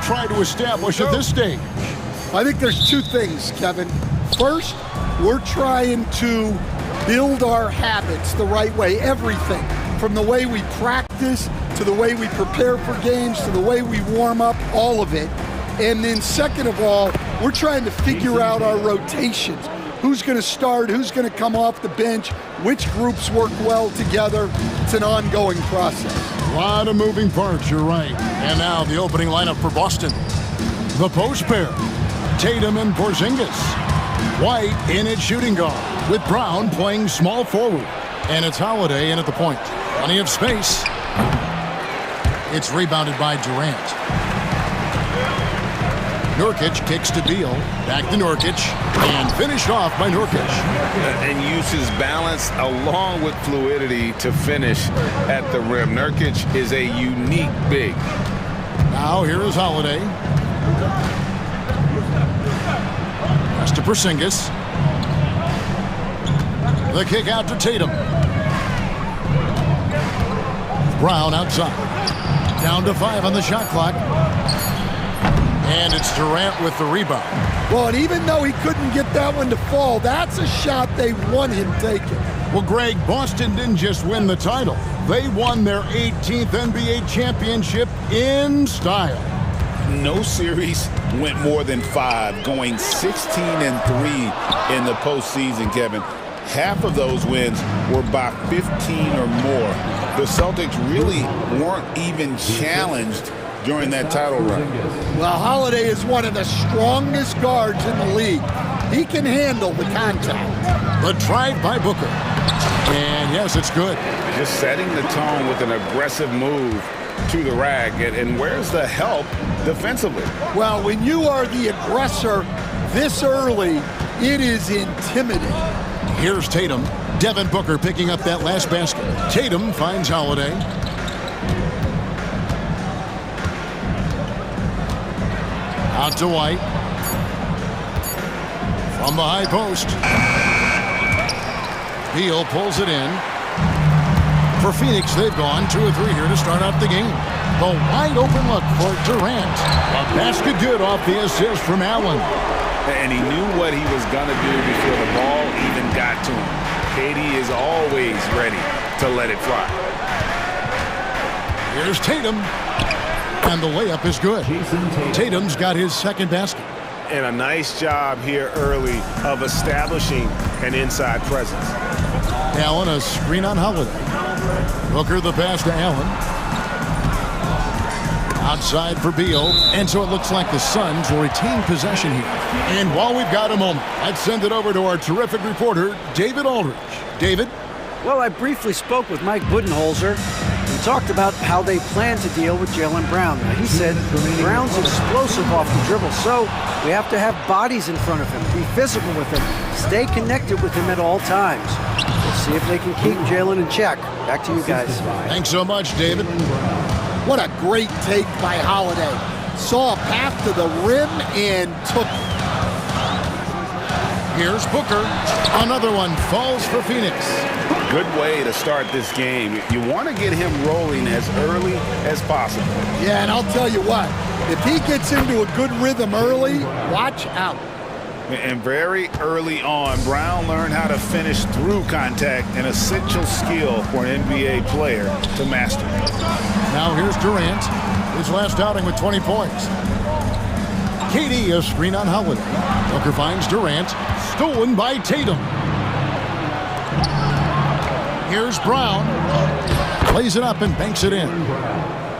try to establish at this stage? I think there's two things, Kevin. First, we're trying to build our habits the right way, everything. From the way we practice, to the way we prepare for games, to the way we warm up, all of it. And then second of all, we're trying to figure out our rotations. Who's going to start, who's going to come off the bench, which groups work well together. It's an ongoing process. A lot of moving parts, you're right. And now the opening lineup for Boston. The post pair, Tatum and Porzingis. White in at shooting guard, with Brown playing small forward. And it's Holiday in at the point. Plenty of space. It's rebounded by Durant. Nurkic kicks to Beal. Back to Nurkic. And finished off by Nurkic. And uses balance along with fluidity to finish at the rim. Nurkic is a unique big. Now here is Holiday. Pass to Porzingis. The kick out to Tatum. Brown outside. Down to 5 on the shot clock. And it's Durant with the rebound. Well, and even though he couldn't get that one to fall, that's a shot they want him taking. Well, Greg, Boston didn't just win the title. They won their 18th NBA championship in style. No series went more than 5, going 16-3 in the postseason, Kevin. Half of those wins were by 15 or more. The Celtics really weren't even challenged during that title run. Well, Holiday is one of the strongest guards in the league. He can handle the contact. The drive by Booker. And yes, it's good. Just setting the tone with an aggressive move to the rack. And where's the help defensively? Well, when you are the aggressor this early, it is intimidating. Here's Tatum. Devin Booker picking up that last basket. Tatum finds Holiday. Out to White. From the high post. Beal pulls it in. For Phoenix, they've gone 2 or 3 here to start out the game. The wide open look for Durant. A basket good off the assist from Allen. And he knew what he was going to do before the ball even got to him. KD is always ready to let it fly. Here's Tatum. And the layup is good. Tatum's got his second basket. And a nice job here early of establishing an inside presence. Allen, a screen on Holiday. Booker the pass to Allen. Outside for Beal. And so it looks like the Suns will retain possession here. And while we've got a moment, let's send it over to our terrific reporter, David Aldridge. David? Well, I briefly spoke with Mike Budenholzer. We talked about how they plan to deal with Jaylen Brown. Now, he said Brown's explosive off the dribble, so we have to have bodies in front of him, be physical with him, stay connected with him at all times. Let's see if they can keep Jaylen in check. Back to you guys. Thanks so much, David. What a great take by Holiday. Saw a path to the rim and took it. Here's Booker. Another one falls for Phoenix. Good way to start this game. You want to get him rolling as early as possible. Yeah, and I'll tell you what, if he gets into a good rhythm early, watch out. And very early on, Brown learned how to finish through contact, an essential skill for an NBA player to master. Now here's Durant, his last outing with 20 points. KD, a screen on Holiday. Booker finds Durant, stolen by Tatum. Here's Brown. Plays it up and banks it in.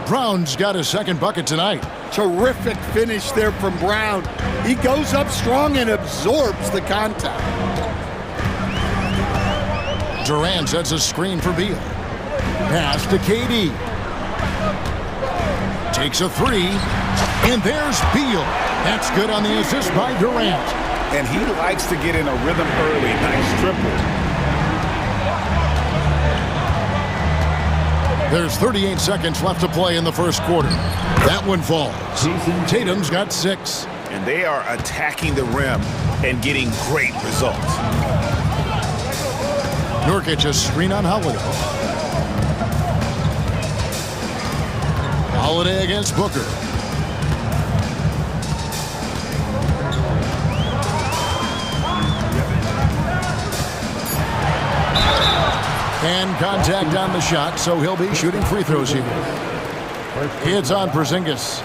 Brown's got his second bucket tonight. Terrific finish there from Brown. He goes up strong and absorbs the contact. Durant sets a screen for Beal. Pass to KD. Takes a 3. And there's Beal. That's good on the assist by Durant. And he likes to get in a rhythm early. Nice triple. There's 38 seconds left to play in the first quarter. That one falls. Tatum's got 6. And they are attacking the rim and getting great results. Nurkic, a screen on Holiday. Holiday against Booker. Some contact on the shot, so he'll be shooting free throws here. It's on Porzingis.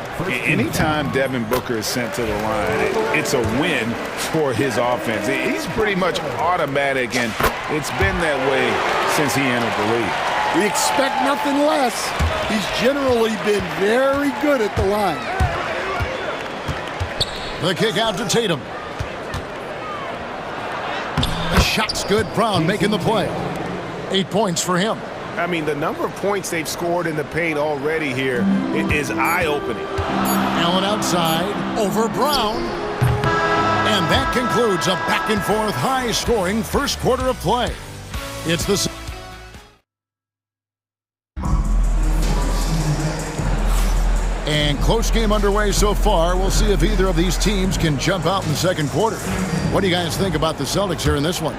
Anytime Devin Booker is sent to the line, it's a win for his offense. He's pretty much automatic, and it's been that way since he entered the league. We expect nothing less. He's generally been very good at the line. The kick out to Tatum. The shot's good. Brown making the play. 8 points for him. I mean, the number of points they've scored in the paint already here is eye-opening. Allen outside, over Brown. And that concludes a back-and-forth, high-scoring first quarter of play. It's the... And close game underway so far. We'll see if either of these teams can jump out in the second quarter. What do you guys think about the Celtics here in this one?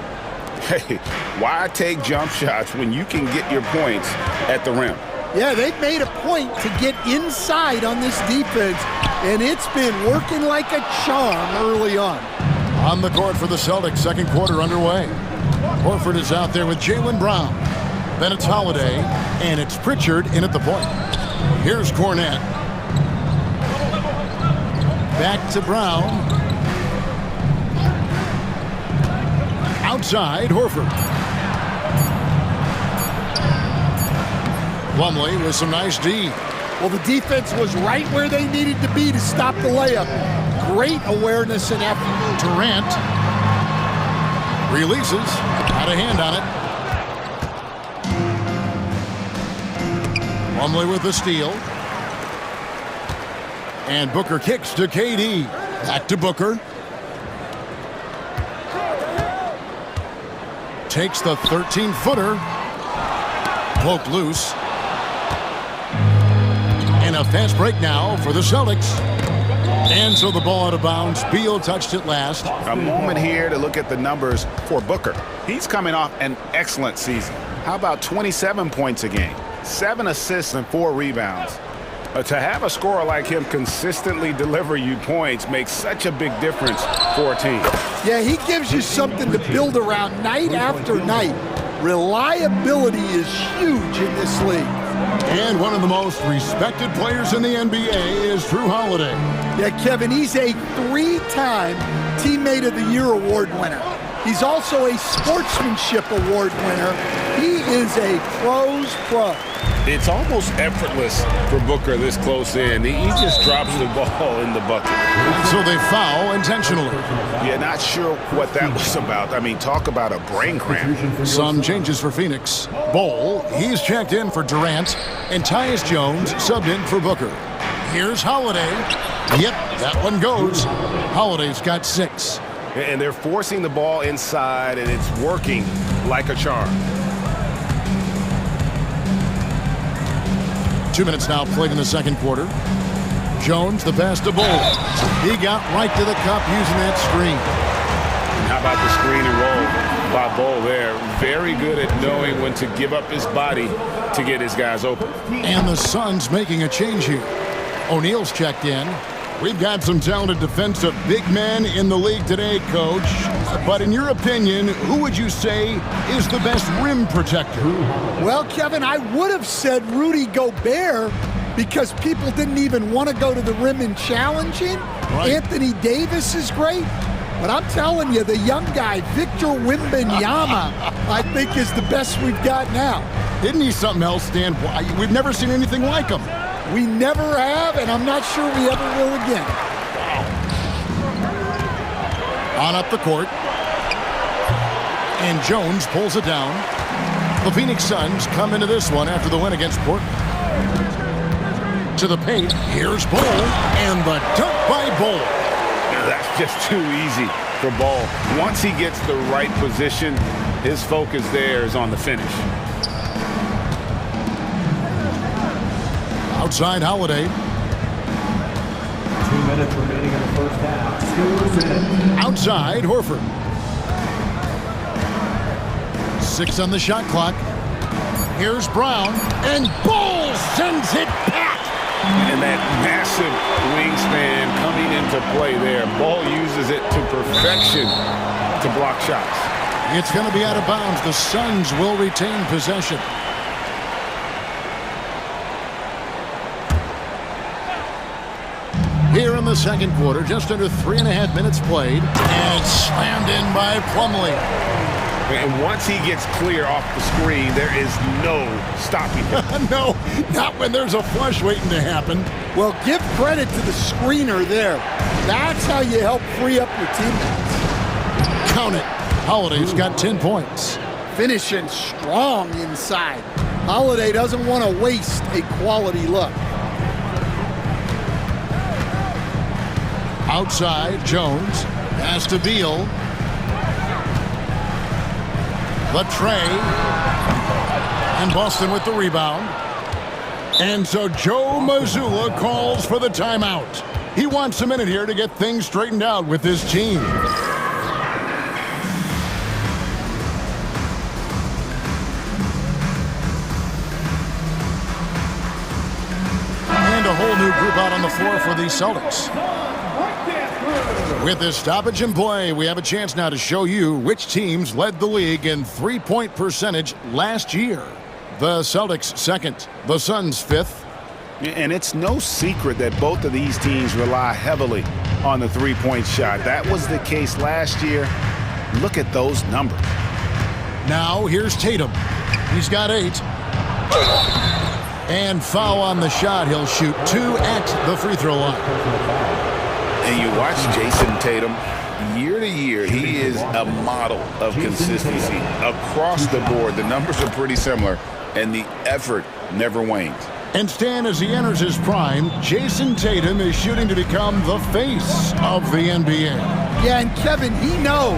Hey, why take jump shots when you can get your points at the rim? Yeah, they've made a point to get inside on this defense, and it's been working like a charm early on. On the court for the Celtics, second quarter underway. Horford is out there with Jaylen Brown. Then it's Holiday, and it's Pritchard in at the point. Here's Cornette. Back to Brown. Outside, Horford. Plumlee with some nice D. Well, the defense was right where they needed to be to stop the layup. Great awareness and effort. Durant releases. Had a hand on it. Plumlee with the steal. And Booker kicks to KD. Back to Booker. Takes the 13-footer. Poked loose. And a fast break now for the Celtics. And so the ball out of bounds. Beal touched it last. A moment here to look at the numbers for Booker. He's coming off an excellent season. How about 27 points a game, 7 assists and 4 rebounds? To have a scorer like him consistently deliver you points makes such a big difference for a team. Yeah, he gives you something to build around night after night. Reliability is huge in this league. And one of the most respected players in the NBA is Drew Holiday. Yeah, Kevin, he's a 3-time Teammate of the Year award winner. He's also a Sportsmanship Award winner. He is a pro's pro. It's almost effortless for Booker this close in. He just drops the ball in the bucket. So they foul intentionally. Yeah, not sure what that was about. I mean, talk about a brain cramp. Some changes for Phoenix. Bol, he's checked in for Durant, and Tyus Jones subbed in for Booker. Here's Holiday. Yep, that one goes. Holiday's got 6. And they're forcing the ball inside, and it's working like a charm. 2 minutes now played in the second quarter. Jones, the pass to Bol. He got right to the cup using that screen. And how about the screen and roll by Bol there? Very good at knowing when to give up his body to get his guys open. And the Suns making a change here. O'Neal's checked in. We've got some talented defensive big men in the league today, Coach. But in your opinion, who would you say is the best rim protector? Well, Kevin, I would have said Rudy Gobert because people didn't even want to go to the rim and challenge him. Right. Anthony Davis is great. But I'm telling you, the young guy, Victor Wembanyama, I think is the best we've got now. Isn't he something else, Stan? We've never seen anything like him. We never have, and I'm not sure we ever will again. On up the court. And Jones pulls it down. The Phoenix Suns come into this one after the win against Portland. To the paint, here's Bol, and the dunk by Bol. That's just too easy for Bol. Once he gets the right position, his focus there is on the finish. Outside Holiday. 2 minutes remaining in the first half. 2 minutes. Outside Horford. 6 on the shot clock. Here's Brown, and Bol sends it back. And that massive wingspan coming into play there. Bol uses it to perfection to block shots. It's going to be out of bounds. The Suns will retain possession. Here in the second quarter, just under 3.5 minutes played, and slammed in by Plumlee. And once he gets clear off the screen, there is no stopping him. No, not when there's a flush waiting to happen. Well, give credit to the screener there. That's how you help free up your teammates. Count it. Holiday's got 10 points. Finishing strong inside. Holiday doesn't want to waste a quality look. Outside, Jones has to Beal. Latrey. And Boston with the rebound. And so Joe Mazzulla calls for the timeout. He wants a minute here to get things straightened out with his team. And a whole new group out on the floor for the Celtics. With this stoppage in play, we have a chance now to show you which teams led the league in three-point percentage last year. The Celtics second, the Suns fifth. And it's no secret that both of these teams rely heavily on the three-point shot. That was the case last year. Look at those numbers. Now here's Tatum. He's got 8. And foul on the shot. He'll shoot 2 at the free throw line. And you watch Jason Tatum, year to year, he is a model of consistency. Across the board, the numbers are pretty similar, and the effort never wanes. And Stan, as he enters his prime, Jason Tatum is shooting to become the face of the NBA. Yeah, and Kevin, he knows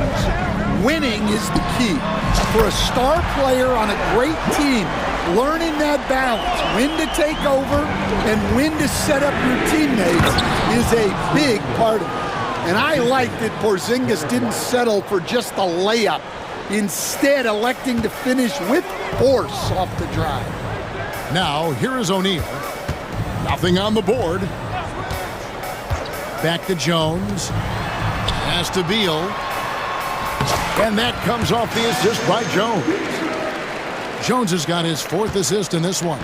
winning is the key. For a star player on a great team, learning that balance, when to take over and when to set up your teammates is a big part of it. And I like that Porzingis didn't settle for just a layup, instead electing to finish with force off the drive. Now, here is O'Neal. Nothing on the board. Back to Jones. Pass to Beal. And that comes off the assist by Jones. Jones has got his 4th assist in this one.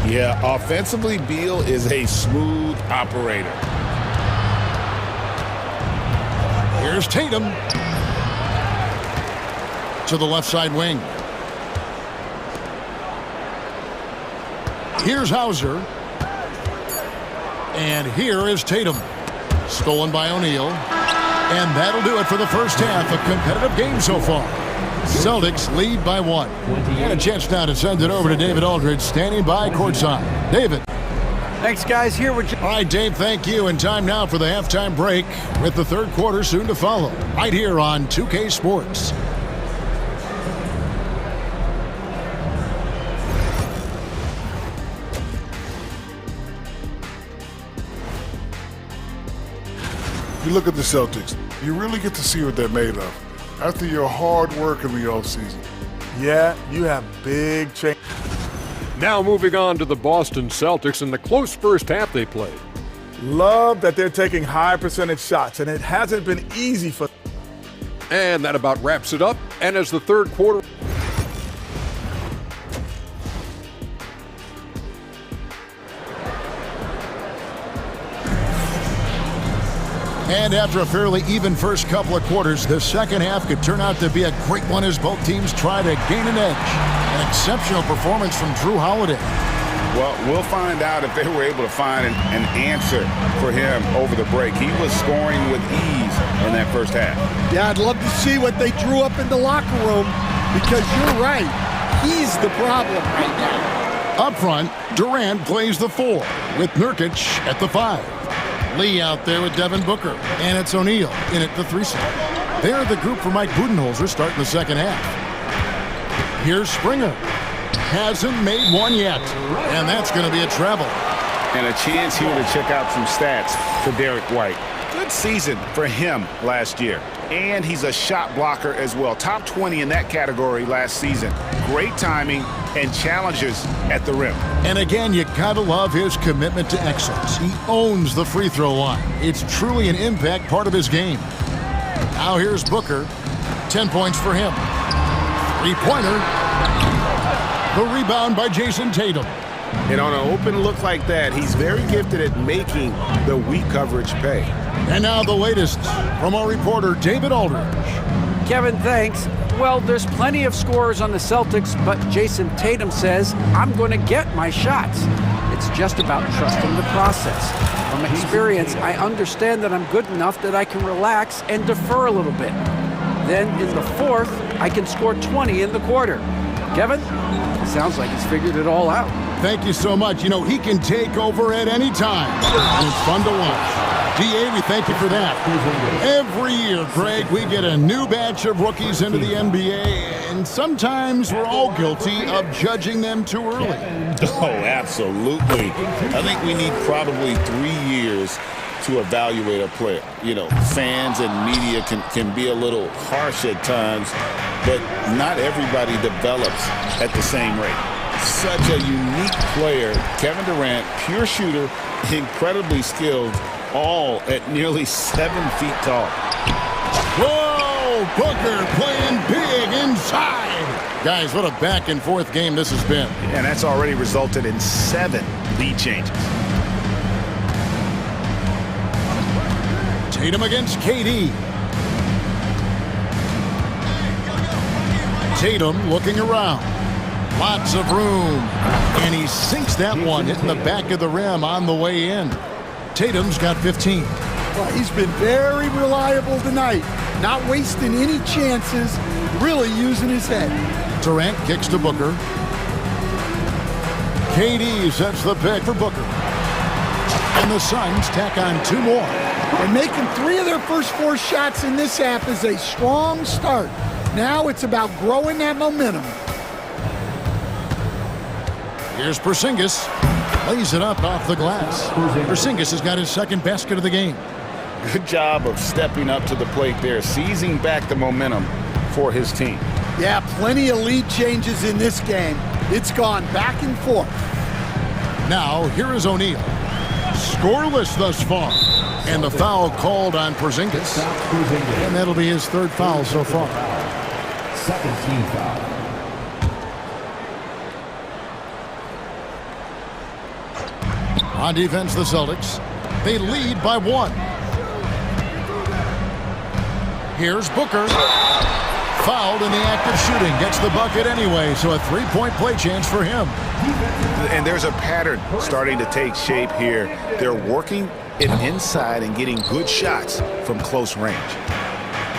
Yeah, offensively, Beal is a smooth operator. Here's Tatum. To the left side wing. Here's Hauser. And here is Tatum. Stolen by O'Neal. And that'll do it for the first half. A competitive game so far. Celtics lead by 1. And a chance now to send it over to David Aldridge, standing by courtside. David. Thanks, guys. Here we're... All right, Dave, thank you. And time now for the halftime break, with the third quarter soon to follow, right here on 2K Sports. You look at the Celtics, you really get to see what they're made of. After your hard work in the offseason. Yeah, you have big change. Now moving on to the Boston Celtics and the close first half they played. Love that they're taking high percentage shots, and it hasn't been easy for... And that about wraps it up. And as the third quarter... And after a fairly even first couple of quarters, the second half could turn out to be a great one as both teams try to gain an edge. An exceptional performance from Drew Holiday. Well, we'll find out if they were able to find an answer for him over the break. He was scoring with ease in that first half. Yeah, I'd love to see what they drew up in the locker room, because you're right. He's the problem right now. Up front, Durant plays the 4 with Nurkic at the 5. Lee out there with Devin Booker, and it's O'Neal in at the 3 slot. They're the group for Mike Budenholzer starting the second half. Here's Springer. Hasn't made one yet, and that's going to be a travel. And a chance here to check out some stats for Derek White. Good season for him last year. And he's a shot blocker as well. Top 20 in that category last season. Great timing and challenges at the rim. And again, you gotta love his commitment to excellence. He owns the free throw line. It's truly an impact part of his game. Now here's Booker. 10 points for him. Three-pointer. The rebound by Jason Tatum. And on an open look like that, he's very gifted at making the weak coverage pay. And now the latest from our reporter, David Aldridge. Kevin, thanks. Well, there's plenty of scorers on the Celtics, but Jason Tatum says, I'm going to get my shots. It's just about trusting the process. From experience, I understand that I'm good enough that I can relax and defer a little bit. Then in the fourth, I can score 20 in the quarter. Kevin, it sounds like he's figured it all out. Thank you so much. You know, he can take over at any time, and it's fun to watch. DA, we thank you for that. Every year, Greg, we get a new batch of rookies into the NBA, and sometimes we're all guilty of judging them too early. Oh, absolutely. I think we need probably 3 years to evaluate a player. You know, fans and media can be a little harsh at times, but not everybody develops at the same rate. Such a unique player, Kevin Durant, pure shooter, incredibly skilled, all at nearly 7 feet tall. Whoa, Booker playing big inside. Guys, what a back and forth game this has been. And that's already resulted in 7 lead changes. Tatum against KD. Tatum looking around. Lots of room. And he sinks that one, hitting the back of the rim on the way in. Tatum's got 15. Well, he's been very reliable tonight. Not wasting any chances, really using his head. Durant kicks to Booker. KD sets the pick for Booker. And the Suns tack on 2 more. And making 3 of their first 4 shots in this half is a strong start. Now it's about growing that momentum. Here's Porzingis. Lays it up off the glass. Porzingis has got his 2nd basket of the game. Good job of stepping up to the plate there, seizing back the momentum for his team. Yeah, plenty of lead changes in this game. It's gone back and forth. Now, here is O'Neal. Scoreless thus far. And the foul called on Porzingis. And that'll be his 3rd foul so far. 2nd team foul. On defense, the Celtics. They lead by 1. Here's Booker. Fouled in the act of shooting. Gets the bucket anyway, so a 3-point play chance for him. And there's a pattern starting to take shape here. They're working it inside and getting good shots from close range.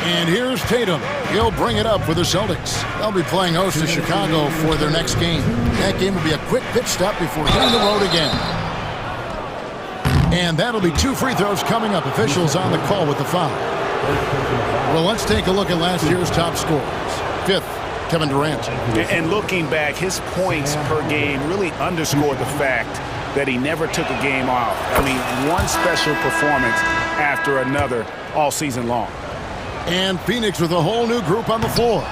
And here's Tatum. He'll bring it up for the Celtics. They'll be playing host to Chicago for their next game. That game will be a quick pitch stop before hitting the road again. And that'll be 2 free throws coming up. Officials on the call with the foul. Well, let's take a look at last year's top scorers. 5th, Kevin Durant. And looking back, his points per game really underscored the fact that he never took a game off. I mean, one special performance after another all season long. And Phoenix with a whole new group on the floor.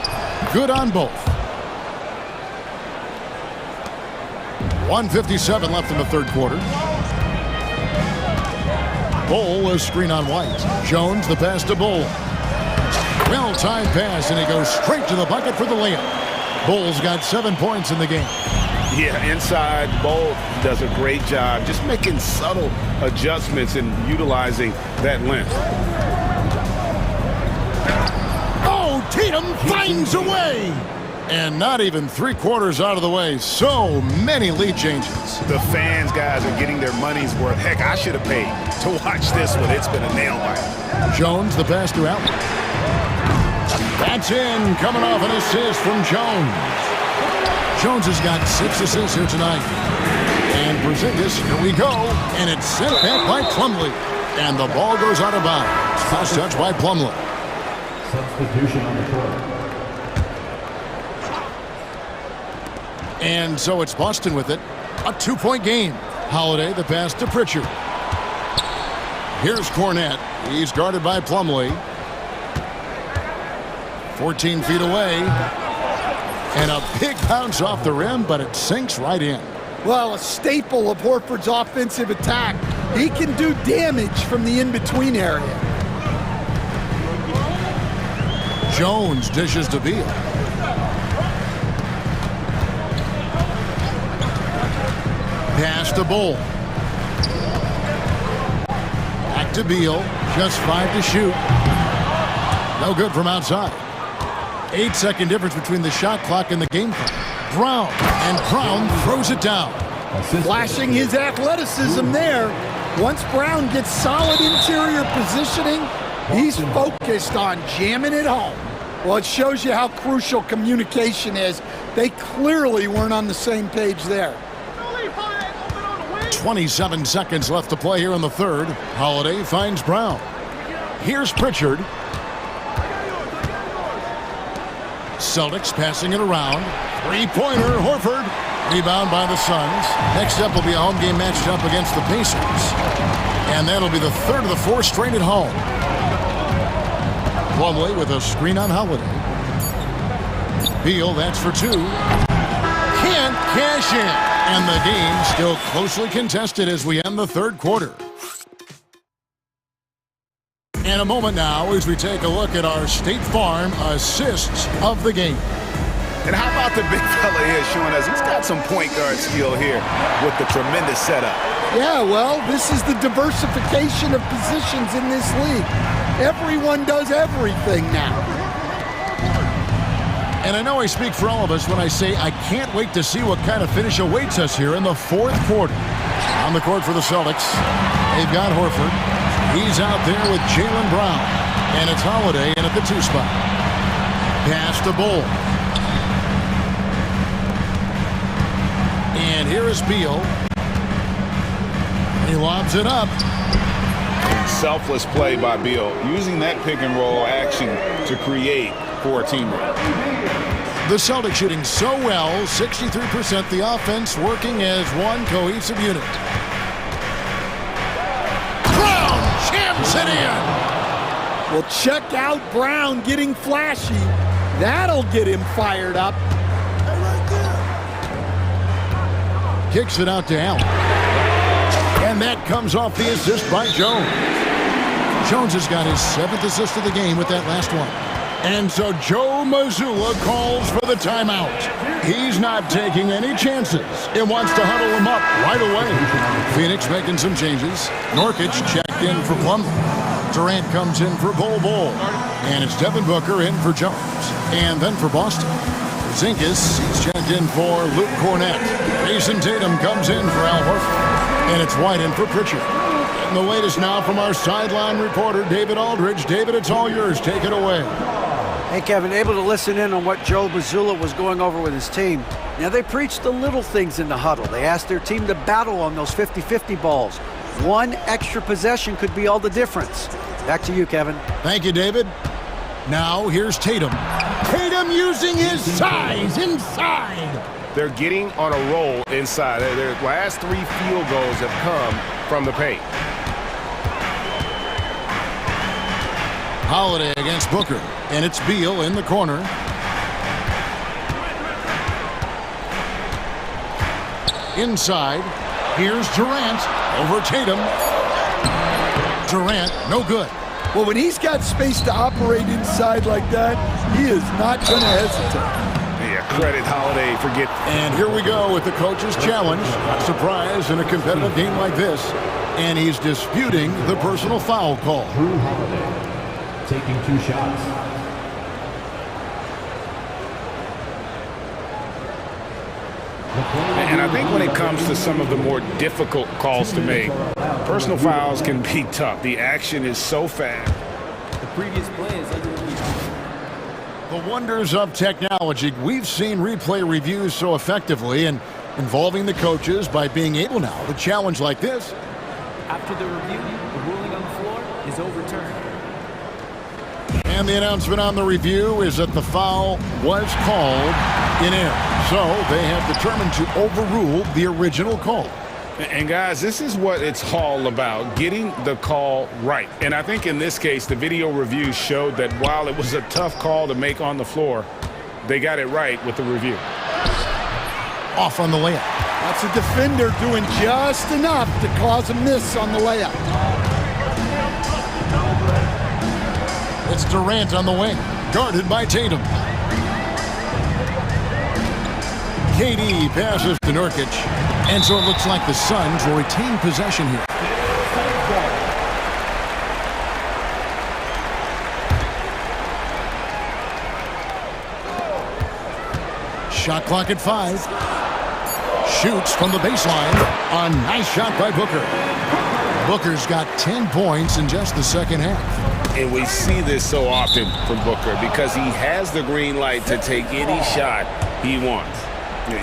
Good on both. 1:57 left in the 3rd quarter. Bull is screen on White. Jones the pass to Bull. Well-timed pass, and he goes straight to the bucket for the layup. Bull's got 7 points in the game. Yeah, inside, Bull does a great job just making subtle adjustments and utilizing that length. Oh, Tatum finds a way! And not even 3/4 out of the way. So many lead changes. The fans, guys, are getting their money's worth. Heck, I should have paid to watch this one. It's been a nail biter. Jones, the pass to Allen. That's in, coming off an assist from Jones. Jones has got 6 assists here tonight. And Porzingis, here we go. And it's sent back by Plumlee. And the ball goes out of bounds. Cross touch by Plumlee. Substitution on the court. And so it's Boston with it. A 2-point game. Holiday, the pass to Pritchard. Here's Cornette. He's guarded by Plumlee. 14 feet away. And a big bounce off the rim, but it sinks right in. Well, a staple of Horford's offensive attack. He can do damage from the in-between area. Jones dishes to Beal. Pass to Bull. Back to Beal. Just 5 to shoot. No good from outside. 8-second difference between the shot clock and the game clock. Brown. And Brown throws it down. Flashing his athleticism there. Once Brown gets solid interior positioning, he's focused on jamming it home. Well, it shows you how crucial communication is. They clearly weren't on the same page there. 27 seconds left to play here in the third. Holiday finds Brown. Here's Pritchard. Celtics passing it around. Three-pointer, Horford. Rebound by the Suns. Next up will be a home game matched up against the Pacers. And that'll be the third of the four straight at home. Plumlee with a screen on Holiday. Beal, that's for two. Can't cash in. And the game still closely contested as we end the third quarter. And a moment now as we take a look at our State Farm assists of the game. And how about the big fella here showing us he's got some point guard skill here with the tremendous setup. Yeah, well, this is the diversification of positions in this league. Everyone does everything now. And I know I speak for all of us when I say I can't wait to see what kind of finish awaits us here in the fourth quarter. On the court for the Celtics, they've got Horford. He's out there with Jaylen Brown. And it's Holiday in at the 2 spot. Pass to Bull. And here is Beal. He lobs it up. Selfless play by Beal, using that pick and roll action to create for a teammate. The Celtics shooting so well, 63%, the offense working as one cohesive unit. Brown jams it in. Well, check out Brown getting flashy. That'll get him fired up. Kicks it out to Allen. And that comes off the assist by Jones. Jones has got his 7th assist of the game with that last one. And so Joe Mazzulla calls for the timeout. He's not taking any chances. It wants to huddle him up right away. Phoenix making some changes. Nurkic checked in for Plumlee. Durant comes in for Bull. And it's Devin Booker in for Jones. And then for Boston, Zinkas, he's checked in for Luke Cornett. Jason Tatum comes in for Al Horford. And it's White in for Pritchard. And the latest now from our sideline reporter, David Aldridge. David, it's all yours. Take it away. Hey, Kevin, able to listen in on what Joe Mazzulla was going over with his team. Now, they preached the little things in the huddle. They asked their team to battle on those 50-50 balls. One extra possession could be all the difference. Back to you, Kevin. Thank you, David. Now, here's Tatum. Tatum using his size inside. They're getting on a roll inside. Their last 3 field goals have come from the paint. Holiday against Booker, and it's Beal in the corner. Inside, here's Durant over Tatum. Durant, no good. Well, when he's got space to operate inside like that, he is not going to hesitate. Yeah, credit Holiday for getting. And here we go with the coach's challenge. Not surprised in a competitive game like this. And he's disputing the personal foul call. Drew Holiday taking 2 shots. And I think when it comes to some of the more difficult calls to make, personal fouls can be tough. The action is so fast. The previous play is under review. The wonders of technology. We've seen replay reviews so effectively and involving the coaches by being able now to challenge like this. After the review, the ruling on the floor is overturned. And the announcement on the review is that the foul was called in error. So they have determined to overrule the original call. And guys, this is what it's all about, getting the call right. And I think in this case, the video review showed that while it was a tough call to make on the floor, they got it right with the review. Off on the layup. That's a defender doing just enough to cause a miss on the layup. It's Durant on the wing, guarded by Tatum. KD passes to Nurkic. And so it looks like the Suns will retain possession here. Shot clock at 5. Shoots from the baseline. A nice shot by Booker. Booker's got 10 points in just the second half. And we see this so often from Booker because he has the green light to take any shot he wants.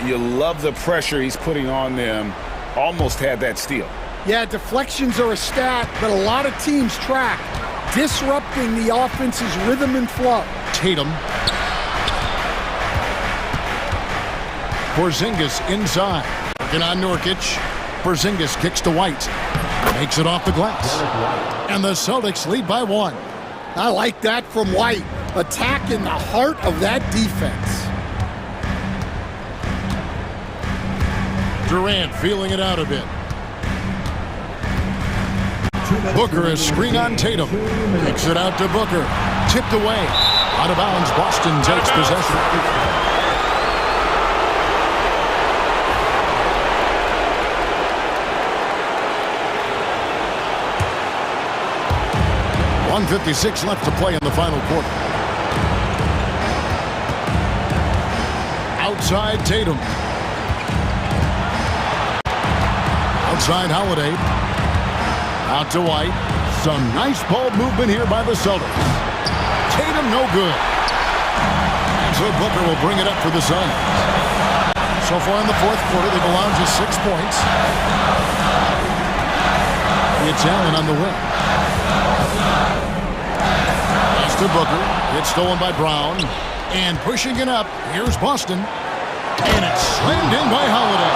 You love the pressure he's putting on them. Almost had that steal. Yeah, deflections are a stat that a lot of teams track, disrupting the offense's rhythm and flow. Tatum. Porzingis inside. Working on Nurkic. Porzingis kicks to White. Makes it off the glass. And the Celtics lead by 1. I like that from White. Attack in the heart of that defense. Durant feeling it out a bit. Booker is screen on Tatum. Kicks it out to Booker. Tipped away. Out of bounds. Boston takes possession. 1:56 left to play in the final quarter. Outside Tatum. Outside Holiday. Out to White. Some nice ball movement here by the Celtics. Tatum no good. And so Booker will bring it up for the Suns. So far in the fourth quarter, they've allowed just 6 points. It's Allen on the wing. Pass to Booker. It's stolen by Brown. And pushing it up, here's Boston. And it's slammed in by Holiday.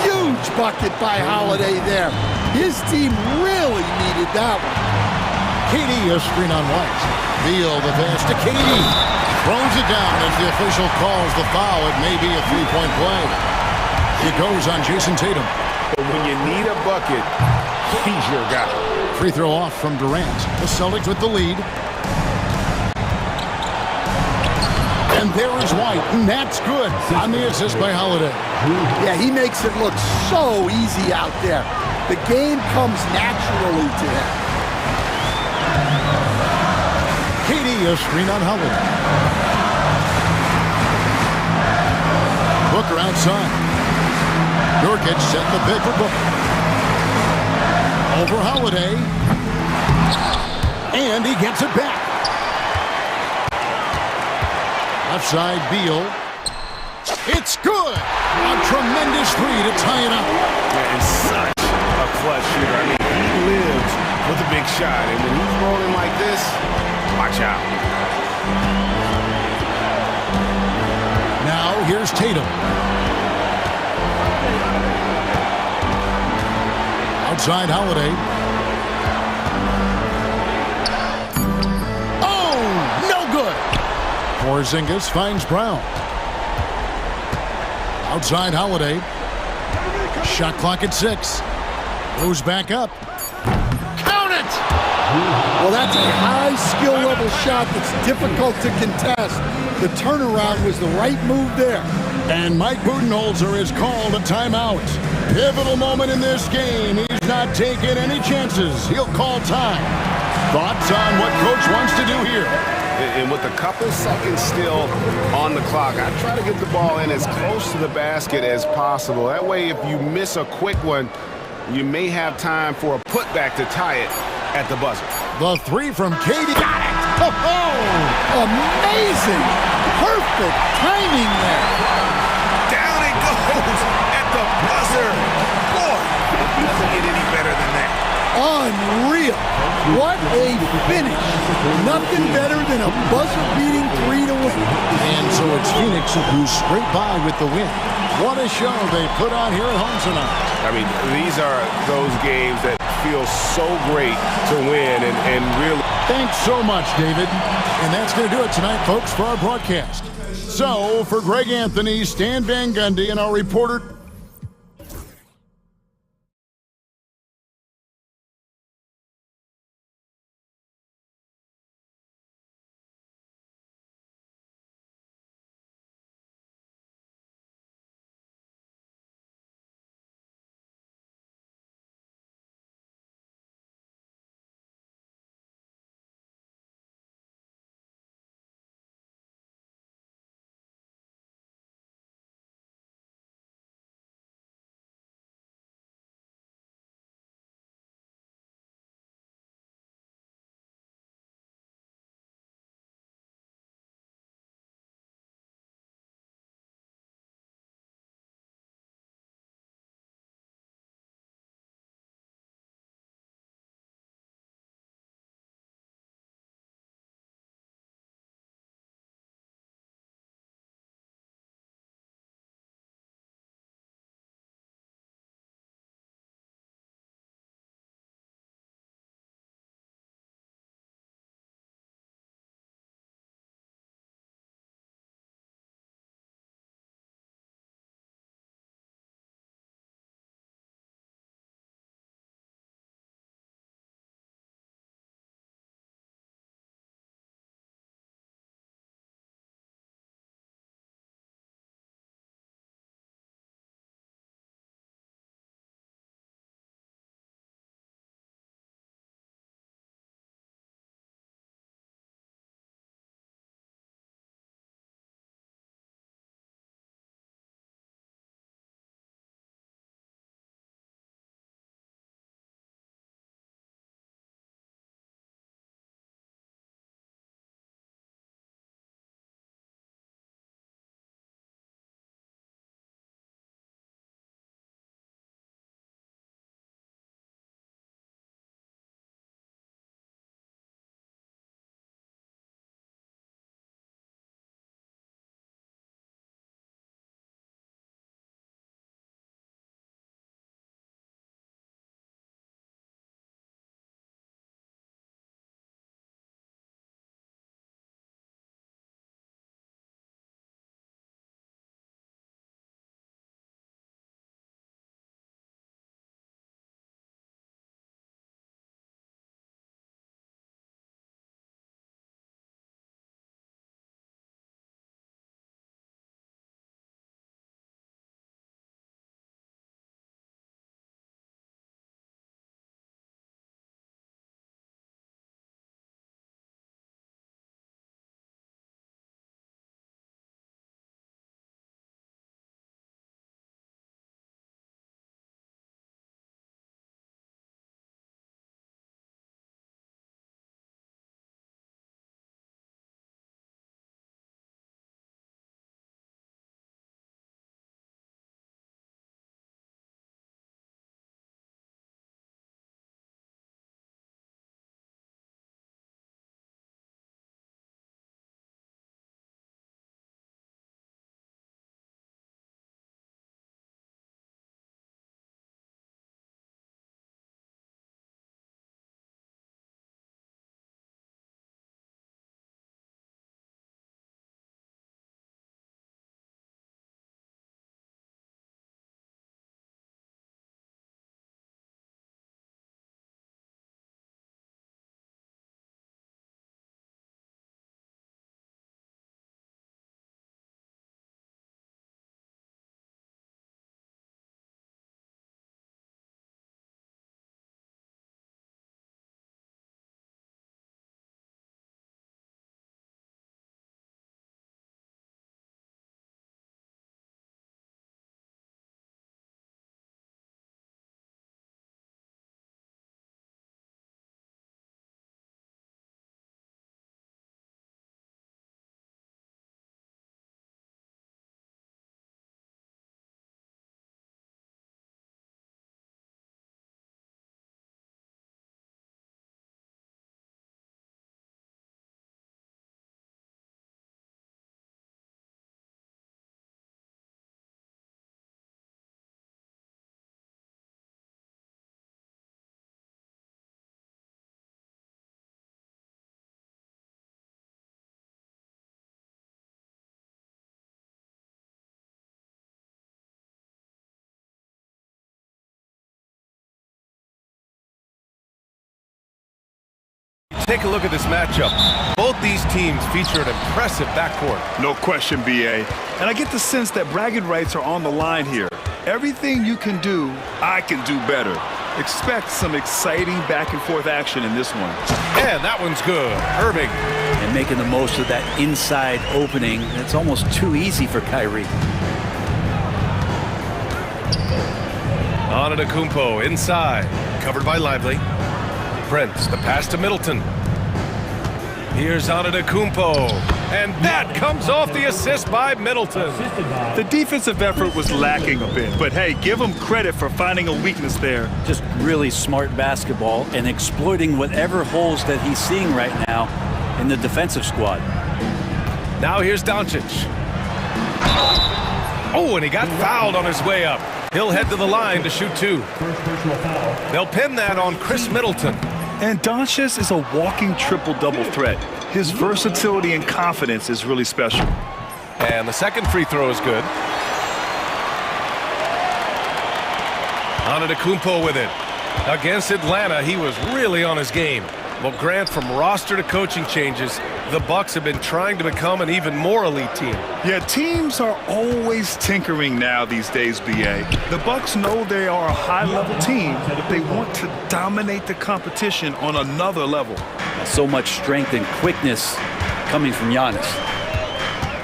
Huge bucket by Holiday there. His team really needed that one. KD a screen on White. Beal the pass to KD. Throws it down as the official calls the foul. It may be a three-point play. It goes on Jason Tatum. But when you need a bucket, he's your guy. Free throw off from Durant. The Celtics with the lead. And there is White, and that's good on the assist by Holiday. Yeah, he makes it look so easy out there. The game comes naturally to him. KD a screen on Holiday. Booker outside. Nurkic set the pick for Booker. Over Holiday. And he gets it back. Left side, Beal. It's good! A tremendous three to tie it up. And such a clutch shooter. I mean, he lives with a big shot. And when he's rolling like this, watch out. Now, here's Tatum. Outside Holiday. Oh, no good! Porzingis finds Brown. Outside Holiday. Shot clock at 6. Goes back up. Count it! Well, that's a high skill level shot that's difficult to contest. The turnaround was the right move there. And Mike Budenholzer has called a timeout. Pivotal moment in this game. He's not taking any chances. He'll call time. Thoughts on what coach wants to do here? And with a couple seconds still on the clock, I try to get the ball in as close to the basket as possible. That way, if you miss a quick one, you may have time for a putback to tie it at the buzzer. The three from KD. Got it! Oh, amazing! Perfect timing there. Down it goes at the buzzer. Boy, it doesn't get any better than that. Unreal. What a finish. Nothing better than a buzzer-beating 3 to win. And so it's Phoenix who scraped by with the win. What a show they put on here at home tonight. I mean, these are those games that feel so great to win and really... Thanks so much, David. And that's going to do it tonight, folks, for our broadcast. So, for Greg Anthony, Stan Van Gundy, and our reporter... Take a look at this matchup. Both these teams feature an impressive backcourt. No question, BA. And I get the sense that bragging rights are on the line here. Everything you can do, I can do better. Expect some exciting back and forth action in this one. And that one's good. Irving. And making the most of that inside opening. It's almost too easy for Kyrie. Antetokounmpo inside. Covered by Lively. Prince, the pass to Middleton. Here's Antetokounmpo. And that comes off the assist by Middleton. The defensive effort was lacking a bit, but hey, give him credit for finding a weakness there. Just really smart basketball and exploiting whatever holes that he's seeing right now in the defensive squad. Now here's Doncic. Oh, and he got fouled on his way up. He'll head to the line to shoot two. They'll pin that on Chris Middleton. And Doncic is a walking triple-double threat. His versatility and confidence is really special. And the second free throw is good. Antetokounmpo with it. Against Atlanta, he was really on his game. Well, Grant, from roster to coaching changes, the Bucks have been trying to become an even more elite team. Yeah, teams are always tinkering now these days, BA. The Bucks know they are a high-level team, but they want to dominate the competition on another level. So much strength and quickness coming from Giannis.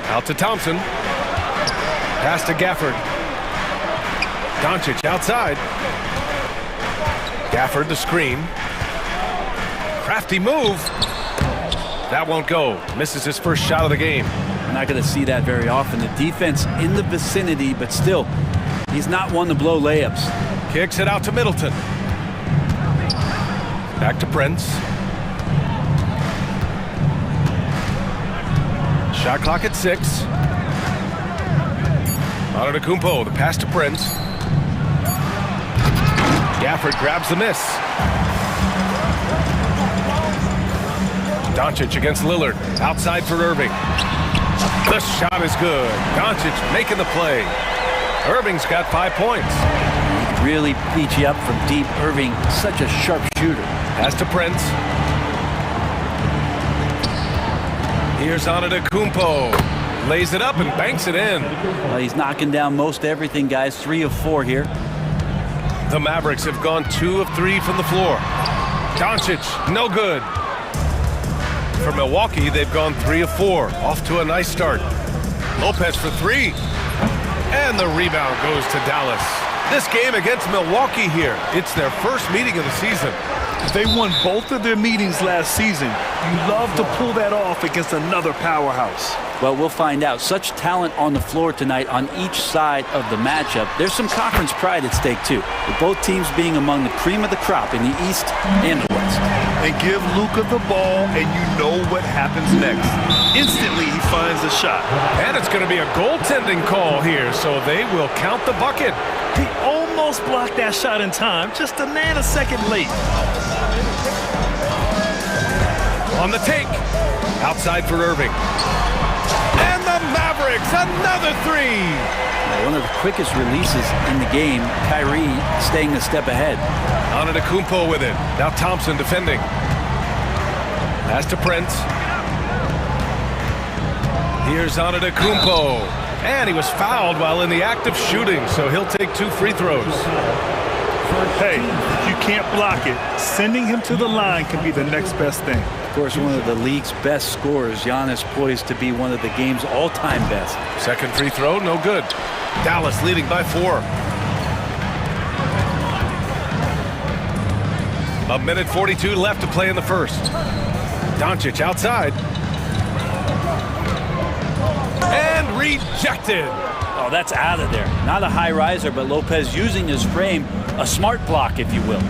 Out to Thompson. Pass to Gafford. Doncic outside. Gafford the screen. Crafty move. That won't go. Misses his first shot of the game. We're not going to see that very often. The defense in the vicinity, but still, he's not one to blow layups. Kicks it out to Middleton. Back to Prince. Shot clock at 6. Antetokounmpo, the pass to Prince. Gafford grabs the miss. Doncic against Lillard. Outside for Irving. The shot is good. Doncic making the play. Irving's got 5 points. Really beat you up from deep. Irving, such a sharp shooter. Pass to Prince. Here's Antetokounmpo. Lays it up and banks it in. Well, he's knocking down most everything, guys. 3 of 4 here. The Mavericks have gone 2 of 3 from the floor. Doncic, no good. For Milwaukee, they've gone 3 of 4. Off to a nice start. Lopez for 3. And the rebound goes to Dallas. This game against Milwaukee here, it's their first meeting of the season. They won both of their meetings last season. You love to pull that off against another powerhouse. Well, we'll find out. Such talent on the floor tonight on each side of the matchup. There's some conference pride at stake, too, with both teams being among the cream of the crop in the East and the West. And give Luka the ball, and you know what happens next. Instantly, he finds a shot. And it's going to be a goaltending call here, so they will count the bucket. He almost blocked that shot in time, just a nanosecond late. On the take. Outside for Irving. And the Mavericks, another 3. One of the quickest releases in the game. Kyrie staying a step ahead. Antetokounmpo with it. Now Thompson defending. Pass to Prince. Here's Antetokounmpo. And he was fouled while in the act of shooting, so he'll take 2 free throws. Hey, if you can't block it, sending him to the line can be the next best thing. Of course, one of the league's best scorers. Giannis poised to be one of the game's all-time best. Second free throw, no good. Dallas leading by 4. A minute 42 left to play in the first. Doncic outside. And rejected. Oh, that's out of there. Not a high riser, but Lopez using his frame. A smart block, if you will.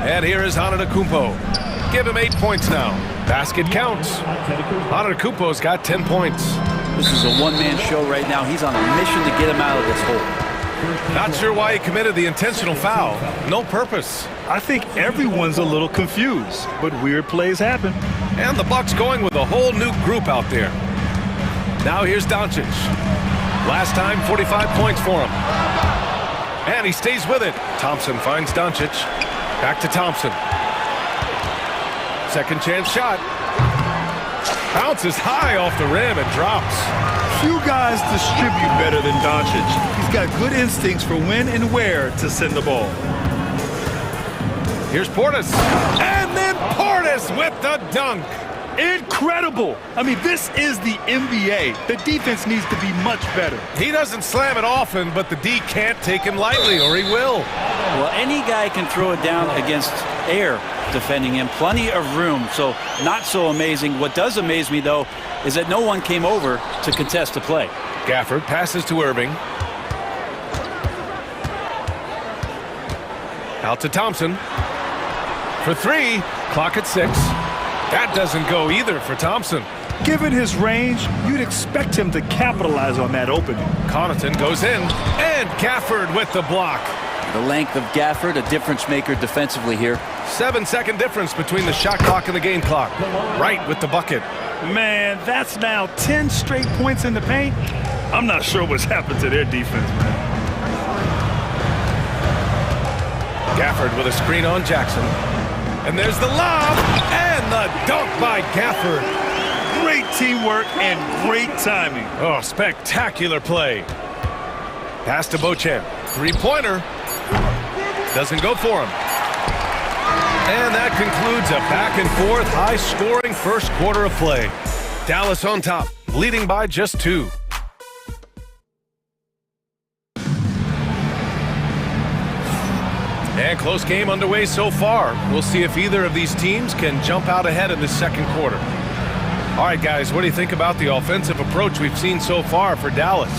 And here is Antetokounmpo. Give him 8 points now. Basket counts. Antetokounmpo's got 10 points. This is a one-man show right now. He's on a mission to get him out of this hole. Not sure why he committed the intentional foul. No purpose. I think everyone's a little confused, but weird plays happen. And the Bucks going with a whole new group out there. Now here's Doncic. Last time, 45 points for him. And he stays with it. Thompson finds Doncic. Back to Thompson. Second chance shot. Bounces high off the rim and drops. Few guys distribute better than Doncic. He's got good instincts for when and where to send the ball. Here's Portis. And then Portis with the dunk. Incredible. I mean, this is the NBA. The defense needs to be much better. He doesn't slam it often, but the D can't take him lightly, or he will. Well, any guy can throw it down against air defending him. Plenty of room, so not so amazing. What does amaze me, though, is that no one came over to contest the play. Gafford passes to Irving. Out to Thompson. For three, clock at 6. That doesn't go either for Thompson. Given his range, you'd expect him to capitalize on that opening. Connaughton goes in, and Gafford with the block. The length of Gafford, a difference maker defensively here. 7-second difference between the shot clock and the game clock. Right with the bucket. Man, that's now 10 straight points in the paint. I'm not sure what's happened to their defense, man. Gafford with a screen on Jackson. And there's the lob, and the dunk by Gafford. Great teamwork and great timing. Oh, spectacular play. Pass to Beauchamp. Three-pointer. Doesn't go for him. And that concludes a back-and-forth, high-scoring first quarter of play. Dallas on top, leading by just 2. And close game underway so far. We'll see if either of these teams can jump out ahead in the second quarter. All right, guys, what do you think about the offensive approach we've seen so far for Dallas?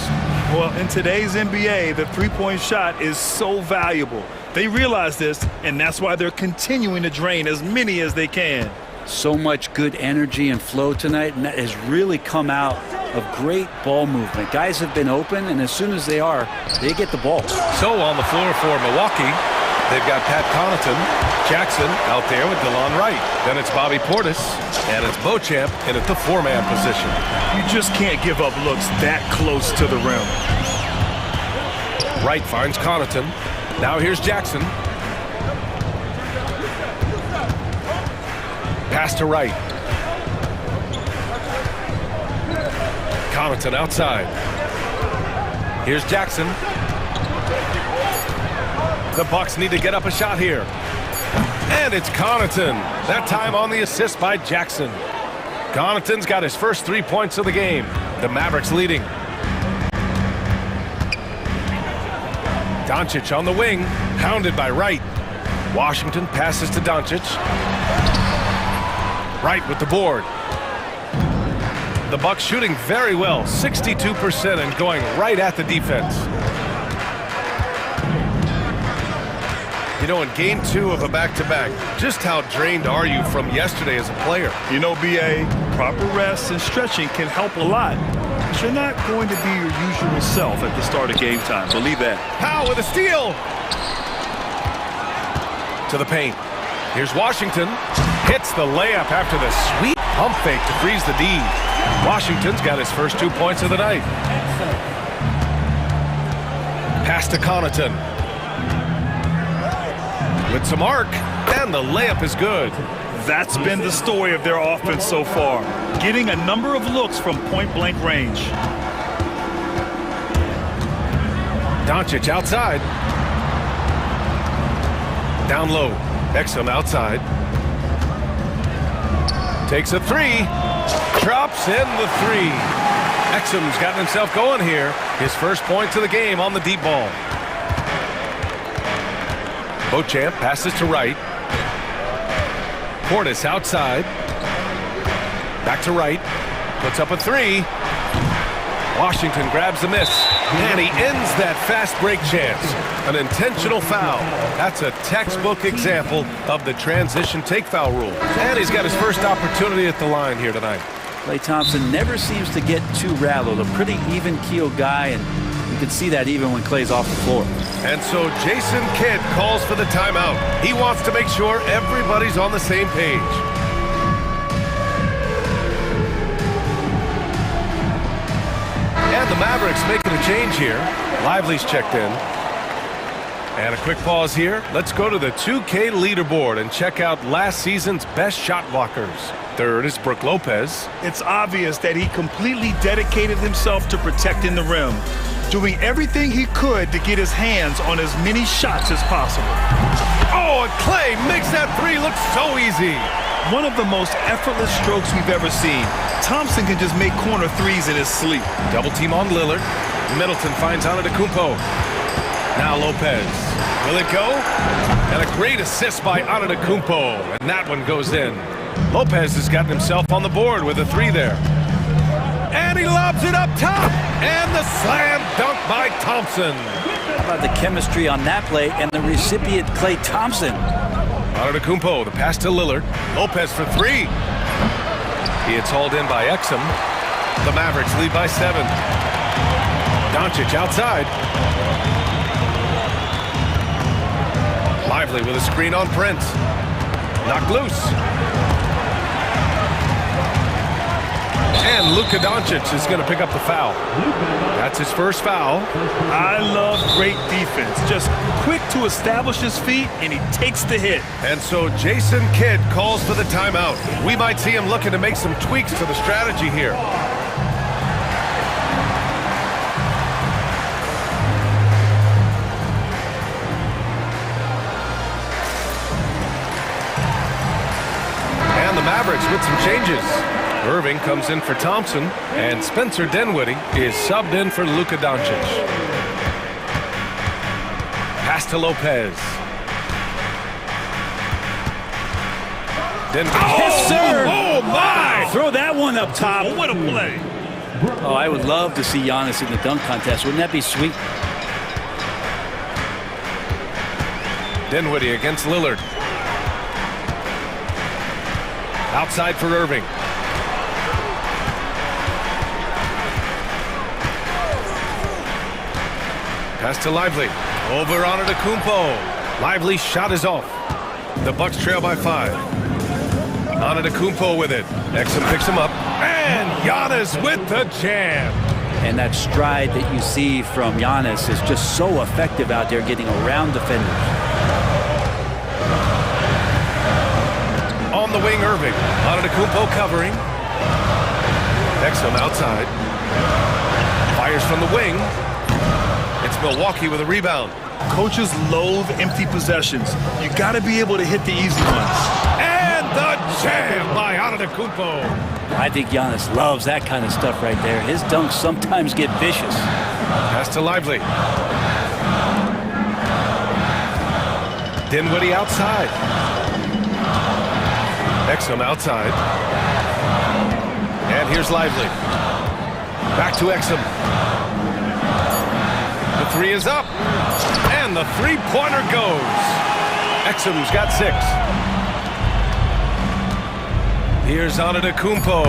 Well, in today's NBA, the three-point shot is so valuable. They realize this, and that's why they're continuing to drain as many as they can. So much good energy and flow tonight, and that has really come out of great ball movement. Guys have been open, and as soon as they are, they get the ball. So on the floor for Milwaukee, they've got Pat Connaughton, Jackson out there with DeLon Wright. Then it's Bobby Portis, and it's Beauchamp in at the 4-man position. You just can't give up looks that close to the rim. Wright finds Connaughton. Now here's Jackson. Pass to Wright. Connaughton outside. Here's Jackson. The Bucks need to get up a shot here. And it's Connaughton. That time on the assist by Jackson. Connaughton's got his first 3 points of the game. The Mavericks leading. Doncic on the wing, hounded by Wright. Washington passes to Doncic. Wright with the board. The Bucks shooting very well, 62%, and going right at the defense. You know, in game 2 of a back-to-back, just how drained are you from yesterday as a player? You know, BA, proper rest and stretching can help a lot. But you're not going to be your usual self at the start of game time. Believe that. Powell with a steal. To the paint. Here's Washington. Hits the layup after the sweet pump fake to freeze the D. Washington's got his first 2 points of the night. Pass to Connaughton. With some arc, and the layup is good. That's been the story of their offense so far, getting a number of looks from point-blank range. Doncic outside. Down low. Exum outside. Takes a 3. Drops in the 3. Exum's gotten himself going here. His first points of the game on the deep ball. Beauchamp passes to Wright. Portis outside. Back to Wright. Puts up a 3. Washington grabs the miss. And he ends that fast break chance. An intentional foul. That's a textbook example of the transition take foul rule. And he's got his first opportunity at the line here tonight. Klay Thompson never seems to get too rattled. A pretty even-keeled guy, and you can see that even when Klay's off the floor. And so Jason Kidd calls for the timeout. He wants to make sure everybody's on the same page. And the Mavericks making a change here. Lively's checked in. And a quick pause here. Let's go to the 2K leaderboard and check out last season's best shot blockers. Third is Brook Lopez. It's obvious that he completely dedicated himself to protecting the rim, doing everything he could to get his hands on as many shots as possible. Oh, and Clay makes that three look so easy. One of the most effortless strokes we've ever seen. Thompson can just make corner threes in his sleep. Double team on Lillard. Middleton finds Antetokounmpo. Now Lopez. Will it go? And a great assist by Antetokounmpo. And that one goes in. Lopez has gotten himself on the board with a three there. And he lobs it up top. And the slam dunk by Thompson. How about the chemistry on that play and the recipient, Klay Thompson? Antetokounmpo, the pass to Lillard. Lopez for three. He is hauled in by Exum. The Mavericks lead by 7. Doncic outside. Lively with a screen on Prince. Knocked loose. And Luka Doncic is going to pick up the foul. That's his first foul. I love great defense. Just quick to establish his feet, and he takes the hit. And so Jason Kidd calls for the timeout. We might see him looking to make some tweaks to the strategy here. And the Mavericks with some changes. Irving comes in for Thompson, and Spencer Dinwiddie is subbed in for Luka Doncic. Pass to Lopez. Dinwiddie. Yes, sir! Oh, my! Throw that one up top. What a play. Oh, I would love to see Giannis in the dunk contest. Wouldn't that be sweet? Dinwiddie against Lillard. Outside for Irving. Pass to Lively. Over on Antetokounmpo. Lively's shot is off. The Bucks trail by 5. Antetokounmpo with it. Exum picks him up. And Giannis with the jam. And that stride that you see from Giannis is just so effective out there getting around defenders. On the wing, Irving. Antetokounmpo covering. Exum outside. Fires from the wing. It's Milwaukee with a rebound. Coaches loathe empty possessions. You got to be able to hit the easy ones. And the jam by Antetokounmpo. I think Giannis loves that kind of stuff right there. His dunks sometimes get vicious. Pass to Lively. Dinwiddie outside. Exum outside. And here's Lively. Back to Exum. The three is up. And the three-pointer goes. Exum's got 6. Here's Antetokounmpo.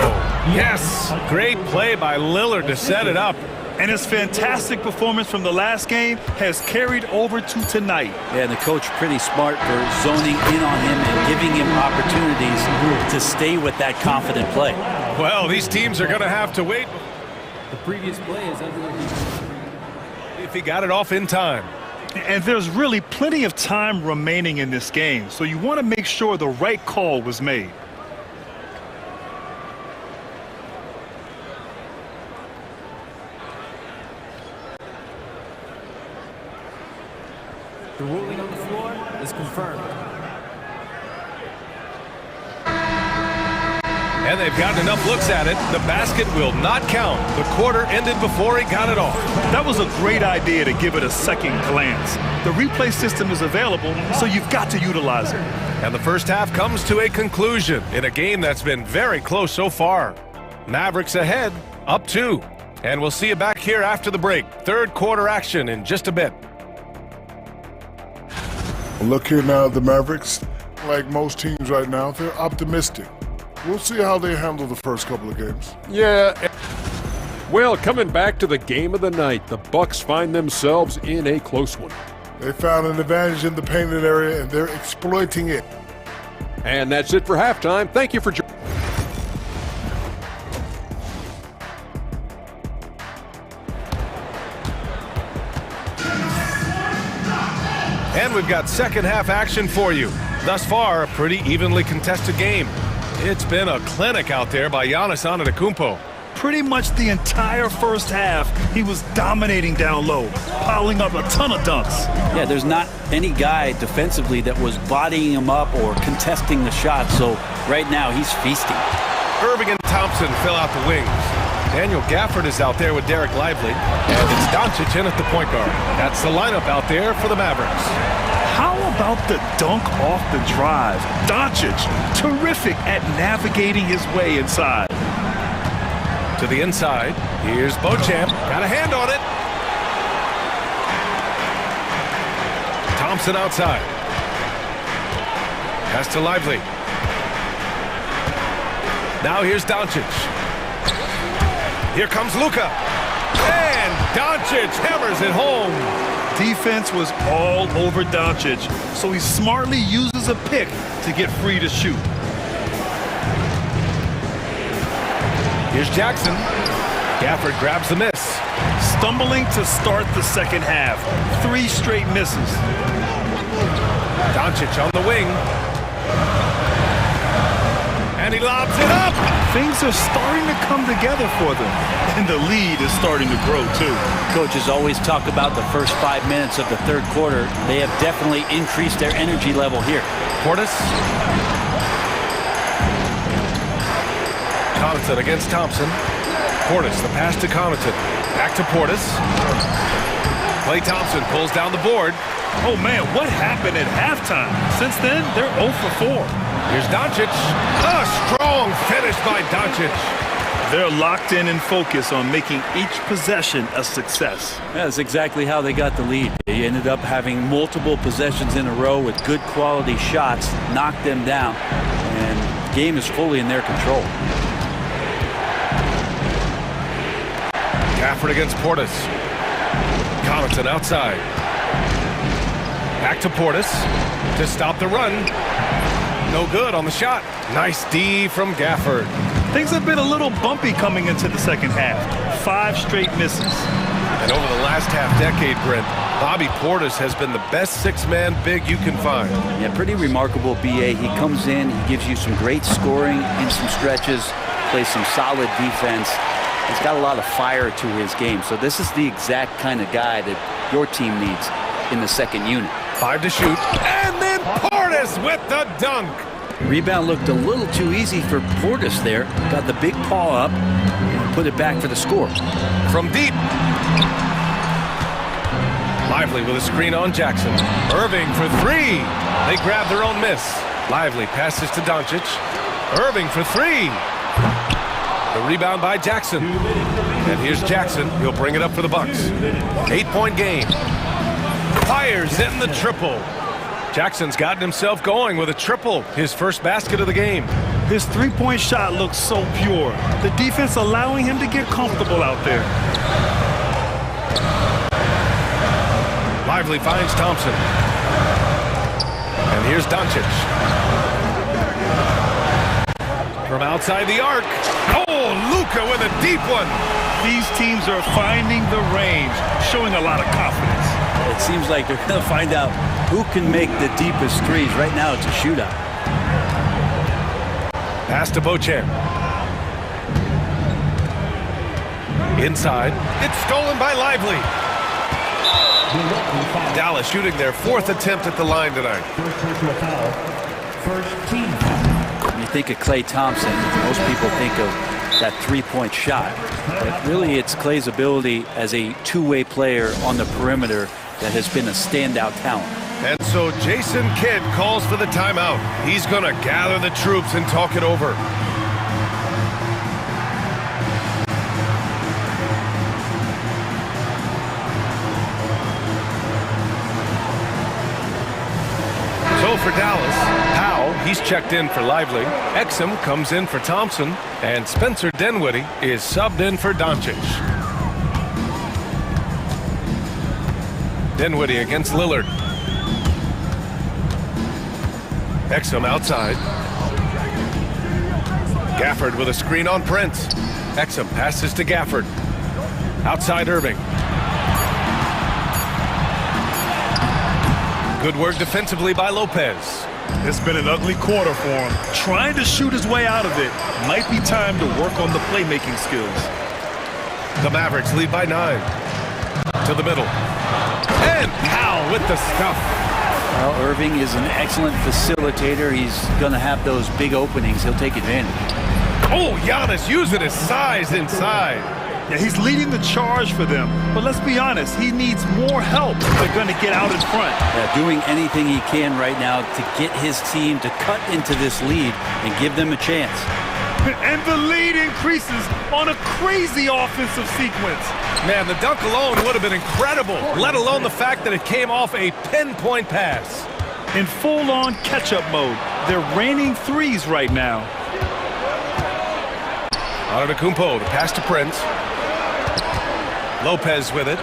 Yes! Great play by Lillard to set it up. And his fantastic performance from the last game has carried over to tonight. Yeah, and the coach pretty smart for zoning in on him and giving him opportunities to stay with that confident play. Well, these teams are going to have to wait. The previous play is under review. If he got it off in time. And there's really plenty of time remaining in this game, so you want to make sure the right call was made. The ruling on the floor is confirmed. And they've gotten enough looks at it. The basket will not count. The quarter ended before he got it off. That was a great idea to give it a second glance. The replay system is available, so you've got to utilize it. And the first half comes to a conclusion in a game that's been very close so far. Mavericks ahead, up 2. And we'll see you back here after the break. Third quarter action in just a bit. Look here now at the Mavericks. Like most teams right now, they're optimistic. We'll see how they handle the first couple of games. Yeah. Well, coming back to the game of the night, the Bucks find themselves in a close one. They found an advantage in the painted area, and they're exploiting it. And that's it for halftime. Thank you for joining. And we've got second half action for you. Thus far, a pretty evenly contested game. It's been a clinic out there by Giannis Antetokounmpo. Pretty much the entire first half, he was dominating down low, piling up a ton of dunks. Yeah, there's not any guy defensively that was bodying him up or contesting the shot, so right now he's feasting. Irving and Thompson fill out the wings. Daniel Gafford is out there with Derek Lively, and it's Doncic in at the point guard. That's the lineup out there for the Mavericks. How about the dunk off the drive? Doncic, terrific at navigating his way inside. To the inside, here's Beauchamp, got a hand on it. Thompson outside. Pass to Lively. Now here's Doncic. Here comes Luka. And Doncic hammers it home. Defense was all over Doncic, so he smartly uses a pick to get free to shoot. Here's Jackson. Gafford grabs the miss. Stumbling to start the second half. 3 straight misses. Doncic on the wing. And he lobs it up. Things are starting to come together for them. And the lead is starting to grow, too. Coaches always talk about the first 5 minutes of the third quarter. They have definitely increased their energy level here. Portis. Connaughton against Thompson. Portis, the pass to Connaughton. Back to Portis. Klay Thompson pulls down the board. Oh, man, what happened at halftime? Since then, they're 0 for 4. Here's Doncic. A strong finish by Doncic. They're locked in and focused on making each possession a success. That's exactly how they got the lead. They ended up having multiple possessions in a row with good quality shots, knocked them down, and the game is fully in their control. Gafford against Portis. Connaughton outside. Back to Portis to stop the run. No good on the shot. Nice D from Gafford. Things have been a little bumpy coming into the second half. 5 straight misses. And over the last half-decade, Brent, Bobby Portis has been the best 6-man big you can find. Yeah, pretty remarkable, B.A. He comes in, he gives you some great scoring in some stretches, plays some solid defense. He's got a lot of fire to his game. So this is the exact kind of guy that your team needs in the second unit. 5 to shoot. And then Portis with the dunk. Rebound looked a little too easy for Portis there. Got the big paw up and put it back for the score. From deep. Lively with a screen on Jackson. Irving for 3. They grab their own miss. Lively passes to Doncic. Irving for 3. The rebound by Jackson. And here's Jackson. He'll bring it up for the Bucks. 8-point game. Fires in the triple. Jackson's gotten himself going with a triple. His first basket of the game. His 3-point shot looks so pure. The defense allowing him to get comfortable out there. Lively finds Thompson. And here's Doncic. From outside the arc. Oh, Luka with a deep one. These teams are finding the range, showing a lot of confidence. It seems like they're going to find out who can make the deepest threes. Right now, it's a shootout. Pass to Beauchamp. Inside. It's stolen by Lively. Dallas shooting their 4th attempt at the line tonight. When you think of Klay Thompson, most people think of that 3-point shot. But really, it's Klay's ability as a two-way player on the perimeter that has been a standout talent. And so Jason Kidd calls for the timeout. He's going to gather the troops and talk it over. So for Dallas, Powell, he's checked in for Lively. Exum comes in for Thompson. And Spencer Dinwiddie is subbed in for Doncic. Dinwiddie against Lillard. Exum outside. Gafford with a screen on Prince. Exum passes to Gafford. Outside Irving. Good work defensively by Lopez. It's been an ugly quarter for him. Trying to shoot his way out of it. Might be time to work on the playmaking skills. The Mavericks lead by 9. To the middle. And Powell with the stuff. Well, Irving is an excellent facilitator. He's going to have those big openings. He'll take advantage. Oh, Giannis using his size inside. Yeah, he's leading the charge for them. But let's be honest, he needs more help if they're going to get out in front. Yeah, doing anything he can right now to get his team to cut into this lead and give them a chance. And the lead increases on a crazy offensive sequence. Man, the dunk alone would have been incredible, let alone the fact that it came off a pinpoint pass. In full-on catch-up mode, they're raining threes right now. Antetokounmpo, the pass to Prince. Lopez with it.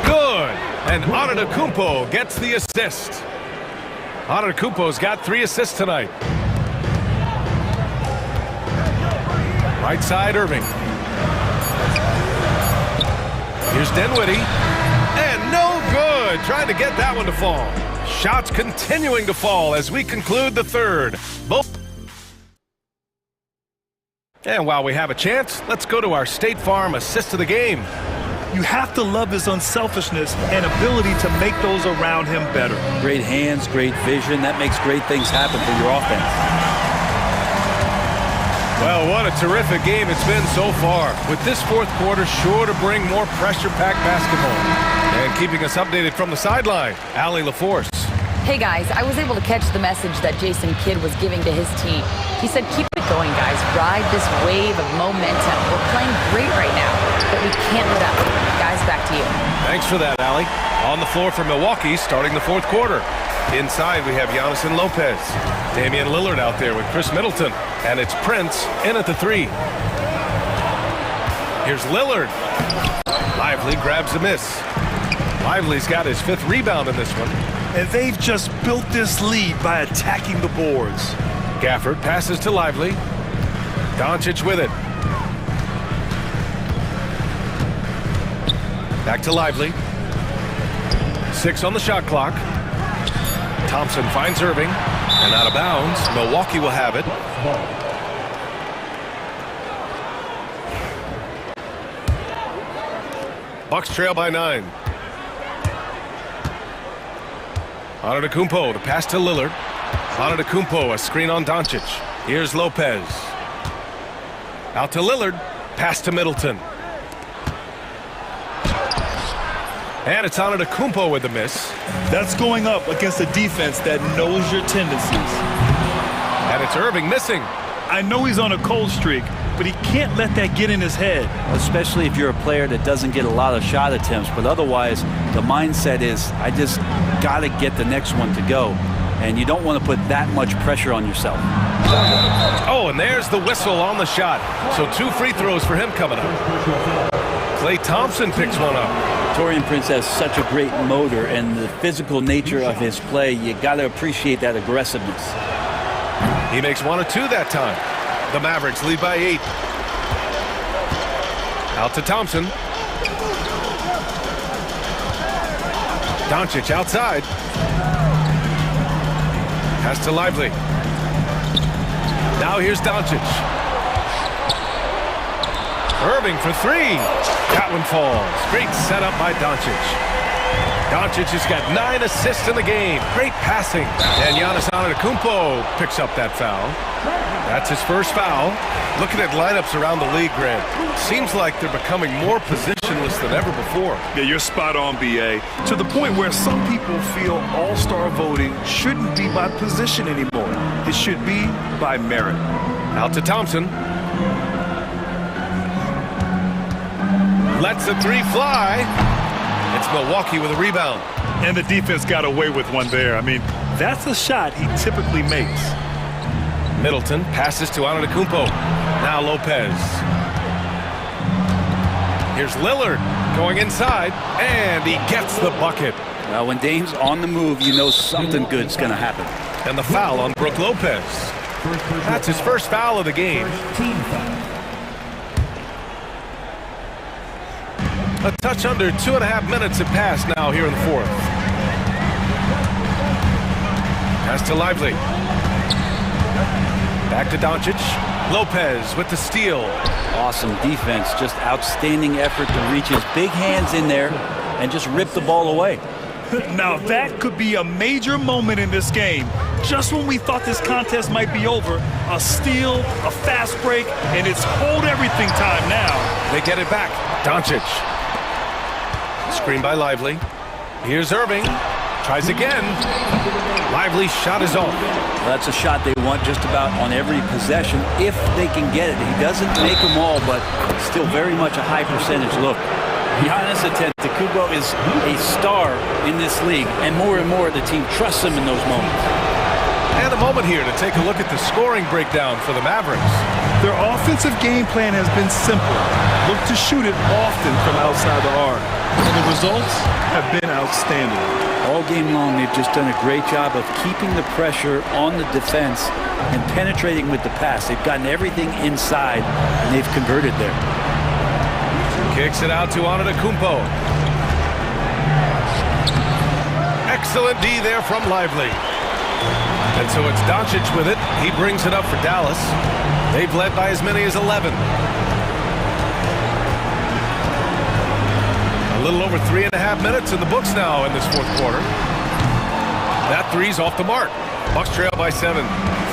Good! And Antetokounmpo gets the assist. Antetokounmpo's got 3 assists tonight. Right side, Irving. Here's Dinwiddie. And no good! Trying to get that one to fall. Shots continuing to fall as we conclude the third. And while we have a chance, let's go to our State Farm assist of the game. You have to love his unselfishness and ability to make those around him better. Great hands, great vision. That makes great things happen for your offense. Well, what a terrific game it's been so far. With this fourth quarter sure to bring more pressure-packed basketball. And keeping us updated from the sideline, Allie LaForce. Hey guys, I was able to catch the message that Jason Kidd was giving to his team. He said, keep it going, guys. Ride this wave of momentum. We're playing great right now, but we can't let up. Guys, back to you. Thanks for that, Allie. On the floor for Milwaukee, starting the fourth quarter. Inside, we have Giannis and Lopez. Damian Lillard out there with Chris Middleton. And it's Prince in at the 3. Here's Lillard. Lively grabs a miss. Lively's got his 5th rebound in this one. And they've just built this lead by attacking the boards. Gafford passes to Lively. Doncic with it. Back to Lively. 6 on the shot clock. Thompson finds Irving. And out of bounds. Milwaukee will have it. Bucks trail by 9. Antetokounmpo, the pass to Lillard. Antetokounmpo, a screen on Doncic. Here's Lopez. Out to Lillard. Pass to Middleton. And it's Antetokounmpo with the miss. That's going up against a defense that knows your tendencies. And it's Irving missing. I know he's on a cold streak, but he can't let that get in his head. Especially if you're a player that doesn't get a lot of shot attempts, but otherwise the mindset is, I just got to get the next one to go. And you don't want to put that much pressure on yourself. Oh, and there's the whistle on the shot. So 2 free throws for him coming up. Klay Thompson picks one up. Taurean Prince has such a great motor, and the physical nature of his play, you got to appreciate that aggressiveness. He makes 1 of 2 that time. The Mavericks lead by 8. Out to Thompson. Doncic outside. Pass to Lively. Now here's Doncic. Irving for 3. That one falls. Great setup by Doncic. Doncic has got 9 assists in the game. Great passing. And Giannis Antetokounmpo picks up that foul. That's his first foul. Looking at lineups around the league, Grant, seems like they're becoming more positionless than ever before. Yeah, you're spot on, B.A. To the point where some people feel all-star voting shouldn't be by position anymore. It should be by merit. Out to Thompson. Lets the 3 fly. It's Milwaukee with a rebound. And the defense got away with one there. I mean, that's a shot he typically makes. Middleton passes to Antetokounmpo. Now Lopez. Here's Lillard going inside, and he gets the bucket. Well, when Dame's on the move, you know something good's going to happen. And the foul on Brook Lopez. That's his first foul of the game. A touch under 2.5 minutes have passed now here in the fourth. Pass to Lively. Back to Doncic. Lopez with the steal. Awesome defense, just outstanding effort to reach his big hands in there and just rip the ball away. Now that could be a major moment in this game. Just when we thought this contest might be over, a steal, a fast break, and it's hold everything time now. They get it back. Doncic. Screen by Lively. Here's Irving. Tries again. Lively's shot is off. Well, that's a shot they want just about on every possession if they can get it. He doesn't make them all, but still very much a high percentage look. Giannis Antetokounmpo is a star in this league, and more the team trusts him in those moments. And a moment here to take a look at the scoring breakdown for the Mavericks. Their offensive game plan has been simple. Look to shoot it often from outside the arc. And the results have been outstanding. All game long, they've just done a great job of keeping the pressure on the defense and penetrating with the pass. They've gotten everything inside, and they've converted there. Kicks it out to Antetokounmpo. Excellent D there from Lively. And so it's Doncic with it. He brings it up for Dallas. They've led by as many as 11. A little over 3.5 minutes in the books now in this fourth quarter. That three's off the mark. Bucks trail by 7.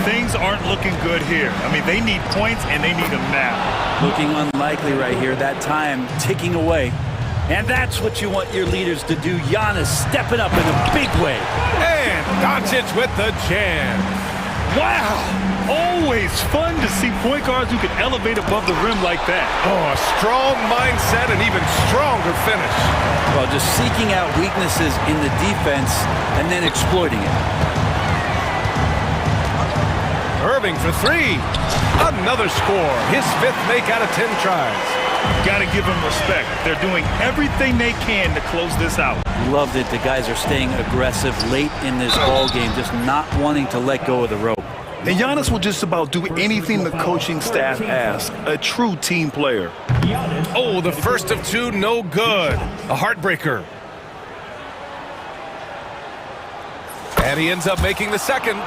Things aren't looking good here. I mean, they need points and they need them now. Looking unlikely right here. That time ticking away. And that's what you want your leaders to do. Giannis stepping up in a big way. And Doncic with the jam. Wow! Always fun to see point guards who can elevate above the rim like that. Oh, a strong mindset and even stronger finish. Well, just seeking out weaknesses in the defense and then exploiting it. Irving for 3. Another score. His 5th make out of 10 tries. Got to give them respect. They're doing everything they can to close this out. Love that the guys are staying aggressive late in this ball game, just not wanting to let go of the rope. And Giannis will just about do anything the coaching staff asks. A true team player. Oh, the first of 2, no good. A heartbreaker. And he ends up making the second.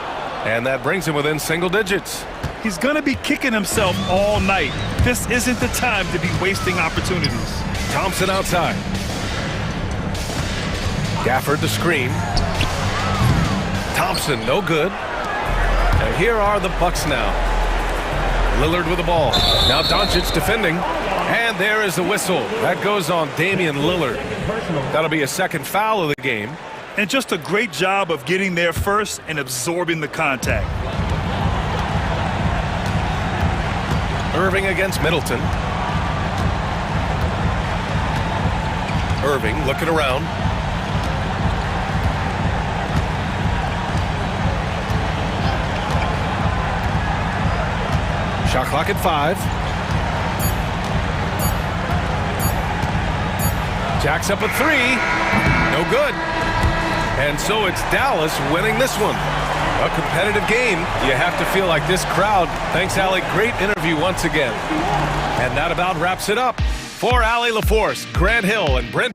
And that brings him within single digits. He's going to be kicking himself all night. This isn't the time to be wasting opportunities. Thompson outside. Gafford the screen. Thompson, no good. And here are the Bucks now. Lillard with the ball. Now Doncic defending. And there is the whistle. That goes on Damian Lillard. That'll be a second foul of the game. And just a great job of getting there first and absorbing the contact. Irving against Middleton. Irving looking around. Shot clock at 5. Jacks up a 3. No good. And so it's Dallas winning this one. A competitive game. You have to feel like this crowd. Thanks, Allie. Great interview once again. And that about wraps it up. For Allie LaForce, Grant Hill, and Brent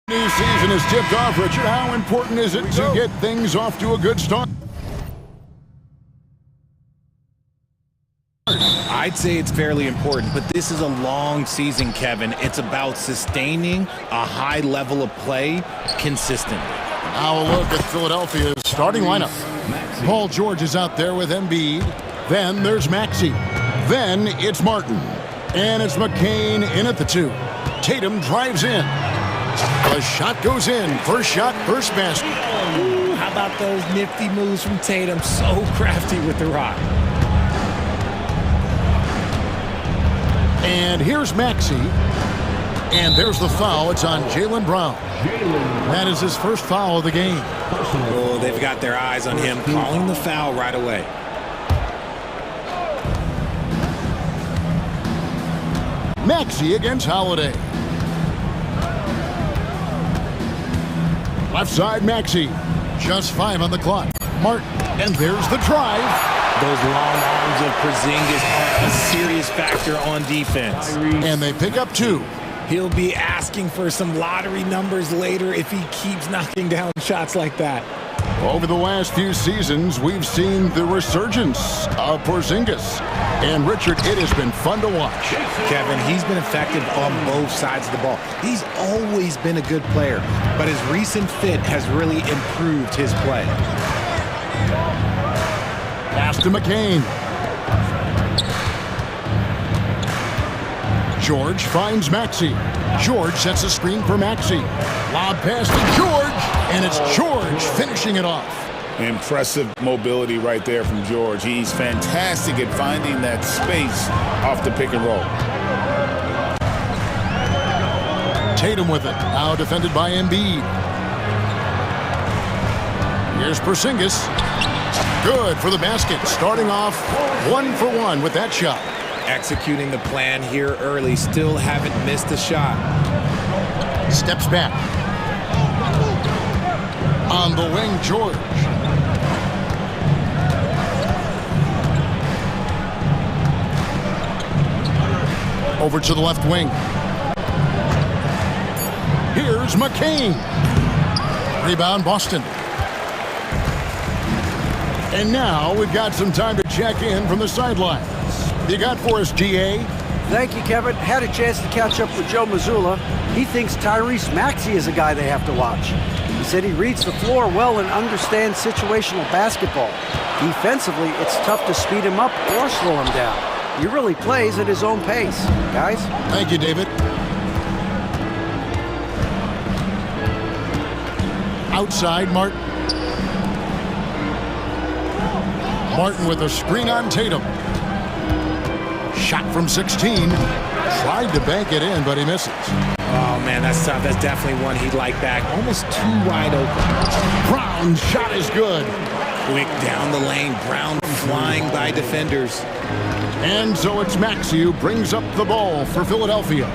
New season is tipped off, Richard. How important is it to get things off to a good start? I'd say it's fairly important, but this is a long season, Kevin. It's about sustaining a high level of play consistently. Now a look at Philadelphia's starting lineup. Paul George is out there with Embiid. Then there's Maxey. Then it's Martin. And it's McCain in at the 2. Tatum drives in. The shot goes in. First shot, first basket. Ooh, how about those nifty moves from Tatum? So crafty with the rock. And here's Maxey. And there's the foul. It's on Jaylen Brown. That is his first foul of the game. Oh, they've got their eyes on him, calling the foul right away. Maxey against Holiday. Left side, Maxey. Just 5 on the clock. Martin, and there's the drive. Those long arms of Porzingis are a serious factor on defense. And they pick up 2. He'll be asking for some lottery numbers later if he keeps knocking down shots like that. Over the last few seasons, we've seen the resurgence of Porzingis. And Richard, it has been fun to watch. Kevin, he's been effective on both sides of the ball. He's always been a good player, but his recent fit has really improved his play. Pass to McCain. George finds Maxey. George sets a screen for Maxey. Lob pass to George, and it's George finishing it off. Impressive mobility right there from George. He's fantastic at finding that space off the pick and roll. Tatum with it. Now defended by Embiid. Here's Porzingis. Good for the basket. Starting off 1 for 1 with that shot. Executing the plan here early. Still haven't missed a shot. Steps back. On the wing, George. Over to the left wing. Here's McCain. Rebound, Boston. And now we've got some time to check in from the sidelines. You got for us, GA? Thank you, Kevin. Had a chance to catch up with Joe Mazzulla. He thinks Tyrese Maxey is a guy they have to watch. He said he reads the floor well and understands situational basketball. Defensively, it's tough to speed him up or slow him down. He really plays at his own pace. Guys? Thank you, David. Outside, Martin. Martin with a screen on Tatum. Shot from 16. Tried to bank it in, but he misses. Oh, man, that's tough. That's definitely one he'd like back. Almost too wide open. Brown's shot is good. Quick down the lane. Brown flying by defenders. And so it's Maxey who brings up the ball for Philadelphia.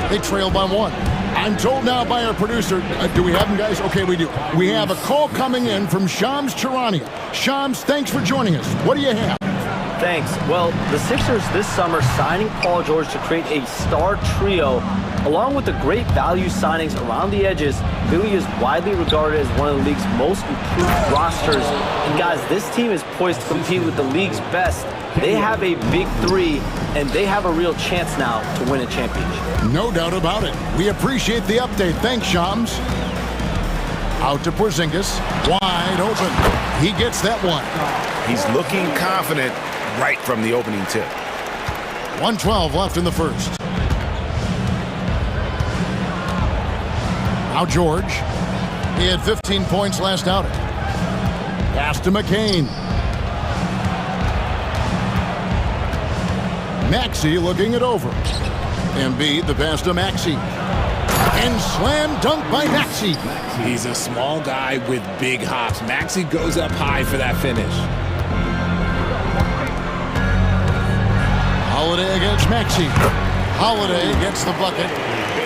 They trail by 1. I'm told now by our producer, do we have him, guys? Okay, we do. We have a call coming in from Shams Charania. Shams, thanks for joining us. What do you have? Thanks. Well, the Sixers this summer signing Paul George to create a star trio, along with the great value signings around the edges. Philly is widely regarded as one of the league's most improved rosters. And guys, this team is poised to compete with the league's best. They have a big 3, and they have a real chance now to win a championship. No doubt about it. We appreciate the update. Thanks, Shams. Out to Porzingis. Wide open. He gets that one. He's looking confident right from the opening tip. 1:12 left in the first. Now George. He had 15 points last outing. Pass to McCain. Maxey looking it over. Embiid, the pass to Maxey. And slam dunk by Maxey. He's a small guy with big hops. Maxey goes up high for that finish. Holiday against Maxey. Holiday gets the bucket.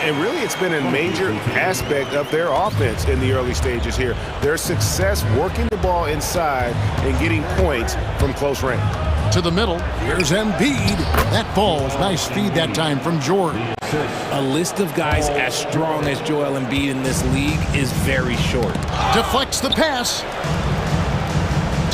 And really, it's been a major aspect of their offense in the early stages here. Their success working the ball inside and getting points from close range. To the middle. Here's Embiid. That falls. Nice feed that time from George. A list of guys as strong as Joel Embiid in this league is very short. Deflects the pass.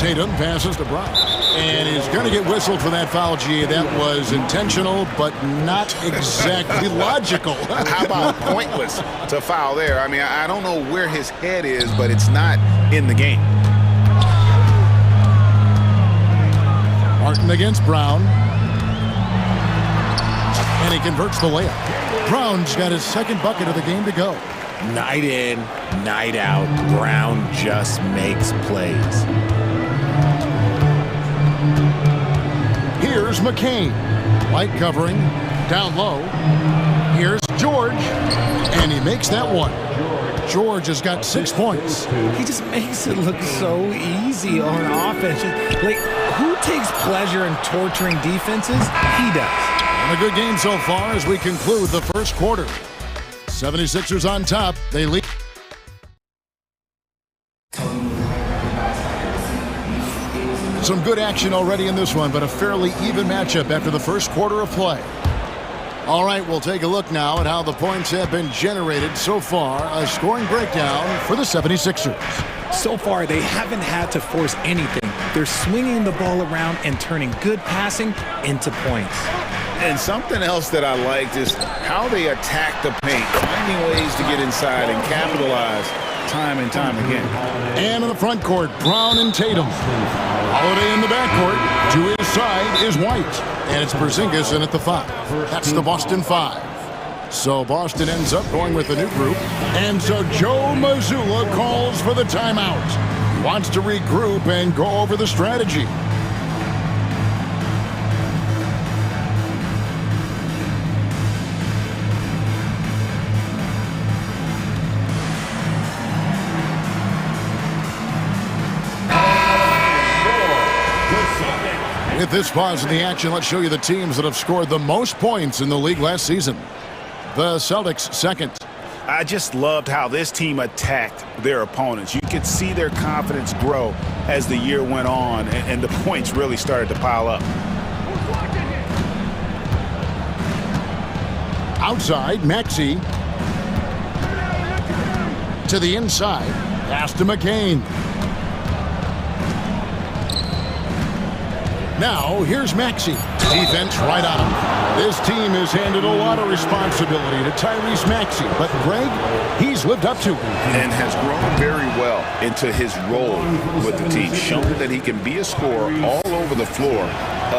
Tatum passes to Brown. And he's going to get whistled for that foul, G. That was intentional, but not exactly logical. How about pointless to foul there? I mean, I don't know where his head is, but it's not in the game. Martin against Brown. And he converts the layup. Brown's got his second bucket of the game to go. Night in, night out, Brown just makes plays. Here's McCain. Light covering. Down low. Here's George. And he makes that one. George has got 6 points. He just makes it look so easy on offense. Like, who takes pleasure in torturing defenses? He does. And a good game so far as we conclude the first quarter. 76ers on top. They lead. Some good action already in this one, but a fairly even matchup after the first quarter of play. All right, we'll take a look now at how the points have been generated so far. A scoring breakdown for the 76ers. So far, they haven't had to force anything. They're swinging the ball around and turning good passing into points. And something else that I liked is how they attack the paint, finding ways to get inside and capitalize time and time again. And in the front court, Brown and Tatum. Holiday in the backcourt. To his side is White. And it's Porzingis in at the 5. That's the Boston 5. So Boston ends up going with a new group. And so Joe Mazzulla calls for the timeout. He wants to regroup and go over the strategy. With this pause in the action, let's show you the teams that have scored the most points in the league last season. The Celtics second. I just loved how this team attacked their opponents. You could see their confidence grow as the year went on, and the points really started to pile up. Outside, Maxey. To the inside. Pass to McCain. Now, here's Maxey. Defense right on him. This team has handed a lot of responsibility to Tyrese Maxey, but Greg, he's lived up to it. And has grown very well into his role with the team. Shown that he can be a scorer all over the floor.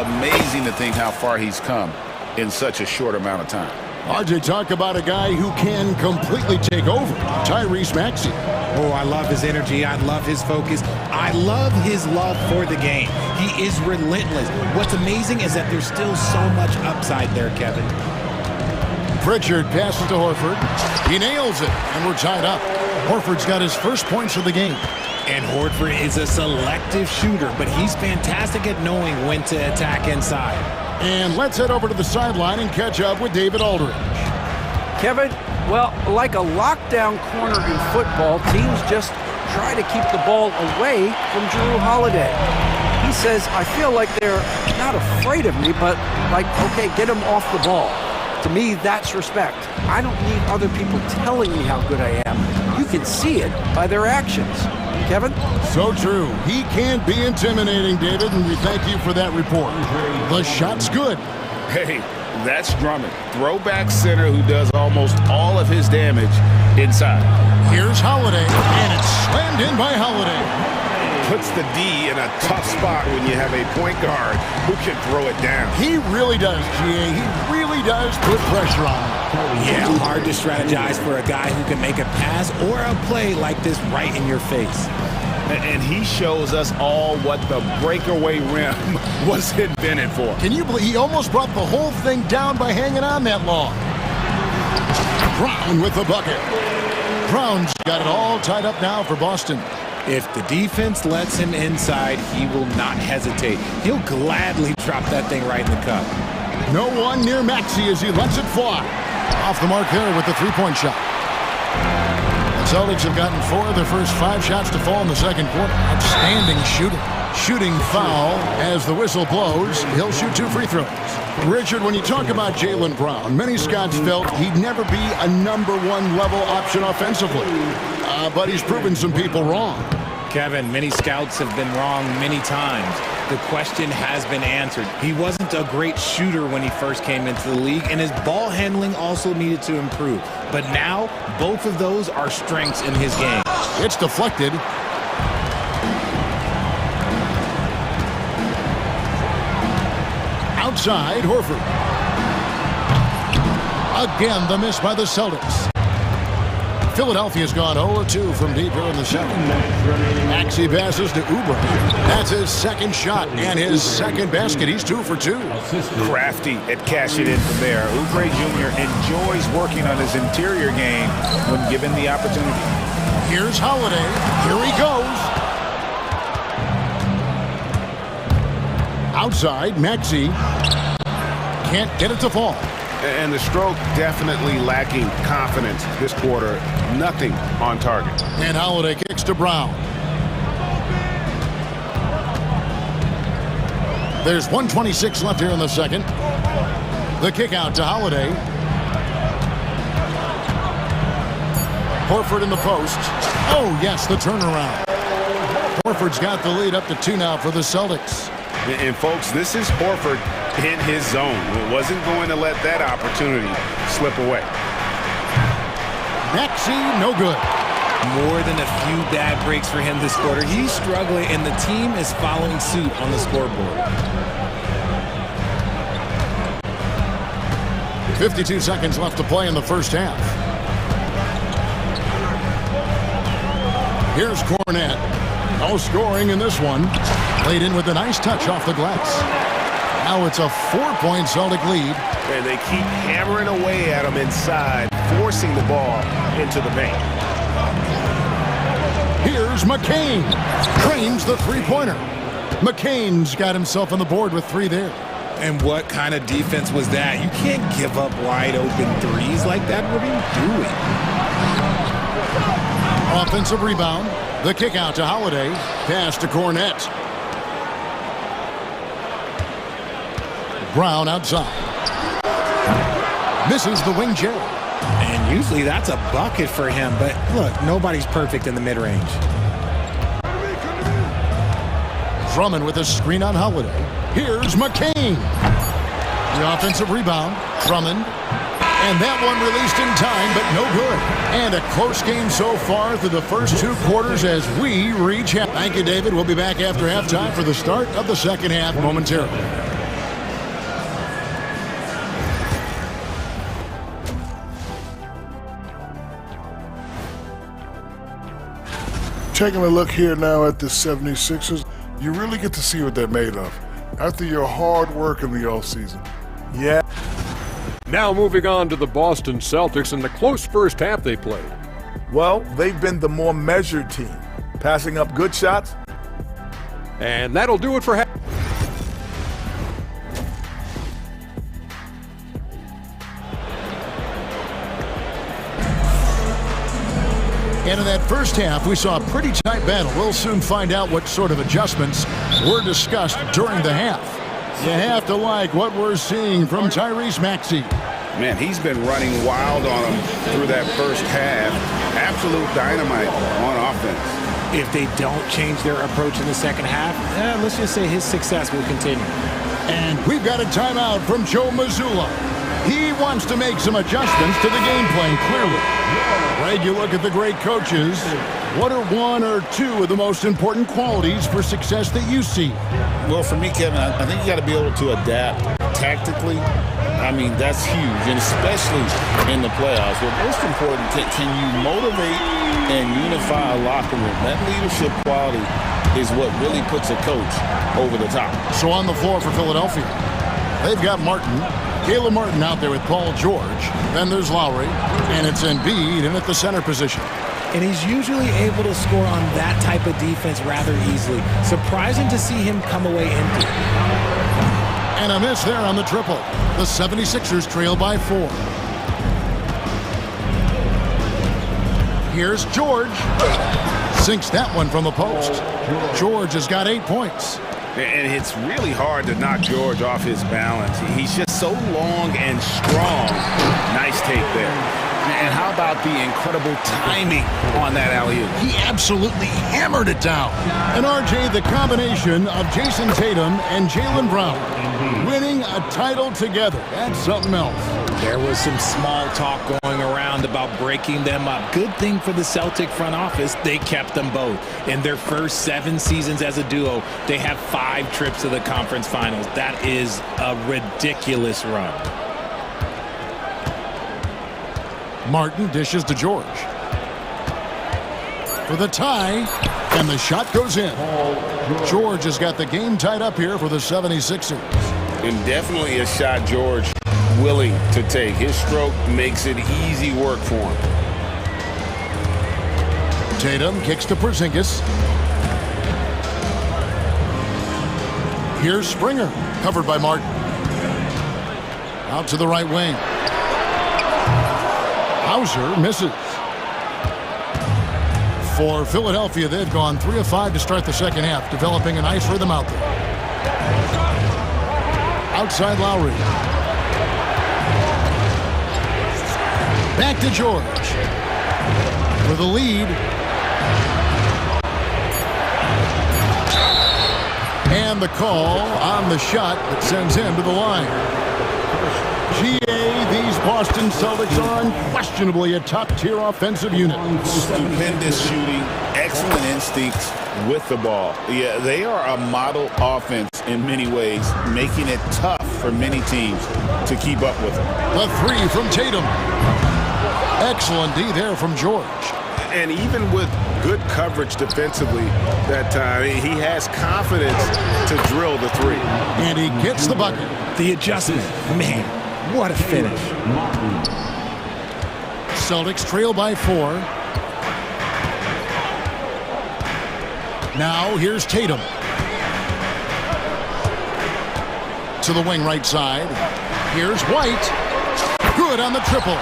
Amazing to think how far he's come in such a short amount of time. RJ, talk about a guy who can completely take over. Tyrese Maxey. Oh, I love his energy. I love his focus. I love his love for the game. He is relentless. What's amazing is that there's still so much upside there, Kevin. Pritchard passes to Horford. He nails it, and we're tied up. Horford's got his first points of the game. And Horford is a selective shooter, but he's fantastic at knowing when to attack inside. And let's head over to the sideline and catch up with David Aldridge. Kevin, well, like a lockdown corner in football, teams just try to keep the ball away from Jrue Holiday. He says, I feel like they're not afraid of me, but like, okay, get him off the ball. To me, that's respect. I don't need other people telling me how good I am. You can see it by their actions. Kevin? So true. He can't be intimidating, David, and we thank you for that report. The shot's good. Hey, that's Drummond. Throwback center who does almost all of his damage inside. Here's Holiday, and it's slammed in by Holiday. Puts the D in a tough spot when you have a point guard who can throw it down. He really does, GA. He really does put pressure on him. Yeah, hard to strategize for a guy who can make a pass or a play like this right in your face. And he shows us all what the breakaway rim was invented for. Can you believe he almost brought the whole thing down by hanging on that long? Brown with the bucket. Brown's got it all tied up now for Boston. If the defense lets him inside, he will not hesitate. He'll gladly drop that thing right in the cup. No one near Maxey as he lets it fly. Off the mark there with the three-point shot. The Celtics have gotten 4 of their first 5 shots to fall in the second quarter. Outstanding shooting. Shooting foul as the whistle blows. He'll shoot 2 free throws. Richard, when you talk about Jaylen Brown, many Scots felt he'd never be a #1 level option offensively. But he's proven some people wrong. Kevin, many scouts have been wrong many times. The question has been answered. He wasn't a great shooter when he first came into the league, and his ball handling also needed to improve. But now, both of those are strengths in his game. It's deflected. Outside, Horford. Again, the miss by the Celtics. Philadelphia's gone 0-2 from deep here in the second. Maxey passes to Oubre. That's his second shot and his second basket. He's 2 for 2. Crafty at cashing in from there. Oubre Jr. enjoys working on his interior game when given the opportunity. Here's Holiday. Here he goes. Outside, Maxey can't get it to fall. And the stroke definitely lacking confidence this quarter. Nothing on target. And Holiday kicks to Brown. There's 1:26 left here in the second. The kick out to Holiday. Horford in the post. Oh, yes, the turnaround. Horford's got the lead up to 2 now for the Celtics. And folks, this is Horford in his zone. Wasn't going to let that opportunity slip away. Maxey, no good. More than a few bad breaks for him this quarter. He's struggling, and the team is following suit on the scoreboard. 52 seconds left to play in the first half. Here's Cornette. No scoring in this one. Played in with a nice touch off the glass. Now it's a 4-point Celtic lead. And they keep hammering away at him inside, forcing the ball into the paint. Here's McCain. Trains the three-pointer. McCain's got himself on the board with 3 there. And what kind of defense was that? You can't give up wide open threes like that. What are you doing? Offensive rebound. The kick out to Holiday. Pass to Cornette. Brown outside. Misses the wing J. And usually that's a bucket for him. But look, nobody's perfect in the mid-range. Drummond with a screen on Holiday. Here's McCain. The offensive rebound. Drummond. And that one released in time, but no good. And a close game so far through the first 2 quarters as we reach half. Thank you, David. We'll be back after halftime for the start of the second half momentarily. Taking a look here now at the 76ers, you really get to see what they're made of after your hard work in the offseason. Yeah. Now moving on to the Boston Celtics and the close first half they played. Well, they've been the more measured team, passing up good shots. And that'll do it for half. And in that first half, we saw a pretty tight battle. We'll soon find out what sort of adjustments were discussed during the half. You have to like what we're seeing from Tyrese Maxey. Man, he's been running wild on him through that first half. Absolute dynamite on offense. If they don't change their approach in the second half, let's just say his success will continue. And we've got a timeout from Joe Mazzulla. He wants to make some adjustments to the game plan, clearly. Greg, you look at the great coaches. What are 1 or 2 of the most important qualities for success that you see? Well, for me, Kevin, I think you got to be able to adapt tactically. I mean, that's huge, and especially in the playoffs. But most important, can you motivate and unify a locker room? That leadership quality is what really puts a coach over the top. So on the floor for Philadelphia, they've got Caleb Martin out there with Paul George. Then there's Lowry, and it's Embiid in at the center position. And he's usually able to score on that type of defense rather easily. Surprising to see him come away empty. And a miss there on the triple. The 76ers trail by 4. Here's George. Sinks that one from the post. George has got 8 points. And it's really hard to knock George off his balance. He's just so long and strong. Nice take there. And how about the incredible timing on that alley-oop? He absolutely hammered it down. And RJ, the combination of Jason Tatum and Jaylen Brown winning a title together. That's something else. There was some small talk going around about breaking them up. Good thing for the Celtic front office, they kept them both. In their first 7 seasons as a duo, they have 5 trips to the conference finals. That is a ridiculous run. Martin dishes to George for the tie, and the shot goes in. George has got the game tied up here for the 76ers. And definitely a shot George willing to take. His stroke makes it easy work for him. Tatum kicks to Porzingis. Here's Springer, covered by Martin. Out to the right wing. Hauser misses. For Philadelphia, they've gone 3 of 5 to start the second half, developing a nice rhythm out there. Outside Lowry. Back to George. For the lead. And the call on the shot that sends him to the line. These Boston Celtics are unquestionably a top-tier offensive unit. Stupendous shooting, excellent instincts with the ball. Yeah, they are a model offense in many ways, making it tough for many teams to keep up with them. The 3 from Tatum. Excellent D there from George. And even with good coverage defensively that time, he has confidence to drill the 3. And he gets the bucket. The adjustment, man. What a finish. Celtics trail by 4. Now here's Tatum. To the wing right side. Here's White. Good on the triple.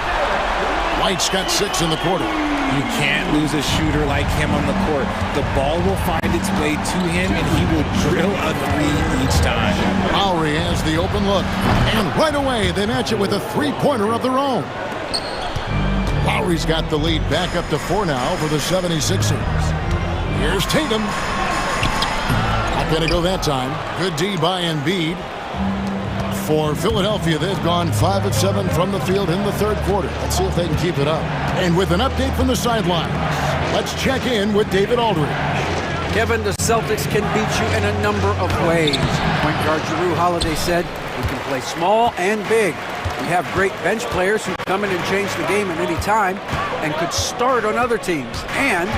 White's got 6 in the quarter. You can't lose a shooter like him on the court. The ball will find its way to him, and he will drill a 3 each time. Lowry has the open look. And right away, they match it with a 3-pointer of their own. Lowry's got the lead back up to 4 now for the 76ers. Here's Tatum. Not going to go that time. Good D by Embiid. For Philadelphia, they've gone 5 of 7 from the field in the third quarter. Let's see if they can keep it up. And with an update from the sidelines, let's check in with David Aldridge. Kevin, the Celtics can beat you in a number of ways. Point guard Jrue Holiday said, we can play small and big. We have great bench players who come in and change the game at any time and could start on other teams. And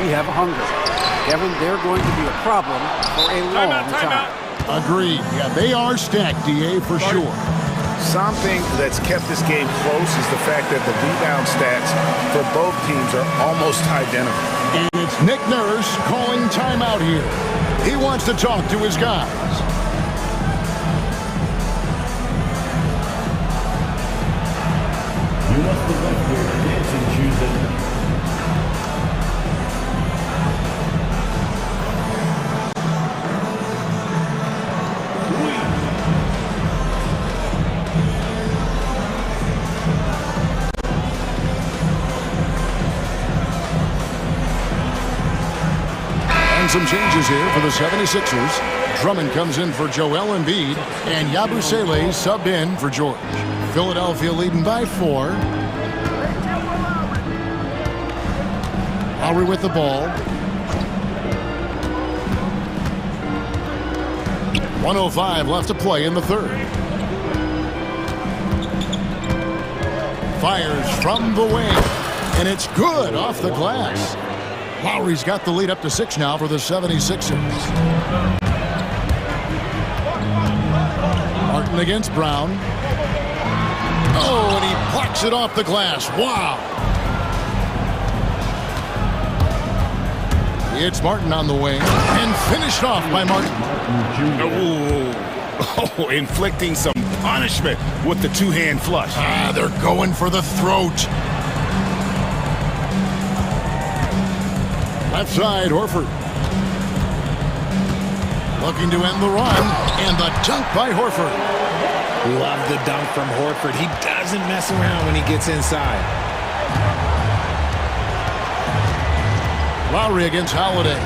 we have hunger. Kevin, they're going to be a problem for a long time. Agreed. Yeah, they are stacked, DA, for sure. Something that's kept this game close is the fact that the rebound stats for both teams are almost identical. And it's Nick Nurse calling timeout here. He wants to talk to his guys. You must select your dancing shoes and some changes here for the 76ers. Drummond comes in for Joel Embiid, and Yabusele subbed in for George. Philadelphia leading by 4. Lowry with the ball. 1:05 left to play in the third. Fires from the wing, and it's good off the glass. Lowry's got the lead up to 6 now for the 76ers. Martin against Brown. Oh, and he plucks it off the glass. Wow. It's Martin on the wing, and finished off by Martin. Oh, inflicting some punishment with the 2-hand flush. They're going for the throat. Left side, Horford. Looking to end the run, and the dunk by Horford. Love the dunk from Horford. He doesn't mess around when he gets inside. Lowry against Holiday.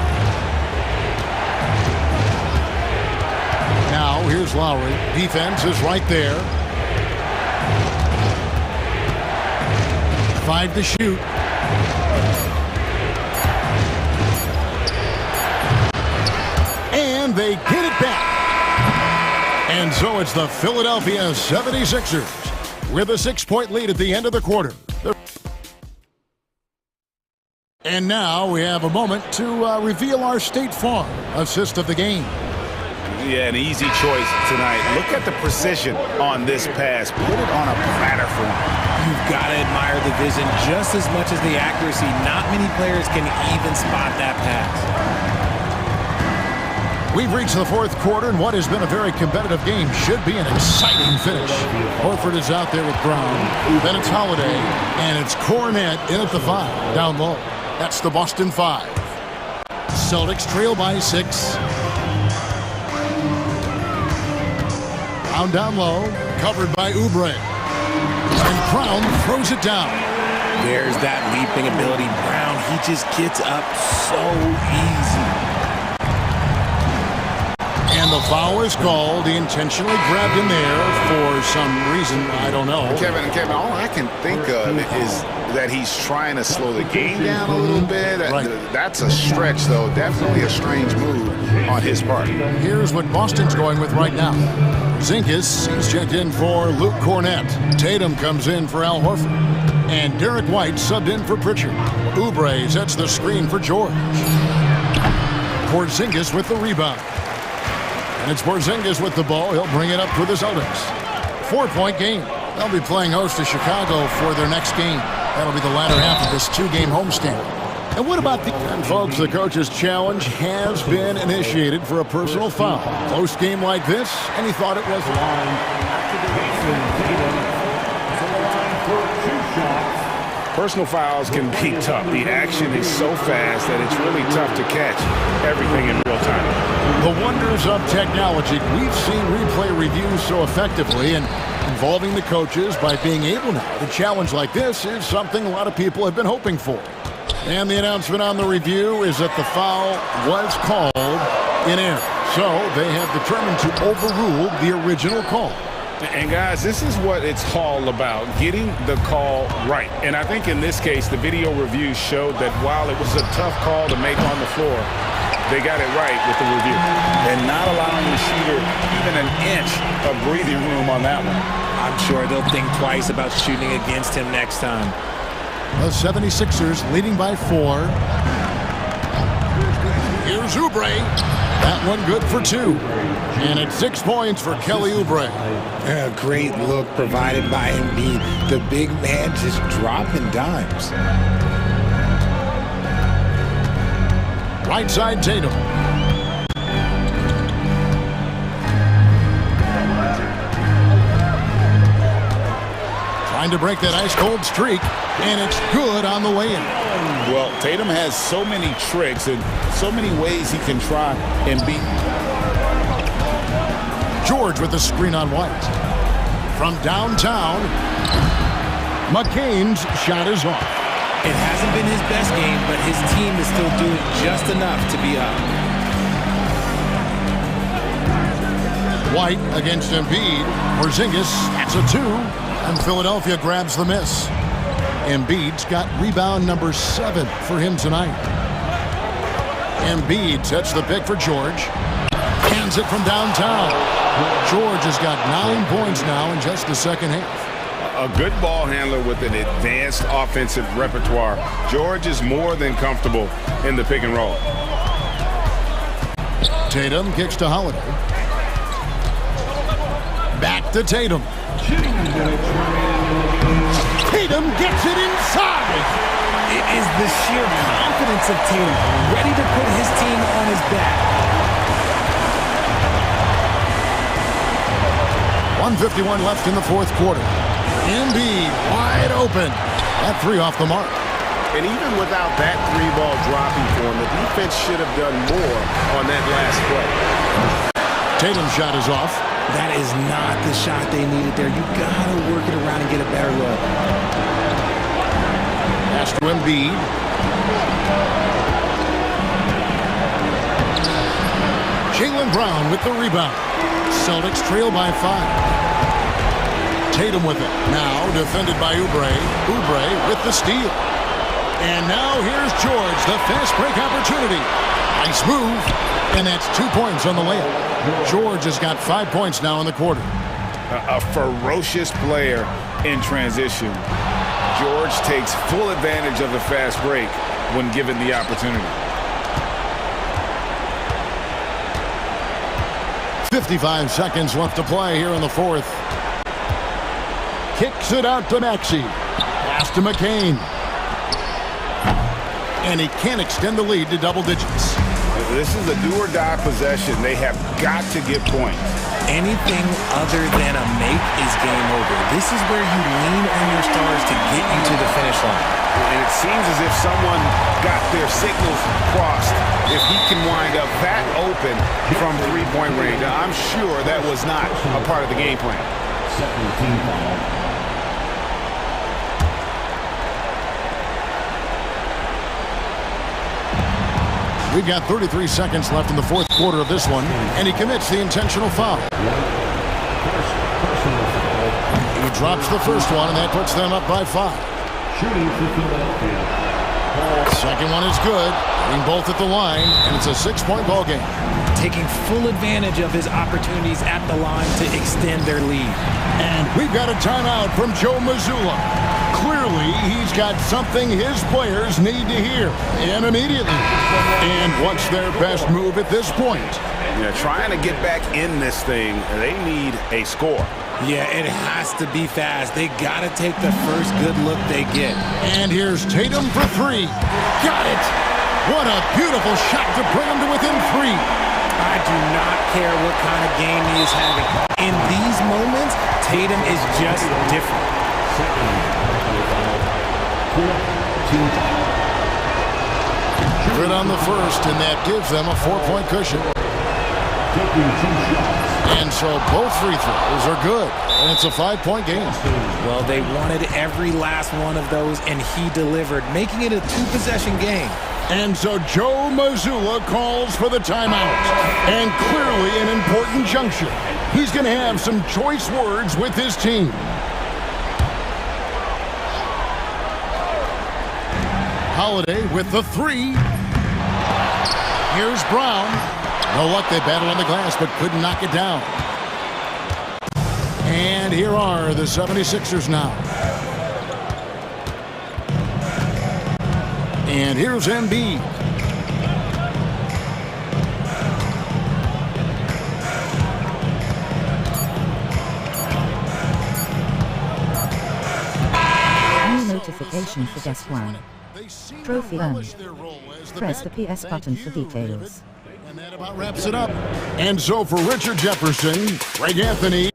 Now, here's Lowry. Defense is right there. 5 to shoot. And they get it back. And so it's the Philadelphia 76ers with a 6-point lead at the end of the quarter. And now we have a moment to reveal our State Farm assist of the game. Yeah, an easy choice tonight. Look at the precision on this pass. Put it on a platter for him. You've got to admire the vision just as much as the accuracy. Not many players can even spot that pass. We've reached the fourth quarter, and what has been a very competitive game should be an exciting finish. Horford is out there with Brown. Then it's Holiday, and it's Cornette in at the 5, down low. That's the Boston 5. Celtics trail by 6. Brown down low, covered by Oubre. And Brown throws it down. There's that leaping ability. Brown, he just gets up so easy. And the foul is called. He intentionally grabbed him there for some reason. I don't know. Kevin, all I can think of is that he's trying to slow the game down a little bit. Right. That's a stretch, though. Definitely a strange move on his part. Here's what Boston's going with right now. Zinkis, he's checked in for Luke Cornette. Tatum comes in for Al Horford. And Derek White subbed in for Pritchard. Oubre sets the screen for George. Porzingis with the rebound. And it's Porzingis with the ball. He'll bring it up for the Celtics. 4-point game. They'll be playing host to Chicago for their next game. That'll be the latter half of this 2-game homestand. And what about the... And folks, the coach's challenge has been initiated for a personal foul. Close game like this, and he thought it was long. Personal fouls can be tough. The action is so fast that it's really tough to catch everything in real time. The wonders of technology. We've seen replay reviews so effectively, and involving the coaches by being able now to challenge like this is something a lot of people have been hoping for. And the announcement on the review is that the foul was called in error. So they have determined to overrule the original call. And guys, this is what it's all about, getting the call right. And I think in this case, the video review showed that while it was a tough call to make on the floor, they got it right with the review. And not allowing the shooter even an inch of breathing room on that one. I'm sure they'll think twice about shooting against him next time. The 76ers leading by 4. Here's Oubre. That one good for 2. And it's 6 points for Kelly Oubre. A great look provided by Embiid. The big man just dropping dimes. Right side Tatum. Trying to break that ice-cold streak, and it's good on the way in. Well, Tatum has so many tricks and so many ways he can try and beat. George with the screen on White. From downtown, McCain's shot is off. It hasn't been his best game, but his team is still doing just enough to be up. White against Embiid. Porzingis, that's a 2. And Philadelphia grabs the miss. Embiid's got rebound number 7 for him tonight. Embiid sets the pick for George. Hands it from downtown. George has got 9 points now in just the second half. A good ball handler with an advanced offensive repertoire. George is more than comfortable in the pick and roll. Tatum kicks to Holiday. Back to Tatum. Tatum gets it inside. It is the sheer confidence of Tatum, ready to put his team on his back. 1:51 left in the fourth quarter. Embiid wide open. That 3 off the mark. And even without that three ball dropping for him, the defense should have done more on that last play. Tatum's shot is off. That is not the shot they needed there. You gotta work it around and get a better look. Pass to Embiid. Jaylen Brown with the rebound. Celtics trail by 5. Tatum with it. Now defended by Oubre. Oubre with the steal. And now here's George, the fast break opportunity. Nice move. And that's 2 points on the layup. George has got 5 points now in the quarter. A ferocious player in transition. George takes full advantage of the fast break when given the opportunity. 55 seconds left to play here in the fourth. Kicks it out to Maxey. Pass to McCain. And he can't extend the lead to double digits. This is a do-or-die possession. They have got to get points. Anything other than a make is game over. This is where you lean on your stars to get you to the finish line. And it seems as if someone got their signals crossed. If he can wind up that open from three-point range, I'm sure that was not a part of the game plan. Second team foul. We've got 33 seconds left in the fourth quarter of this one, and he commits the intentional foul. He drops the first one, and that puts them up by 5. Shooting for Philadelphia. Second one is good, hitting both at the line, and it's a 6-point ball game. Taking full advantage of his opportunities at the line to extend their lead. And we've got a timeout from Joe Mazzulla. Clearly, he's got something his players need to hear, and immediately. And what's their best move at this point? Yeah, trying to get back in this thing, they need a score. Yeah, it has to be fast. They got to take the first good look they get. And here's Tatum for 3. Got it! What a beautiful shot to bring him to within 3. I do not care what kind of game he is having. In these moments, Tatum is just different. Good on the first, and that gives them a 4-point cushion. And so both free throws are good, and it's a 5-point game. Well, they wanted every last one of those, and he delivered, making it a 2-possession game. And so Joe Mazzulla calls for the timeout. And clearly an important juncture. He's going to have some choice words with his team. Holiday with the 3. Here's Brown. No luck, they battled on the glass, but couldn't knock it down. And here are the 76ers now. And here's Embiid. New notification for guest one. Trophy earned. Press the PS button for details. And that about wraps it up. And so for Richard Jefferson, Greg Anthony.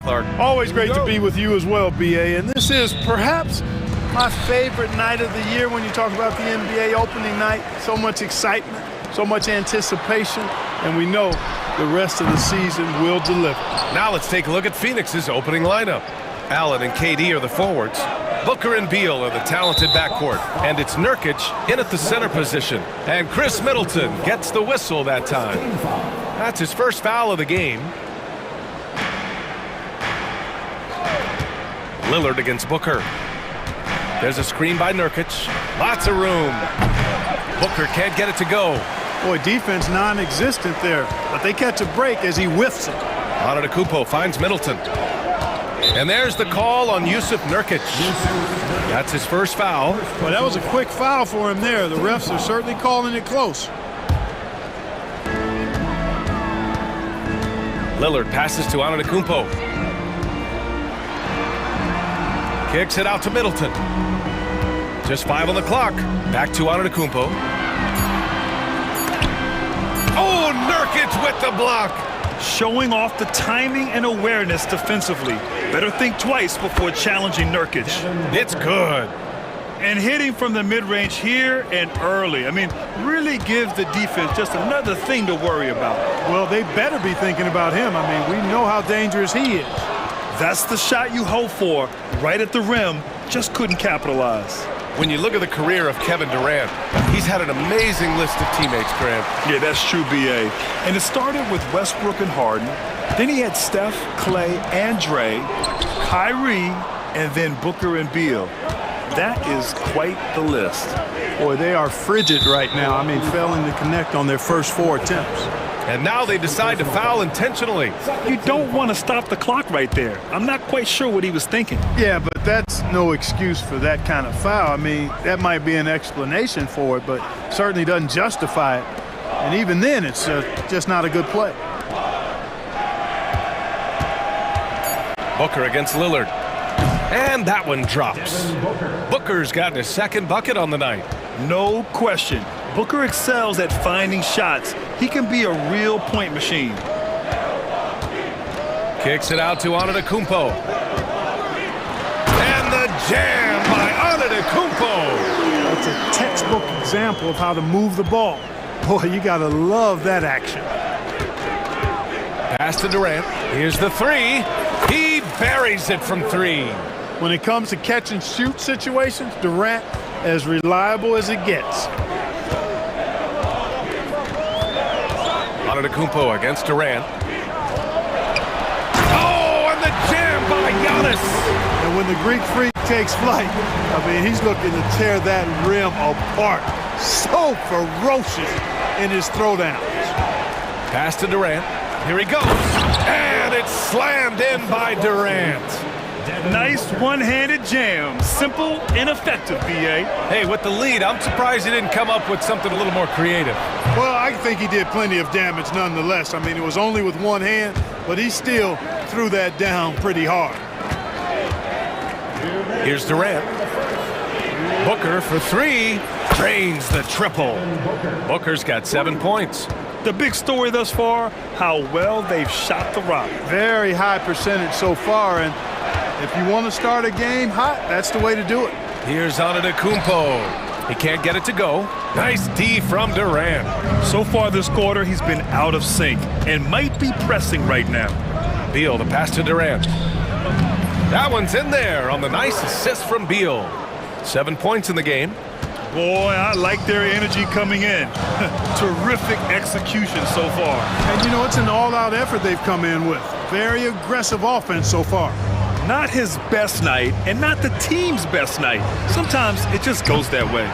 Always great to be with you as well, BA. And this is perhaps my favorite night of the year when you talk about the NBA opening night. So much excitement, so much anticipation, and we know the rest of the season will deliver. Now let's take a look at Phoenix's opening lineup. Allen and KD are the forwards. Booker and Beal are the talented backcourt. And it's Nurkic in at the center position. And Chris Middleton gets the whistle that time. That's his first foul of the game. Lillard against Booker. There's a screen by Nurkic. Lots of room. Booker can't get it to go. Boy, defense non-existent there, but they catch a break as he whiffs it. Antetokounmpo finds Middleton. And there's the call on Yusuf Nurkic. That's his first foul. Well, that was a quick foul for him there. The refs are certainly calling it close. Lillard passes to Antetokounmpo. Kicks it out to Middleton. Just 5 on the clock. Back to Antetokounmpo. Oh, Nurkic with the block. Showing off the timing and awareness defensively. Better think twice before challenging Nurkic. It's good. And hitting from the mid-range here and early. I mean, really gives the defense just another thing to worry about. Well, they better be thinking about him. I mean, we know how dangerous he is. That's the shot you hope for. Right at the rim, just couldn't capitalize. When you look at the career of Kevin Durant, he's had an amazing list of teammates, Grant. Yeah, that's true, BA. And it started with Westbrook and Harden. Then he had Steph, Clay, and Dre, Kyrie, and then Booker and Beal. That is quite the list. Boy, they are frigid right now. I mean, failing to connect on their first 4 attempts. And now they decide to foul intentionally. You don't want to stop the clock right there. I'm not quite sure what he was thinking. Yeah, but that's no excuse for that kind of foul. I mean, that might be an explanation for it, but certainly doesn't justify it. And even then, it's just not a good play. Booker against Lillard. And that one drops. Booker's gotten his second bucket on the night. No question. Booker excels at finding shots. He can be a real point machine. Kicks it out to Antetokounmpo. And the jam by Antetokounmpo. That's a textbook example of how to move the ball. Boy, you gotta love that action. Pass to Durant. Here's the three. He buries it from 3. When it comes to catch and shoot situations, Durant as reliable as it gets. Antetokounmpo against Durant. Oh, and the jam by Giannis. And when the Greek freak takes flight, I mean, he's looking to tear that rim apart. So ferocious in his throwdowns. Pass to Durant. Here he goes. And it's slammed in by Durant. Nice one-handed jam. Simple and effective, BA. Hey, with the lead, I'm surprised he didn't come up with something a little more creative. Well, I think he did plenty of damage nonetheless. I mean, it was only with one hand, but he still threw that down pretty hard. Here's Durant. Booker for 3. Drains the triple. Booker's got 7 points. The big story thus far, how well they've shot the rock. Very high percentage so far, and if you want to start a game hot, that's the way to do it. Here's Antetokounmpo. He can't get it to go. Nice D from Durant. So far this quarter, he's been out of sync and might be pressing right now. Beal, the pass to Durant. That one's in there on the nice assist from Beal. 7 points in the game. Boy, I like their energy coming in. Terrific execution so far. And you know, it's an all-out effort they've come in with. Very aggressive offense so far. Not his best night, and not the team's best night. Sometimes it just goes that way.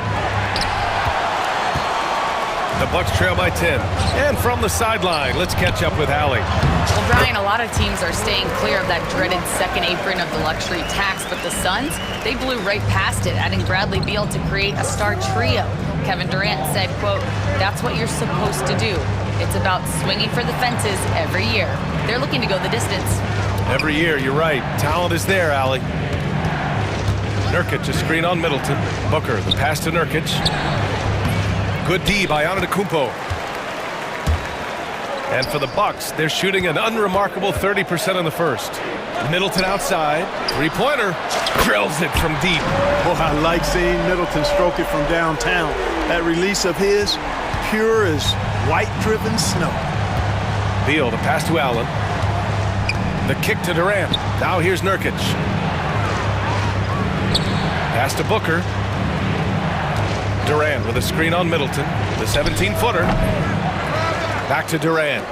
The Bucks trail by 10. And from the sideline, let's catch up with Allie. Well, Brian, a lot of teams are staying clear of that dreaded second apron of the luxury tax, but the Suns, they blew right past it, adding Bradley Beal to create a star trio. Kevin Durant said, quote, "That's what you're supposed to do. It's about swinging for the fences every year." They're looking to go the distance. Every year, you're right. Talent is there, Allie. Nurkic, a screen on Middleton. Booker, the pass to Nurkic. Good D by Antetokounmpo. And for the Bucks, they're shooting an unremarkable 30% in the first. Middleton outside, three-pointer, drills it from deep. Boy, I like seeing Middleton stroke it from downtown. That release of his, pure as white-driven snow. Beal, the pass to Allen. The kick to Durant. Now here's Nurkic. Pass to Booker. Durant with a screen on Middleton. The 17-footer. Back to Durant.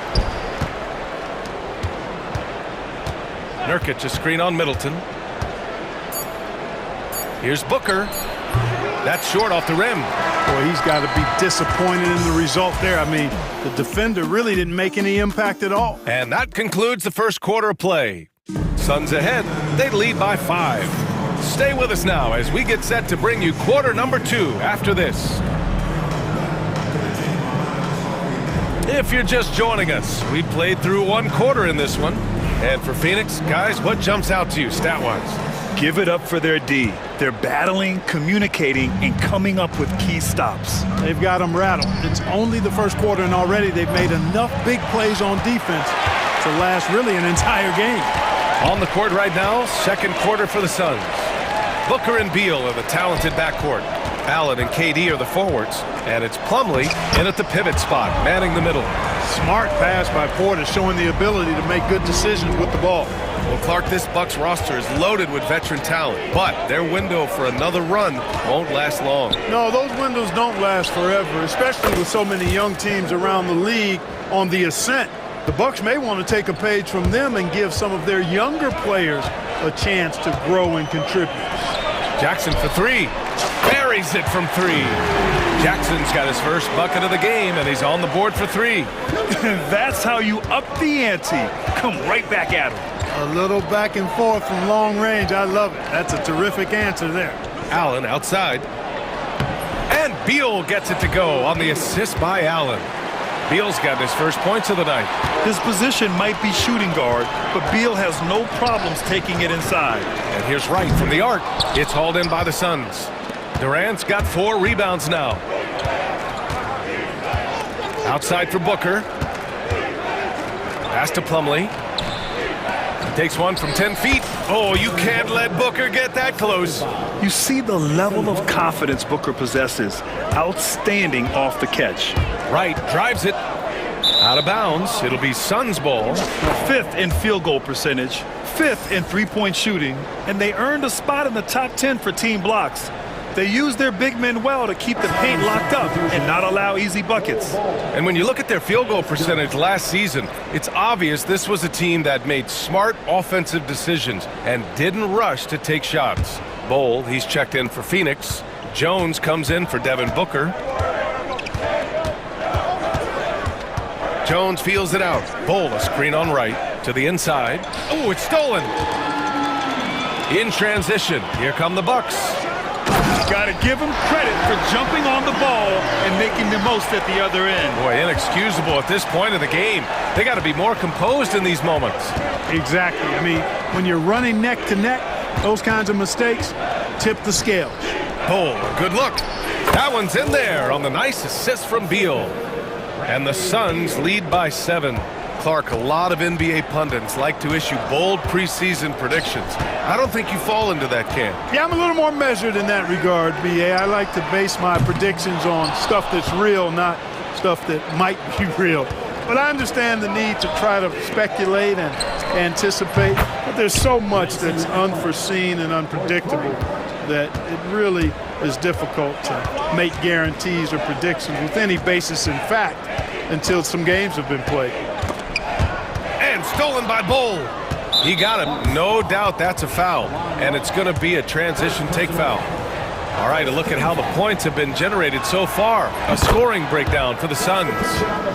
Nurkic, a screen on Middleton. Here's Booker. That's short off the rim. Boy, he's got to be disappointed in the result there. I mean, the defender really didn't make any impact at all. And that concludes the first quarter of play. Suns ahead. They lead by 5. Stay with us now as we get set to bring you quarter number 2 after this. If you're just joining us, we played through 1 quarter in this one. And for Phoenix, guys, what jumps out to you stat-wise? Give it up for their D. They're battling, communicating, and coming up with key stops. They've got them rattled. It's only the first quarter, and already they've made enough big plays on defense to last really an entire game. On the court right now, second quarter for the Suns. Booker and Beal are the talented backcourt. Allen and KD are the forwards, and it's Plumlee in at the pivot spot, manning the middle. Smart pass by Porter, showing the ability to make good decisions with the ball. Well, Clark, this Bucks roster is loaded with veteran talent, but their window for another run won't last long. No, those windows don't last forever, especially with so many young teams around the league on the ascent. The Bucks may want to take a page from them and give some of their younger players a chance to grow and contribute. Jackson for 3. Buries it from 3. Jackson's got his first bucket of the game, and he's on the board for 3. That's how you up the ante. Come right back at him. A little back and forth from long range. I love it. That's a terrific answer there. Allen outside. And Beal gets it to go on the assist by Allen. Beal's got his first points of the night. His position might be shooting guard, but Beal has no problems taking it inside. And here's Wright from the arc. It's hauled in by the Suns. Durant's got 4 rebounds now. Outside for Booker. Pass to Plumlee. Takes one from 10 feet. Oh, you can't let Booker get that close. You see the level of confidence Booker possesses. Outstanding off the catch. Wright drives it. Out of bounds. It'll be Suns ball. 5th in field goal percentage. 5th in three-point shooting. And they earned a spot in the top 10 for team blocks. They use their big men well to keep the paint locked up and not allow easy buckets. And when you look at their field goal percentage last season, it's obvious this was a team that made smart offensive decisions and didn't rush to take shots. Bowl, he's checked in for Phoenix. Jones comes in for Devin Booker. Jones feels it out. Bowl, a screen on Wright to the inside. Oh, it's stolen. In transition, here come the Bucks. Got to give him credit for jumping on the ball and making the most at the other end. Boy, inexcusable at this point of the game. They got to be more composed in these moments. Exactly. I mean, when you're running neck to neck, those kinds of mistakes tip the scales. Bowl, good look. That one's in there on the nice assist from Beal. And the Suns lead by 7. Clark, a lot of NBA pundits like to issue bold preseason predictions. I don't think you fall into that camp. Yeah, I'm a little more measured in that regard, BA. I like to base my predictions on stuff that's real, not stuff that might be real. But I understand the need to try to speculate and anticipate. But there's so much that's unforeseen and unpredictable that it really is difficult to make guarantees or predictions with any basis in fact until some games have been played. And stolen by Bowl. He got him. No doubt that's a foul. And it's going to be a transition take foul. All right, a look at how the points have been generated so far. A scoring breakdown for the Suns.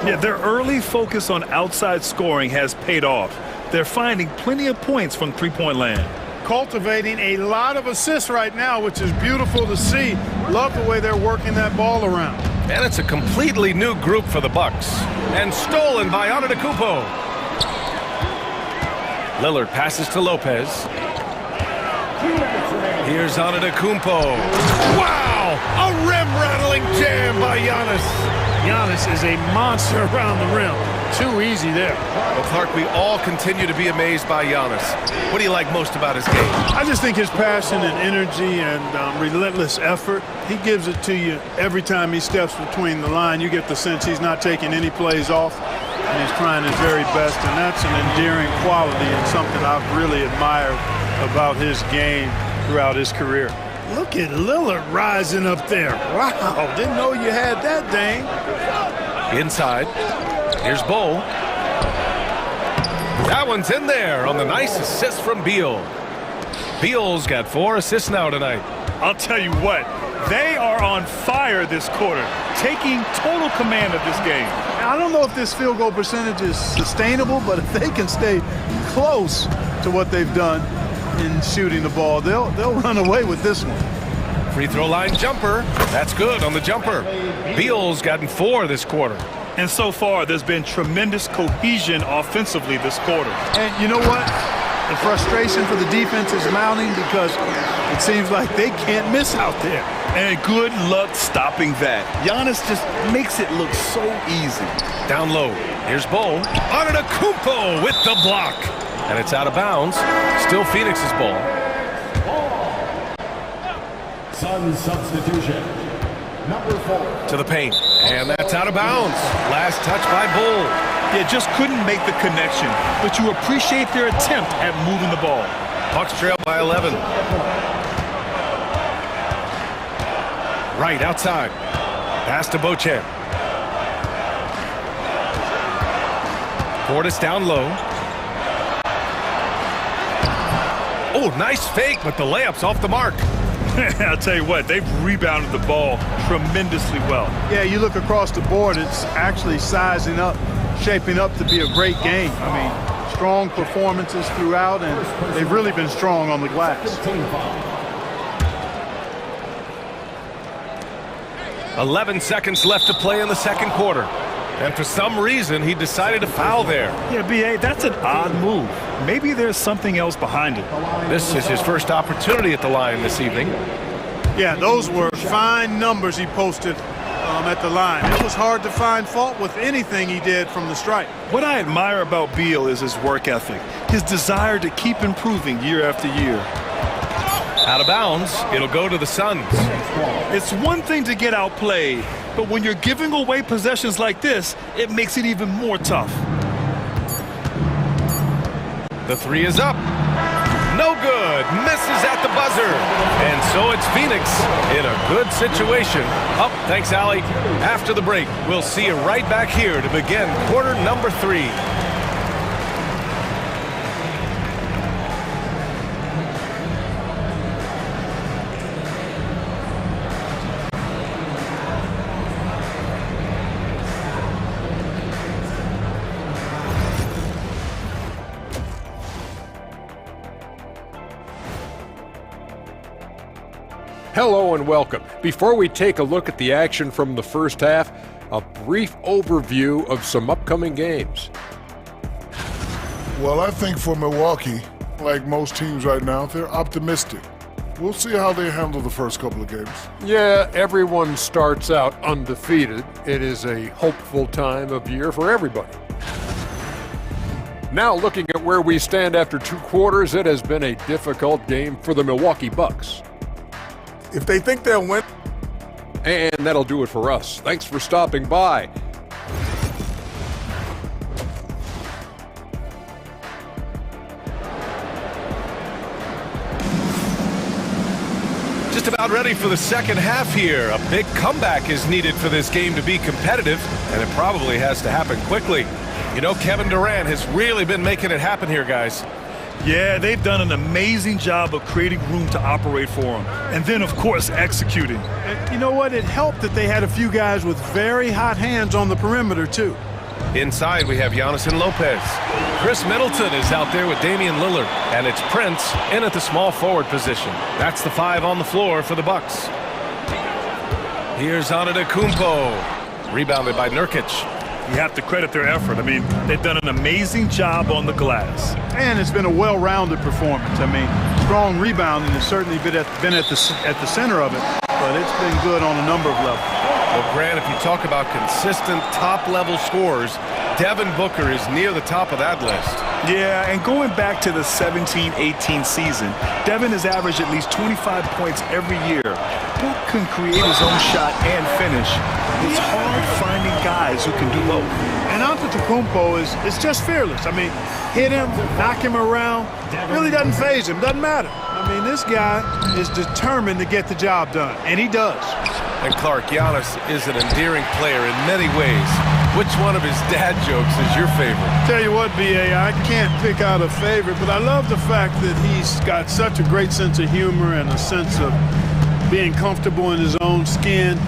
Yeah, their early focus on outside scoring has paid off. They're finding plenty of points from three-point land. Cultivating a lot of assists right now, which is beautiful to see. Love the way they're working that ball around. And it's a completely new group for the Bucks. And stolen by Antetokounmpo. Lillard passes to Lopez. Here's Antetokounmpo. Wow! A rim-rattling jam by Giannis. Giannis is a monster around the rim. Too easy there. Well, Clark, we all continue to be amazed by Giannis. What do you like most about his game? I just think his passion and energy and relentless effort, he gives it to you every time he steps between the line. You get the sense he's not taking any plays off, and he's trying his very best, and that's an endearing quality and something I've really admired about his game throughout his career. Look at Lillard rising up there. Wow, didn't know you had that, Dane. Inside. Here's Bull. That one's in there on the nice assist from Beal. Beal's got 4 assists now tonight. I'll tell you what, they are on fire this quarter, taking total command of this game. I don't know if this field goal percentage is sustainable, but if they can stay close to what they've done in shooting the ball, they'll run away with this one. Free throw line jumper. That's good on the jumper. Beal's gotten 4 this quarter. And so far, there's been tremendous cohesion offensively this quarter. And you know what? The frustration for the defense is mounting because it seems like they can't miss out there. And good luck stopping that. Giannis just makes it look so easy. Down low. Here's Bull. Antetokounmpo with the block. And it's out of bounds. Still Phoenix's ball. Sun substitution. Number 4. To the paint. And that's out of bounds. Last touch by Bull. Yeah, just couldn't make the connection. But you appreciate their attempt at moving the ball. Bucks trail by 11. Right outside. Pass to Beauchamp. Portis down low. Oh, nice fake, but the layup's off the mark. I'll tell you what, they've rebounded the ball tremendously well. Yeah, you look across the board, it's actually sizing up, shaping up to be a great game. I mean, strong performances throughout, and they've really been strong on the glass. 11 seconds left to play in the second quarter. And for some reason, he decided to foul there. Yeah, B.A., that's an odd move. Maybe there's something else behind it. This is his first opportunity at the line this evening. Yeah, those were fine numbers he posted at the line. It was hard to find fault with anything he did from the stripe. What I admire about Beal is his work ethic, his desire to keep improving year after year. Out of bounds, it'll go to the Suns. It's one thing to get outplayed, but when you're giving away possessions like this, it makes it even more tough. The 3 is up. No good. Misses at the buzzer. And so it's Phoenix in a good situation. Up, thanks, Allie. After the break, we'll see you right back here to begin quarter number 3. Hello and welcome. Before we take a look at the action from the first half, a brief overview of some upcoming games. Well, I think for Milwaukee, like most teams right now, they're optimistic. We'll see how they handle the first couple of games. Yeah, everyone starts out undefeated. It is a hopeful time of year for everybody. Now looking at where we stand after 2 quarters, it has been a difficult game for the Milwaukee Bucks. If they think they'll win. And that'll do it for us. Thanks for stopping by. Just about ready for the second half here. A big comeback is needed for this game to be competitive, and it probably has to happen quickly. You know, Kevin Durant has really been making it happen here, guys. Yeah, they've done an amazing job of creating room to operate for him. And then, of course, executing. And you know what? It helped that they had a few guys with very hot hands on the perimeter, too. Inside, we have Giannis and Lopez. Chris Middleton is out there with Damian Lillard. And it's Prince in at the small forward position. That's the 5 on the floor for the Bucks. Here's Antetokounmpo. Rebounded by Nurkic. You have to credit their effort. I mean, they've done an amazing job on the glass. And it's been a well-rounded performance. I mean, strong rebounding has certainly been at the center of it, but it's been good on a number of levels. Well, Grant, if you talk about consistent top-level scores, Devin Booker is near the top of that list. Yeah, and going back to the 17-18 season, Devin has averaged at least 25 points every year. Book can create his own shot and finish. It's hard finding guys who can do both. And Antetokounmpo is just fearless. I mean, hit him, knock him around, really doesn't faze him, doesn't matter. I mean, this guy is determined to get the job done, and he does. And Clark, Giannis is an endearing player in many ways. Which one of his dad jokes is your favorite? Tell you what, B.A., I can't pick out a favorite, but I love the fact that he's got such a great sense of humor and a sense of being comfortable in his own skin.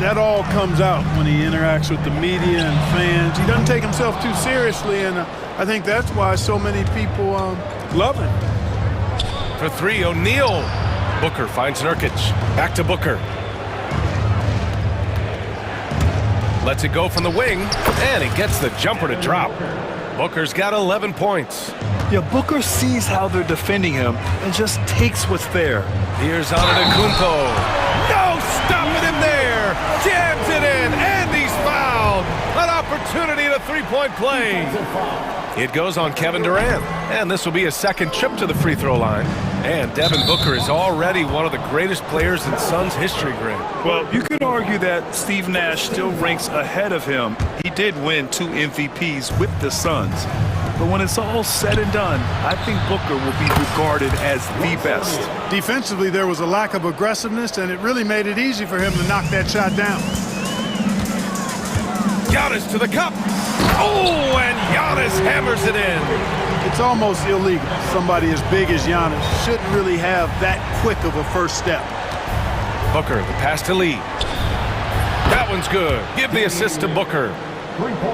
That all comes out when he interacts with the media and fans. He doesn't take himself too seriously, and I think that's why so many people love him. For three, O'Neal. Booker finds Nurkic. Back to Booker. Lets it go from the wing, and he gets the jumper to drop. Booker's got 11 points. Yeah, Booker sees how they're defending him and just takes what's there. Here's Antetokounmpo. No stopping him there. Jams it in, and he's fouled. An opportunity to three-point play. It goes on Kevin Durant, and this will be his second trip to the free throw line. And Devin Booker is already one of the greatest players in Suns history, Greg. Well, you could argue that Steve Nash still ranks ahead of him. He did win 2 MVPs with the Suns. But when it's all said and done, I think Booker will be regarded as the best. Defensively, there was a lack of aggressiveness, and it really made it easy for him to knock that shot down. Giannis to the cup. Oh, and Giannis hammers it in. It's almost illegal. Somebody as big as Giannis shouldn't really have that quick of a first step. Booker, the pass to Lee. That one's good. Give the assist to Booker.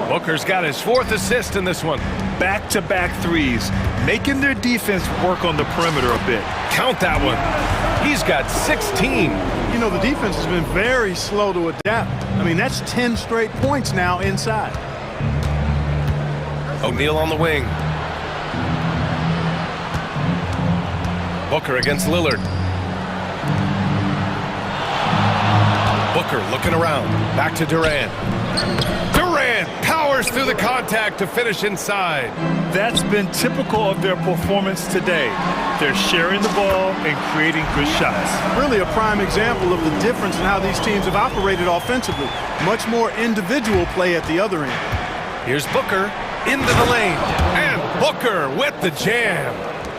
Booker's got his 4th assist in this one. Back-to-back threes, making their defense work on the perimeter a bit. Count that one. He's got 16. You know, the defense has been very slow to adapt. I mean, that's 10 straight points now inside. O'Neal on the wing. Booker against Lillard. Booker looking around. Back to Durant. Durant powers through the contact to finish inside. That's been typical of their performance today. They're sharing the ball and creating good shots. Really a prime example of the difference in how these teams have operated offensively. Much more individual play at the other end. Here's Booker into the lane. And Booker with the jam.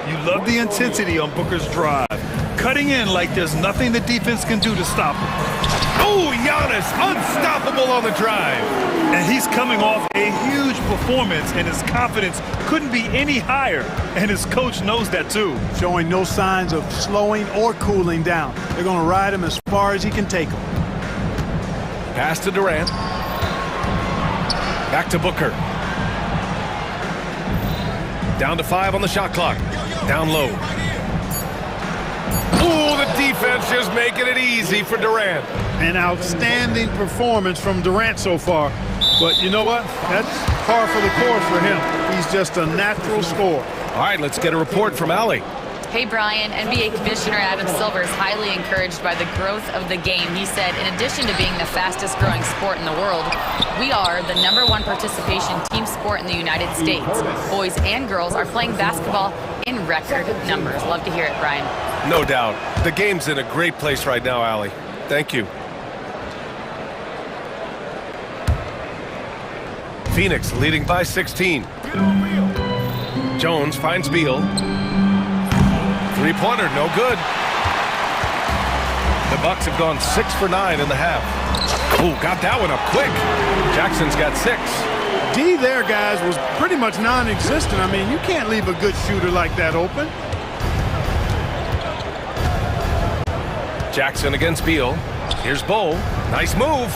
You love the intensity on Booker's drive. Cutting in like there's nothing the defense can do to stop him. Oh, Giannis, unstoppable on the drive. And he's coming off a huge performance, and his confidence couldn't be any higher. And his coach knows that too. Showing no signs of slowing or cooling down. They're going to ride him as far as he can take him. Pass to Durant. Back to Booker. Down to 5 on the shot clock. Down low. Oh, the defense just making it easy for Durant. An outstanding performance from Durant so far. But you know what? That's par for the course for him. He's just a natural scorer. All right, let's get a report from Allie. Hey, Brian. NBA Commissioner Adam Silver is highly encouraged by the growth of the game. He said, in addition to being the fastest growing sport in the world, we are the #1 participation team sport in the United States. Boys and girls are playing basketball in record numbers. Love to hear it, Brian. No doubt. The game's in a great place right now, Allie. Thank you. Phoenix leading by 16. Jones finds Beal. Three-pointer, no good. The Bucks have gone 6 for 9 in the half. Oh, got that one up quick. Jackson's got 6. D there, guys, was pretty much non-existent. I mean, you can't leave a good shooter like that open. Jackson against Beal. Here's Bull. Nice move.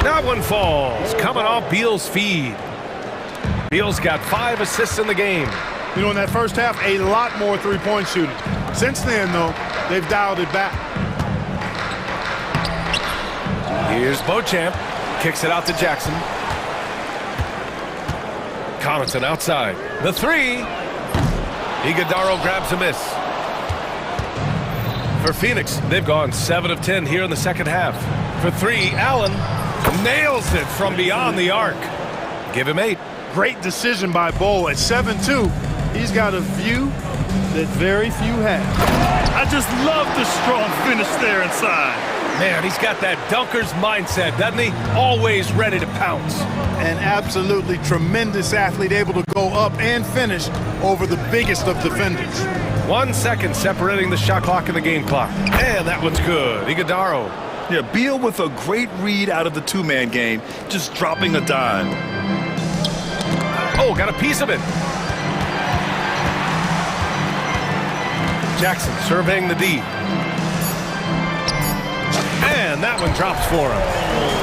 That one falls. Coming off Beal's feed. Beal's got 5 assists in the game. You know, in that first half, a lot more three-point shooting. Since then, though, they've dialed it back. Here's Beauchamp. Kicks it out to Jackson. Connaughton outside. The 3. Iguodaro grabs a miss. For Phoenix, they've gone 7 of 10 here in the second half. For 3, Allen nails it from beyond the arc. Give him 8. Great decision by Bol at 7-2. He's got a view that very few have. I just love the strong finish there inside. Man, he's got that dunker's mindset, doesn't he? Always ready to pounce. An absolutely tremendous athlete, able to go up and finish over the biggest of defenders. 1 second separating the shot clock and the game clock. And that one's good. Iguodaro. Yeah, Beal with a great read out of the two-man game, just dropping a dime. Oh, got a piece of it. Jackson surveying the D. And that one drops for him.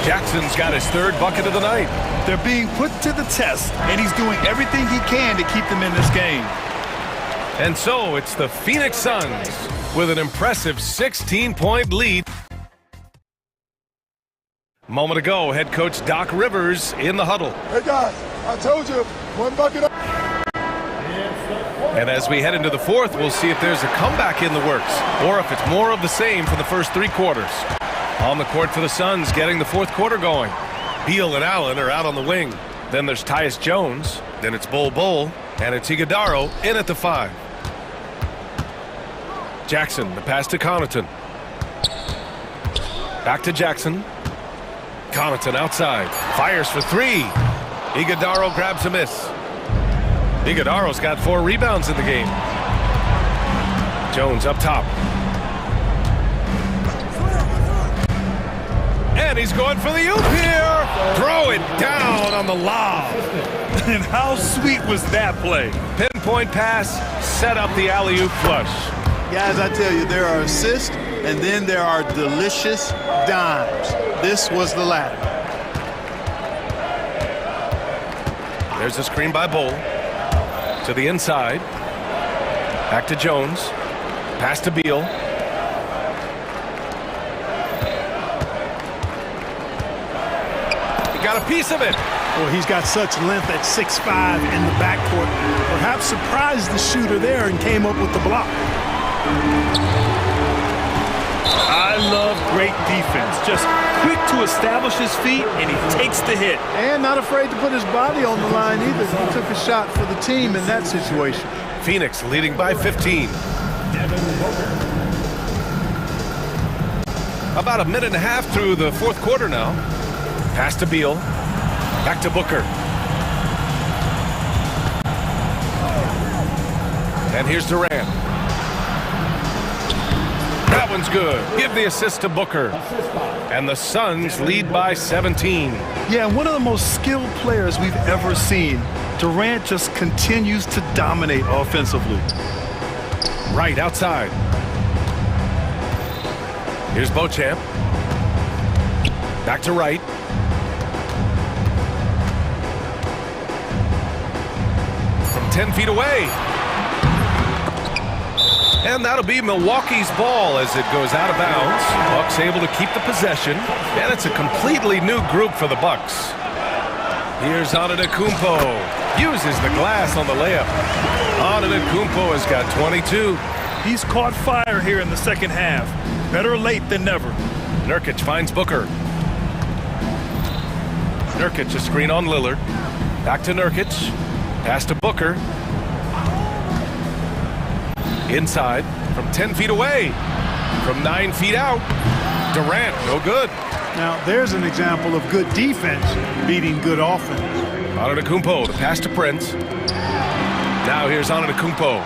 Jackson's got his third bucket of the night. They're being put to the test, and he's doing everything he can to keep them in this game. And so it's the Phoenix Suns with an impressive 16-point lead. Moment ago, head coach Doc Rivers in the huddle. Hey guys, I told you, one bucket up. And as we head into the fourth, we'll see if there's a comeback in the works or if it's more of the same for the first three quarters. On the court for the Suns, getting the fourth quarter going. Beal and Allen are out on the wing. Then there's Tyus Jones. Then it's Bol, and it's Iguodaro in at the 5. Jackson, the pass to Connaughton. Back to Jackson. Connaughton outside. Fires for 3. Iguodaro grabs a miss. Iguodaro's got 4 rebounds in the game. Jones up top. And he's going for the oop here. Throw it down on the lob. And how sweet was that play? Pinpoint pass, set up the alley-oop flush. Guys, I tell you, there are assists, and then there are delicious dimes. This was the latter. There's a screen by Bol. To the inside. Back to Jones. Pass to Beal. He got a piece of it. Well, he's got such length at 6'5" in the backcourt. Perhaps surprised the shooter there and came up with the block. I love great defense. Just quick to establish his feet, and he takes the hit. And not afraid to put his body on the line either. He took a shot for the team in that situation. Phoenix leading by 15. About a minute and a half through the fourth quarter now. Pass to Beal. Back to Booker. And here's Durant. That one's good. Give the assist to Booker. And the Suns lead by 17. Yeah, one of the most skilled players we've ever seen. Durant just continues to dominate offensively. Right outside. Here's Beauchamp. Back to right. From 10 feet away. And that'll be Milwaukee's ball as it goes out of bounds. Bucks able to keep the possession. And it's a completely new group for the Bucks. Here's Antetokounmpo. Uses the glass on the layup. Antetokounmpo has got 22. He's caught fire here in the second half. Better late than never. Nurkic finds Booker. Nurkic a screen on Lillard. Back to Nurkic. Pass to Booker. Inside from 10 feet away. From 9 feet out. Durant, no good. Now, there's an example of good defense beating good offense. Antetokounmpo to pass to Prince. Now here's Antetokounmpo.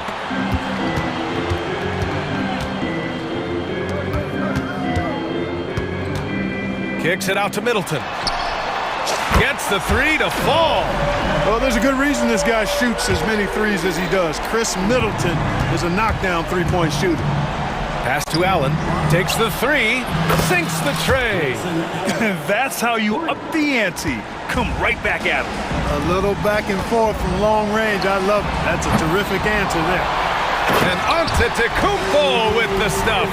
Kicks it out to Middleton. Gets the 3 to fall. Well, there's a good reason this guy shoots as many threes as he does. Chris Middleton is a knockdown three-point shooter. Pass to Allen. Takes the 3. Sinks the tray. That's how you up the ante. Come right back at him. A little back and forth from long range. I love it. That's a terrific answer there. And Antetokounmpo with the stuff.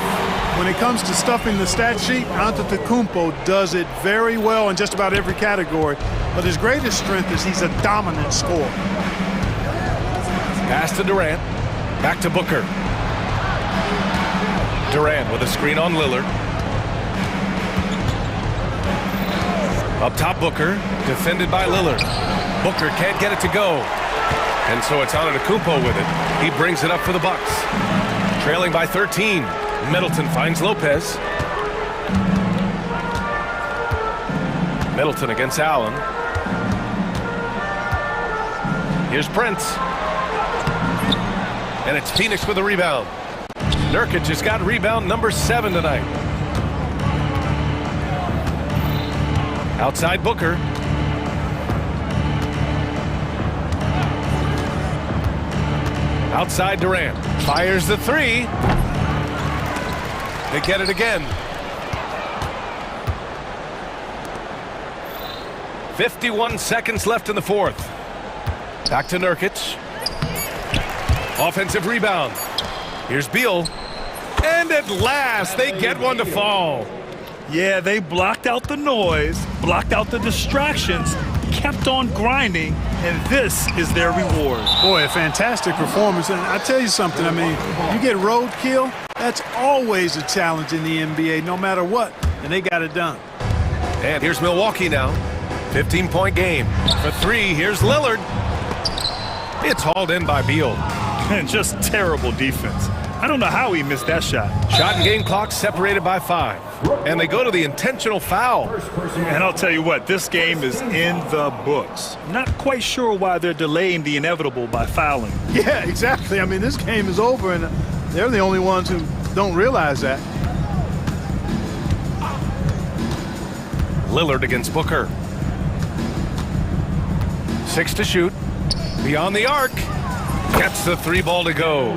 When it comes to stuffing the stat sheet, Antetokounmpo does it very well in just about every category. But his greatest strength is he's a dominant scorer. Pass to Durant. Back to Booker. Durant with a screen on Lillard. Up top Booker. Defended by Lillard. Booker can't get it to go. And so it's Antetokounmpo with it. He brings it up for the Bucks. Trailing by 13. Middleton finds Lopez. Middleton against Allen. Here's Prince. And it's Phoenix with a rebound. Nurkic has got rebound number 7 tonight. Outside Booker. Outside Durant. Fires the 3. They get it again. 51 seconds left in the fourth. Back to Nurkic. Offensive rebound. Here's Beal. And at last, they get one to fall. Yeah, they blocked out the noise, blocked out the distractions, kept on grinding, and this is their reward. Boy, a fantastic performance. And I tell you something, I mean, you get roadkill, that's always a challenge in the NBA, no matter what, and they got it done. And here's Milwaukee now. 15-point game. For 3, here's Lillard. It's hauled in by Beal. And just terrible defense. I don't know how he missed that shot. Shot and game clock separated by 5. And they go to the intentional foul. And I'll tell you what, this game is in the books. Not quite sure why they're delaying the inevitable by fouling. Yeah, exactly. I mean, this game is over, and they're the only ones who don't realize that. Lillard against Booker. 6 to shoot. Beyond the arc. Gets the 3 ball to go.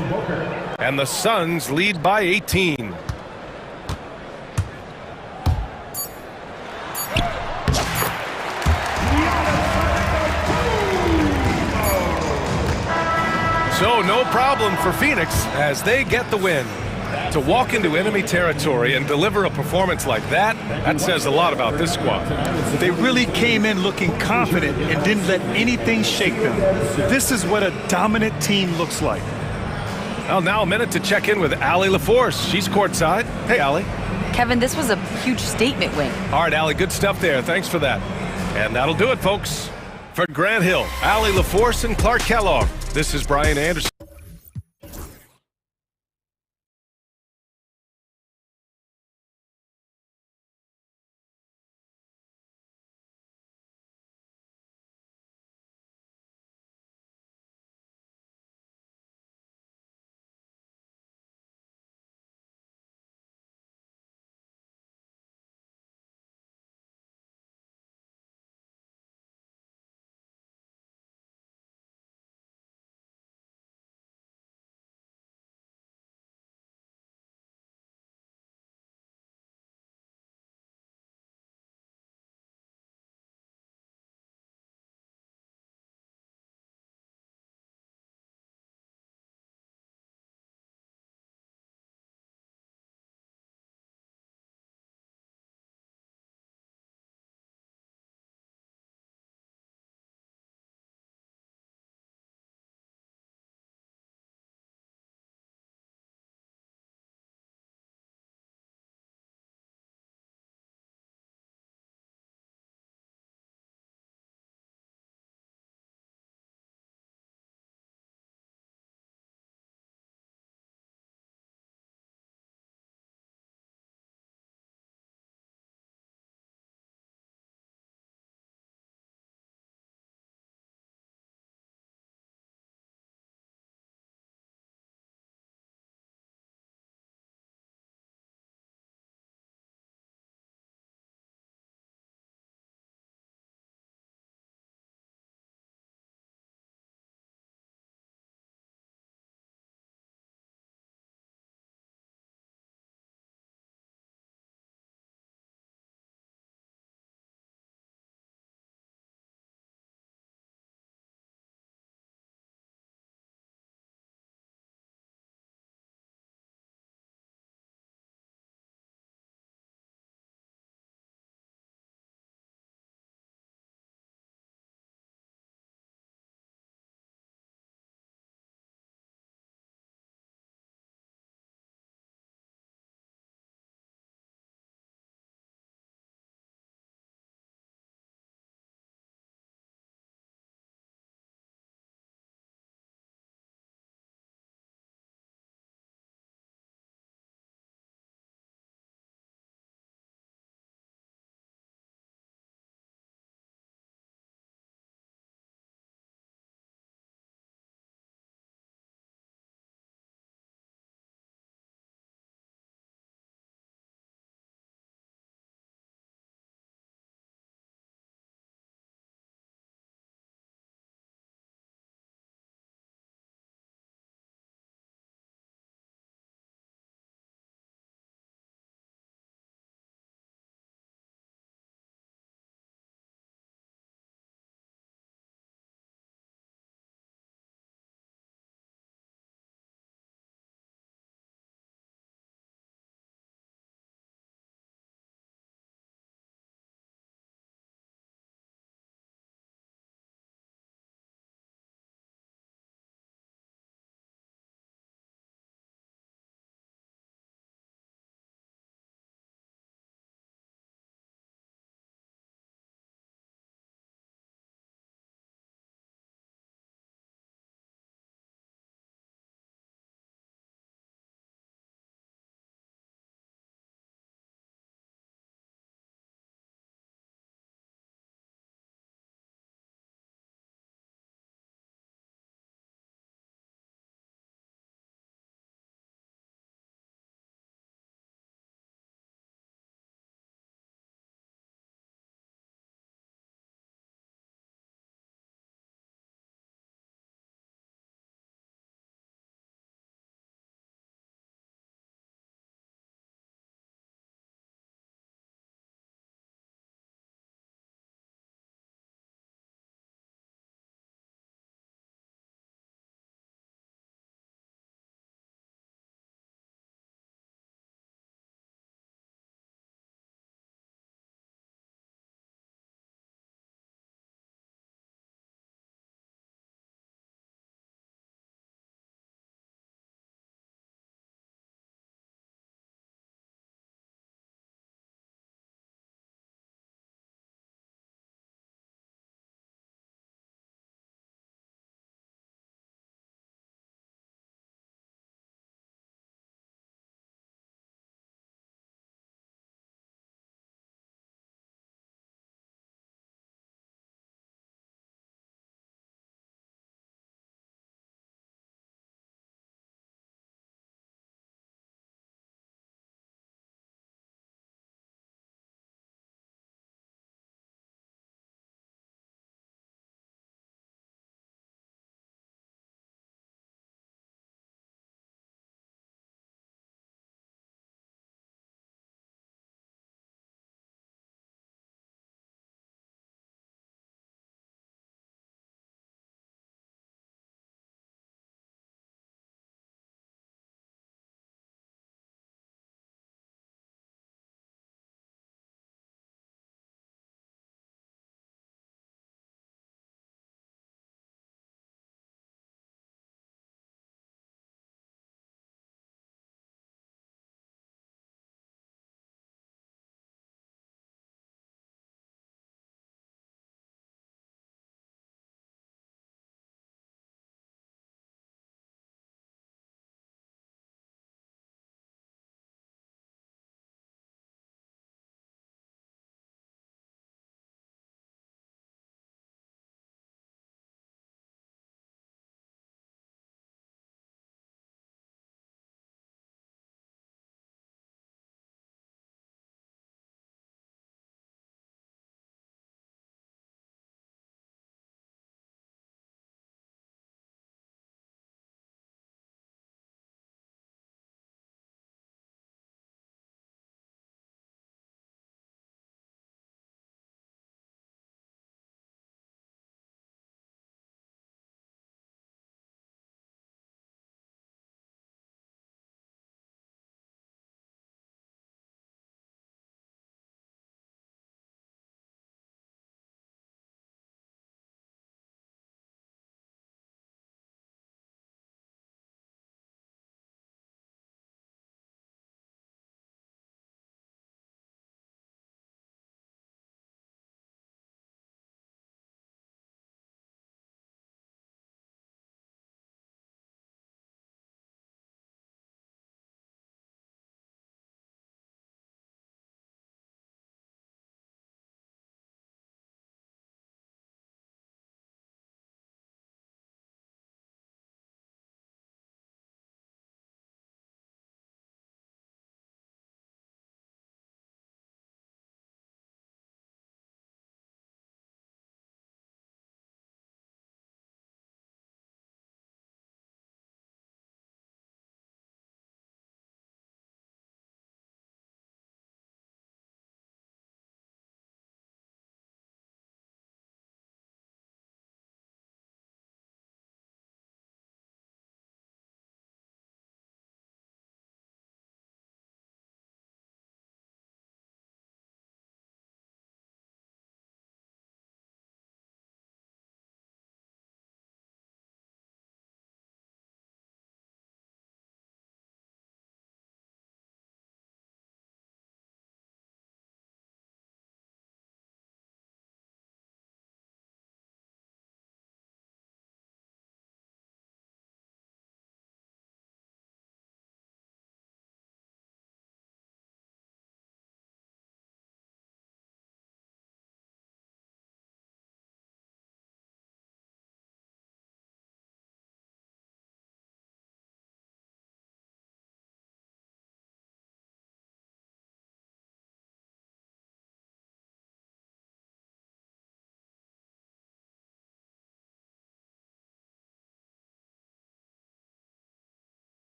And the Suns lead by 18. So no problem for Phoenix as they get the win. To walk into enemy territory and deliver a performance like that, that says a lot about this squad. They really came in looking confident and didn't let anything shake them. This is what a dominant team looks like. Well, now a minute to check in with Allie LaForce. She's courtside. Hey, Allie. Kevin, this was a huge statement win. All right, Allie, good stuff there. Thanks for that. And that'll do it, folks. For Grant Hill, Allie LaForce, and Clark Kellogg, this is Brian Anderson.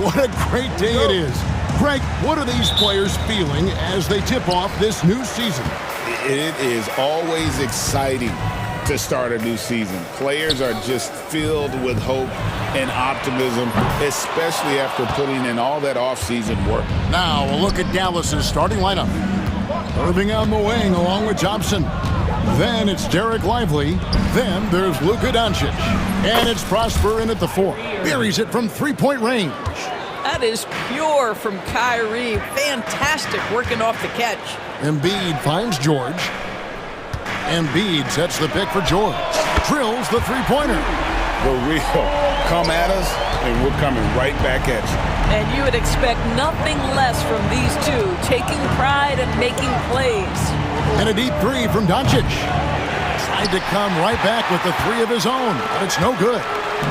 what a great day it is. Greg, what are these players feeling as they tip off this new season? It is always exciting to start a new season. Players are just filled with hope and optimism, especially after putting in all that offseason work. Now a look at Dallas's starting lineup. Irving on the wing along with Thompson. Then it's Derek Lively. Then there's Luka Doncic. And it's Prosper in at the 4. Buries it from three-point range. That is pure from Kyrie. Fantastic working off the catch. Embiid finds George. Embiid sets the pick for George. Drills the three-pointer. For real. Come at us, and we're coming right back at you. And you would expect nothing less from these two, taking pride and making plays. And a deep three from Doncic. Tried to come right back with the three of his own, but it's no good.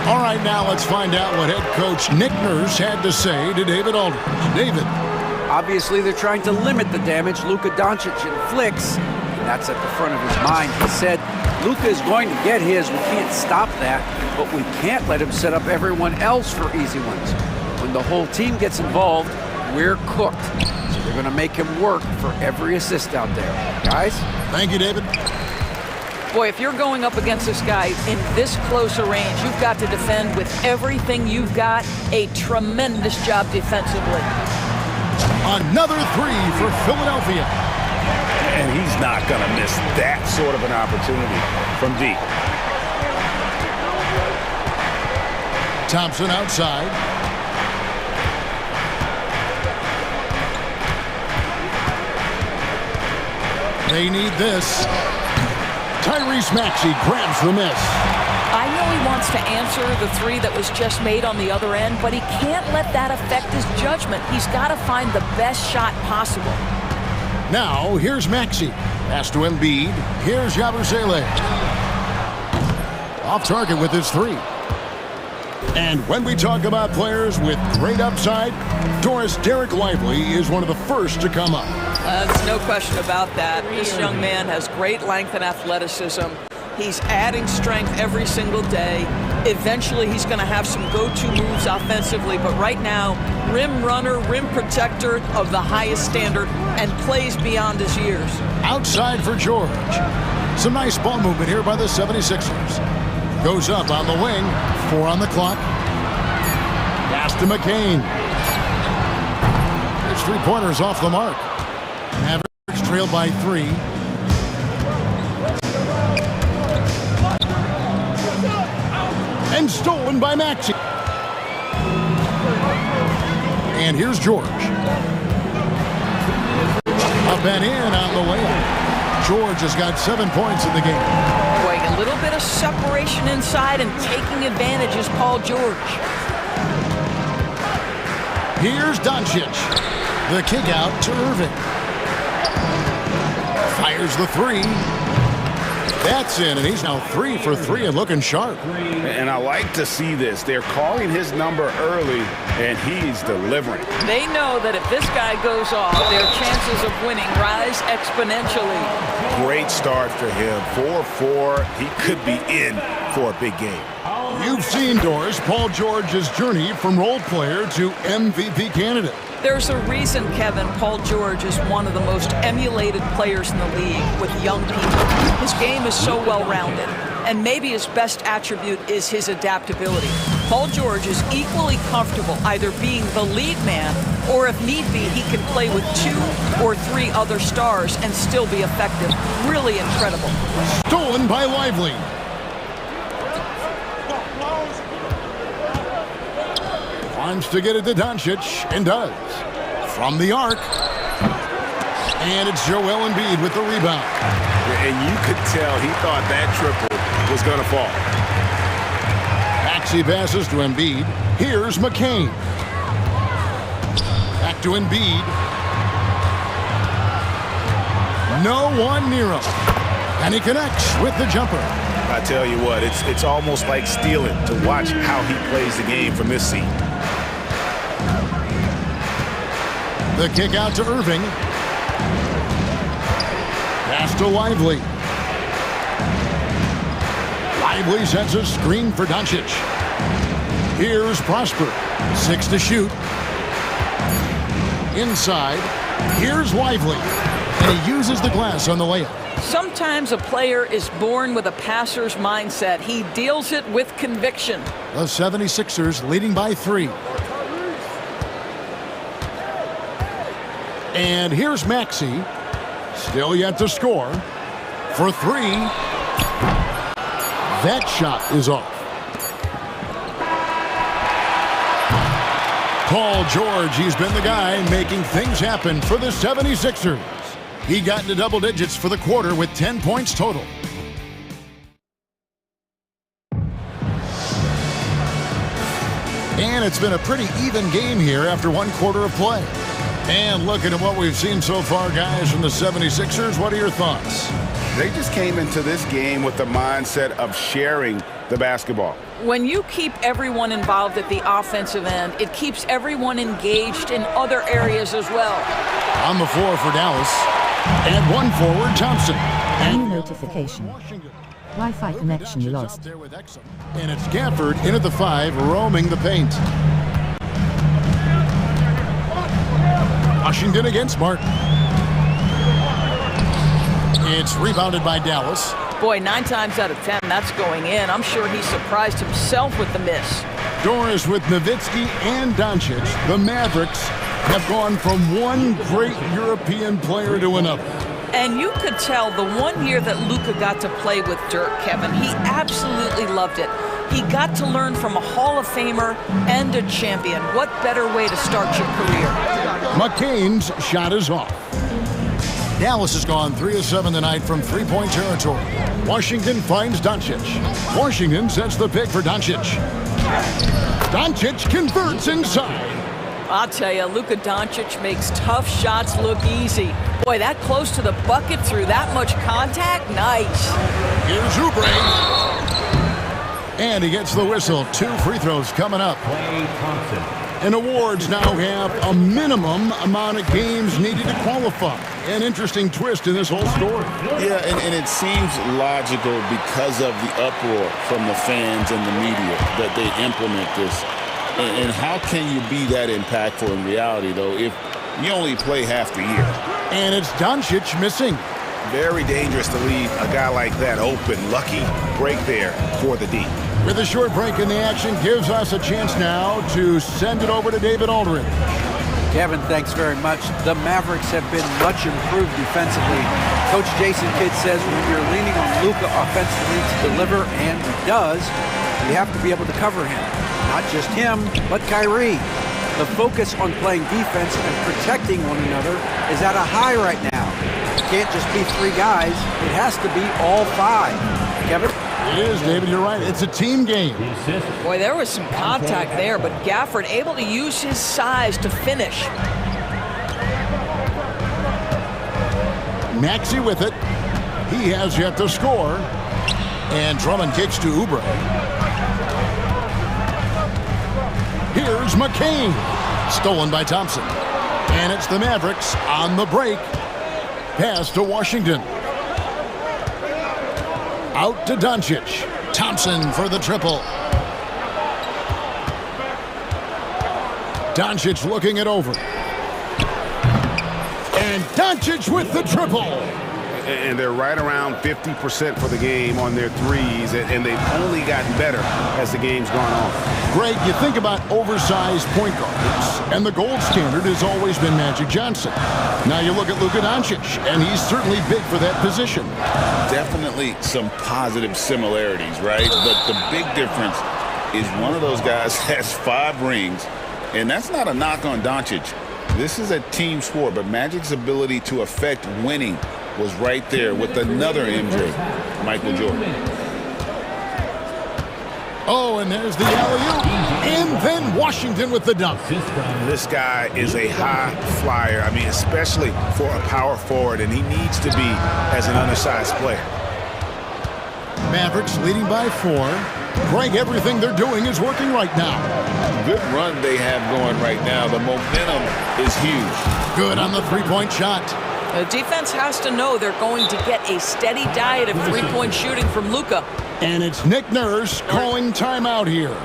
All right, now let's find out what head coach Nick Nurse had to say to David Aldridge. David. Obviously, they're trying to limit the damage Luka Doncic inflicts. And that's at the front of his mind. He said, Luka is going to get his. We can't stop that, but we can't let him set up everyone else for easy ones. When the whole team gets involved, we're cooked. So they're going to make him work for every assist out there. Guys? Thank you, David. Boy, if you're going up against this guy in this close a range, you've got to defend with everything you've got. A tremendous job defensively. Another three for Philadelphia. And he's not going to miss that sort of an opportunity from deep. Thompson outside. They need this. Tyrese Maxey grabs the miss. I know he wants to answer the three that was just made on the other end, but he can't let that affect his judgment. He's got to find the best shot possible. Now, here's Maxey. Pass to Embiid. Here's Yabusele. Off target with his three. And when we talk about players with great upside, Doris Derek Lively is one of the first to come up. There's no question about that. This young man has great length and athleticism. He's adding strength every single day. Eventually, he's going to have some go-to moves offensively, but right now, rim runner, rim protector of the highest standard, and plays beyond his years. Outside for George. Some nice ball movement here by the 76ers. Goes up on the wing. 4 on the clock. Pass to McCain. His three-pointer's off the mark. Mavericks trail by 3. And stolen by Maxey. And here's George. Up and in on the way. George has got 7 points in the game. Boy, a little bit of separation inside and taking advantage is Paul George. Here's Doncic. The kick out to Irving. Fires the three. That's in, and he's now 3 for 3 and looking sharp. And I like to see this. They're calling his number early, and he's delivering. They know that if this guy goes off, their chances of winning rise exponentially. Great start for him. 4-4. He could be in for a big game. You've seen, Doris, Paul George's journey from role player to MVP candidate. There's a reason, Kevin, Paul George is one of the most emulated players in the league with young people. His game is so well-rounded, and maybe his best attribute is his adaptability. Paul George is equally comfortable either being the lead man, or if need be, he can play with 2 or 3 other stars and still be effective. Really incredible. Stolen by Lively. Wants to get it to Doncic, and does. From the arc. And it's Joel Embiid with the rebound. And you could tell he thought that triple was going to fall. Maxey passes to Embiid. Here's McCain. Back to Embiid. No one near him. And he connects with the jumper. I tell you what, it's almost like stealing to watch how he plays the game from this seat. The kick out to Irving. Pass to Lively. Lively sets a screen for Doncic. Here's Prosper. 6 to shoot. Inside. Here's Lively. And he uses the glass on the layup. Sometimes a player is born with a passer's mindset. He deals it with conviction. The 76ers leading by 3. And here's Maxey. Still yet to score. For 3. That shot is off. Paul George, he's been the guy making things happen for the 76ers. He got into double digits for the quarter with 10 points total. And it's been a pretty even game here after 1 quarter of play. And looking at what we've seen so far, guys, from the 76ers, what are your thoughts? They just came into this game with the mindset of sharing the basketball. When you keep everyone involved at the offensive end, it keeps everyone engaged in other areas as well. On the floor for Dallas. And 1 forward, Thompson. New notification. Wi-Fi connection lost. And it's Gafford in at the 5, roaming the paint. Washington against Martin. It's rebounded by Dallas. Boy, 9 times out of 10, that's going in. I'm sure he surprised himself with the miss. Doris with Nowitzki and Doncic. The Mavericks have gone from one great European player to another. And you could tell the 1 year that Luka got to play with Dirk, Kevin, he absolutely loved it. He got to learn from a Hall of Famer and a champion. What better way to start your career? McCain's shot is off. Dallas has gone 3 of 7 tonight from 3-point territory. Washington finds Doncic. Washington sets the pick for Doncic. Doncic converts inside. I'll tell you, Luka Doncic makes tough shots look easy. Boy, that close to the bucket through that much contact, nice. Here's Oubre. And he gets the whistle. 2 free throws coming up. And awards now have a minimum amount of games needed to qualify. An interesting twist in this whole story. Yeah, and it seems logical because of the uproar from the fans and the media that they implement this. And how can you be that impactful in reality, though, if you only play half the year? And it's Doncic missing. Very dangerous to leave a guy like that open. Lucky break there for the D. With a short break in the action, gives us a chance now to send it over to David Aldridge. Kevin, thanks very much. The Mavericks have been much improved defensively. Coach Jason Kidd says when you're leaning on Luka offensively to deliver, and he does, you have to be able to cover him. Not just him, but Kyrie. The focus on playing defense and protecting one another is at a high right now. It can't just be 3 guys. It has to be all 5. Kevin? It is, David. You're right. It's a team game. Boy, there was some contact there, but Gafford able to use his size to finish. Maxey with it. He has yet to score. And Drummond kicks to Oubre. Here's McCain. Stolen by Thompson. And it's the Mavericks on the break. Pass to Washington. Out to Doncic. Thompson for the triple. Doncic looking it over. And Doncic with the triple. And they're right around 50% for the game on their threes, and they've only gotten better as the game's gone on. Greg, you think about oversized point guards, and the gold standard has always been Magic Johnson. Now you look at Luka Doncic, and he's certainly big for that position. Definitely some positive similarities, right? But the big difference is one of those guys has 5 rings, and that's not a knock on Doncic. This is a team sport, but Magic's ability to affect winning was right there with another MJ, Michael Jordan. Oh, and there's the alley-oop. And then Washington with the dunk. This guy is a high flyer. I mean, especially for a power forward, and he needs to be as an undersized player. Mavericks leading by 4. Greg, everything they're doing is working right now. Good run they have going right now. The momentum is huge. Good on the 3-point shot. The defense has to know they're going to get a steady diet of 3-point shooting from Luka. And it's Nick Nurse calling timeout here.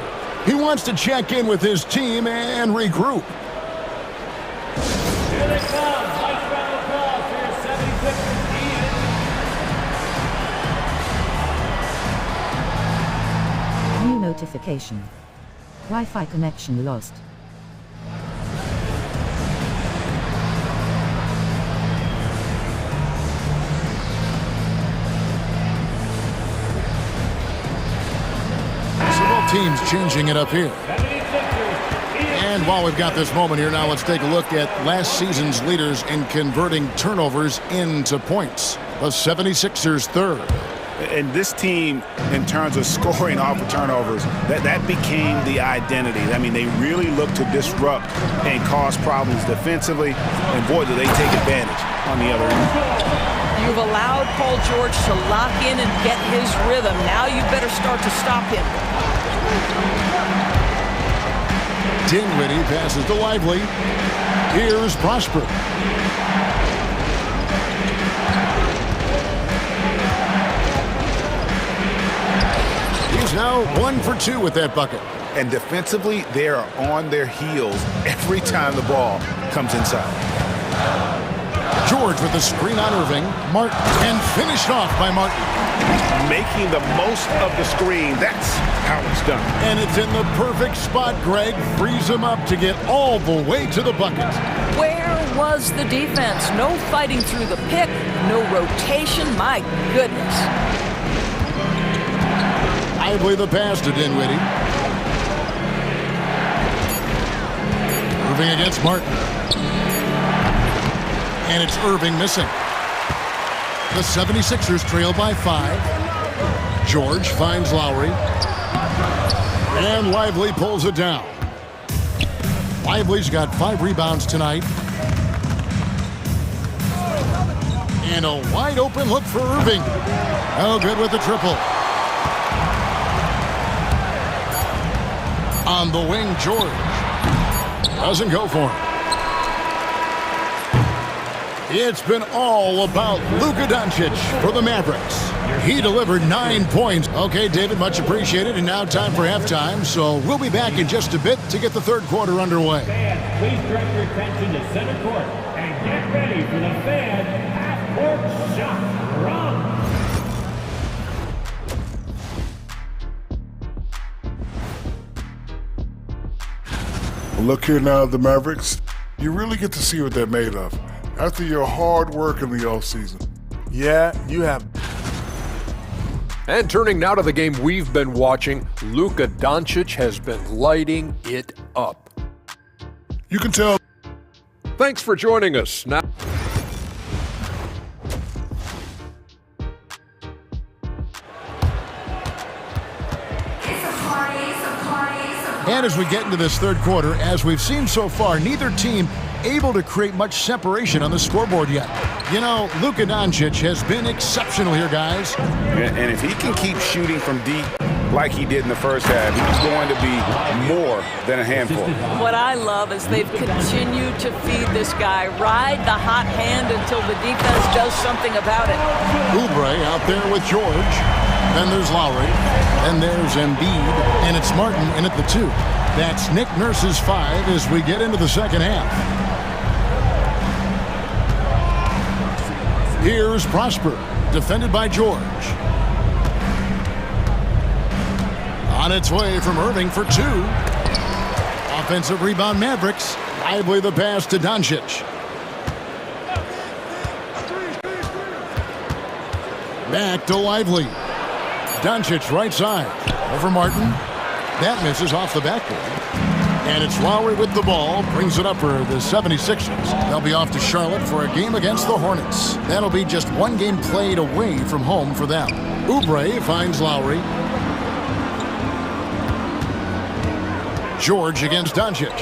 He wants to check in with his team and regroup. Here they come. Nice round of applause for your 76ers team. New notification. Wi-Fi connection lost. Teams changing it up here. And while we've got this moment here now, let's take a look at last season's leaders in converting turnovers into points. The 76ers third. And this team, in terms of scoring off of turnovers, that became the identity. I mean, they really look to disrupt and cause problems defensively, and boy, do they take advantage on the other end. You've allowed Paul George to lock in and get his rhythm. Now you better start to stop him. Dinwiddie passes to Lively. Here's Prosper. He's now 1 for 2 with that bucket. And defensively, they are on their heels every time the ball comes inside. George with the screen on Irving. Martin, and finished off by Martin. Making the most of the screen. That's how it's done. And it's in the perfect spot. Greg frees him up to get all the way to the bucket. Where was the defense? No fighting through the pick, no rotation. My goodness. Lively the pass to Dinwiddie. Irving against Martin. And it's Irving missing. The 76ers trail by 5. George finds Lowry. And Lively pulls it down. Lively's got 5 rebounds tonight. And a wide open look for Irving. Oh, good with the triple. On the wing, George. Doesn't go for him. It's been all about Luka Doncic for the Mavericks. He delivered 9 points. Okay, David, much appreciated. And now time for halftime. So we'll be back in just a bit to get the third quarter underway. Fans, please direct your attention to center court and get ready for the fan half-court shot. Look here now at the Mavericks. You really get to see what they're made of after your hard work in the offseason. Yeah, you have. And turning now to the game we've been watching, Luka Doncic has been lighting it up. You can tell. Thanks for joining us. Now. And as we get into this third quarter, as we've seen so far, neither team able to create much separation on the scoreboard yet. You know, Luka Doncic has been exceptional here, guys. And if he can keep shooting from deep like he did in the first half, he's going to be more than a handful. What I love is they've continued to feed this guy, ride the hot hand until the defense does something about it. Oubre out there with George. Then there's Lowry. Then there's Embiid. And it's Martin in at the 2. That's Nick Nurse's 5 as we get into the second half. Here's Prosper, defended by George. On its way from Irving for 2. Offensive rebound Mavericks. Lively the pass to Doncic. Back to Lively. Doncic right side. Over Martin. That misses off the backboard. And it's Lowry with the ball. Brings it up for the 76ers. They'll be off to Charlotte for a game against the Hornets. That'll be just one game played away from home for them. Oubre finds Lowry. George against Doncic.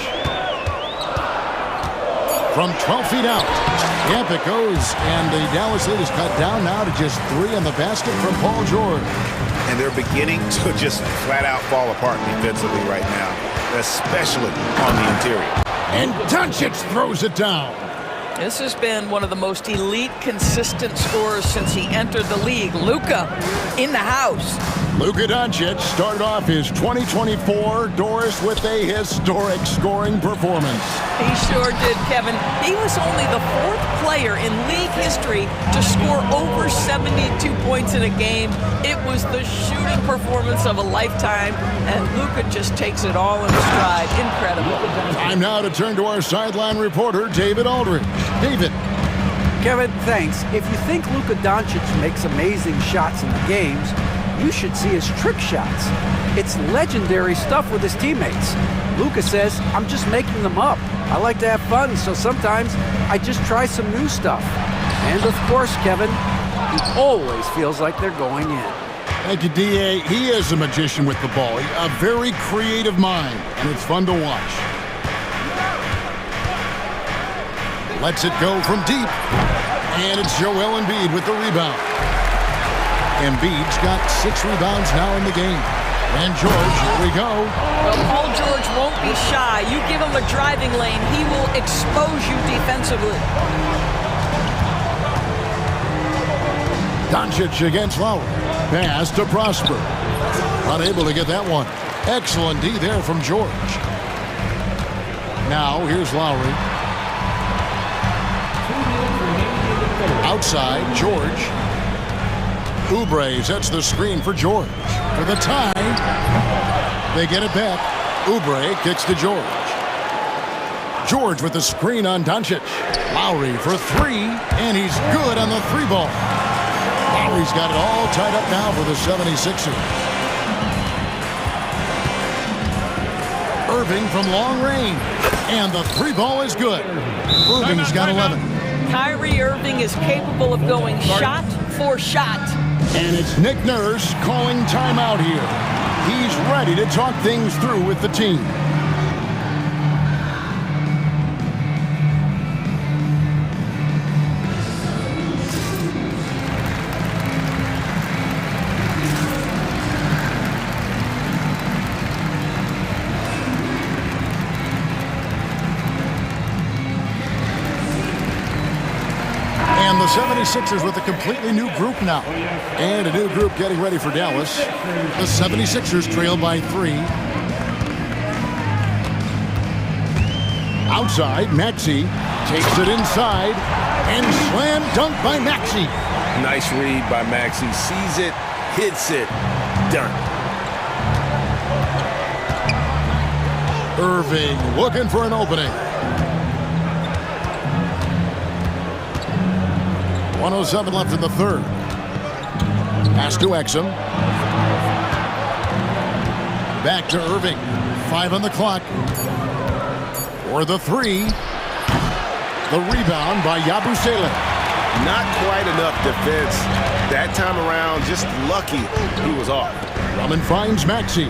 From 12 feet out. Yep, it goes. And the Dallas lead is cut down now to just 3 on the basket from Paul George. And they're beginning to just flat out fall apart defensively right now, especially on the interior. And Doncic throws it down. This has been one of the most elite, consistent scorers since he entered the league. Luka in the house. Luka Doncic started off his 2024 Doris with a historic scoring performance. He sure did, Kevin. He was only the fourth player in league history to score over 72 points in a game. It was the shooting performance of a lifetime, and Luka just takes it all in stride. Incredible. Time now to turn to our sideline reporter, David Aldridge. David. Kevin, thanks. If you think Luka Doncic makes amazing shots in the games, you should see his trick shots. It's legendary stuff with his teammates. Luka says, I'm just making them up. I like to have fun, so sometimes I just try some new stuff. And of course, Kevin, he always feels like they're going in. Thank you, D.A. He is a magician with the ball. A very creative mind, and it's fun to watch. Lets it go from deep. And it's Joel Embiid with the rebound. Embiid's got 6 rebounds now in the game. And George, here we go. Well, Paul George won't be shy. You give him a driving lane, he will expose you defensively. Doncic against Lowry. Pass to Prosper. Unable to get that one. Excellent D there from George. Now, here's Lowry. Outside, George. Oubre sets the screen for George. For the tie, they get it back. Oubre kicks to George. George with the screen on Doncic. Lowry for 3, and he's good on the 3-ball. Lowry's got it all tied up now for the 76ers. Irving from long range, and the 3-ball is good. Irving's got 11. Kyrie Irving is capable of going shot for shot. And it's Nick Nurse calling timeout here. He's ready to talk things through with the team. And the 76ers with a completely new group now. And a new group getting ready for Dallas. The 76ers trail by 3. Outside, Maxey takes it inside. And slam dunk by Maxey. Nice read by Maxey. Sees it, hits it, done. Irving looking for an opening. 1:07 left in the third. Pass to Exum. Back to Irving. 5 on the clock. For the 3. The rebound by Yabusele. Not quite enough defense. That time around, just lucky he was off. Drummond finds Maxey.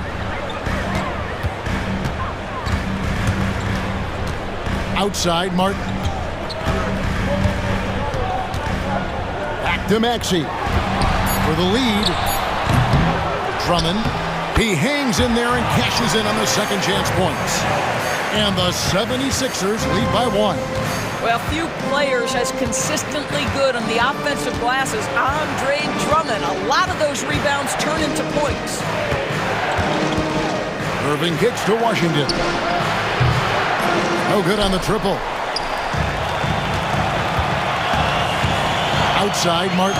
Outside, Martin. To Maxey for the lead. Drummond. He hangs in there and cashes in on the second chance points. And the 76ers lead by 1. Well, few players as consistently good on the offensive glass as Andre Drummond. A lot of those rebounds turn into points. Irving kicks to Washington. No good on the triple. Outside, Martin.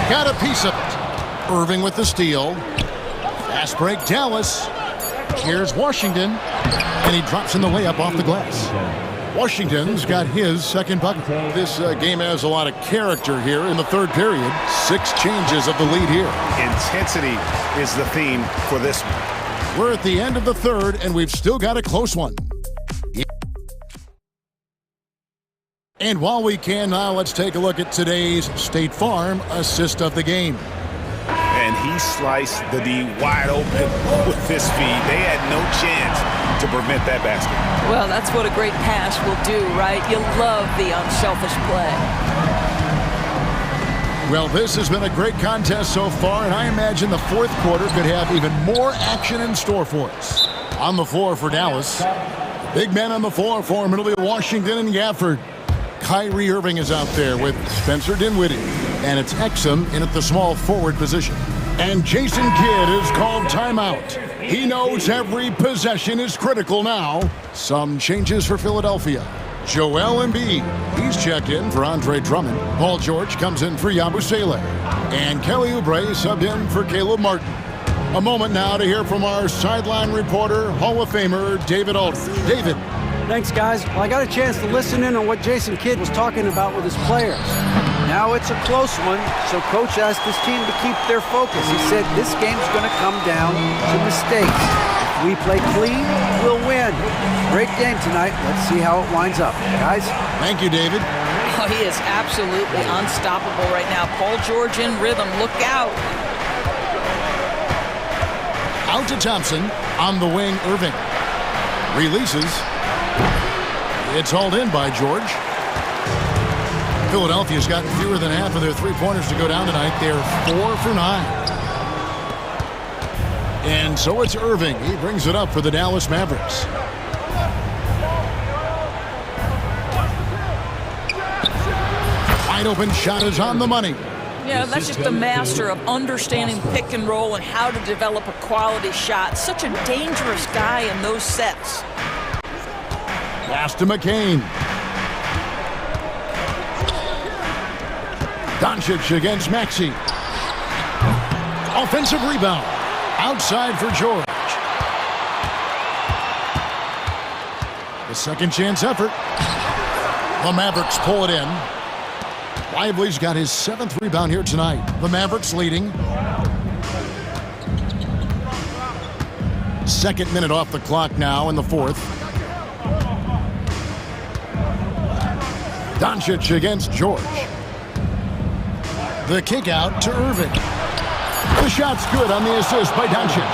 Got a piece of it. Irving with the steal. Fast break, Dallas. Here's Washington. And he drops in the layup off the glass. Washington's got his second bucket. This game has a lot of character here in the third period. 6 changes of the lead here. Intensity is the theme for this one. We're at the end of the third, and we've still got a close one. And while we can now, let's take a look at today's State Farm assist of the game. And he sliced the D wide open with his feed. They had no chance to prevent that basket. Well, that's what a great pass will do, right? You love the unselfish play. Well, this has been a great contest so far, and I imagine the fourth quarter could have even more action in store for us. On the floor for Dallas. Big men on the floor for Middle Washington and Gafford. Kyrie Irving is out there with Spencer Dinwiddie, and it's Exum in at the small forward position. And Jason Kidd is called timeout. He knows every possession is critical now. Some changes for Philadelphia. Joel Embiid, he's checked in for Andre Drummond. Paul George comes in for Yabusele. And Kelly Oubre subbed in for Caleb Martin. A moment now to hear from our sideline reporter, Hall of Famer David Aldridge. David. Thanks, guys. Well, I got a chance to listen in on what Jason Kidd was talking about with his players. Now it's a close one, so Coach asked his team to keep their focus. He said this game's going to come down to mistakes. If we play clean, we'll win. Great game tonight. Let's see how it winds up. Guys? Thank you, David. Oh, he is absolutely unstoppable right now. Paul George in rhythm. Look out. Out to Thompson. On the wing, Irving. Releases. It's hauled in by George. Philadelphia's gotten fewer than half of their three-pointers to go down tonight. They're 4 for 9. And so it's Irving. He brings it up for the Dallas Mavericks. Wide open shot is on the money. Yeah, that's just the master of understanding pick and roll and how to develop a quality shot. Such a dangerous guy in those sets. Pass to McCain. Doncic against Maxey. Offensive rebound. Outside for George. The second chance effort. The Mavericks pull it in. Lively's got his 7th rebound here tonight. The Mavericks leading. Second minute off the clock now in the 4th. Doncic against George. The kick out to Irving. The shot's good on the assist by Doncic.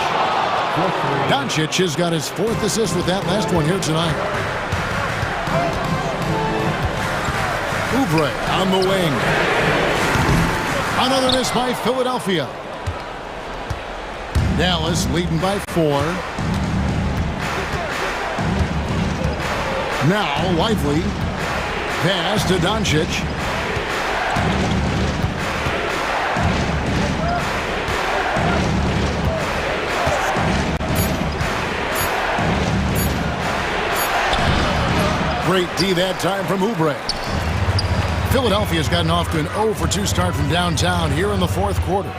Doncic has got his 4th assist with that last one here tonight. Oubre on the wing. Another miss by Philadelphia. Dallas leading by 4. Now Lively. Pass to Doncic. Great D that time from Oubre. Philadelphia's gotten off to an 0 for 2 start from downtown here in the 4th quarter.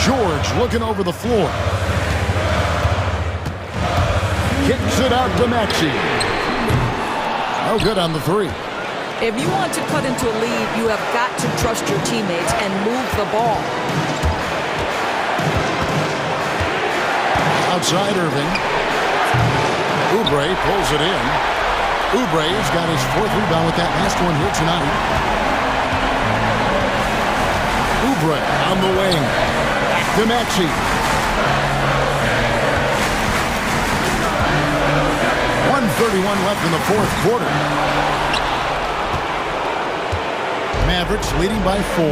George looking over the floor. Kicks it out to Maxey. No good on the 3. If you want to cut into a lead, you have got to trust your teammates and move the ball. Outside Irving. Oubre pulls it in. Oubre's got his 4th rebound with that last one here tonight. Oubre on the wing. Back to Maxey. 1:31 left in the 4th quarter. Mavericks leading by 4.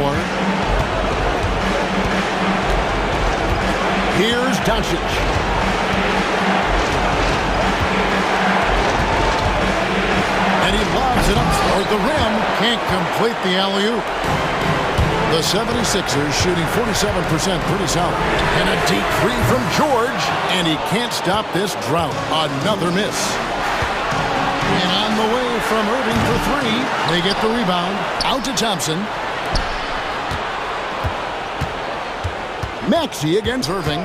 Here's Doncic. And he lobs it up toward the rim. Can't complete the alley-oop. The 76ers shooting 47%, pretty solid. And a deep 3 from George. And he can't stop this drought. Another miss. And on the way from Irving for 3. They get the rebound. Out to Thompson. Maxey against Irving.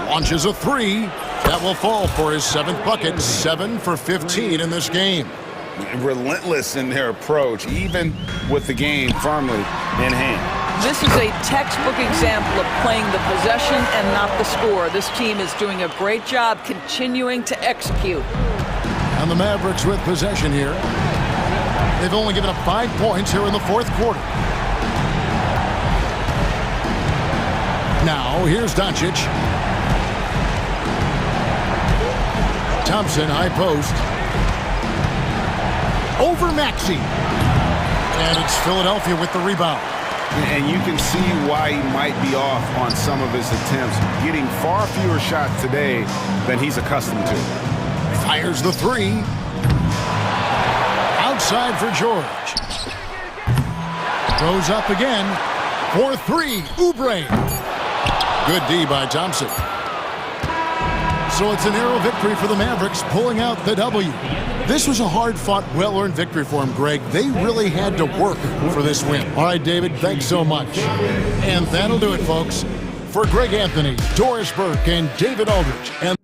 Launches a 3. That will fall for his 7th bucket. 7 for 15 in this game. Relentless in their approach, even with the game firmly in hand. This is a textbook example of playing the possession and not the score. This team is doing a great job continuing to execute. And the Mavericks with possession here. They've only given up 5 points here in the 4th quarter. Now, here's Doncic. Thompson, high post. Over Maxey. And it's Philadelphia with the rebound. And you can see why he might be off on some of his attempts, getting far fewer shots today than he's accustomed to. Fires the 3. Outside for George. Goes up again for three. Oubre. Good D by Thompson. So it's a narrow victory for the Mavericks, pulling out the W. This was a hard-fought, well-earned victory for them, Greg. They really had to work for this win. All right, David, thanks so much. And that'll do it, folks. For Greg Anthony, Doris Burke, and David Aldridge, and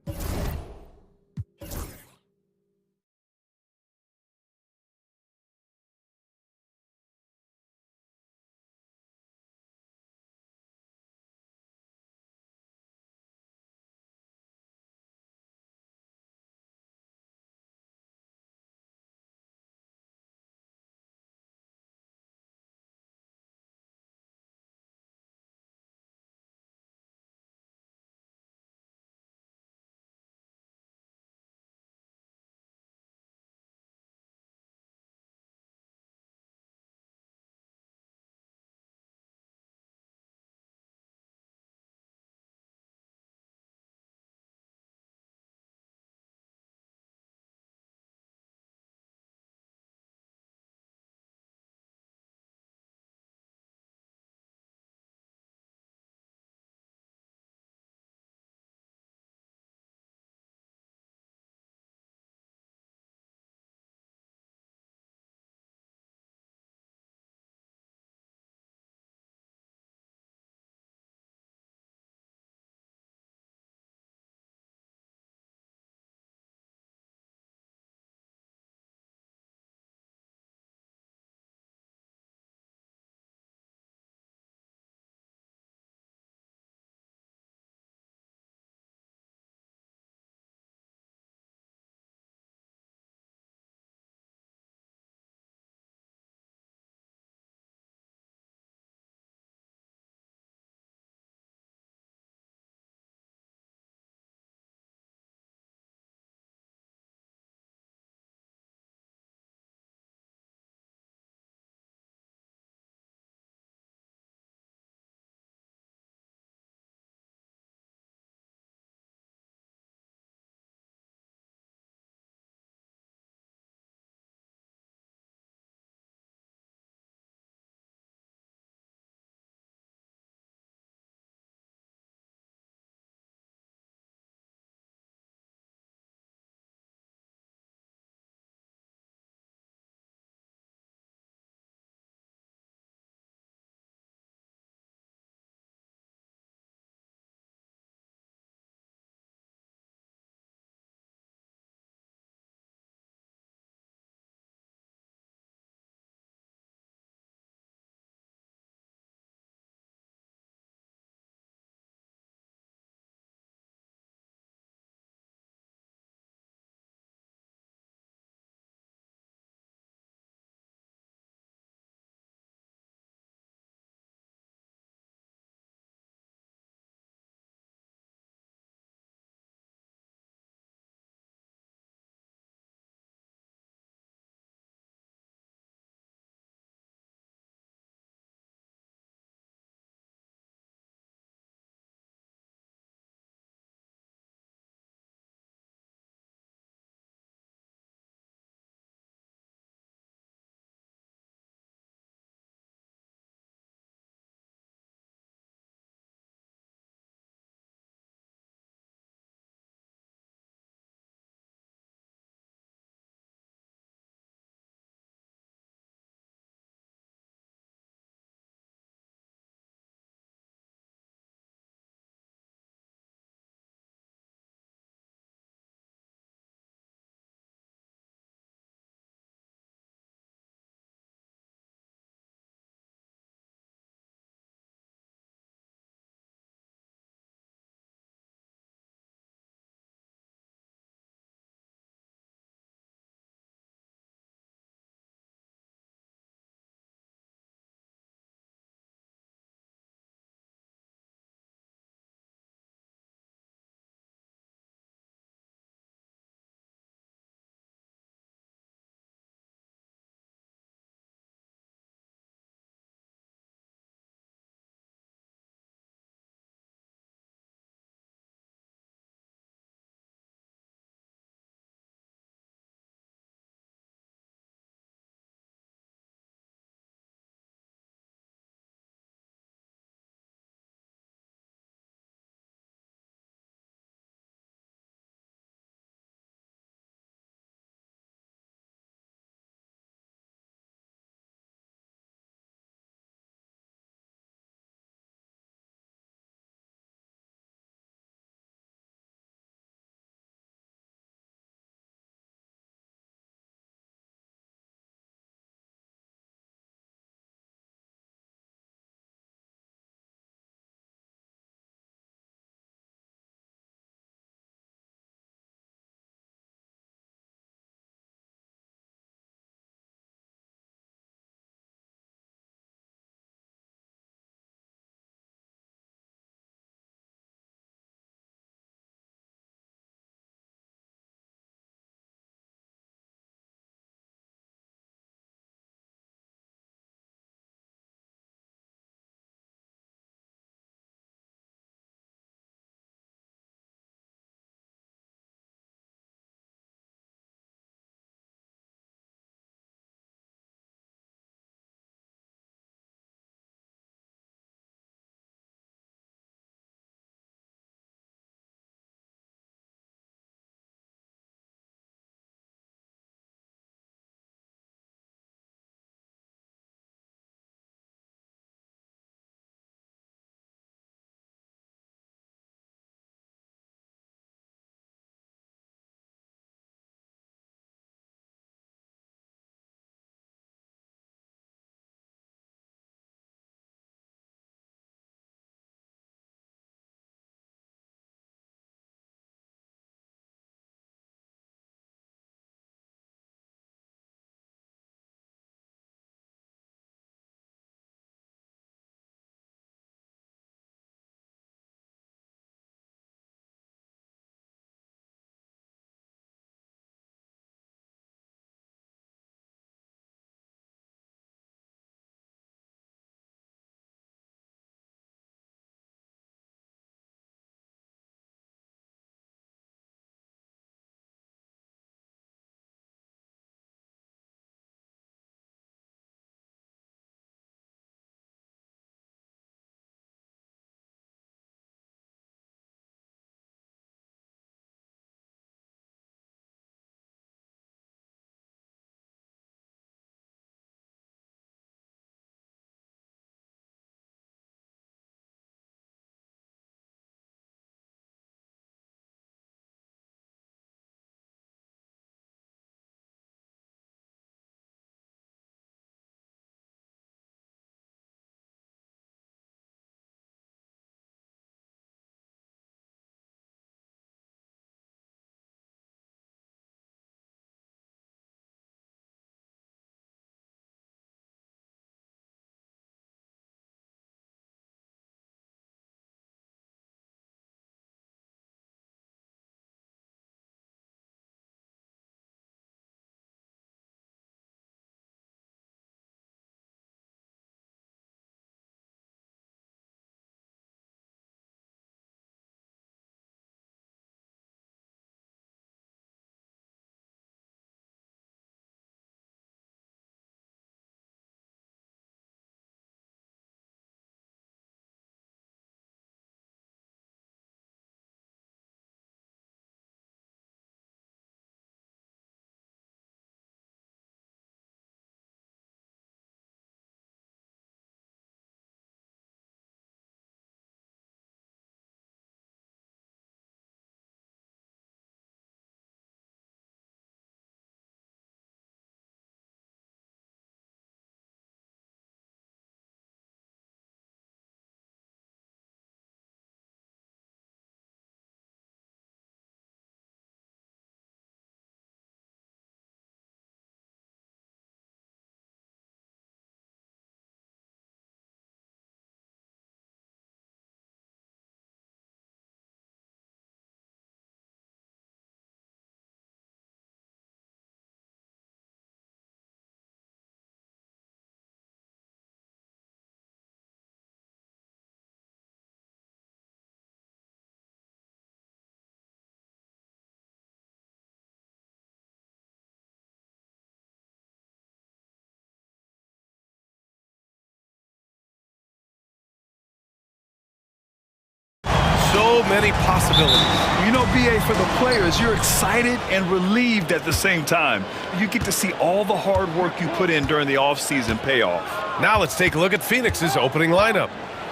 so many possibilities. You know, BA, for the players, you're excited and relieved at the same time. You get to see all the hard work you put in during the offseason pay off. Now let's take a look at Phoenix's opening lineup.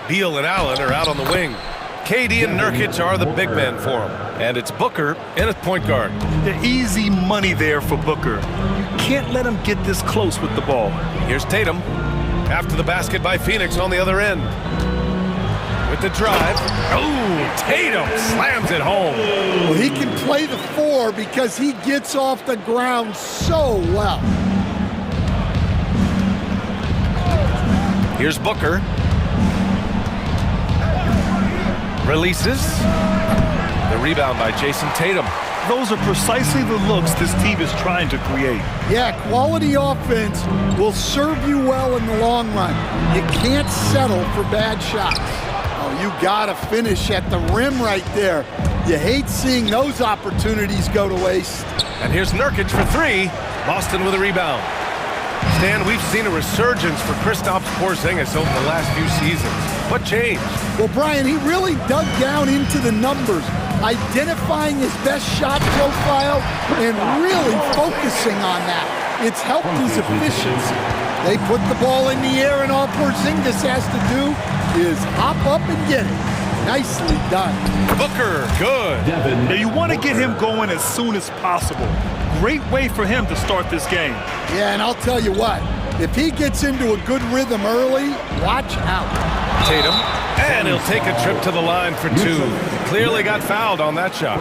Beal and Allen are out on the wing. KD and Nurkic are the big men for him. And it's Booker in at point guard. The easy money there for Booker. You can't let him get this close with the ball. Here's Tatum. After the basket by Phoenix on the other end. With the drive. Oh, Tatum slams it home. Well, he can play the 4 because he gets off the ground so well. Here's Booker. Releases. The rebound by Jason Tatum. Those are precisely the looks this team is trying to create. Yeah, quality offense will serve you well in the long run. You can't settle for bad shots. Oh, you gotta finish at the rim right there. You hate seeing those opportunities go to waste. And here's Nurkic for 3. Boston with a rebound. Stan, we've seen a resurgence for Kristaps Porzingis over the last few seasons. What changed? Well, Brian, he really dug down into the numbers, identifying his best shot profile and really focusing on that. It's helped his efficiency. They put the ball in the air, and all Porzingis has to do is hop up and get it. Nicely done. Booker, good. Now you want to get him going as soon as possible. Great way for him to start this game. Yeah, and I'll tell you what, if he gets into a good rhythm early, watch out. Tatum, and he'll take a trip to the line for 2. Clearly got fouled on that shot.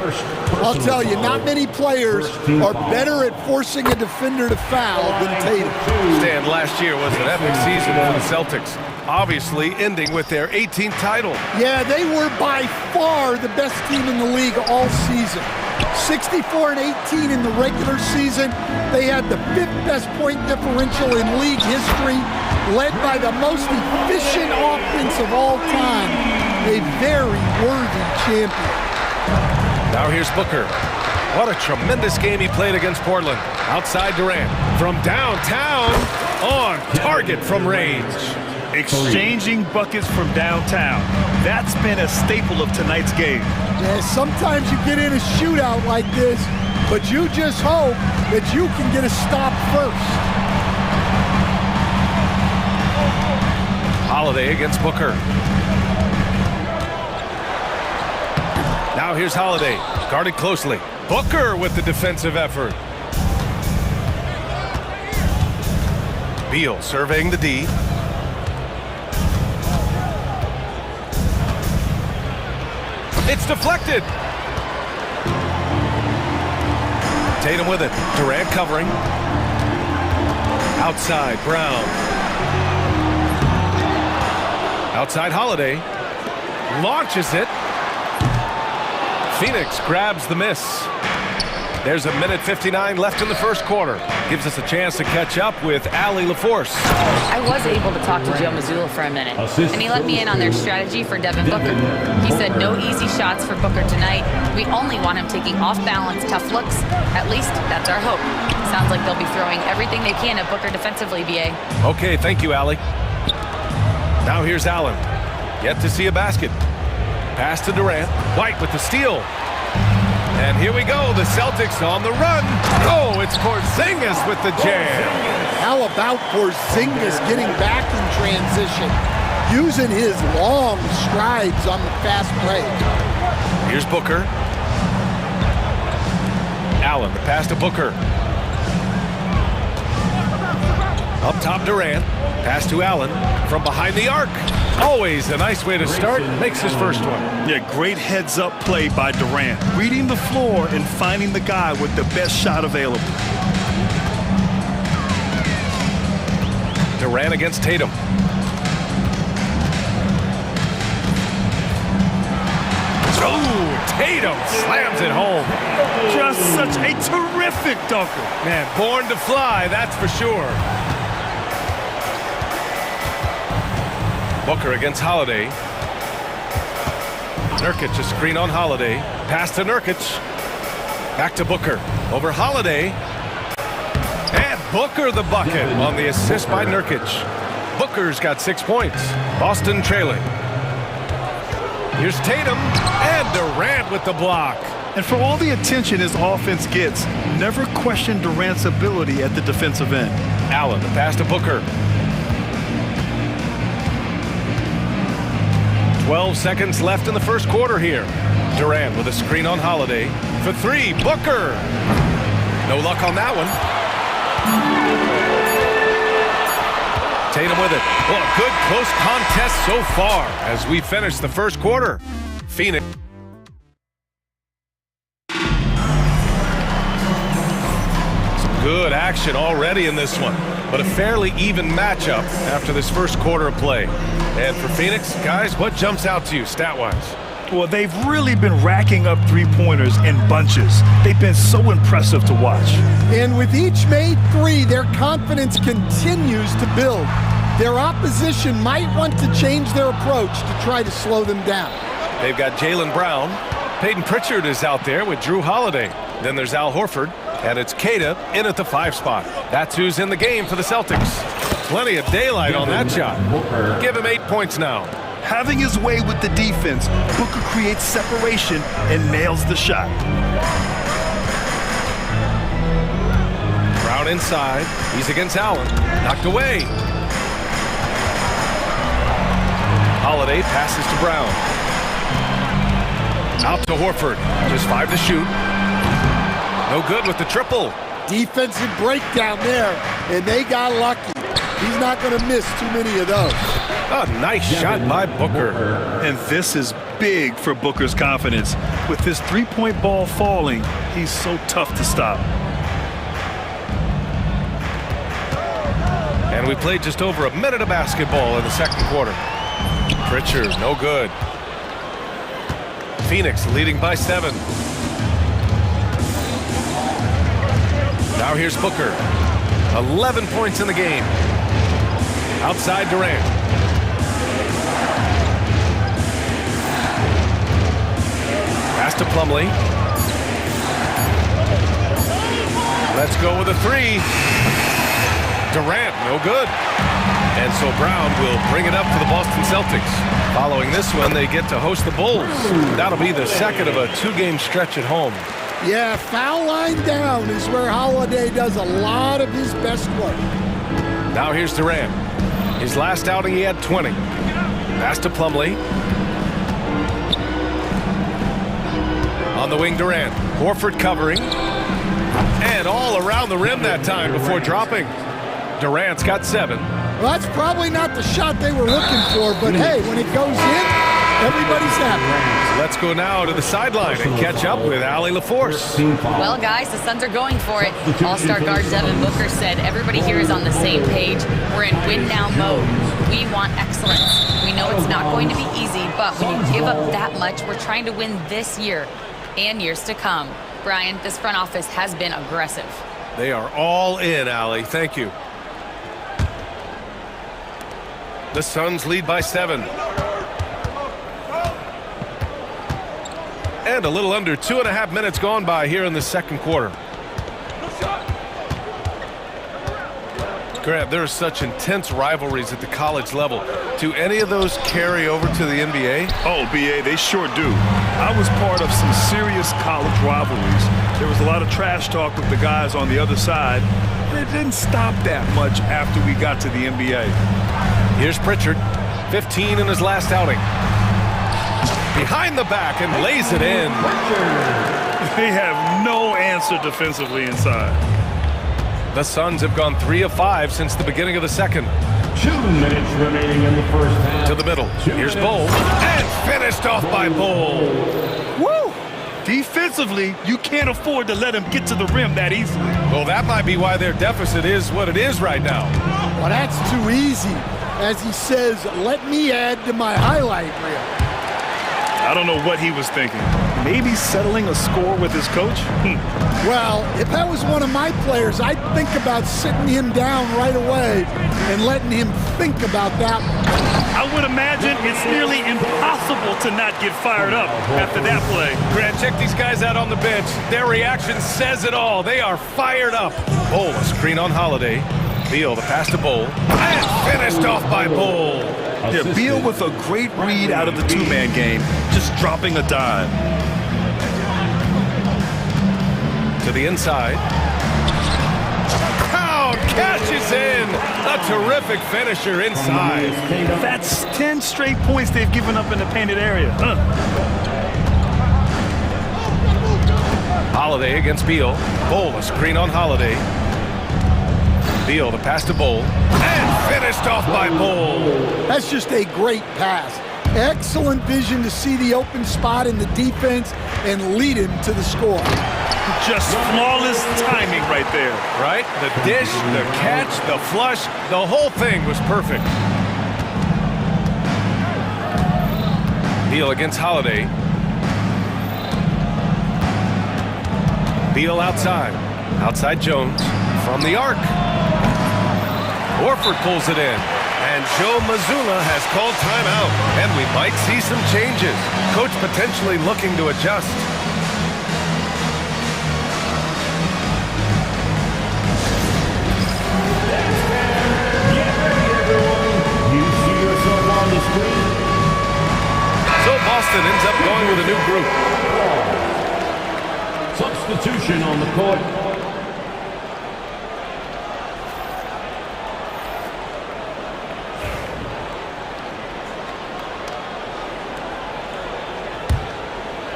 I'll tell you, not many players are better at forcing a defender to foul than Tatum. Stan, last year was an epic season for the Celtics, obviously ending with their 18th title. Yeah, they were by far the best team in the league all season. 64-18 in the regular season. They had the 5th best point differential in league history, led by the most efficient offense of all time. A very worthy champion. Now here's Booker. What a tremendous game he played against Portland. Outside Durant. From downtown, on target from range. Exchanging buckets from downtown. That's been a staple of tonight's game. Yeah, sometimes you get in a shootout like this, but you just hope that you can get a stop first. Holiday against Booker. Now here's Holiday, guarded closely. Booker with the defensive effort. Beal surveying the D. It's deflected. Tatum with it. Durant covering. Outside, Brown. Outside, Holiday. Launches it. Phoenix grabs the miss. There's a minute 59 left in the first quarter. Gives us a chance to catch up with Allie LaForce. I was able to talk to Joe Mazzulla for a minute, and he let me in on their strategy for Devin Booker. He said no easy shots for Booker tonight. We only want him taking off-balance, tough looks. At least that's our hope. Sounds like they'll be throwing everything they can at Booker defensively, BA. Okay, thank you, Allie. Now here's Allen. Yet to see a basket. Pass to Durant. White with the steal. And here we go, the Celtics on the run. Oh, it's Porzingis with the jam. How about Porzingis getting back in transition, using his long strides on the fast break? Here's Booker. Allen, the pass to Booker. Up top, Durant. Pass to Allen from behind the arc. Always a nice way to start. Makes his first one. Yeah, great heads-up play by Durant. Reading the floor and finding the guy with the best shot available. Durant against Tatum. Oh, Tatum slams it home. Just such a terrific dunker. Man, born to fly, that's for sure. Booker against Holiday. Nurkic, a screen on Holiday. Pass to Nurkic. Back to Booker. Over Holiday. And Booker the bucket on the assist by Nurkic. Booker's got 6 points. Boston trailing. Here's Tatum, and Durant with the block. And for all the attention his offense gets, never question Durant's ability at the defensive end. Allen, the pass to Booker. 12 seconds left in the first quarter here. Durant with a screen on Holiday. For three, Booker. No luck on that one. Tatum with it. Well, a good close contest so far as we finish the first quarter. Phoenix. Some good action already in this one, but a fairly even matchup after this first quarter of play. And for Phoenix, guys, what jumps out to you stat-wise? Well, they've really been racking up three-pointers in bunches. They've been so impressive to watch. And with each made three, their confidence continues to build. Their opposition might want to change their approach to try to slow them down. They've got Jaylen Brown. Peyton Pritchard is out there with Drew Holiday. Then there's Al Horford, and it's Queta in at the 5 spot. That's who's in the game for the Celtics. Plenty of daylight on that shot. Give him 8 points now. Having his way with the defense, Booker creates separation and nails the shot. Brown inside. He's against Allen. Knocked away. Holiday passes to Brown. Out to Horford. Just 5 to shoot. No good with the triple. Defensive breakdown there, and they got lucky. He's not going to miss too many of those. A nice shot by Booker. And this is big for Booker's confidence. With his three-point ball falling, he's so tough to stop. And we played just over a minute of basketball in the second quarter. Pritchard, no good. Phoenix leading by 7. Now here's Booker. 11 points in the game. Outside Durant. Pass to Plumlee. Let's go with a 3. Durant, no good. And so Brown will bring it up for the Boston Celtics. Following this one, they get to host the Bulls. That'll be the second of a 2-game stretch at home. Yeah, foul line down is where Holiday does a lot of his best work. Now here's Durant. His last outing, he had 20. Pass to Plumlee. On the wing, Durant. Horford covering. And all around the rim that time before dropping. Durant's got 7. Well, that's probably not the shot they were looking for, but hey, when it goes in, everybody's happy. Let's go now to the sideline and catch up with Allie LaForce. Well, guys, the Suns are going for it. All-star guard Devin Booker said everybody here is on the same page. We're in win-now mode. We want excellence. We know it's not going to be easy, but when you give up that much, we're trying to win this year and years to come. Brian, this front office has been aggressive. They are all in, Allie. Thank you. The Suns lead by 7. And a little under 2.5 minutes gone by here in the second quarter. Grant, there are such intense rivalries at the college level. Do any of those carry over to the NBA? Oh, BA, they sure do. I was part of some serious college rivalries. There was a lot of trash talk with the guys on the other side. It didn't stop that much after we got to the NBA. Here's Pritchard, 15 in his last outing. Behind the back and lays it in. They have no answer defensively inside. The Suns have gone 3 of 5 since the beginning of the second. 2 minutes remaining in the first half. To the middle. Here's Bull. And finished off by Bull. Woo! Defensively, you can't afford to let him get to the rim that easily. Well, that might be why their deficit is what it is right now. Well, that's too easy. As he says, let me add to my highlight reel. I don't know what he was thinking. Maybe settling a score with his coach? Well, if that was one of my players, I'd think about sitting him down right away and letting him think about that one. I would imagine it's nearly impossible to not get fired up after that play. Grant, check these guys out on the bench. Their reaction says it all. They are fired up. Bull, a screen on Holiday. Beal, the pass to Bull. And finished off by Bull. Yeah, Beal with a great read out of the two-man game, just dropping a dime. To the inside. Brown cashes in. A terrific finisher inside. That's 10 straight points they've given up in the painted area. Holiday against Beal. Bowl, a screen on Holiday. Beal, the pass to Bowl. And finished off by Bowl. That's just a great pass. Excellent vision to see the open spot in the defense and lead him to the score. Just flawless timing right there. Right? The dish, the catch, the flush, the whole thing was perfect. Beal against Holiday. Beal outside. Outside Jones. From the arc. Horford pulls it in. And Joe Mazzulla has called timeout. And we might see some changes. Coach potentially looking to adjust. So Boston ends up going with a new group. Substitution on the court.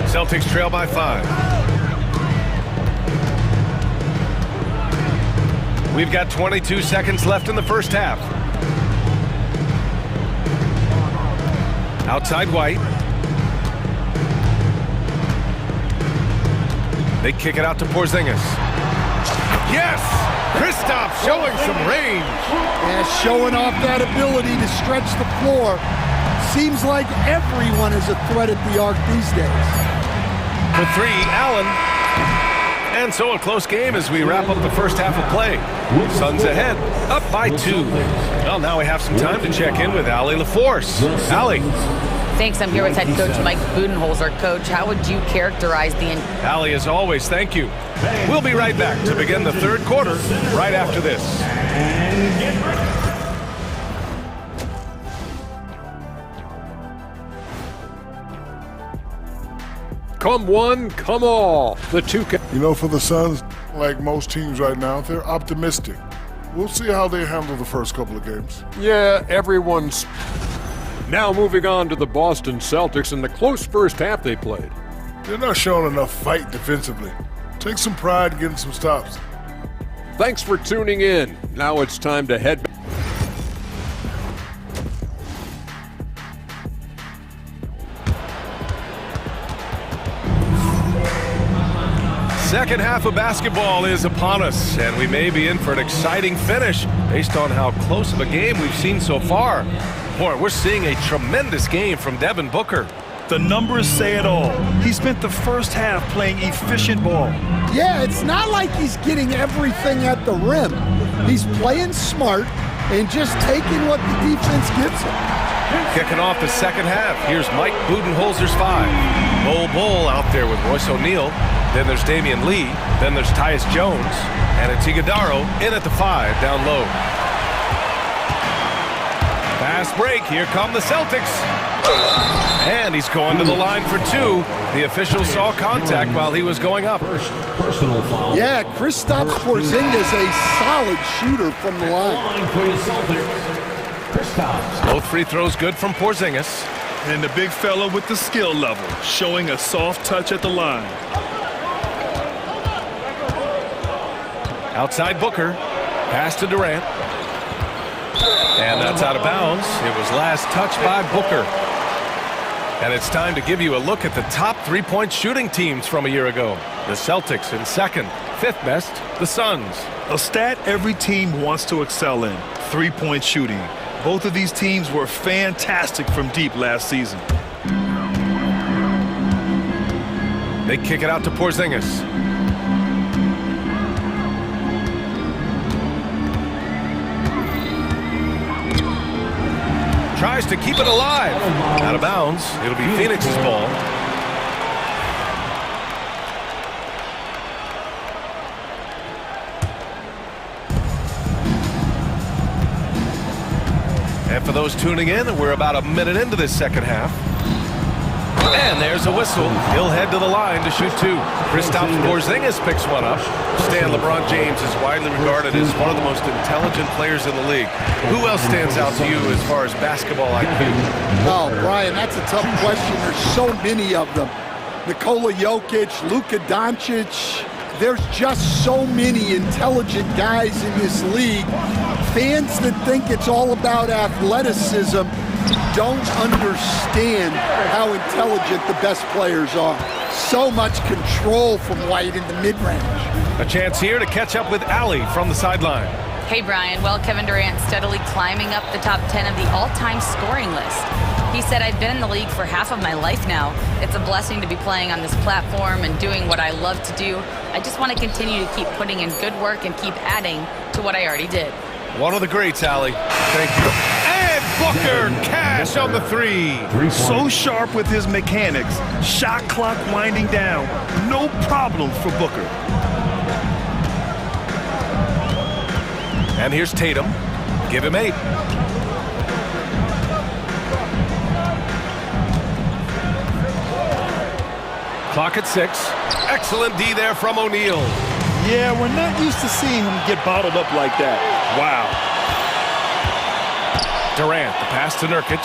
Celtics trail by 5. We've got 22 seconds left in the first half. Outside White. They kick it out to Porzingis. Yes! Kristaps showing some range. Yeah, showing off that ability to stretch the floor. Seems like everyone is a threat at the arc these days. For 3, Allen. And so a close game as we wrap up the first half of play. Suns ahead, up by 2. Well, now we have some time to check in with Allie LaForce. Allie. Thanks. I'm here with head coach Mike Budenholzer. Coach, how would you characterize the... Allie, as always, thank you. We'll be right back to begin the third quarter right after this. Come one, come all. The two. You know, for the Suns, like most teams right now, they're optimistic. We'll see how they handle the first couple of games. Yeah, everyone's... Now moving on to the Boston Celtics and the close first half they played. They're not showing enough fight defensively. Take some pride in getting some stops. Thanks for tuning in. Now it's time to head back. Second half of basketball is upon us, and we may be in for an exciting finish based on how close of a game we've seen so far. Boy, we're seeing a tremendous game from Devin Booker. The numbers say it all. He spent the first half playing efficient ball. Yeah, it's not like he's getting everything at the rim. He's playing smart and just taking what the defense gives him. Kicking off the second half, here's Mike Budenholzer's 5. Bull out there with Royce O'Neal. Then there's Damian Lee. Then there's Tyus Jones. And Iguodala in at the 5, down low. Fast break. Here come the Celtics. And he's going to the line for 2. The official saw contact while he was going up. Personal foul. Yeah, Kristaps Porzingis, a solid shooter from the line. For the Celtics. Kristaps. Both free throws good from Porzingis. And the big fella with the skill level, showing a soft touch at the line. Outside Booker. Pass to Durant. And that's out of bounds. It was last touched by Booker. And it's time to give you a look at the top three-point shooting teams from a year ago. The Celtics in second. Fifth best, the Suns. A stat every team wants to excel in, three-point shooting. Both of these teams were fantastic from deep last season. They kick it out to Porzingis. Tries to keep it alive. Out of bounds. It'll be Phoenix's ball. And for for those tuning in. We're about a minute into this second half. And there's a whistle. He'll head to the line to shoot two. Kristaps Porzingis picks one up. Stan, LeBron James is widely regarded as one of the most intelligent players in the league. Who else stands out to you as far as basketball IQ? Oh, Brian, that's a tough question. There's so many of them. Nikola Jokic, Luka Doncic. There's just so many intelligent guys in this league. Fans that think it's all about athleticism don't understand how intelligent the best players are. So much control from White in the mid-range. A chance here to catch up with Allie from the sideline. Hey, Brian. Well, Kevin Durant steadily climbing up the top 10 of the all-time scoring list. He said, I've been in the league for half of my life now. It's a blessing to be playing on this platform and doing what I love to do. I just want to continue to keep putting in good work and keep adding to what I already did. One of the greats, Allie. Thank you. And Booker, cash on the three. So sharp with his mechanics. Shot clock winding down. No problem for Booker. And here's Tatum. Give him 8. Clock at 6. Excellent D there from O'Neal. Yeah, we're not used to seeing him get bottled up like that. Wow. Durant, the pass to Nurkic.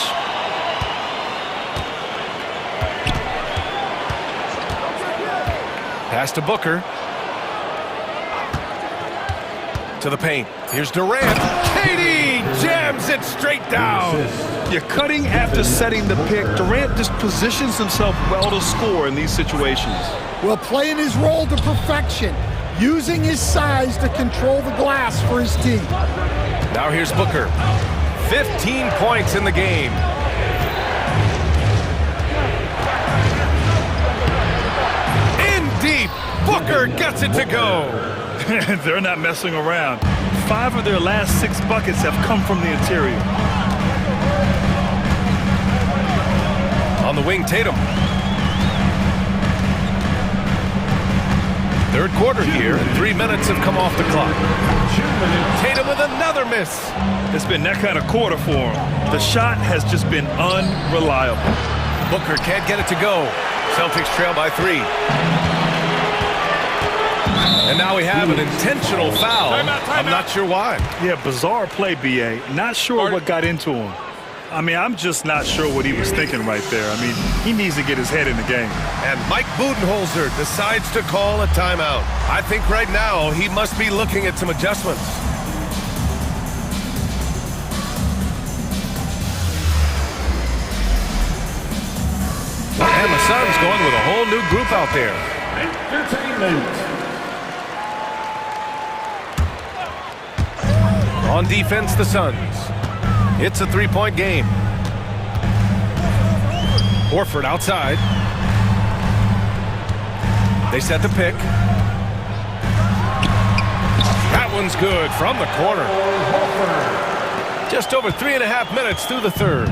Pass to Booker. To the paint. Here's Durant. Katie jams it straight down. You're cutting after setting the pick. Durant just positions himself well to score in these situations. Well, playing his role to perfection, using his size to control the glass for his team. Now here's Booker. 15 points in the game. In deep. Booker gets it to go. They're not messing around. 5 of their last 6 buckets have come from the interior. On the wing, Tatum. Third quarter here, and 3 minutes have come off the clock. Tatum with another miss. It's been that kind of quarter for him. The shot has just been unreliable. Booker can't get it to go. Celtics trail by 3. And now we have an intentional foul. I'm not sure why. Yeah, bizarre play, B.A. Not sure what got into him. I mean, I'm just not sure what he was thinking right there. I mean, he needs to get his head in the game. And Mike Budenholzer decides to call a timeout. I think right now he must be looking at some adjustments. And the Suns going with a whole new group out there. Entertainment. On defense, the Suns. It's a 3-point game. Horford outside. They set the pick. That one's good from the corner. Just over 3.5 minutes through the third.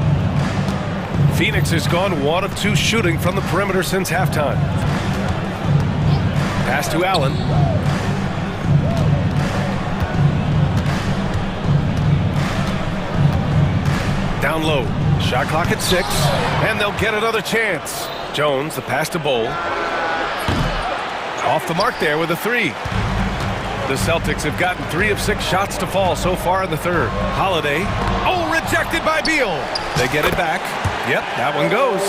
Phoenix has gone 1 of 2 shooting from the perimeter since halftime. Pass to Allen. Down low. Shot clock at 6. And they'll get another chance. Jones, the pass to Bowl. Off the mark there with a 3. The Celtics have gotten 3 of 6 shots to fall so far in the third. Holiday. Oh, rejected by Beal. They get it back. Yep, that one goes.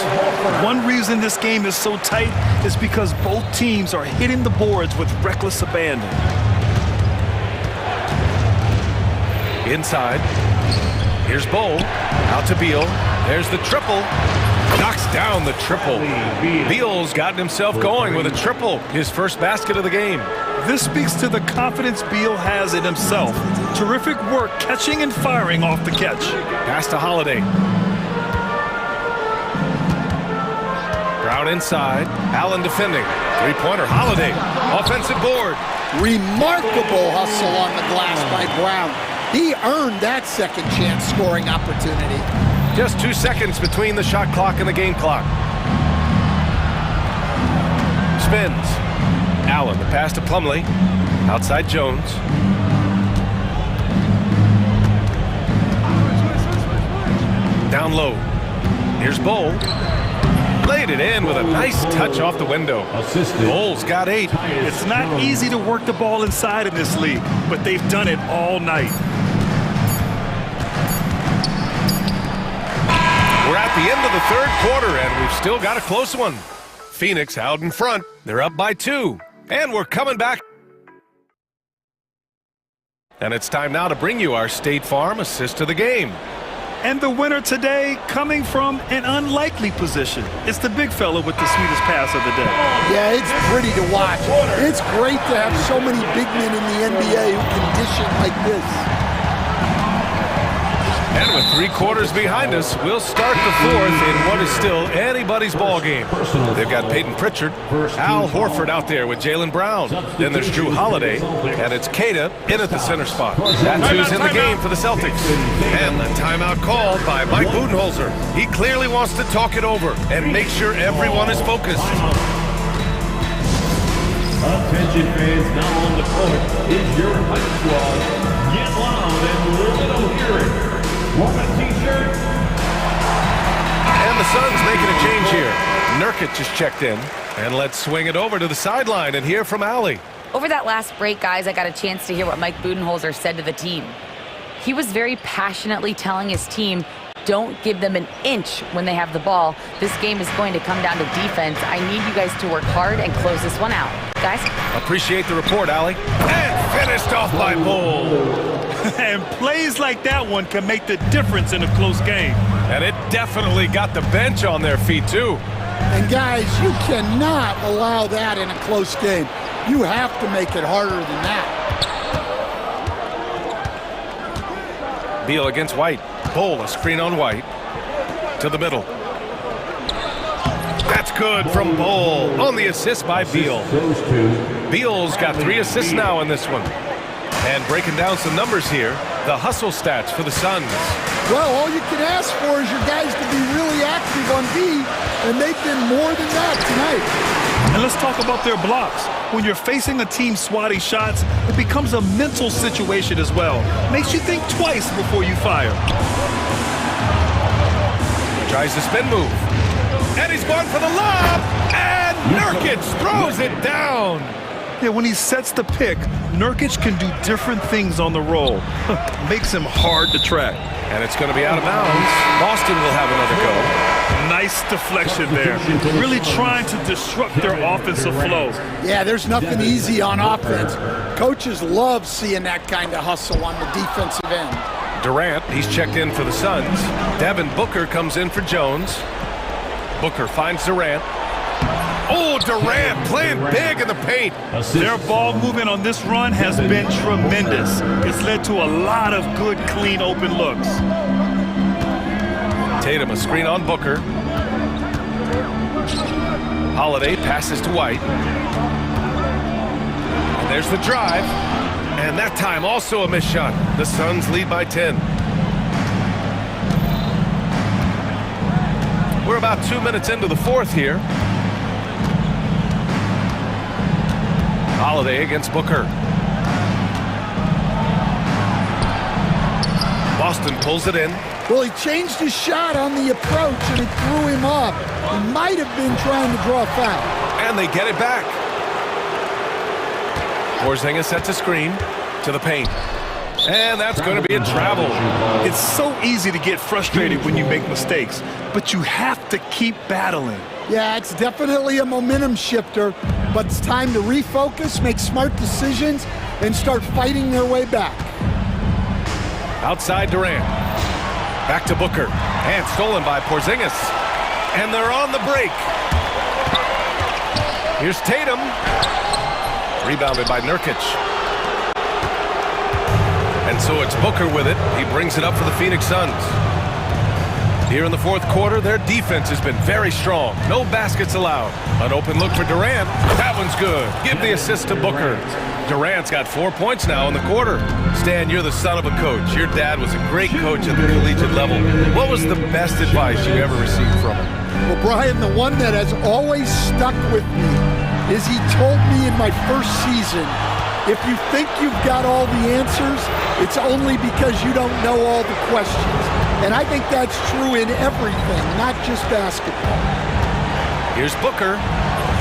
One reason this game is so tight is because both teams are hitting the boards with reckless abandon. Inside. Here's Bowl. Out to Beal. There's the triple. Knocks down the triple. Beal's gotten himself going with a triple. His first basket of the game. This speaks to the confidence Beal has in himself. Terrific work catching and firing off the catch. Pass to Holiday. Brown inside. Allen defending. 3-pointer. Holiday. Offensive board. Remarkable hustle on the glass by Brown. He earned that second chance scoring opportunity. Just 2 seconds between the shot clock and the game clock. Spins. Allen, the pass to Plumlee. Outside Jones. Down low. Here's Bowl. Laid it in with a nice touch off the window. Bowl's got 8. It's not easy to work the ball inside in this league, but they've done it all night. We're at the end of the third quarter, and we've still got a close one. Phoenix out in front. They're up by 2. And we're coming back. And it's time now to bring you our State Farm assist of the game. And the winner today coming from an unlikely position. It's the big fella with the sweetest pass of the day. Yeah, it's pretty to watch. It's great to have so many big men in the NBA who can dish it like this. And with 3 quarters behind us, we'll start the fourth in what is still anybody's ball game. They've got Peyton Pritchard, Al Horford out there with Jaylen Brown. Then there's Drew Holiday, and it's Keita in at the center spot. That's who's in the game for the Celtics. And the timeout called by Mike Budenholzer. He clearly wants to talk it over and make sure everyone is focused. Attention fans, now on the court is your hype squad. Get loud and let them hear it. Want a t-shirt? And the Suns making a change here. Nurkic just checked in. And let's swing it over to the sideline and hear from Allie. Over that last break, guys, I got a chance to hear what Mike Budenholzer said to the team. He was very passionately telling his team, don't give them an inch when they have the ball. This game is going to come down to defense. I need you guys to work hard and close this one out. Guys? Appreciate the report, Allie. And finished off by Bull. And plays like that one can make the difference in a close game. And it definitely got the bench on their feet, too. And guys, you cannot allow that in a close game. You have to make it harder than that. Beal against White. Bull, a screen on White. To the middle. That's good from Bull on the assist by Beal. Beal's got 3 assists now in this one. And breaking down some numbers here, the hustle stats for the Suns. Well, all you can ask for is your guys to be really active on D, and they've been more than that tonight. And let's talk about their blocks. When you're facing a team swatting shots, it becomes a mental situation as well. Makes you think twice before you fire. Tries the spin move. And he's going for the lob. And Nurkic throws it down. Yeah, when he sets the pick, Nurkic can do different things on the roll. Makes him hard to track. And it's going to be out of bounds. Boston will have another go. Nice deflection there. Really trying to disrupt their offensive flow. Yeah, there's nothing easy on offense. Coaches love seeing that kind of hustle on the defensive end. Durant, he's checked in for the Suns. Devin Booker comes in for Jones. Booker finds Durant. Oh, Durant playing big in the paint. Their ball movement on this run has been tremendous. It's led to a lot of good, clean, open looks. Tatum, a screen on Booker. Holiday passes to White. And there's the drive. And that time also a missed shot. The Suns lead by 10. We're about 2 minutes into the fourth here. Holiday against Booker. Boston pulls it in. Well, he changed his shot on the approach, and it threw him off. He might have been trying to draw a foul. And they get it back. Porzingis sets a screen to the paint. And that's going to be a travel. It's so easy to get frustrated when you make mistakes, but you have to keep battling. Yeah, it's definitely a momentum shifter, but it's time to refocus, make smart decisions, and start fighting their way back. Outside Durant. Back to Booker. And stolen by Porzingis. And they're on the break. Here's Tatum. Rebounded by Nurkic. And so it's Booker with it. He brings it up for the Phoenix Suns. Here in the fourth quarter, their defense has been very strong. No baskets allowed. An open look for Durant. That one's good. Give the assist to Booker. Durant's got 4 points now in the quarter. Stan, you're the son of a coach. Your dad was a great coach at the collegiate level. What was the best advice you ever received from him? Well, Brian, the one that has always stuck with me is he told me in my first season, if you think you've got all the answers, it's only because you don't know all the questions. And I think that's true in everything, not just basketball. Here's Booker,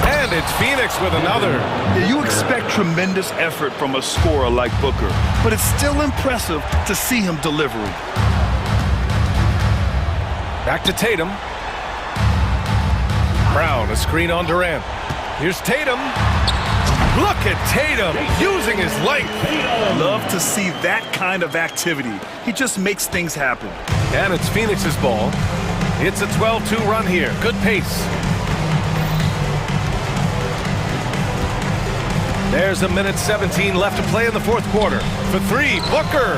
and it's Phoenix with another. Yeah, you expect tremendous effort from a scorer like Booker, but it's still impressive to see him delivering. Back to Tatum. Brown, a screen on Durant. Here's Tatum. Look at Tatum using his length. Love to see that kind of activity. He just makes things happen. And it's Phoenix's ball. It's a 12-2 run here. Good pace. There's a minute 17 left to play in the fourth quarter. For three, Booker.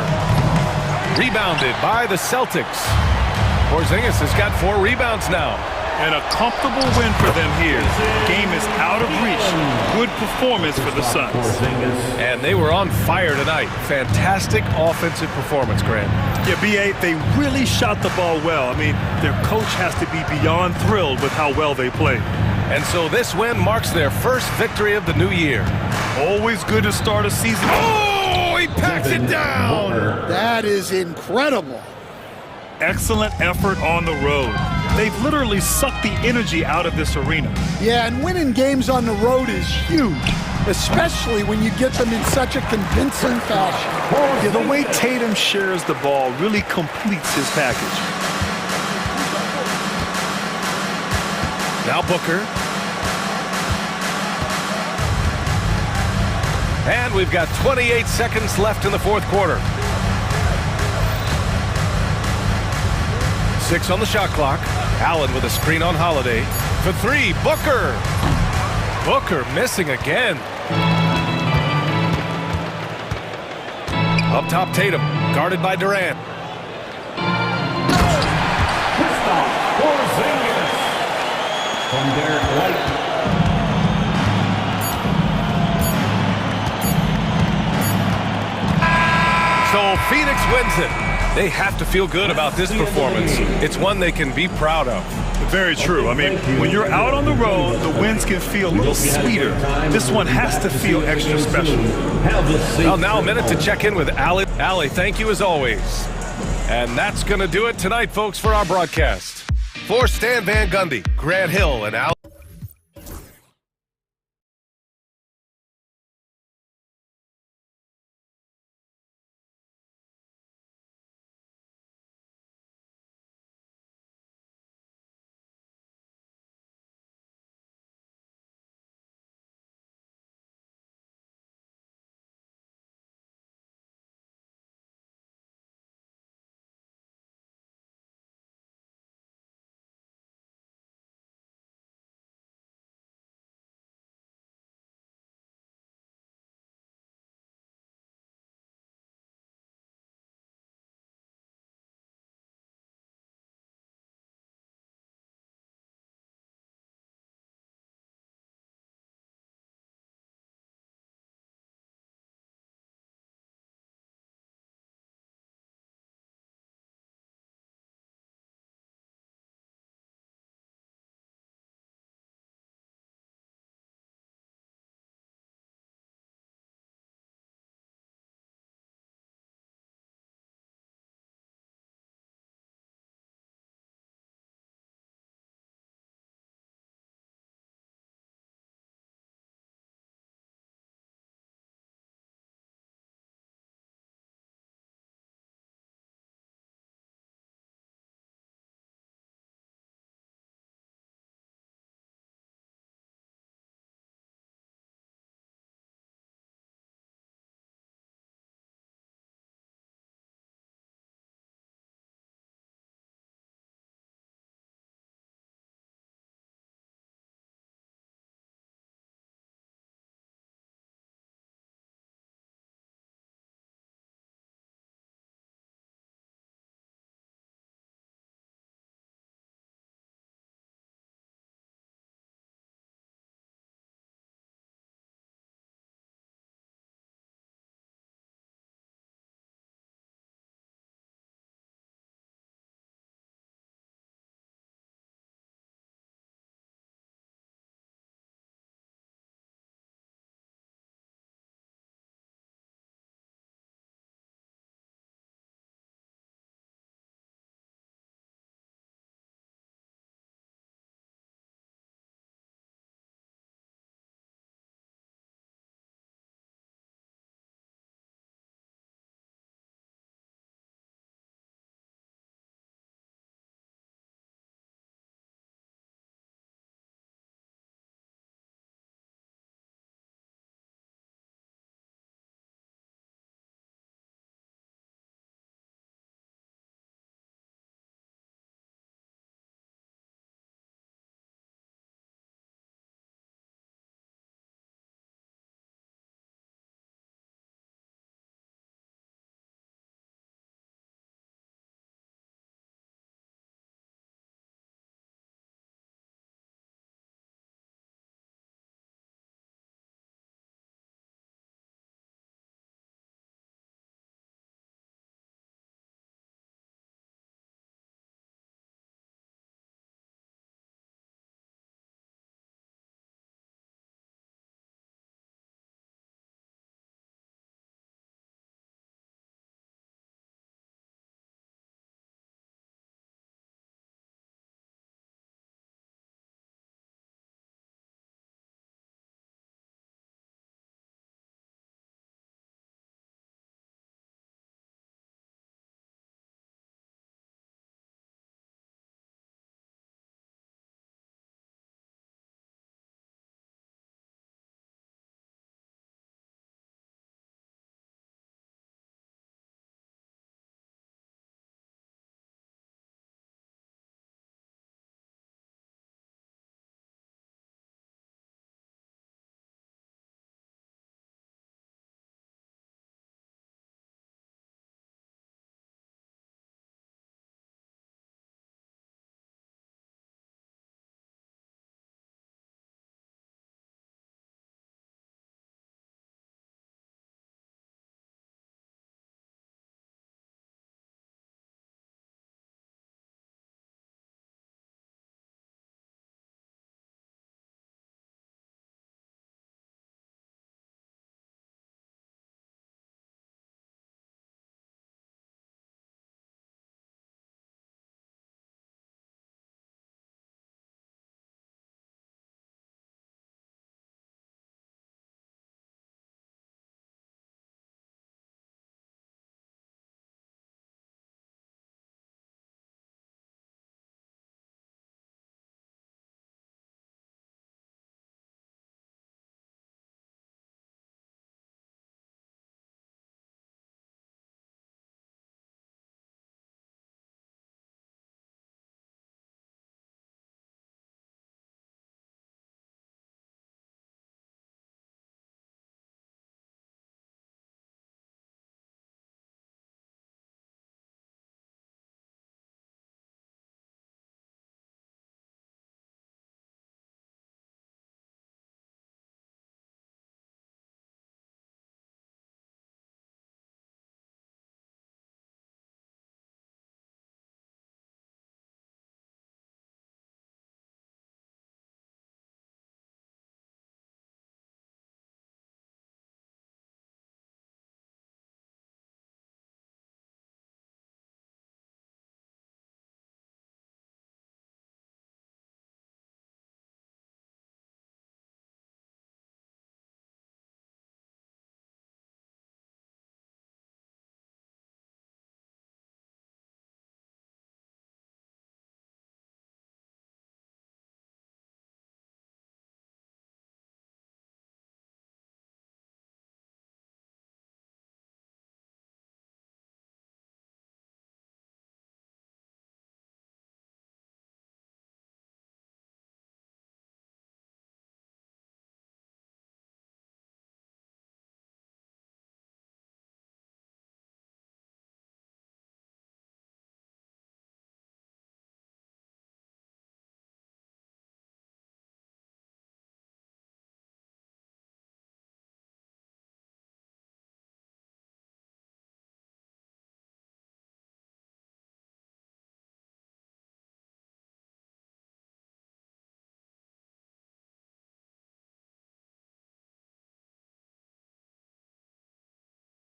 Rebounded by the Celtics. Porzingis has got 4 rebounds now. And a comfortable win for them here. Game is out of reach. Good performance for the Suns. And they were on fire tonight. Fantastic offensive performance, Grant. Yeah, B.A., they really shot the ball well. I mean, their coach has to be beyond thrilled with how well they played. And so this win marks their first victory of the new year. Always good to start a season. Oh, he packs it down. That is incredible. Excellent effort on the road. They've literally sucked the energy out of this arena. Yeah, and winning games on the road is huge, especially when you get them in such a convincing fashion. Yeah, the way Tatum shares the ball really completes his package. Now Booker. And we've got 28 seconds left in the fourth quarter. 6 on the shot clock. Allen with a screen on Holiday. For three, Booker. Booker missing again. Up top, Tatum, guarded by Durant. Porzingis from Derek White. So Phoenix wins it. They have to feel good about this performance. It's one they can be proud of. Very true. I mean, when you're out on the road, the wins can feel a little sweeter. This one has to feel extra special. Well, now a minute to check in with Allie. Allie, thank you as always. And that's going to do it tonight, folks, for our broadcast. For Stan Van Gundy, Grant Hill, and Allie.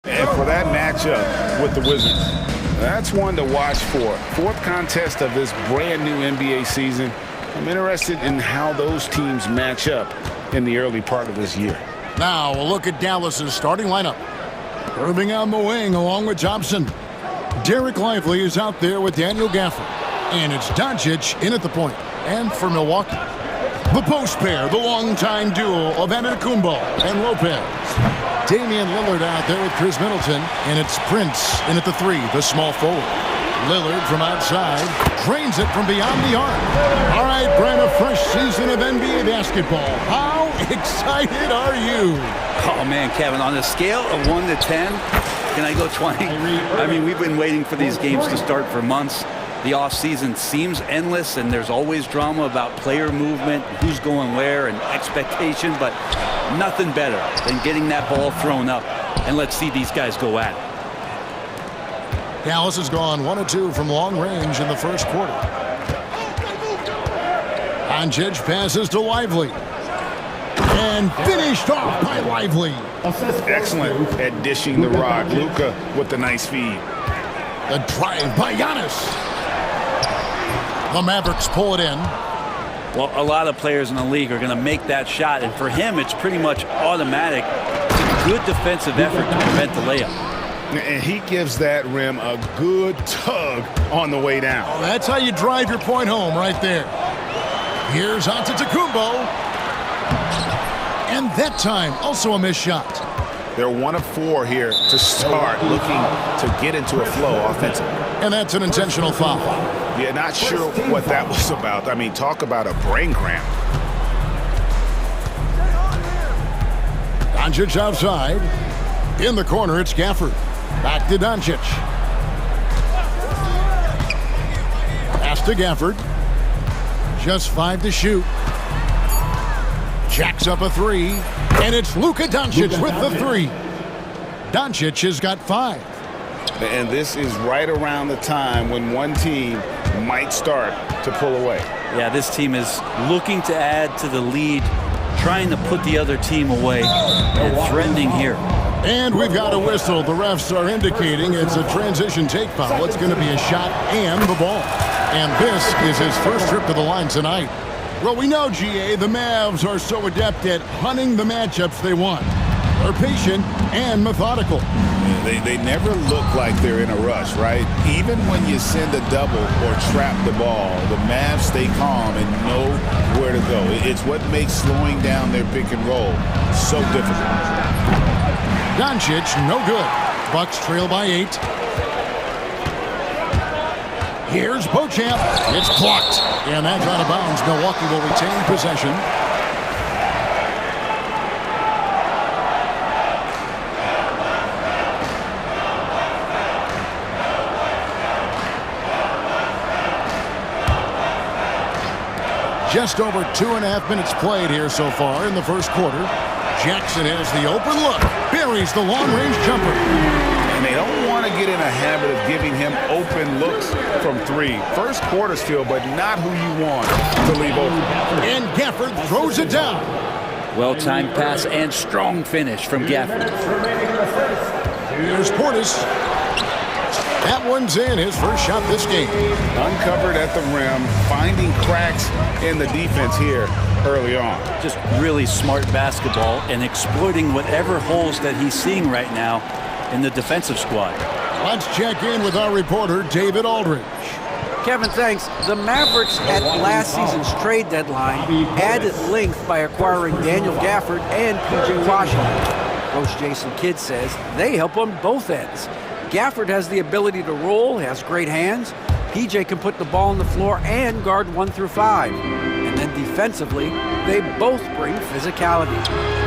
And for that matchup with the Wizards, that's one to watch for. Fourth contest of this brand new NBA season. I'm interested in how those teams match up in the early part of this year. Now we'll look at Dallas's starting lineup. Irving on the wing along with Thompson. Derek Lively is out there with Daniel Gafford. And it's Doncic in at the point. And for Milwaukee, the post pair, the longtime duo of Antetokounmpo and Lopez. Damian Lillard out there with Chris Middleton. And it's Prince in at the three, the small forward. Lillard from outside drains it from beyond the arc. All right, Brent, a fresh season of NBA basketball. How excited are you? Oh, man, Kevin, on a scale of 1 to 10, can I go 20? I mean, we've been waiting for these games to start for months. The offseason seems endless, and there's always drama about player movement, who's going where, and expectation, but nothing better than getting that ball thrown up. And let's see these guys go at it. Dallas has gone 1 of 2 from long range in the first quarter. Doncic passes to Lively. And finished off by Lively. Excellent at dishing the rock. Luka with the nice feed. The drive by Giannis. The Mavericks pull it in. Well, a lot of players in the league are going to make that shot, and for him, it's pretty much automatic. It's a good defensive effort to prevent the layup. And he gives that rim a good tug on the way down. Oh, that's how you drive your point home right there. Here's Antetokounmpo. And that time, also a missed shot. They're 1 of 4 here to start, looking to get into a flow offensively. And that's an intentional foul. Yeah, not sure what that was about. I mean, talk about a brain cramp. Doncic outside. In the corner, it's Gafford. Back to Doncic. Pass to Gafford. Just 5 to shoot. Jacks up a 3. And it's Luka Doncic with the 3. Doncic has got 5. And this is right around the time when one team might start to pull away. Yeah, this team is looking to add to the lead, trying to put the other team away, and threatening here. And we've got a whistle. The refs are indicating it's a transition take foul. It's going to be a shot and the ball. And this is his first trip to the line tonight. Well, we know, GA, the Mavs are so adept at hunting the matchups they want. They're patient and methodical. They never look like they're in a rush, right? Even when you send a double or trap the ball, the Mavs stay calm and know where to go. It's what makes slowing down their pick and roll so difficult. Doncic, no good. Bucks trail by 8. Here's Beauchamp. It's blocked. And that's out of bounds. Milwaukee will retain possession. Just over 2.5 minutes played here so far in the first quarter. Jackson has the open look. Buries the long-range jumper. And they don't want to get in a habit of giving him open looks from 3. First quarter still, but not who you want to leave open. And Gafford throws it down. Well-timed pass and strong finish from Gafford. Here's Portis. That one's in, his first shot this game. Uncovered at the rim, finding cracks in the defense here early on. Just really smart basketball and exploiting whatever holes that he's seeing right now in the defensive squad. Let's check in with our reporter, David Aldridge. Kevin, thanks. The Mavericks at last season's trade deadline added length by acquiring Daniel Gafford and P.J. Washington. Coach Jason Kidd says they help on both ends. Gafford has the ability to roll, has great hands. PJ can put the ball on the floor and guard 1 through 5. And then defensively, they both bring physicality.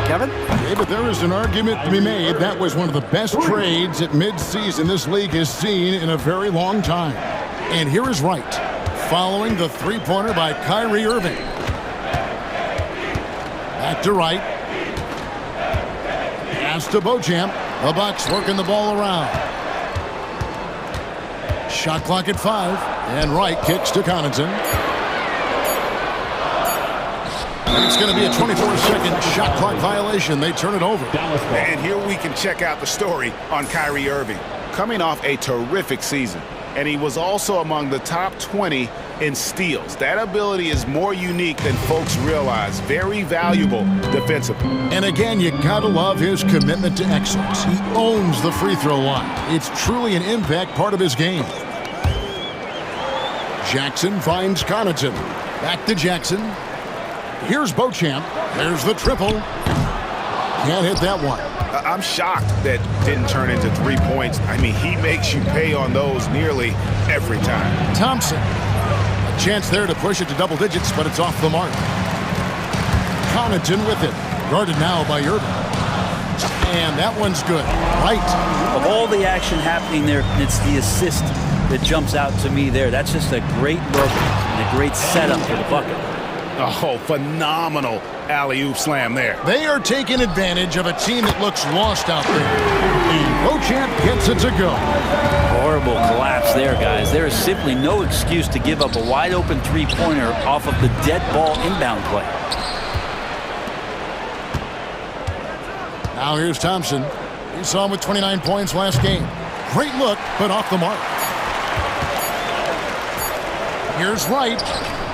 Kevin? Yeah, but there is an argument to be made. That was one of the best trades at midseason this league has seen in a very long time. And here is Wright, following the three-pointer by Kyrie Irving. Back to Wright. Pass to Beauchamp. The Bucks working the ball around. Shot clock at 5, and Wright kicks to Connaughton. It's going to be a 24-second shot clock violation. They turn it over. And here we can check out the story on Kyrie Irving. Coming off a terrific season, and he was also among the top 20 in steals. That ability is more unique than folks realize. Very valuable defensively. And again, you gotta love his commitment to excellence. He owns the free throw line. It's truly an impact part of his game. Jackson finds Connaughton. Back to Jackson. Here's Beauchamp. There's the triple. Can't hit that one. I'm shocked that didn't turn into 3 points. I mean, he makes you pay on those nearly every time. Thompson. A chance there to push it to double digits, but it's off the mark. Connaughton with it. Guarded now by Irving. And that one's good. Right. Of all the action happening there, it's the assist that jumps out to me there. That's just a great look and a great setup for the bucket. Oh, phenomenal alley-oop slam there. They are taking advantage of a team that looks lost out there. And Beauchamp gets it to go. Horrible collapse there, guys. There is simply no excuse to give up a wide-open three-pointer off of the dead ball inbound play. Now here's Thompson. We saw him with 29 points last game. Great look, but off the mark. Here's Wright.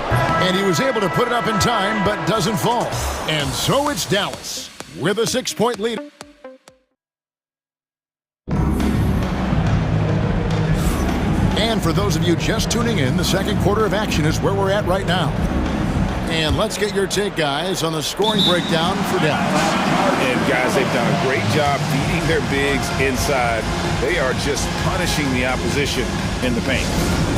And he was able to put it up in time, but doesn't fall. And so it's Dallas with a 6-point lead. And for those of you just tuning in, the second quarter of action is where we're at right now. And let's get your take, guys, on the scoring breakdown for Dallas. And, guys, they've done a great job beating their bigs inside. They are just punishing the opposition in the paint.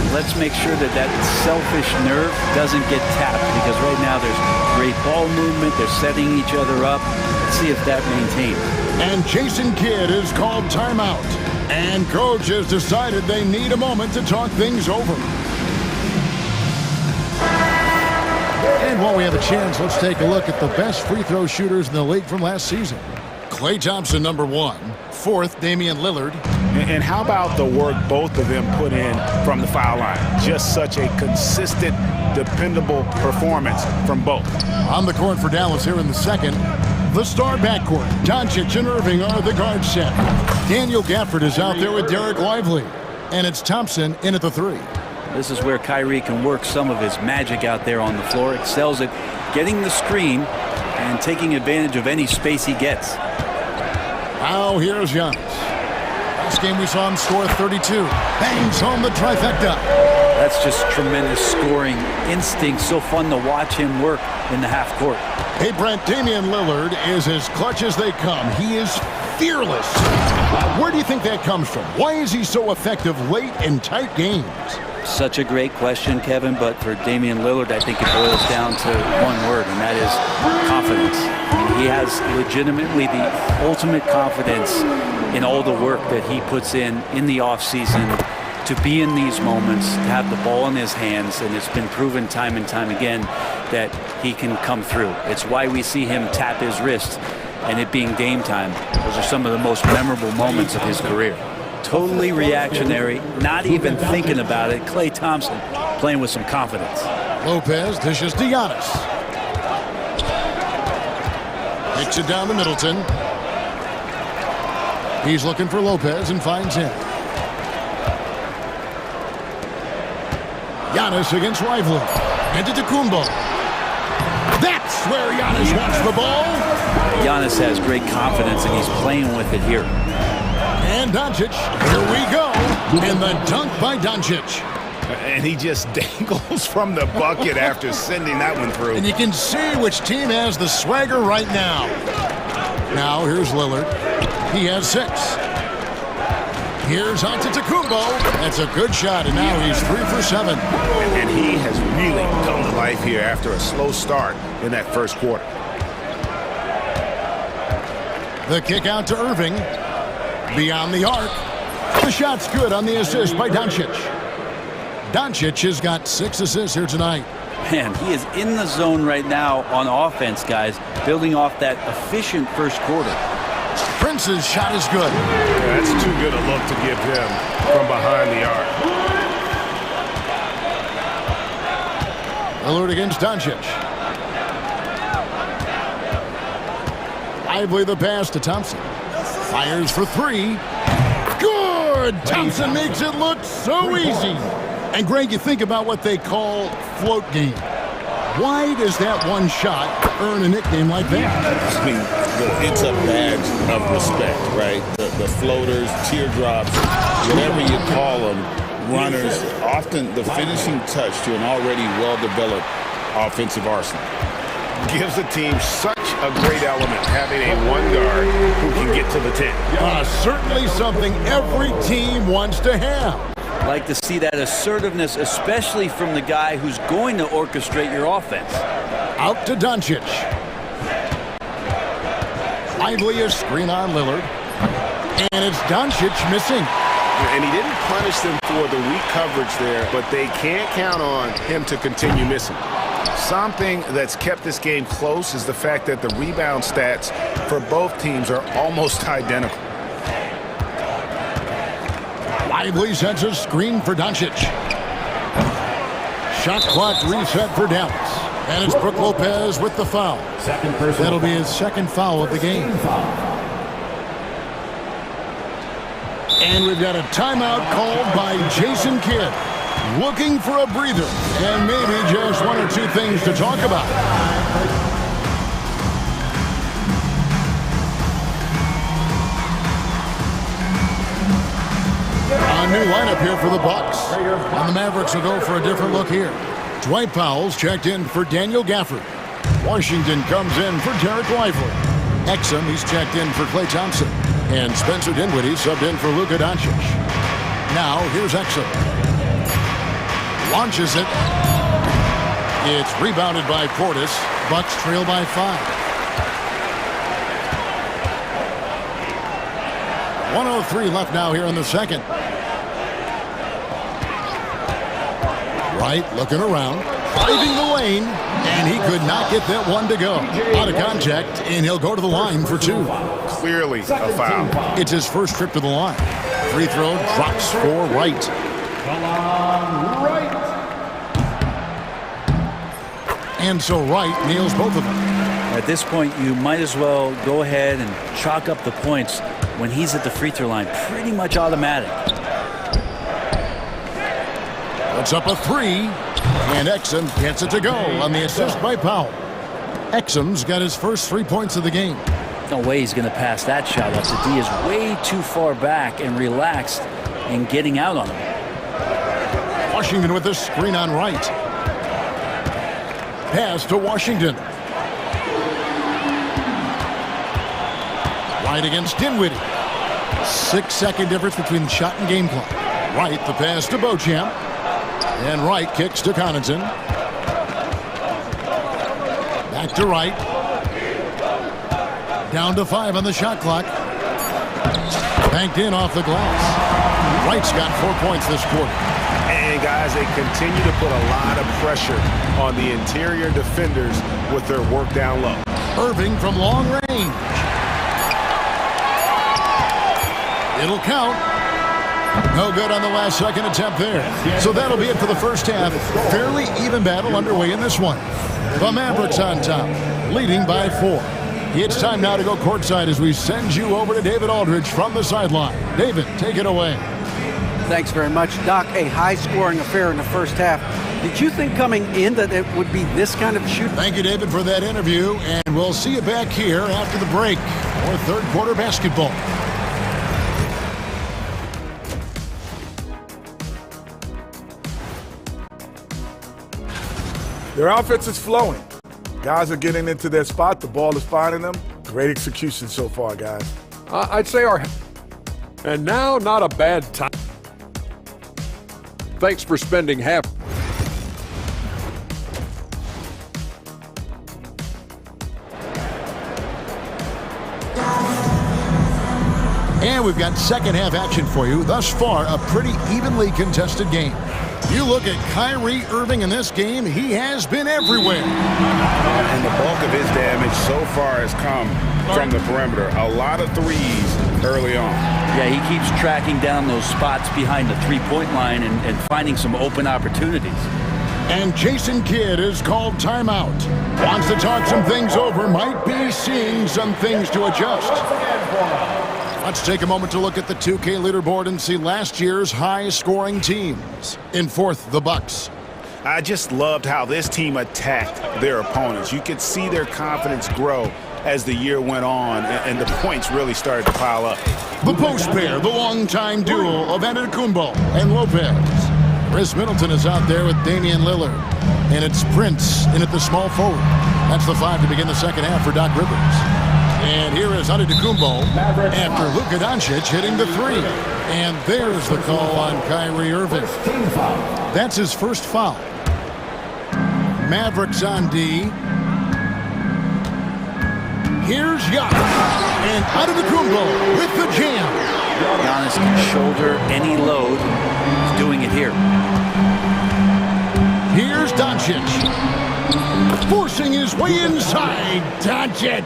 Let's make sure that that selfish nerve doesn't get tapped, because right now there's great ball movement. They're setting each other up. Let's see if that maintains. And Jason Kidd is called timeout. And coach has decided they need a moment to talk things over. And while we have a chance, let's take a look at the best free throw shooters in the league from last season. Klay Thompson, number 1. 4th, Damian Lillard. And how about the work both of them put in from the foul line? Just such a consistent, dependable performance from both. On the court for Dallas here in the second, the star backcourt. Doncic and Irving are the guard set. Daniel Gafford is out there with Derek Lively. And it's Thompson in at the 3. This is where Kyrie can work some of his magic out there on the floor. Excels at getting the screen and taking advantage of any space he gets. Now here's Giannis. Last game we saw him score 32. Bangs home the trifecta. That's just tremendous scoring instinct. So fun to watch him work in the half court. Hey, Brent, Damian Lillard is as clutch as they come. He is fearless. Where do you think that comes from? Why is he so effective late in tight games? Such a great question, Kevin, but for Damian Lillard, I think it boils down to one word, and that is confidence. He has legitimately the ultimate confidence in all the work that he puts in the offseason to be in these moments, to have the ball in his hands, and it's been proven time and time again that he can come through. It's why we see him tap his wrist and it being game time. Those are some of the most memorable moments of his career. Totally reactionary, not even thinking about it. Klay Thompson playing with some confidence. Lopez dishes to Giannis. Kicks it down to Middleton. He's looking for Lopez and finds him. Giannis against Lively. Antetokounmpo. That's where Giannis wants the ball. Giannis has great confidence and he's playing with it here. And Doncic, here we go, and the dunk by Doncic. And he just dangles from the bucket after sending that one through. And you can see which team has the swagger right now. Now here's Lillard. He has 6. Here's Antetokounmpo. That's a good shot, and now he's 3 for 7. And he has really come to life here after a slow start in that first quarter. The kick out to Irving. Beyond the arc. The shot's good on the assist by Doncic. Doncic has got 6 assists here tonight. Man, he is in the zone right now on offense, guys, building off that efficient first quarter. Prince's shot is good. Yeah, that's too good a look to give him from behind the arc. Lillard against Doncic. Lively the pass to Thompson. Fires for three. Good! Thompson makes it look so easy. And Greg, you think about what they call float game. Why does that one shot earn a nickname like that? I mean, it's a badge of respect, right? The floaters, teardrops, whatever you call them, runners, often the finishing touch to an already well-developed offensive arsenal. Gives a team such a great element, having a one guard who can get to the 10. Certainly something every team wants to have. Like to see that assertiveness, especially from the guy who's going to orchestrate your offense. Out to Doncic. Lively a screen on Lillard. And it's Doncic missing. And he didn't punish them for the weak coverage there, but they can't count on him to continue missing. Something that's kept this game close is the fact that the rebound stats for both teams are almost identical. Lively sets a screen for Doncic. Shot clock reset for Dallas. And it's Brook Lopez with the foul. That'll be his second foul of the game. And we've got a timeout called by Jason Kidd. Looking for a breather. And maybe just one or two things to talk about. A new lineup here for the Bucks. And the Mavericks will go for a different look here. Dwight Powell's checked in for Daniel Gafford. Washington comes in for Derek Lively. Exum, he's checked in for Klay Thompson. And Spencer Dinwiddie subbed in for Luka Doncic. Now, here's Exum. Launches it. It's rebounded by Portis. Bucks trail by 5. 1:03 left now here in the second. Wright looking around, driving the lane, and he could not get that one to go. Out of contact, and he'll go to the line for 2. Clearly a foul. It's his first trip to the line. Free throw drops for Wright. And so Wright nails both of them. At this point, you might as well go ahead and chalk up the points when he's at the free throw line. Pretty much automatic. Puts up a 3, and Exum gets it to go on the assist by Powell. Exum's got his first 3 points of the game. No way he's going to pass that shot up. The D is way too far back and relaxed in getting out on him. Washington with the screen on Wright. Pass to Washington. Wright against Dinwiddie. 6-second difference between the shot and game clock. Wright the pass to Beauchamp. And Wright kicks to Connaughton. Back to Wright. Down to 5 on the shot clock. Banked in off the glass. Wright's got 4 points this quarter. And guys, they continue to put a lot of pressure on the interior defenders with their work down low. Irving from long range. It'll count. No good on the last second attempt there. So that'll be it for the first half. Fairly even battle underway in this one. The Mavericks on top, leading by 4. It's time now to go courtside as we send you over to David Aldridge from the sideline. David, take it away. Thanks very much, Doc. A high-scoring affair in the first half. Did you think coming in that it would be this kind of shoot? Thank you, David, for that interview, and we'll see you back here after the break for third quarter basketball. Their offense is flowing. Guys are getting into their spot. The ball is finding them. Great execution so far, guys. I'd say our... And now, not a bad time. Thanks for spending half... And we've got second half action for you. Thus far, a pretty evenly contested game. You look at Kyrie Irving in this game, he has been everywhere. And the bulk of his damage so far has come from the perimeter. A lot of threes early on. Yeah, he keeps tracking down those spots behind the three-point line and finding some open opportunities. And Jason Kidd is called timeout. Wants to talk some things over, might be seeing some things to adjust. Let's take a moment to look at the 2K leaderboard and see last year's high-scoring teams. In fourth, the Bucks. I just loved how this team attacked their opponents. You could see their confidence grow as the year went on, and the points really started to pile up. The post pair, the longtime duo of Antetokounmpo and Lopez. Chris Middleton is out there with Damian Lillard. And it's Prince in at the small forward. That's the 5 to begin the second half for Doc Rivers. And here is Antetokounmpo after Luka Doncic hitting the 3. And there's the call on Kyrie Irving. That's his first foul. Mavericks on D. Here's Giannis. And Antetokounmpo with the jam. Giannis can shoulder any load. He's doing it here. Here's Doncic. Forcing his way inside. Doncic.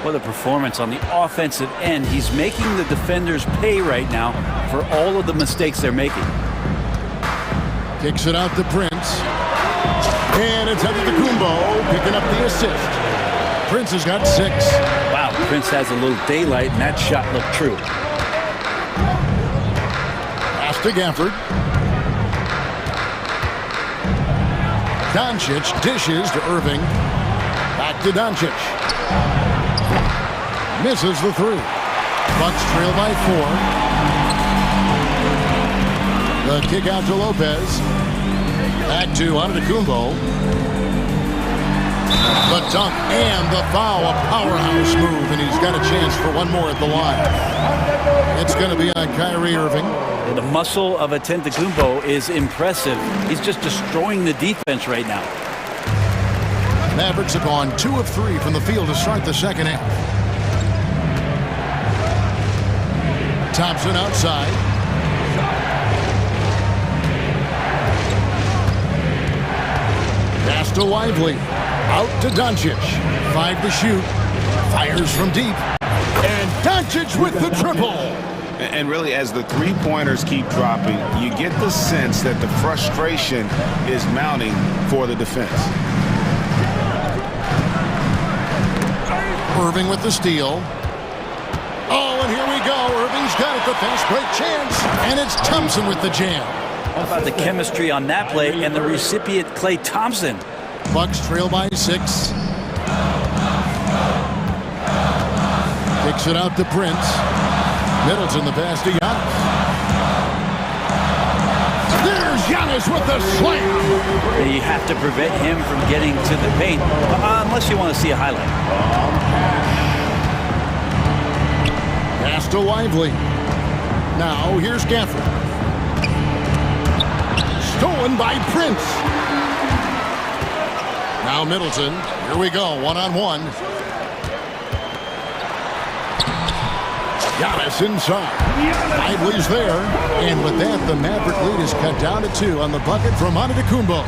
What a performance on the offensive end. He's making the defenders pay right now for all of the mistakes they're making. Kicks it out to Prince. And it's Antetokounmpo picking up the assist. Prince has got 6. Wow, Prince has a little daylight, and that shot looked true. Pass to Gafford. Doncic dishes to Irving. Back to Doncic. Misses the 3. Bucks trail by 4. The kick out to Lopez. Back to Antetokounmpo. The dunk and the foul, a powerhouse move, and he's got a chance for one more at the line. It's going to be on Kyrie Irving. The muscle of Antetokounmpo is impressive. He's just destroying the defense right now. Mavericks have gone 2 of 3 from the field to start the second half. Thompson outside. Pass to Lively. Out to Doncic. 5 to shoot. Fires from deep. And Doncic with the triple. And really, as the three-pointers keep dropping, you get the sense that the frustration is mounting for the defense. Irving with the steal. Oh, and here we go. Irving's got it. The fast break chance. And it's Thompson with the jam. How about the chemistry on that play and the recipient, Klay Thompson? Bucks trail by 6. Kicks it out to Prince. Middleton the pass to Giannis. There's Giannis with the slam. You have to prevent him from getting to the paint, unless you want to see a highlight. Pass to Lively. Now here's Gafford. Stolen by Prince. Now Middleton. Here we go. One-on-one. Giannis inside. Lively's there. And with that, the Maverick lead is cut down to 2 on the bucket from Antetokounmpo.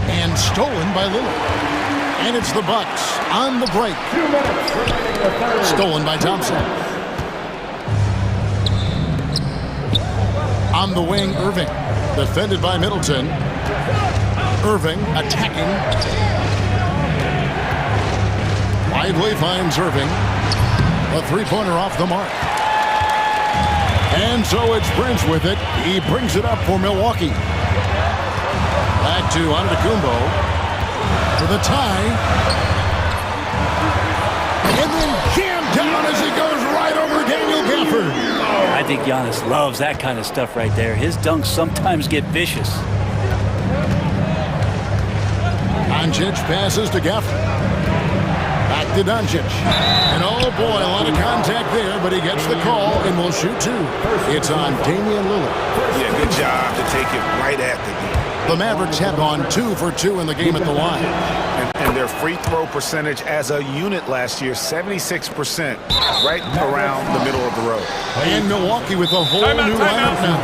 And stolen by Lillard. And it's the Bucks on the break. Stolen by Thompson. On the wing, Irving. Defended by Middleton. Irving attacking. Lively finds Irving. A three-pointer off the mark. And so it's Prince with it. He brings it up for Milwaukee. Back to Antetokounmpo for the tie. And then jammed down as he goes right over Daniel Gafford. I think Giannis loves that kind of stuff right there. His dunks sometimes get vicious. Doncic passes to Gafford. Back to Doncic. And oh boy, a lot of contact there, but he gets the call and will shoot 2. It's on Damian Lillard. Yeah, good job to take it right at the D. The Mavericks have gone 2 for 2 in the game at the line. And their free throw percentage as a unit last year, 76%, right around the middle of the road. And Milwaukee with a whole new lineup now.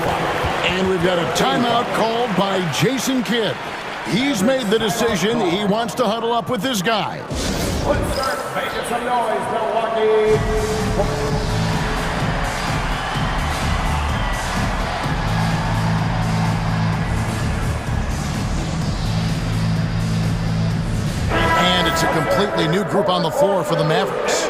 And we've got a timeout called by Jason Kidd. He's made the decision. He wants to huddle up with his guys. Let's start making some noise, Milwaukee. it's a completely new group on the floor for the Mavericks.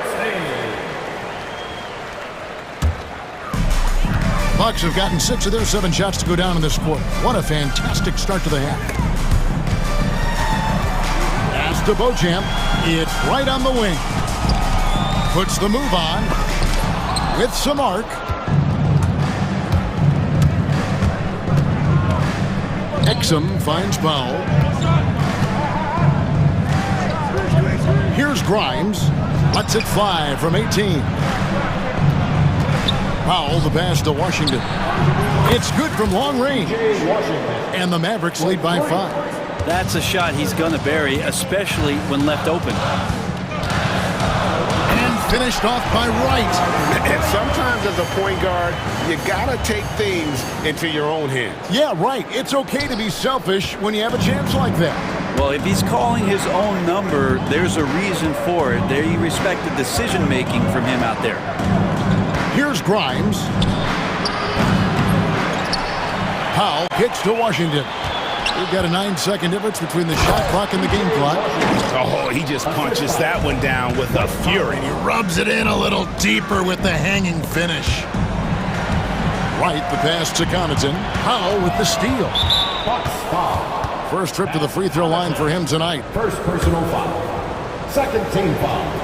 Bucks have gotten 6 of their 7 shots to go down in this quarter. What a fantastic start to the half. Pass to Beauchamp. It's right on the wing. Puts the move on with some arc. Exum finds Powell. Here's Grimes. Lets it fly from 18. Powell, the pass to Washington. It's good from long range. And the Mavericks lead by 5. That's a shot he's going to bury, especially when left open. And finished off by Wright. And sometimes as a point guard, you got to take things into your own hands. Yeah, right. It's okay to be selfish when you have a chance like that. Well, if he's calling his own number, there's a reason for it. There you respect the decision-making from him out there. Here's Grimes. Powell kicks to Washington. We've got a 9-second difference between the shot clock and the game clock. Oh, he just punches that one down with a fury. He rubs it in a little deeper with the hanging finish. Wright, the pass to Connaughton. Powell with the steal. First trip to the free throw line for him tonight. First personal foul. Second team foul.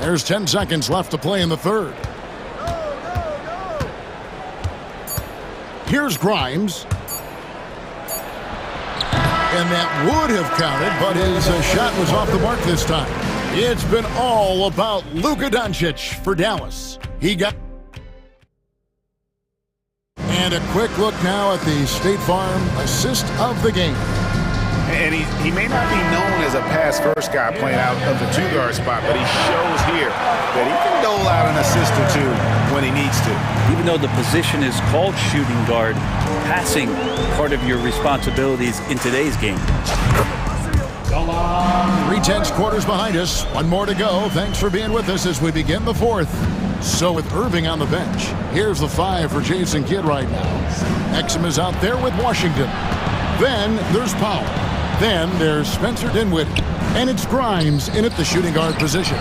There's 10 seconds left to play in the third. Here's Grimes. And that would have counted, but his shot was off the mark this time. It's been all about Luka Doncic for Dallas. He got... And a quick look now at the State Farm assist of the game. And he may not be known as a pass-first guy playing out of the two-guard spot, but he shows here that he can dole out an assist or two when he needs to. Even though the position is called shooting guard, passing part of your responsibilities in today's game. 3/10 quarters behind us. One more to go. Thanks for being with us as we begin the fourth. So with Irving on the bench, here's the 5 for Jason Kidd right now. Exum is out there with Washington. Then there's Powell. Then there's Spencer Dinwiddie. And it's Grimes in at the shooting guard position.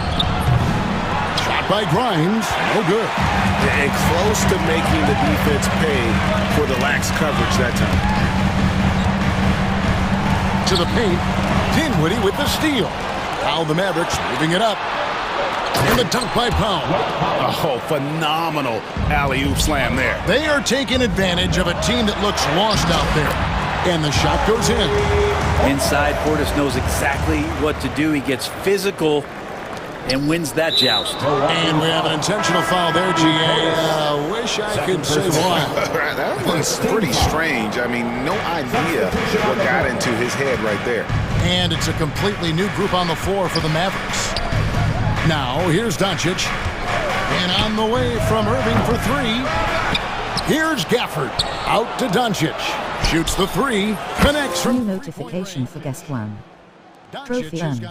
Shot by Grimes. No good. And close to making the defense pay for the lax coverage that time. To the paint. Dinwiddie with the steal. Now the Mavericks moving it up. And the dunk by Powell. Oh, phenomenal alley-oop slam there. They are taking advantage of a team that looks lost out there. And the shot goes in. Inside, Portis knows exactly what to do. He gets physical and wins that joust. And we have an intentional foul there, GA. Wish I could say why. That was pretty strange. I mean, no idea what got into his head right there. And it's a completely new group on the floor for the Mavericks. Now, here's Doncic. And on the way from Irving for 3. Here's Gafford. Out to Doncic. Shoots the 3. Connects from... New notification for guest 1. Trophy earned.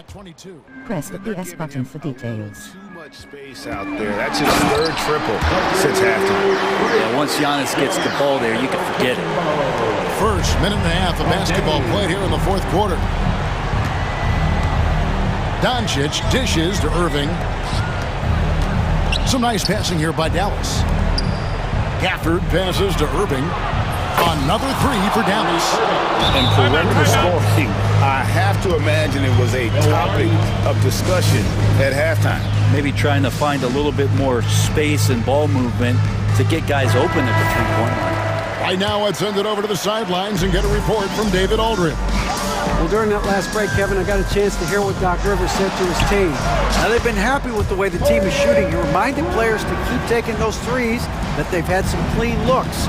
Press the PS button for details. Too much space out there. That's his 3rd triple since halftime. Yeah, once Giannis gets the ball there, you can forget it. First minute and a half of basketball played here in the 4th quarter. Doncic dishes to Irving. Some nice passing here by Dallas. Gafford passes to Irving. Another 3 for Dallas. And perimeter scoring, I have to imagine it was a topic of discussion at halftime. Maybe trying to find a little bit more space and ball movement to get guys open at the three-point line. Right now, let's send it over to the sidelines and get a report from David Aldridge. Well, during that last break, Kevin, I got a chance to hear what Doc Rivers said to his team. Now, they've been happy with the way the team is shooting. He reminded players to keep taking those threes, that they've had some clean looks.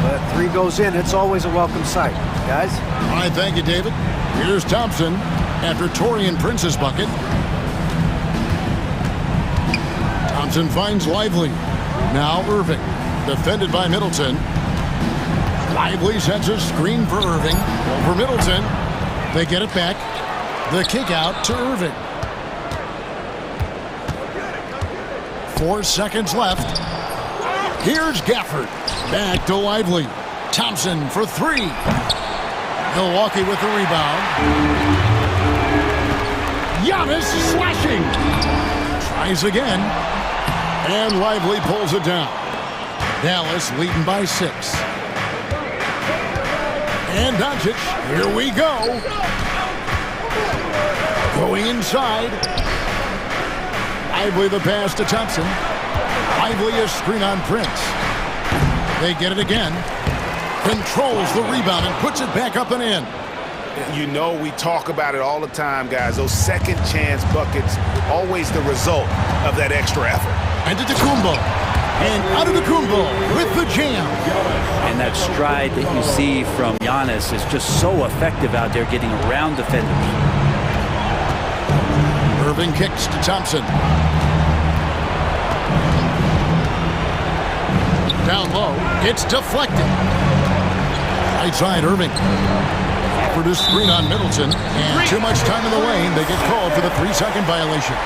But 3 goes in, it's always a welcome sight. Guys? All right, thank you, David. Here's Thompson after Torian Prince's bucket. Thompson finds Lively. Now Irving, defended by Middleton. Lively sets a screen for Irving. Over Middleton. They get it back. The kick out to Irving. 4 seconds left. Here's Gafford. Back to Lively. Thompson for three. Milwaukee with the rebound. Giannis slashing. Tries again. And Lively pulls it down. Dallas leading by 6. And Doncic, here we go. Going inside. Lively the pass to Thompson. Lively a screen on Prince. They get it again. Controls the rebound and puts it back up and in. You know we talk about it all the time, guys. Those second chance buckets, always the result of that extra effort. And Antetokounmpo. And Antetokounmpo with the jam. And that stride that you see from Giannis is just so effective out there getting around defenders. Irving kicks to Thompson. Down low. It's deflected. Right side, Irving. For the screen on Middleton. And too much time in the lane. They get called for the 3-second violation.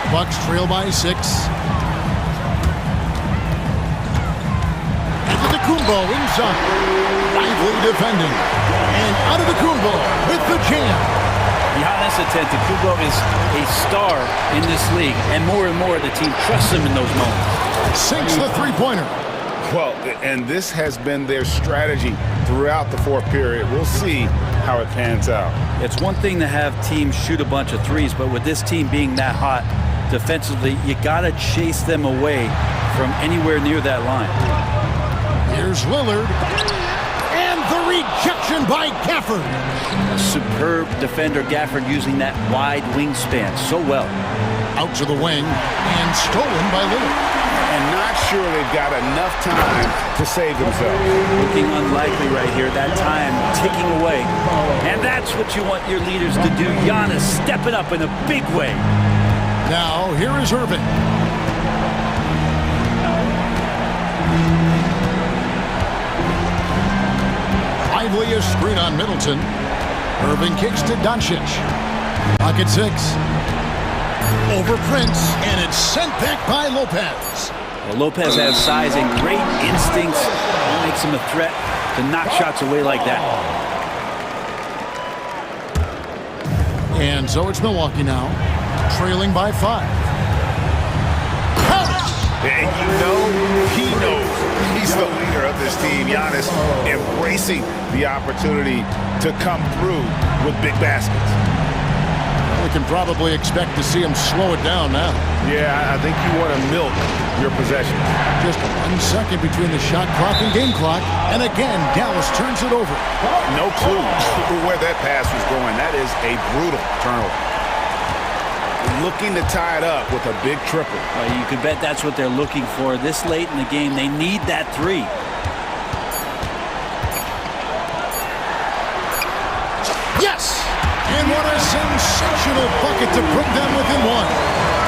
Bucks trail by 6. Antetokounmpo inside. Lively defending. And Antetokounmpo with the jam. Giannis Antetokounmpo is a star in this league, and more the team trusts him in those moments. Sinks the three-pointer. Well, and this has been their strategy throughout the fourth period. We'll see how it pans out. It's one thing to have teams shoot a bunch of threes, but with this team being that hot defensively, you got to chase them away from anywhere near that line. Here's Lillard. And the rejection by Gafford. A superb defender, Gafford, using that wide wingspan so well. Out to the wing and stolen by Lillard. And not sure they've got enough time to save themselves. Looking unlikely right here. That time ticking away. And that's what you want your leaders to do. Giannis stepping up in a big way. Now, here is Irving. Lively a screen on Middleton. Irving kicks to Doncic. Pocket 6. Over Prince, and it's sent back by Lopez. Well, Lopez has size and great instincts. That makes him a threat to knock shots away like that. And so it's Milwaukee now, trailing by 5. And you know he knows he's the leader of this team. Giannis embracing the opportunity to come through with big baskets. We can probably expect to see him slow it down now. Yeah, I think you want to milk your possession. Just 1 second between the shot clock and game clock. And again, Dallas turns it over. No clue where that pass was going. That is a brutal turnover. Looking to tie it up with a big triple. You could bet that's what they're looking for. This late in the game, they need that 3. Yes! And what a sensational bucket to put them within 1.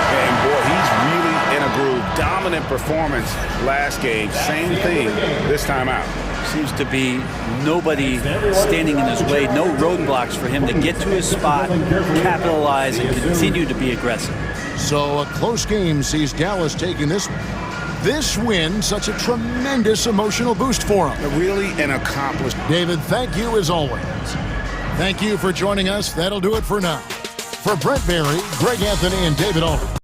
And boy, he's really in a groove. Dominant performance last game. Same thing this time out. Seems to be nobody standing in his way. No roadblocks for him to get to his spot, capitalize, and continue to be aggressive. So a close game sees Dallas taking this win, such a tremendous emotional boost for him. Really an accomplished. David, thank you as always. Thank you for joining us. That'll do it for now. For Brent Berry, Greg Anthony, and David Aldridge.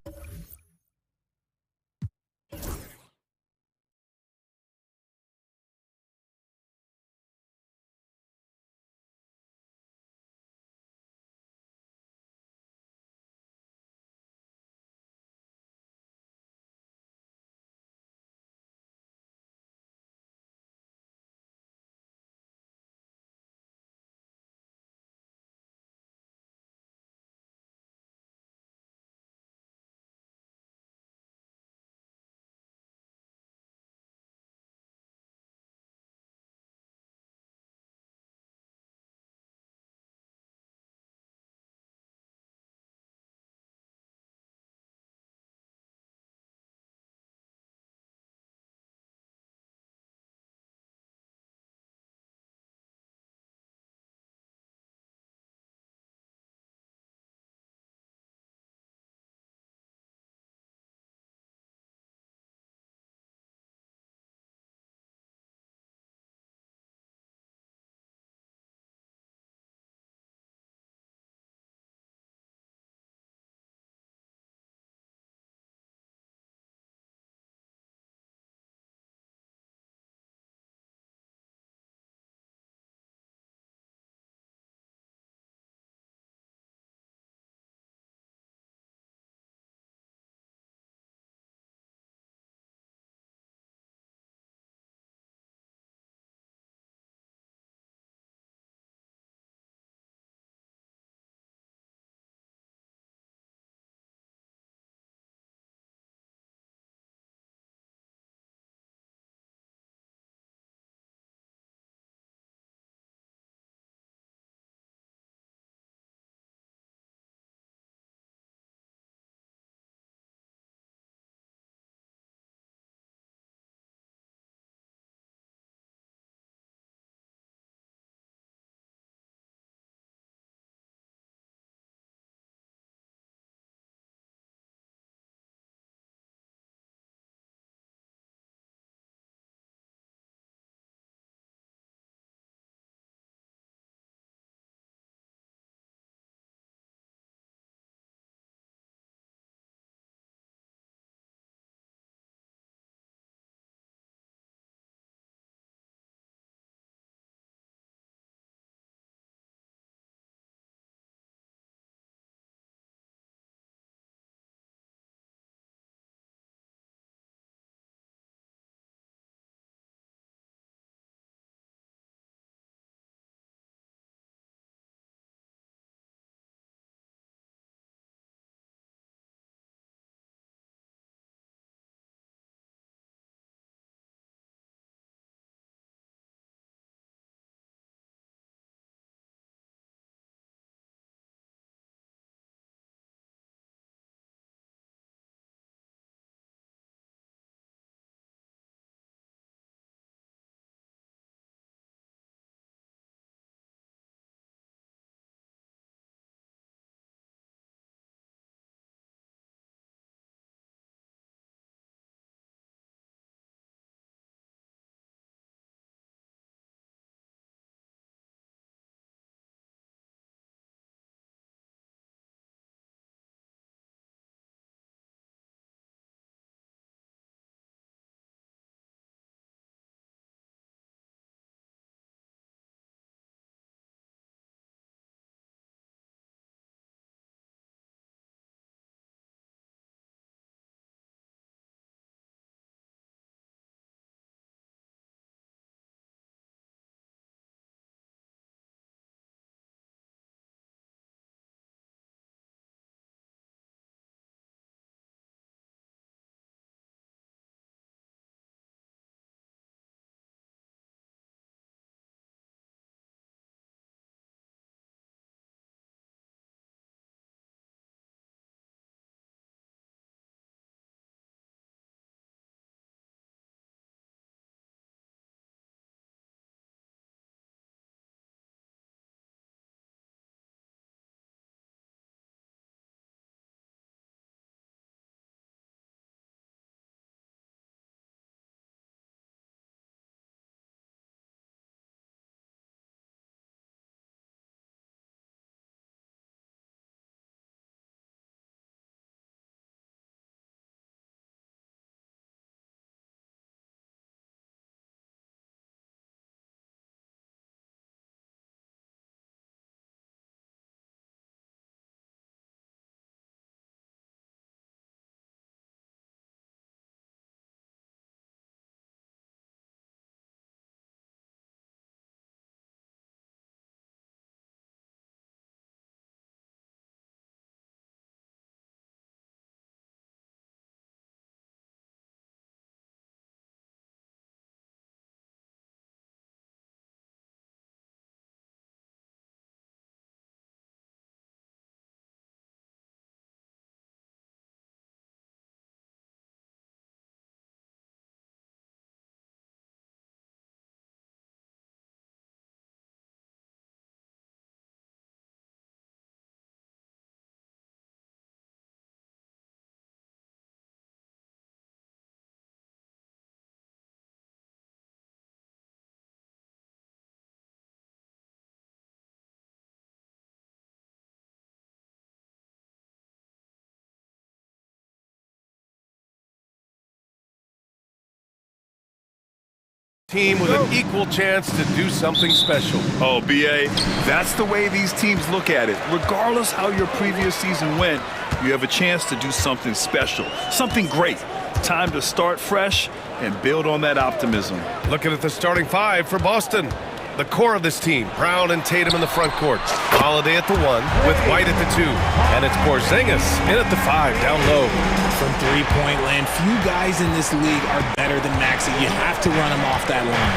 Team with an equal chance to do something special. Oh, BA, that's the way these teams look at it. Regardless how your previous season went, you have a chance to do something special, something great. Time to start fresh and build on that optimism. Looking at the starting five for Boston. The core of this team, Brown and Tatum in the front court. Holiday at the 1 with White at the 2. And it's Porzingis in at the 5 down low. From three-point land, few guys in this league are better than Maxey. You have to run him off that line.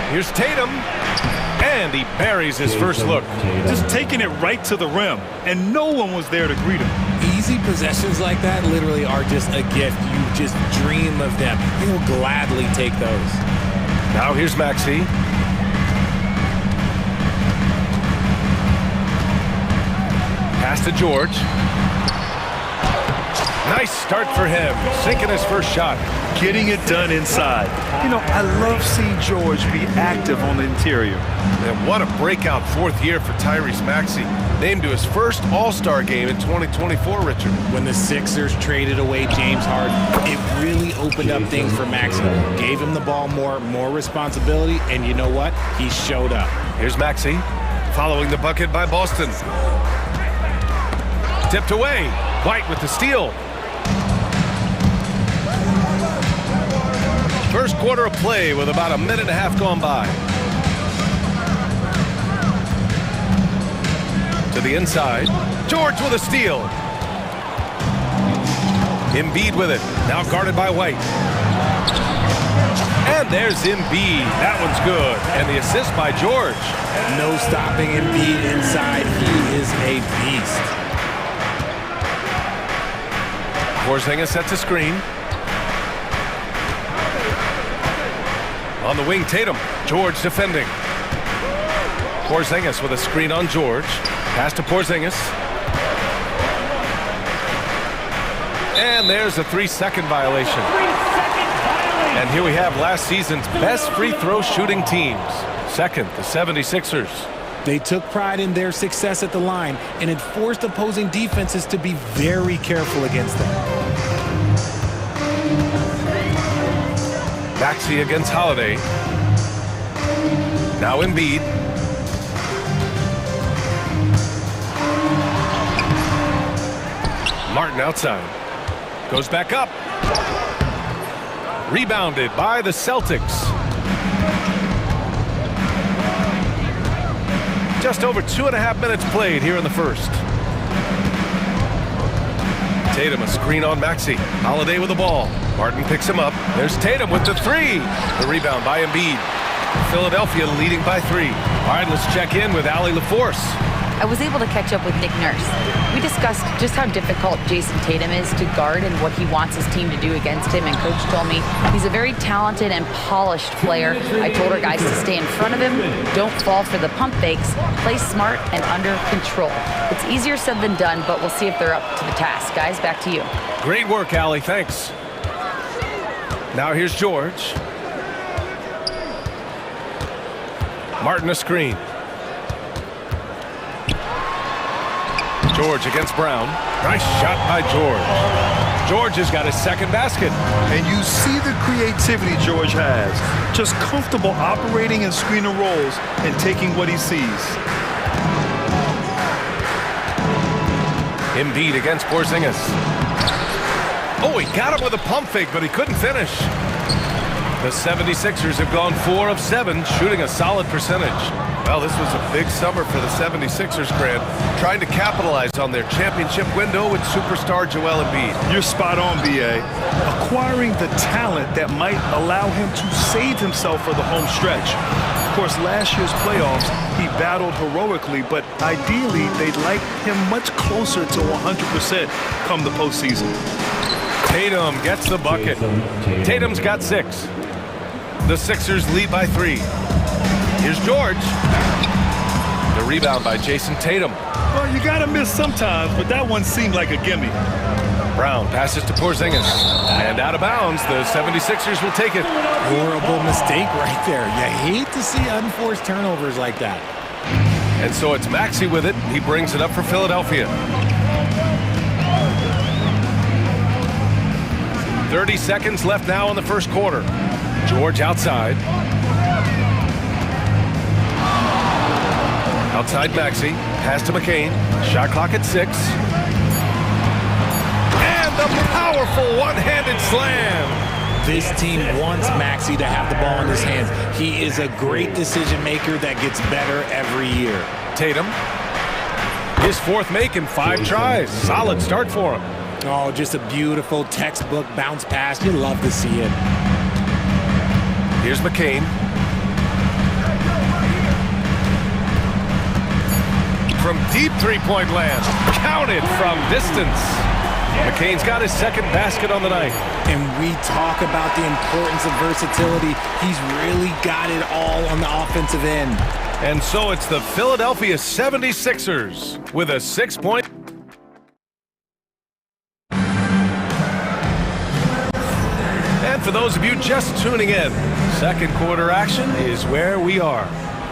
Here's Tatum, and he buries his first look. Just taking it right to the rim, and no one was there to greet him. Easy possessions like that literally are just a gift. You just dream of them. He'll gladly take those. Now here's Maxey. Pass to George. Nice start for him, sinking his first shot. Getting it done inside. You know, I love seeing George be active on the interior. And what a breakout fourth year for Tyrese Maxey. Named to his first All-Star game in 2024, Richard. When the Sixers traded away James Harden, it really opened up things for Maxey. Gave him the ball more responsibility, and you know what? He showed up. Here's Maxey, following the bucket by Boston. Tipped away, White with the steal. First quarter of play with about a minute and a half gone by. To the inside, George with a steal. Embiid with it, now guarded by White. And there's Embiid, that one's good. And the assist by George. No stopping Embiid inside, he is a beast. Porzingis sets a screen. On the wing, Tatum. George defending. Porzingis with a screen on George. Pass to Porzingis. And there's a 3-second violation. And here we have last season's best free throw shooting teams. Second, the 76ers. They took pride in their success at the line, and it forced opposing defenses to be very careful against them. Maxey against Holiday. Now Embiid. Martin outside. Goes back up. Rebounded by the Celtics. Just over 2.5 minutes played here in the first. Tatum a screen on Maxey. Holiday with the ball. Martin picks him up. There's Tatum with the 3. The rebound by Embiid. Philadelphia leading by 3. All right, let's check in with Allie LaForce. I was able to catch up with Nick Nurse. We discussed just how difficult Jason Tatum is to guard and what he wants his team to do against him, and Coach told me he's a very talented and polished player. I told our guys to stay in front of him, don't fall for the pump fakes, play smart and under control. It's easier said than done, but we'll see if they're up to the task. Guys, back to you. Great work, Allie. Thanks. Now here's George. Martin a screen. George against Brown. Nice shot by George. George has got his second basket. And you see the creativity George has. Just comfortable operating in screen and rolls and taking what he sees. Embiid against Porzingis. Oh, he got him with a pump fake, but he couldn't finish. The 76ers have gone 4 of 7, shooting a solid percentage. Well, this was a big summer for the 76ers, Grant, trying to capitalize on their championship window with superstar Joel Embiid. You're spot on, BA. Acquiring the talent that might allow him to save himself for the home stretch. Of course, last year's playoffs, he battled heroically, but ideally, they'd like him much closer to 100% come the postseason. Tatum gets the bucket. Tatum's got 6. The Sixers lead by 3. Here's George. The rebound by Jason Tatum. Well, you gotta miss sometimes, but that one seemed like a gimme. Brown passes to Porzingis. And out of bounds, the 76ers will take it. Horrible mistake right there. You hate to see unforced turnovers like that. And so it's Maxey with it. He brings it up for Philadelphia. 30 seconds left now in the first quarter. George outside. Outside Maxey. Pass to McCain. Shot clock at 6. And the powerful one-handed slam. This team wants Maxey to have the ball in his hands. He is a great decision maker that gets better every year. Tatum. His 4th make in 5 tries. Solid start for him. Oh, just a beautiful textbook bounce pass. You love to see it. Here's McCain. From deep three-point land. Counted from distance. McCain's got his 2nd basket on the night. And we talk about the importance of versatility. He's really got it all on the offensive end. And so it's the Philadelphia 76ers with a 6-point. And for those of you just tuning in, 2nd quarter action is where we are.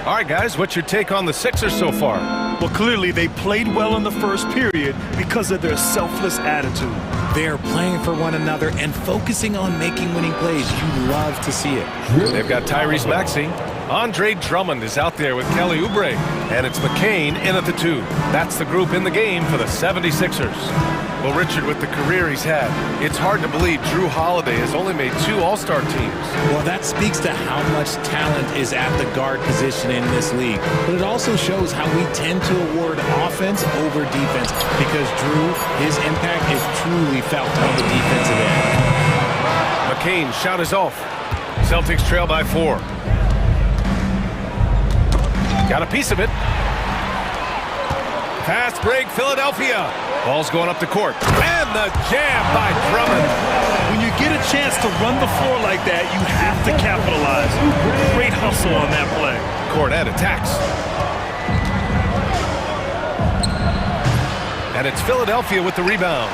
All right, guys, what's your take on the Sixers so far? Well, clearly they played well in the first period because of their selfless attitude. They are playing for one another and focusing on making winning plays. You love to see it. They've got Tyrese Maxey. Andre Drummond is out there with Kelly Oubre. And it's McCain in at the 2. That's the group in the game for the 76ers. Well, Richard, with the career he's had, it's hard to believe Drew Holiday has only made 2 All-Star teams. Well, that speaks to how much talent is at the guard position in this league. But it also shows how we tend to award offense over defense because Drew, his impact is truly felt on the defensive end. McCain shot is off. Celtics trail by 4. Got a piece of it. Fast break, Philadelphia. Ball's going up the court. And the jam by Drummond. When you get a chance to run the floor like that, you have to capitalize. Great hustle on that play. Cornet attacks. And it's Philadelphia with the rebound.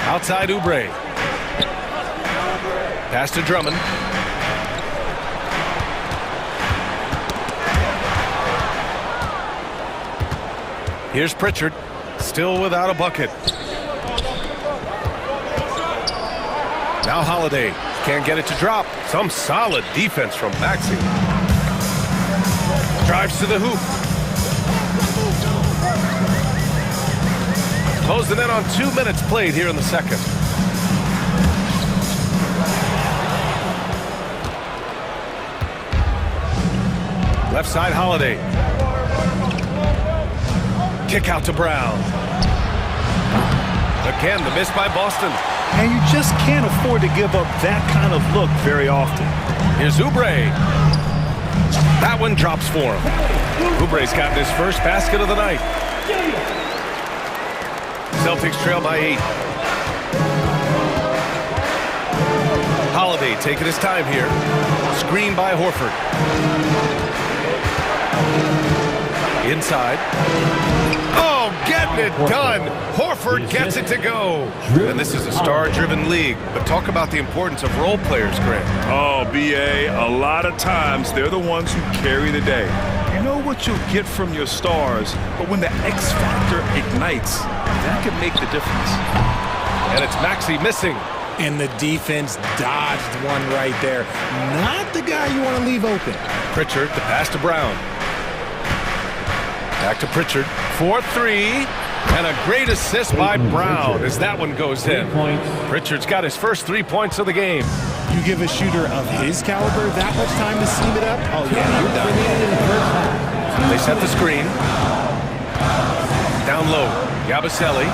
Outside Oubre. Pass to Drummond. Here's Pritchard, still without a bucket. Now Holiday can't get it to drop. Some solid defense from Maxey. Drives to the hoop. Close the net on 2 minutes played here in the 2nd. Left side Holiday. Kick out to Brown. Again, the miss by Boston. And you just can't afford to give up that kind of look very often. Here's Oubre. That one drops for him. Oubre's gotten his 1st basket of the night. Celtics trail by 8. Holiday taking his time here. Screen by Horford. Inside. Oh, getting it done. Horford gets it to go. And this is a star-driven league. But talk about the importance of role players, Grant. Oh, B.A., a lot of times they're the ones who carry the day. You know what you'll get from your stars, but when the X factor ignites, that can make the difference. And it's Maxey missing. And the defense dodged one right there. Not the guy you want to leave open. Pritchard, the pass to Brown. Back to Pritchard. 4-3. And a great assist by Brown as that one goes in. Pritchard's got his first 3 points of the game. You give a shooter of his caliber that much time to steam it up? Oh, yeah, you're done. They set the screen. Down low. Yabusele.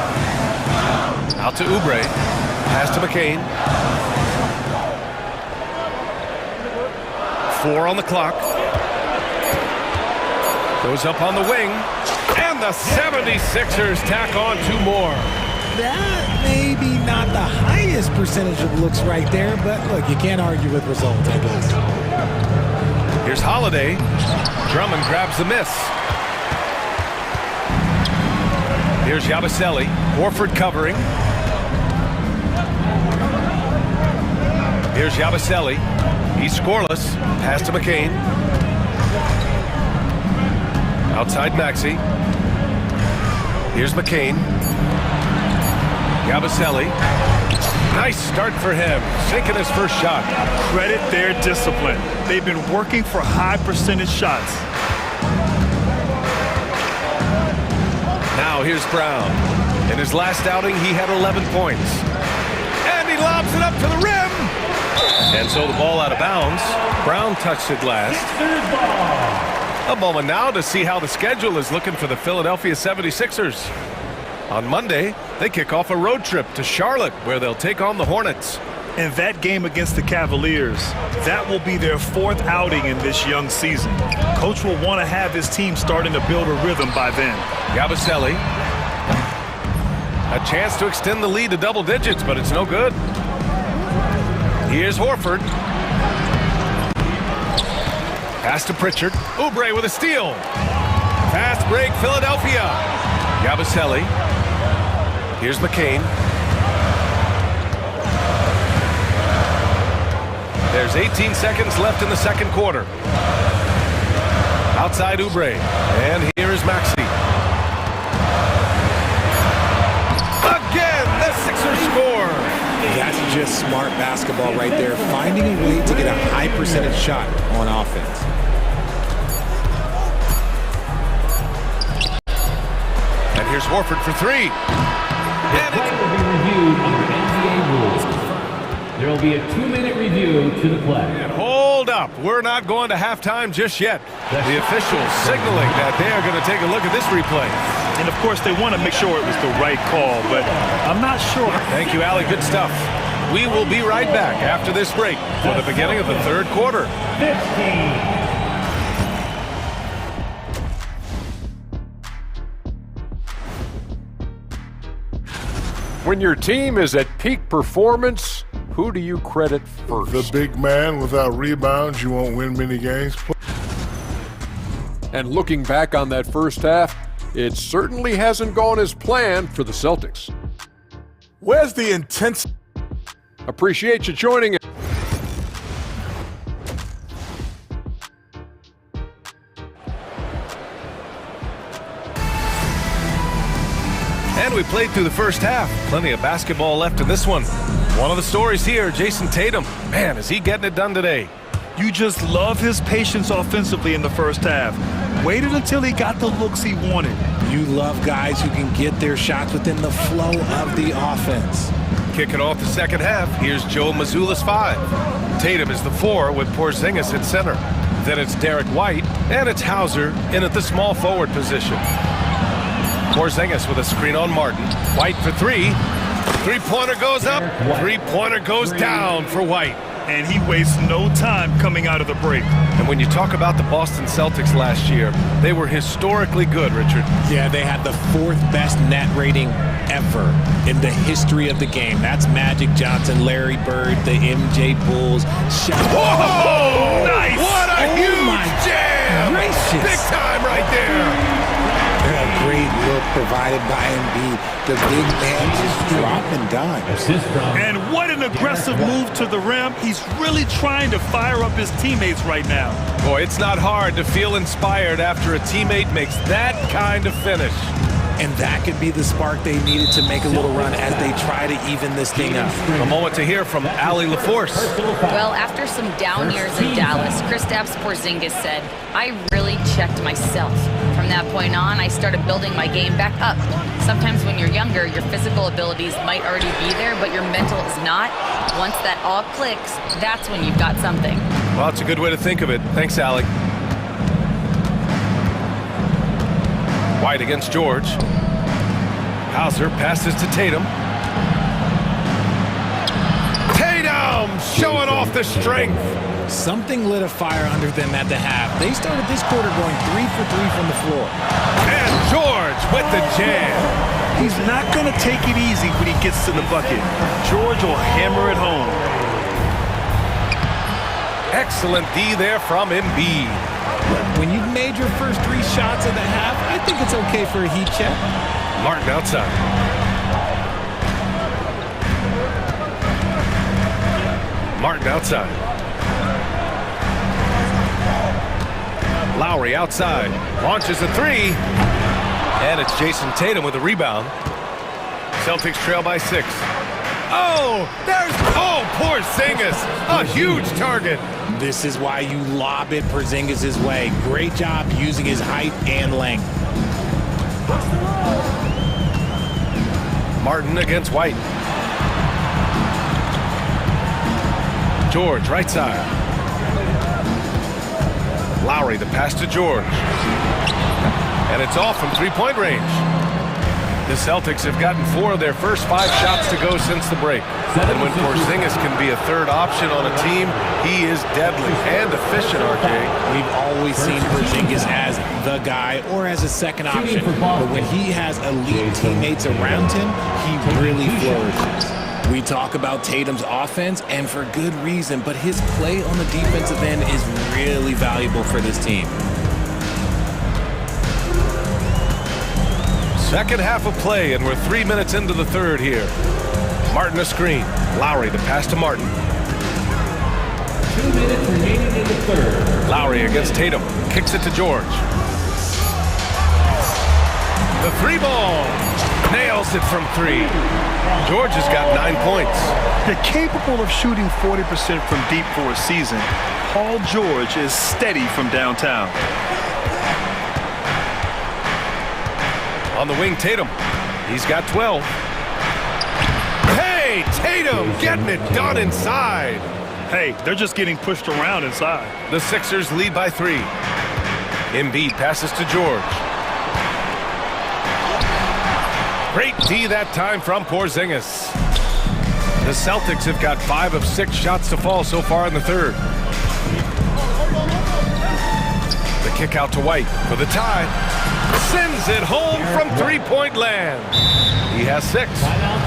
Out to Oubre. Pass to McCain. 4 on the clock. Goes up on the wing. And the 76ers tack on 2 more. That may be not the highest percentage of looks right there, but look, you can't argue with results, I guess. Here's Holiday. Drummond grabs the miss. Here's Yabusele. Horford covering. Here's Yabusele. He's scoreless. Pass to McCain. Outside Maxey. Here's McCain. Yabusele. Nice start for him, sinking his first shot. Credit their discipline. They've been working for high percentage shots. Now here's Brown. In his last outing, he had 11 points. And he lobs it up to the rim. And so the ball out of bounds. Brown touched it last. A moment now to see how the schedule is looking for the Philadelphia 76ers. On Monday, they kick off a road trip to Charlotte, where they'll take on the Hornets. And that game against the Cavaliers, that will be their 4th outing in this young season. Coach will want to have his team starting to build a rhythm by then. Yabusele. A chance to extend the lead to double digits, but it's no good. Here's Horford. Pass to Pritchard. Oubre with a steal. Fast break, Philadelphia. Yabusele. Here's McCain. There's 18 seconds left in the second quarter. Outside Oubre. And here is Maxey. Again, the Sixers score. That's just smart basketball right there. Finding a way to get a high percentage shot on offense. And here's Horford for 3. And it will be reviewed under NBA rules. There will be a 2-minute review to the play. And hold up. We're not going to halftime just yet. The officials signaling that they are going to take a look at this replay. And, of course, they want to make sure it was the right call, but I'm not sure. Thank you, Allie. Good stuff. We will be right back after this break for the beginning of the third quarter. 15. When your team is at peak performance, who do you credit first? The big man. Without rebounds, you won't win many games. And looking back on that first half, it certainly hasn't gone as planned for the Celtics. Where's the intensity? Appreciate you joining us. And we played through the first half. Plenty of basketball left in this one. One of the stories here, Jason Tatum. Man, is he getting it done today. You just love his patience offensively in the first half. Waited until he got the looks he wanted. You love guys who can get their shots within the flow of the offense. Kicking off the second half, here's Joe Mazzulla's 5. Tatum is the 4 with Porzingis at center. Then it's Derek White, and it's Hauser in at the small forward position. Porzingis with a screen on Martin. White for 3. Three-pointer goes up. Three-pointer goes down for White. And he wastes no time coming out of the break. And when you talk about the Boston Celtics last year, they were historically good, Richard. Yeah, they had the 4th best net rating ever in the history of the game. That's Magic Johnson, Larry Bird, the MJ Bulls. Whoa! Nice! What a huge jam! Gracious. Big time right there. A great look provided by Embiid. The big man just dropping dimes. And what an aggressive move to the rim. He's really trying to fire up his teammates right now. Boy, it's not hard to feel inspired after a teammate makes that kind of finish. And that could be the spark they needed to make a little run as they try to even this thing up. A moment to hear from Allie LaForce. Well, after some down years in Dallas, Kristaps Porzingis said, I really checked myself. From that point on, I started building my game back up. Sometimes when you're younger, your physical abilities might already be there, but your mental is not. Once that all clicks, that's when you've got something. Well, it's a good way to think of it. Thanks, Allie. White against George. Hauser passes to Tatum. Tatum showing off the strength. Something lit a fire under them at the half. They started this quarter going 3 for 3 from the floor. And George with the jam. He's not going to take it easy when he gets to the bucket. George will hammer it home. Excellent D there from Embiid. When you've made your first 3 shots of the half, I think it's okay for a heat check. Martin outside. Martin outside. Lowry outside. Launches a 3. And it's Jason Tatum with a rebound. Celtics trail by 6. Oh, Porzingis, a huge target. This is why you lob it Porzingis' way. Great job using his height and length. Martin against White. George, right side. Lowry, the pass to George. And it's off from three-point range. The Celtics have gotten 4 of their first 5 shots to go since the break. And when Porzingis can be a third option on a team, he is deadly and efficient, RJ. We've always seen Porzingis as the guy or as a second option. But when he has elite teammates around him, he really flourishes. We talk about Tatum's offense, and for good reason, but his play on the defensive end is really valuable for this team. Second half of play, and we're 3 minutes into the third here. Martin a screen. Lowry, the pass to Martin. 2 minutes remaining in the third. Lowry against Tatum. Kicks it to George. The 3-ball. Nails it from 3. George has got 9 points. They're capable of shooting 40% from deep for a season. Paul George is steady from downtown. On the wing, Tatum. He's got 12. Hey, Tatum getting it done inside. Hey, they're just getting pushed around inside. The Sixers lead by 3. Embiid passes to George. Great D that time from Porzingis. The Celtics have got 5 of 6 shots to fall so far in the third. The kick out to White for the tie. Sends it home from three-point land. He has 6.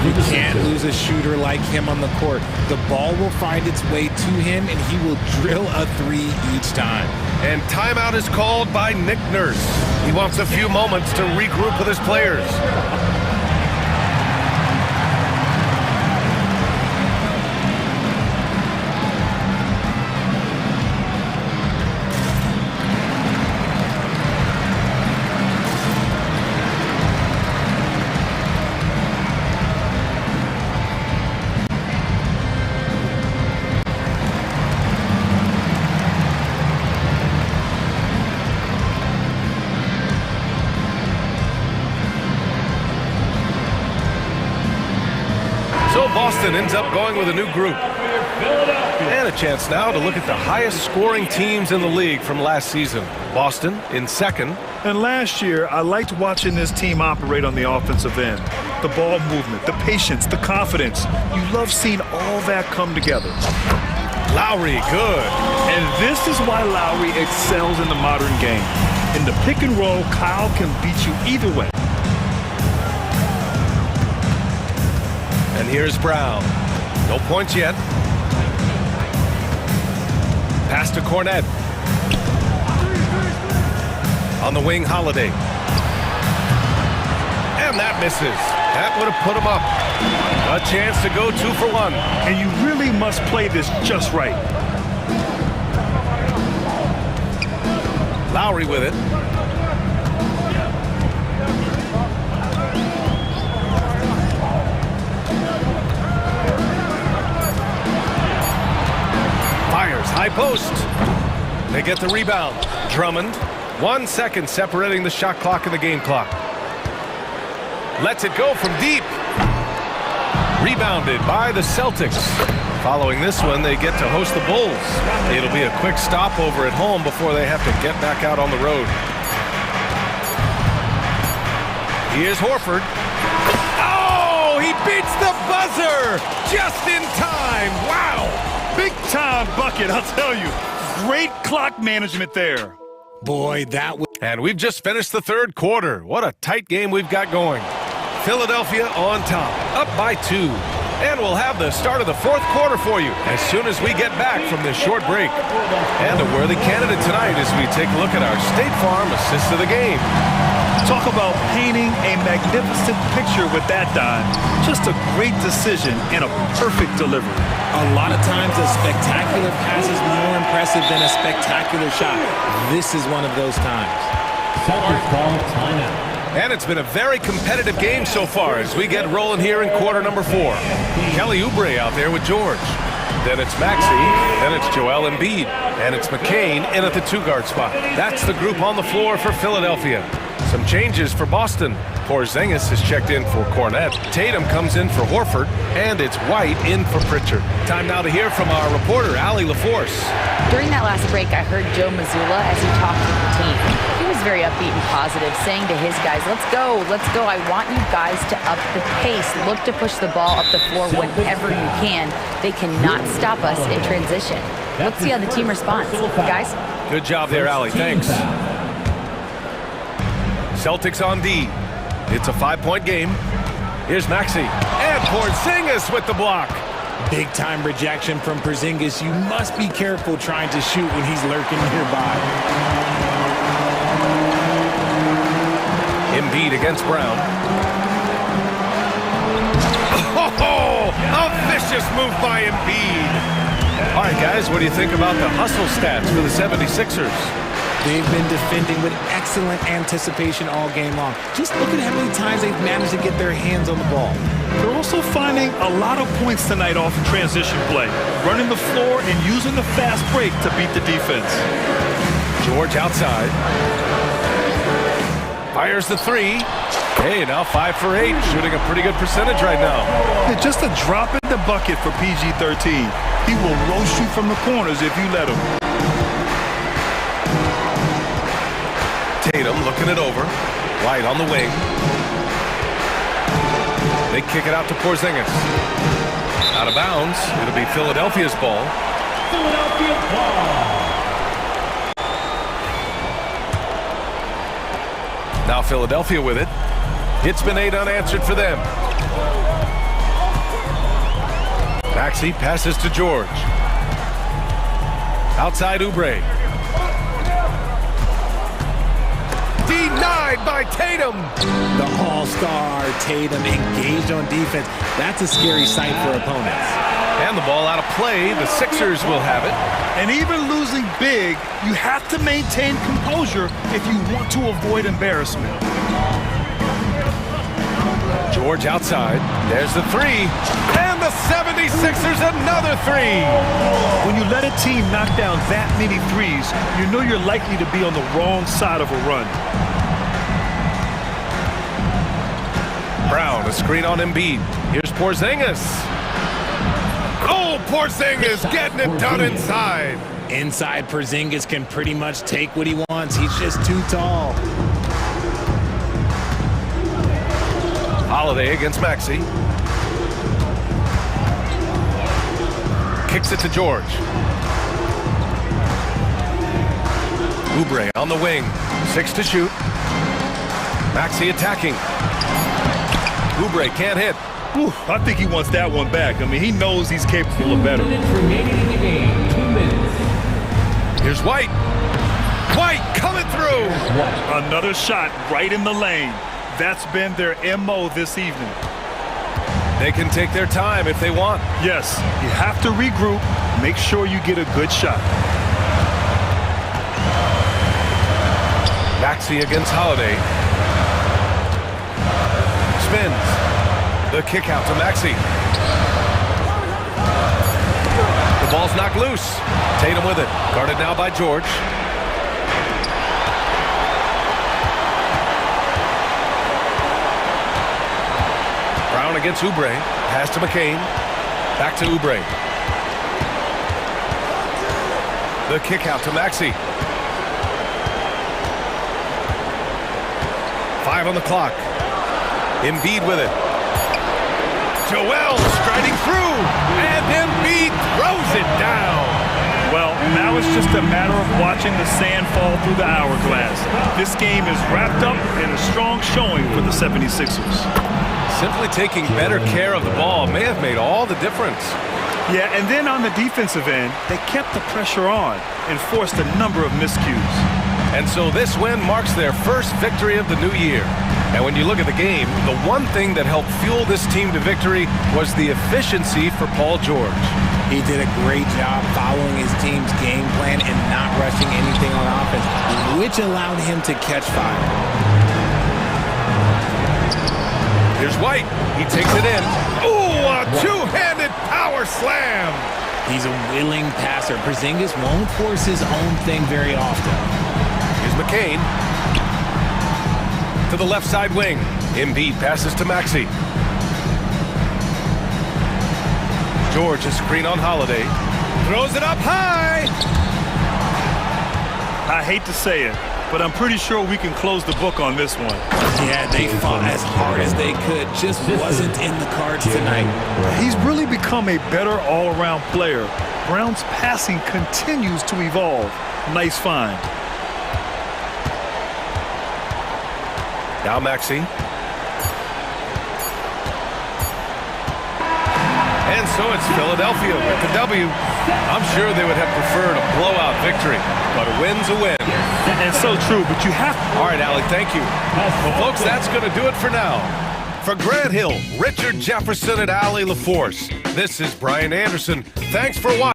You can't lose a shooter like him on the court. The ball will find its way to him, and he will drill a 3 each time. And timeout is called by Nick Nurse. He wants a few moments to regroup with his players. Boston ends up going with a new group. And a chance now to look at the highest scoring teams in the league from last season. Boston in second. And last year, I liked watching this team operate on the offensive end. The ball movement, the patience, the confidence. You love seeing all that come together. Lowry, good. And this is why Lowry excels in the modern game. In the pick and roll, Kyle can beat you either way. And here's Brown. No points yet. Pass to Cornette. On the wing, Holiday. And that misses. That would have put him up. A chance to go 2 for 1. And you really must play this just right. Lowry with it. Fires, high post. They get the rebound. Drummond, 1 second separating the shot clock and the game clock. Lets it go from deep. Rebounded by the Celtics. Following this one, they get to host the Bulls. It'll be a quick stopover at home before they have to get back out on the road. Here's Horford. Oh, he beats the buzzer just in time. Wow. Big time bucket, I'll tell you. Great clock management there. Boy, that was... And we've just finished the third quarter. What a tight game we've got going. Philadelphia on top, up by 2. And we'll have the start of the fourth quarter for you as soon as we get back from this short break. And a worthy candidate tonight as we take a look at our State Farm assist of the game. Talk about painting a magnificent picture with that dime. Just a great decision and a perfect delivery. A lot of times a spectacular pass is more impressive than a spectacular shot. This is one of those times. Celtics call timeout. And it's been a very competitive game so far as we get rolling here in quarter number 4. Kelly Oubre out there with George. Then it's Maxey, then it's Joel Embiid, and it's McCain in at the 2-guard spot. That's the group on the floor for Philadelphia. Some changes for Boston. Porzingis is checked in for Cornette. Tatum comes in for Horford, and it's White in for Pritchard. Time now to hear from our reporter, Allie LaForce. During that last break, I heard Joe Mazzulla as he talked with the team. He was very upbeat and positive, saying to his guys, let's go. I want you guys to up the pace. Look to push the ball up the floor whenever you can. They cannot stop us in transition. Let's see how the team responds. Guys? Good job there, Allie. Thanks. Celtics on D. It's a 5-point game. Here's Maxey. And Porzingis with the block. Big-time rejection from Porzingis. You must be careful trying to shoot when he's lurking nearby. Embiid against Brown. Oh, a vicious move by Embiid. All right, guys, what do you think about the hustle stats for the 76ers? They've been defending with excellent anticipation all game long. Just look at how many times they've managed to get their hands on the ball. They're also finding a lot of points tonight off of transition play, running the floor and using the fast break to beat the defense. George outside. Fires the 3. Hey, now 5 for 8, shooting a pretty good percentage right now. Yeah, just a drop in the bucket for PG-13. He will roast you from the corners if you let him. Tatum looking it over. White on the wing. They kick it out to Porzingis. Out of bounds. It'll be Philadelphia's ball. Philadelphia ball. Now Philadelphia with it. It's been 8 unanswered for them. Maxey passes to George. Outside Oubre. Denied by Tatum. The all-star Tatum engaged on defense. That's a scary sight for opponents. And the ball out of play. The Sixers will have it. And even losing big, you have to maintain composure if you want to avoid embarrassment. George outside. There's the 3. And the 76ers another 3. When you let a team knock down that many threes, you know you're likely to be on the wrong side of a run. Brown, a screen on Embiid. Here's Porzingis. Oh, Porzingis getting it done inside. Inside, Porzingis can pretty much take what he wants. He's just too tall. Holiday against Maxey. Kicks it to George. Oubre on the wing. 6 to shoot. Maxey attacking. Oubre can't hit. Ooh, I think he wants that one back. I mean, he knows he's capable of better. 2 minutes remaining in the game. 2 minutes. Here's White. White coming through. Another shot right in the lane. That's been their MO this evening. They can take their time if they want. Yes, you have to regroup. Make sure you get a good shot. Maxey against Holiday. Spins. The kick out to Maxey. The ball's knocked loose. Tatum with it. Guarded now by George. Brown against Oubre. Pass to McCain. Back to Oubre. The kick out to Maxey. 5 on the clock. Embiid with it. Joel striding through. And Embiid throws it down. Well, now it's just a matter of watching the sand fall through the hourglass. This game is wrapped up in a strong showing for the 76ers. Simply taking better care of the ball may have made all the difference. Yeah, and then on the defensive end, they kept the pressure on and forced a number of miscues. And so this win marks their first victory of the new year. And when you look at the game, the one thing that helped fuel this team to victory was the efficiency for Paul George. He did a great job following his team's game plan and not rushing anything on offense, which allowed him to catch fire. Here's White. He takes it in. Ooh, a two-handed power slam. He's a willing passer. Porzingis won't force his own thing very often. Here's McCain. To the left side wing. Embiid passes to Maxey. George, a screen on Holiday. Throws it up high. I hate to say it, but I'm pretty sure we can close the book on this one. Yeah, they fought as hard as they could. Just wasn't in the cards tonight. He's really become a better all-around player. Brown's passing continues to evolve. Nice find. Now Maxey. And so it's Philadelphia with the W. I'm sure they would have preferred a blowout victory, but a win's a win. And so true, but you have to... All right, Alec, thank you. Well, folks, that's going to do it for now. For Grant Hill, Richard Jefferson, and Allie LaForce, this is Brian Anderson. Thanks for watching.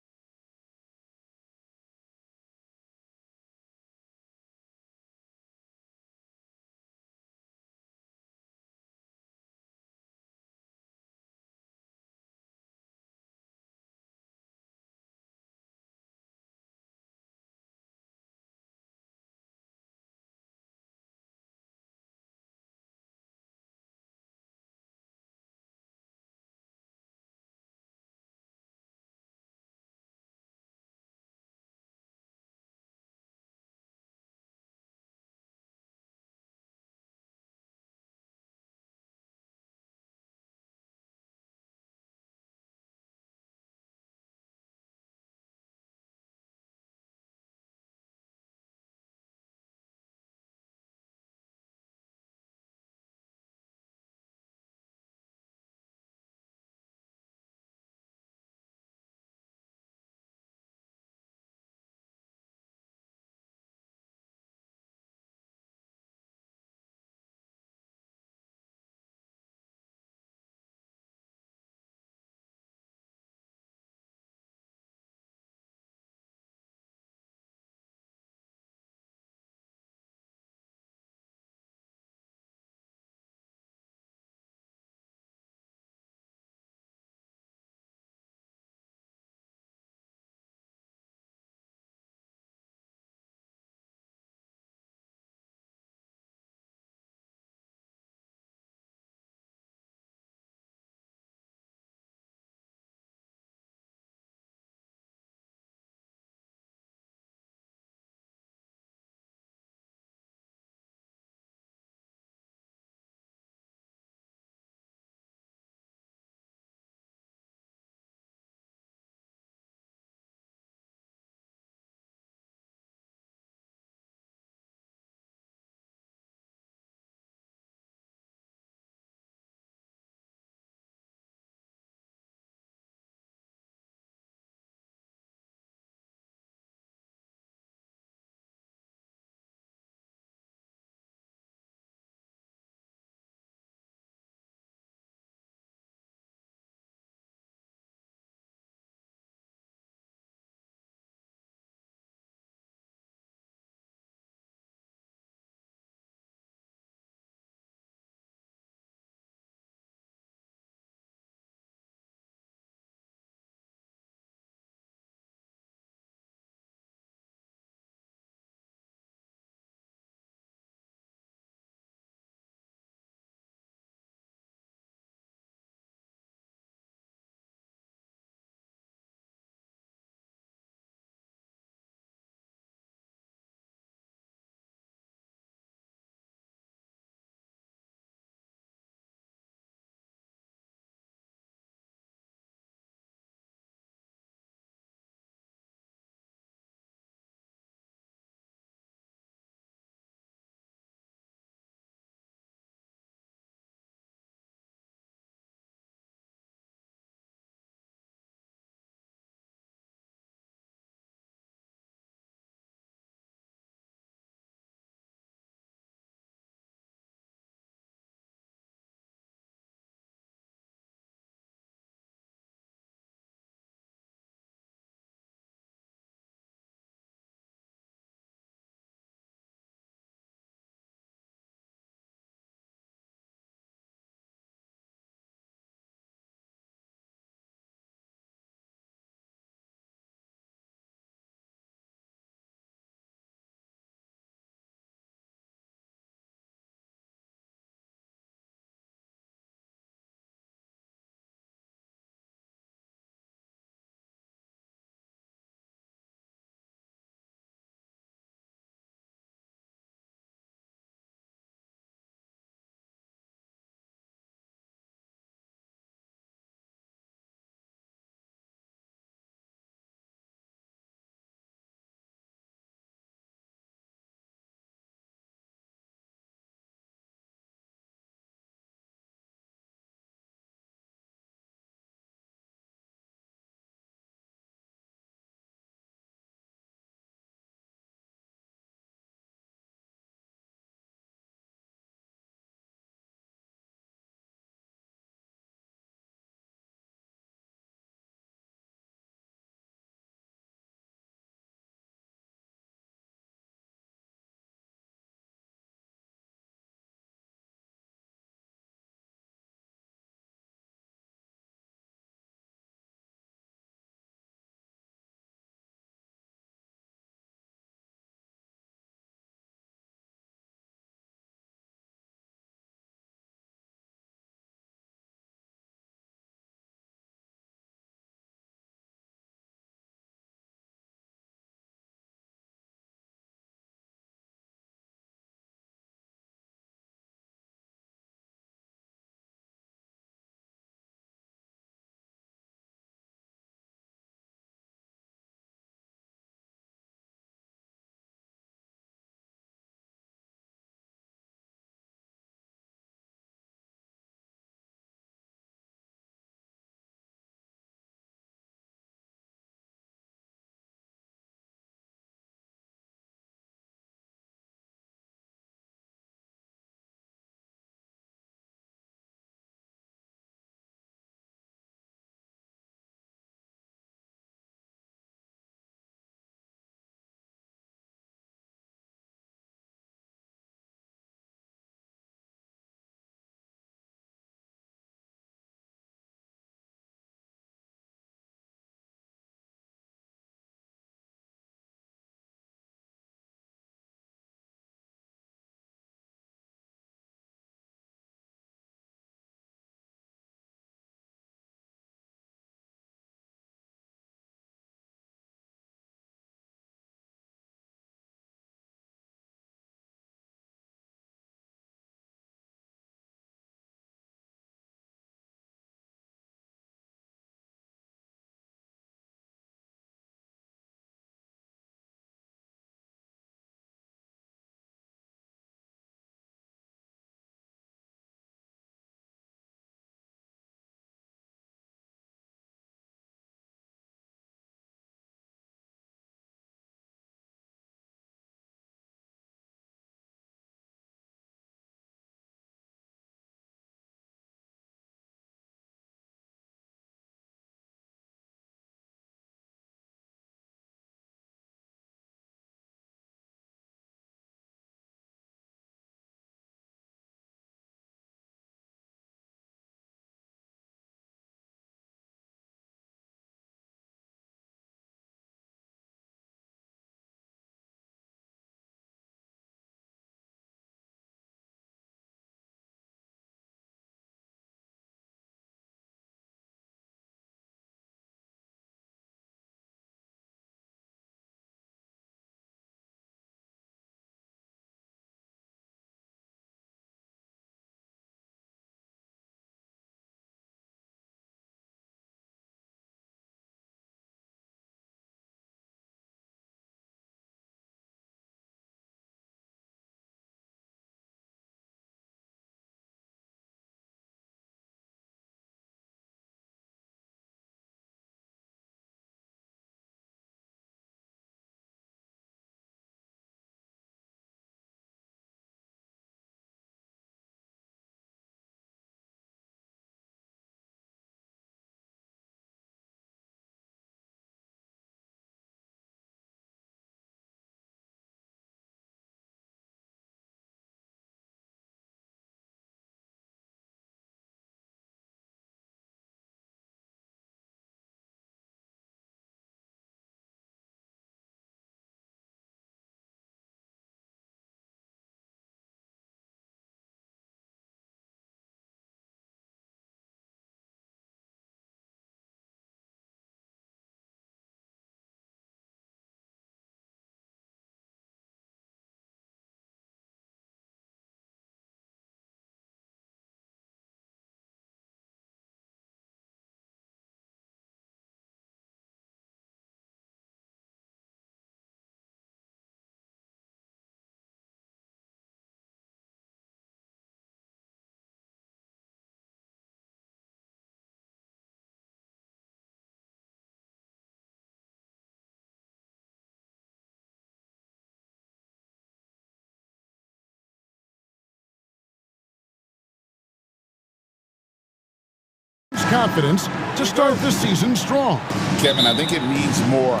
confidence to start the season strong. Kevin, I think it means more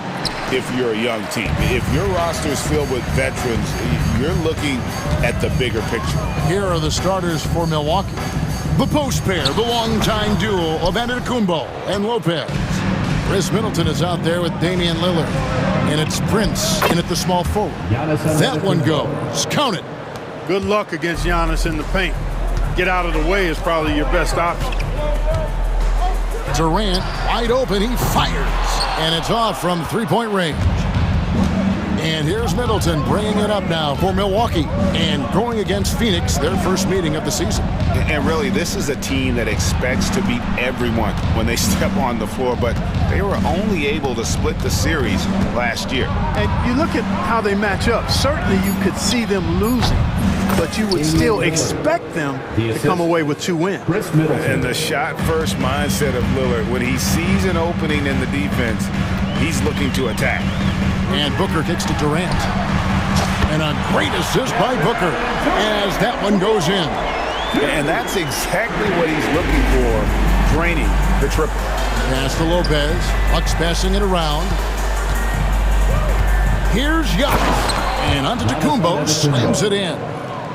if you're a young team. If your roster is filled with veterans, you're looking at the bigger picture. Here are the starters for Milwaukee. The post pair, the longtime duo of Antetokounmpo and Lopez. Chris Middleton is out there with Damian Lillard. And it's Prince in at the small forward. That one goes. Count it. Good luck against Giannis in the paint. Get out of the way is probably your best option. Durant, wide open, he fires. And it's off from three-point range. And here's Middleton bringing it up now for Milwaukee and going against Phoenix, their first meeting of the season. And really, this is a team that expects to beat everyone when they step on the floor, but they were only able to split the series last year. And you look at how they match up. Certainly you could see them losing, but you would still expect them to come away with 2 wins. And the shot-first mindset of Lillard, when he sees an opening in the defense, he's looking to attack. And Booker kicks to Durant. And a great assist by Booker as that one goes in. And that's exactly what he's looking for, draining the triple. Pass to Lopez. Bucks passing it around. Here's Giannis. And Antetokounmpo slams it in.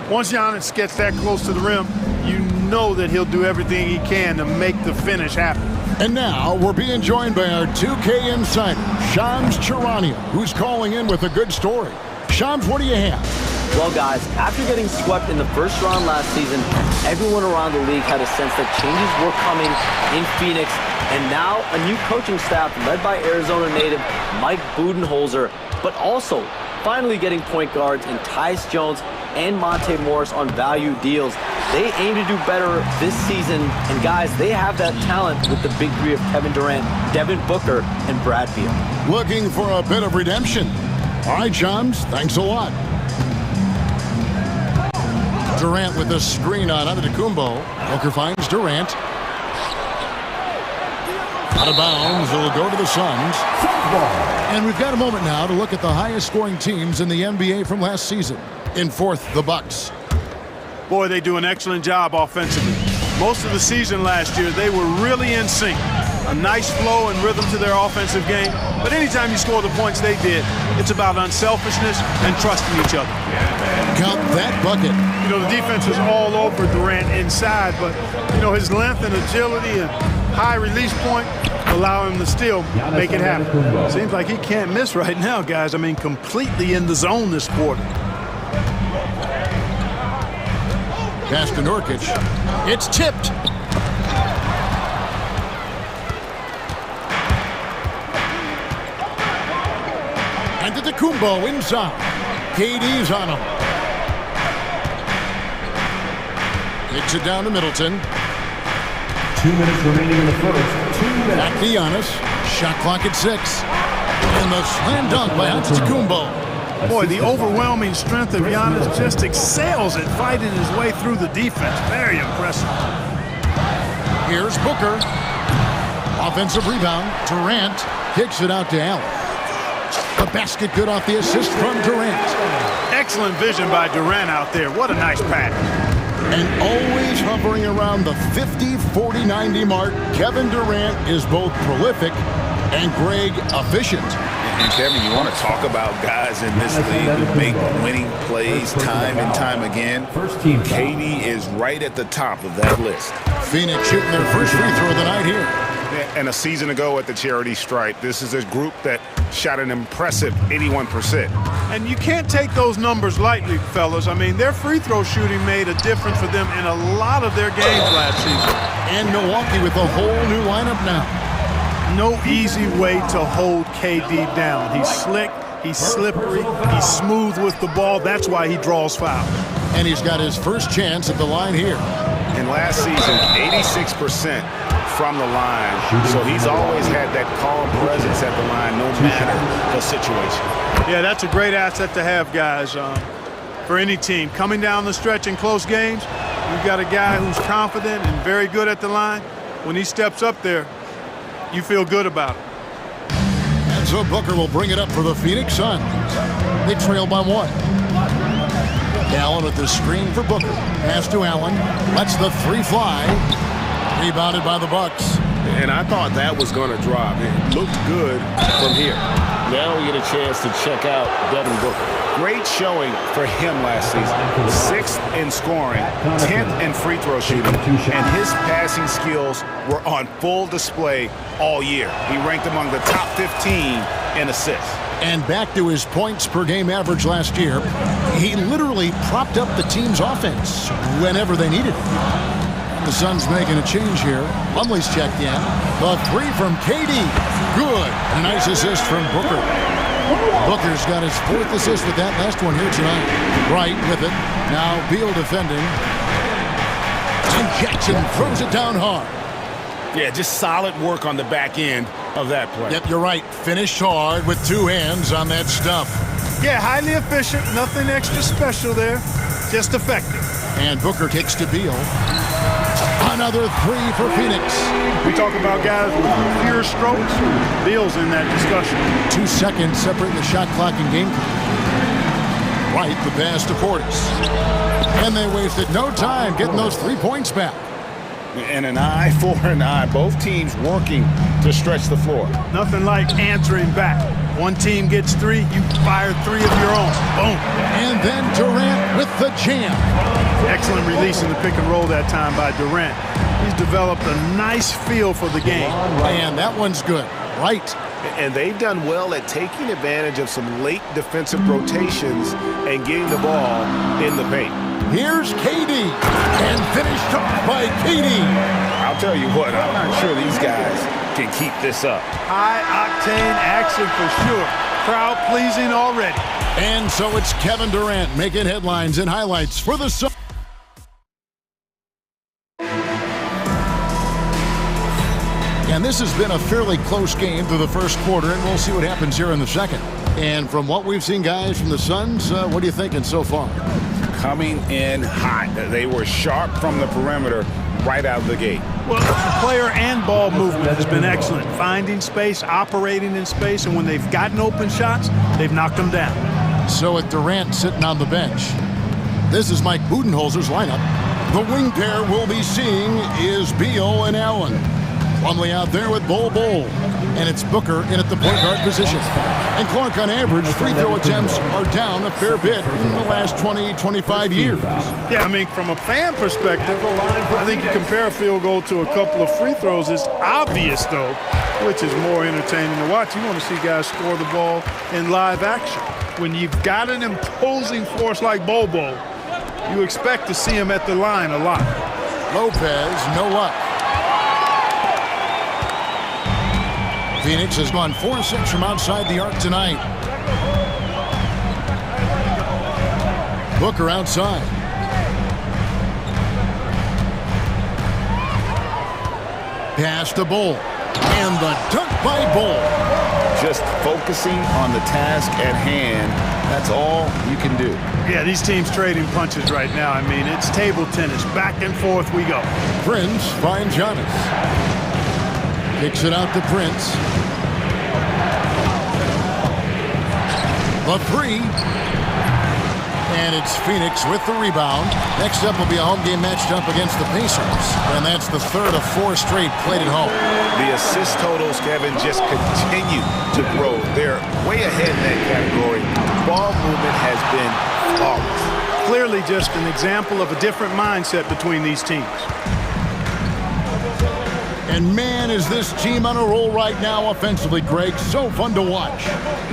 Once Giannis gets that close to the rim, you know that he'll do everything he can to make the finish happen. And now we're being joined by our 2K insider, Shams Charania, who's calling in with a good story. Shams, what do you have? Well, guys, after getting swept in the first round last season, everyone around the league had a sense that changes were coming in Phoenix. And now a new coaching staff led by Arizona native Mike Budenholzer, but also finally getting point guards in Tyus Jones and Monte Morris on value deals. They aim to do better this season, and guys, they have that talent with the big three of Kevin Durant, Devin Booker, and Brad Beal. Looking for a bit of redemption. All right, Shams, thanks a lot. Durant with a screen on Antetokounmpo. Booker finds Durant. Out of bounds, it'll go to the Suns. And we've got a moment now to look at the highest scoring teams in the NBA from last season. In fourth, the Bucks. Boy, they do an excellent job offensively. Most of the season last year, they were really in sync. A nice flow and rhythm to their offensive game. But anytime you score the points they did, it's about unselfishness and trusting each other. Count that bucket. You know, the defense was all over Durant inside, but, you know, his length and agility and high release point allow him to still make it happen. Seems like he can't miss right now, guys. I mean, completely in the zone this quarter. Pass to Nurkic. It's tipped. Antetokounmpo inside. KD's on him. Kicks it down to Middleton. 2 minutes remaining in the first. 2 minutes. Back to Giannis. Shot clock at 6. And the slam dunk by Antetokounmpo. Boy, the overwhelming strength of Giannis just excels at fighting his way through the defense. Very impressive. Here's Booker. Offensive rebound. Durant kicks it out to Allen. The basket good off the assist from Durant. Excellent vision by Durant out there. What a nice pass. And always hovering around the 50, 40, 90 mark, Kevin Durant is both prolific and Greg efficient. And Kevin, you want to talk about guys in this league who make winning plays time and time again? KD is right at the top of that list. Phoenix shooting their first free throw of the night here. And a season ago at the charity stripe, this is a group that shot an impressive 81%. And you can't take those numbers lightly, fellas. I mean, their free throw shooting made a difference for them in a lot of their games last season. And Milwaukee with a whole new lineup now. No easy way to hold KD down. He's slick, he's slippery, he's smooth with the ball. That's why he draws fouls. And he's got his first chance at the line here. And last season, 86% from the line. So he's always had that calm presence at the line, no matter the situation. Yeah, that's a great asset to have, guys, for any team. Coming down the stretch in close games, you've got a guy who's confident and very good at the line. When he steps up there, you feel good about it. And so Booker will bring it up for the Phoenix Suns. They trail by 1. Allen with the screen for Booker. Pass to Allen. Lets the 3 fly. Rebounded by the Bucks. And I thought that was going to drop. It looked good from here. Now we get a chance to check out Devin Booker. Great showing for him last season. 6th in scoring, 10th in free throw shooting, and his passing skills were on full display all year. He ranked among the top 15 in assists. And back to his points per game average last year, he literally propped up the team's offense whenever they needed it. The Suns making a change here. Lumley's checked in. The three from KD. Good. And a nice assist from Booker. Booker's got his 4th assist with that last one here tonight. Wright with it. Now Beal defending. And Jackson throws it down hard. Yeah, just solid work on the back end of that play. Yep, you're right. Finished hard with 2 hands on that stuff. Yeah, highly efficient. Nothing extra special there. Just effective. And Booker kicks to Beal. Another 3 for Phoenix. We talk about guys with pure strokes. Beal's in that discussion. 2 seconds separating the shot clock and game clock. Right, the pass to Portis. And they wasted no time getting those 3 points back. And an eye for an eye. Both teams working to stretch the floor. Nothing like answering back. One team gets 3, you fire 3 of your own. Boom. And then Durant with the jam. Excellent release in the pick and roll that time by Durant. He's developed a nice feel for the game. And that one's good. Right. And they've done well at taking advantage of some late defensive rotations and getting the ball in the paint. Here's KD. And finished off by KD. I'll tell you what, I'm not sure these guys can keep this up. High-octane action for sure. Crowd-pleasing already. And so it's Kevin Durant making headlines and highlights for the Suns. And this has been a fairly close game through the first quarter, and we'll see what happens here in the second. And from what we've seen, guys, from the Suns, what are you thinking so far? Coming in hot. They were sharp from the perimeter right out of the gate. Well, the player and ball movement has been excellent. Finding space, operating in space, and when they've gotten open shots, they've knocked them down. So with Durant sitting on the bench, this is Mike Budenholzer's lineup. The wing pair we'll be seeing is Beal and Allen. Plumlee out there with Bol. And it's Booker in at the point guard position. And Clark, on average, free throw attempts are down a fair bit in the last 20, 25 years. Yeah, I mean, from a fan perspective, I think you compare a field goal to a couple of free throws. It's obvious, though, which is more entertaining to watch. You want to see guys score the ball in live action. When you've got an imposing force like Bol, you expect to see him at the line a lot. Lopez, no luck. Phoenix has gone 4-6 from outside the arc tonight. Booker outside. Pass to Bol. And the dunk by Bol. Just focusing on the task at hand. That's all you can do. Yeah, these teams trading punches right now. I mean, it's table tennis. Back and forth we go. Prince finds Giannis. Kicks it out to Prince. The 3. And it's Phoenix with the rebound. Next up will be a home game matched up against the Pacers. And that's the 3rd of 4 straight played at home. The assist totals, Kevin, just continue to grow. They're way ahead in that category. Ball movement has been flawless. Clearly just an example of a different mindset between these teams. And man, is this team on a roll right now offensively, Greg. So fun to watch.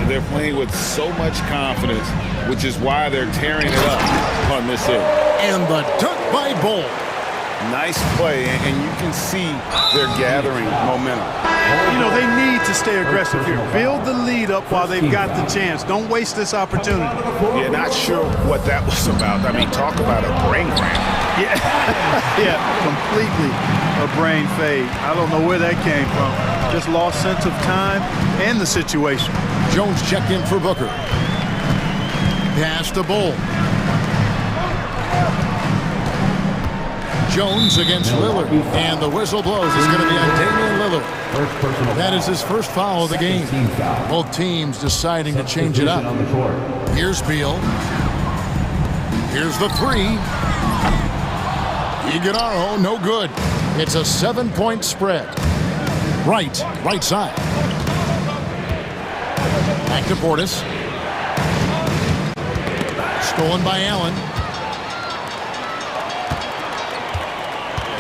They're playing with so much confidence, which is why they're tearing it up on this end. And the dunk by Bol. Nice play, and you can see they're gathering momentum. You know, they need to stay aggressive here. Build the lead up while they've got the chance. Don't waste this opportunity. Yeah, not sure what that was about. I mean, talk about a brain cramp. Yeah, yeah, completely a brain fade. I don't know where that came from. Just lost sense of time and the situation. Jones checked in for Booker. Pass to Bol. Jones against Lillard, and the whistle blows. It's going to be on Damian Lillard. That is his first foul of the game. Both teams deciding to change it up. Here's Beal. Here's the 3. Iguodala, no good. It's a 7-point spread. Right side. Back to Portis. Stolen by Allen.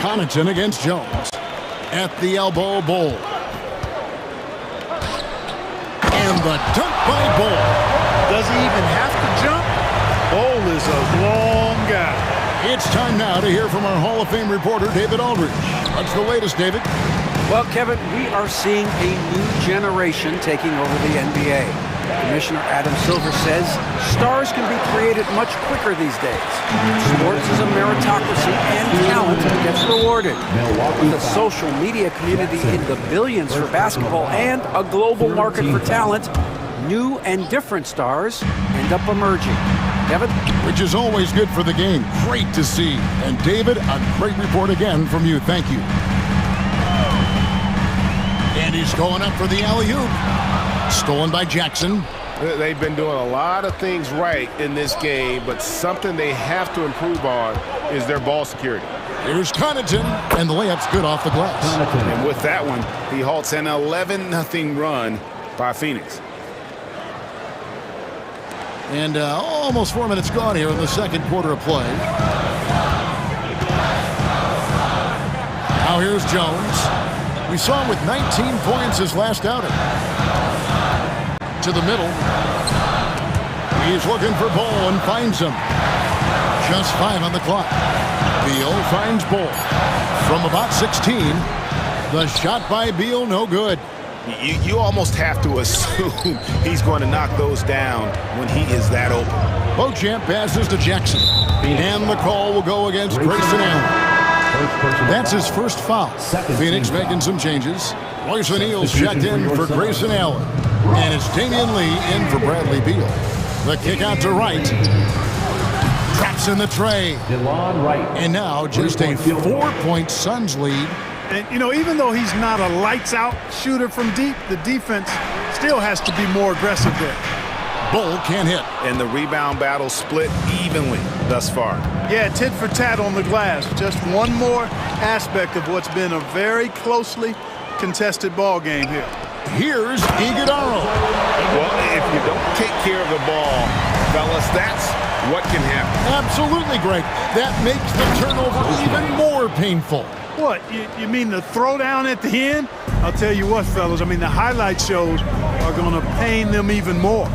Connaughton against Jones. At the elbow, Bull. And the dunk by Bull. Does he even have to jump? Bull is a long guy. It's time now to hear from our Hall of Fame reporter, David Aldridge. What's the latest, David? Well, Kevin, we are seeing a new generation taking over the NBA. Commissioner Adam Silver says stars can be created much quicker these days. Sports is a meritocracy and talent gets rewarded. With a social media community in the billions for basketball and a global market for talent, new and different stars end up emerging. Kevin? Which is always good for the game. Great to see. And David, a great report again from you. Thank you. And he's going up for the alley-oop. Stolen by Jackson. They've been doing a lot of things right in this game, but something they have to improve on is their ball security. Here's Connaughton, and the layup's good off the glass. And with that one, he halts an 11-0 run by Phoenix. And almost 4 minutes gone here in the second quarter of play. Now here's Jones. We saw him with 19 points his last outing. To the middle. He's looking for Bull and finds him. Just 5 on the clock. Beal finds Bull. From about 16. The shot by Beal, no good. You almost have to assume he's going to knock those down when he is that open. Beauchamp passes to Jackson. And the call will go against Grayson Allen. That's his first foul. Phoenix making some changes. Royce O'Neal's checked in for Grayson Allen. And it's Damian Lee in for Bradley Beal. The kick out to Wright. Traps in the tray. And now just a 4-point Suns lead. And, you know, even though he's not a lights-out shooter from deep, the defense still has to be more aggressive there. Bull can't hit. And the rebound battle split evenly thus far. Yeah, tit for tat on the glass. Just one more aspect of what's been a very closely contested ball game here. Here's Iguodala. Well, if you don't take care of the ball, fellas, that's what can happen. Absolutely, Greg. That makes the turnover even more painful. What, you mean the throwdown at the end? I'll tell you what, fellas, I mean, the highlight shows are going to pain them even more.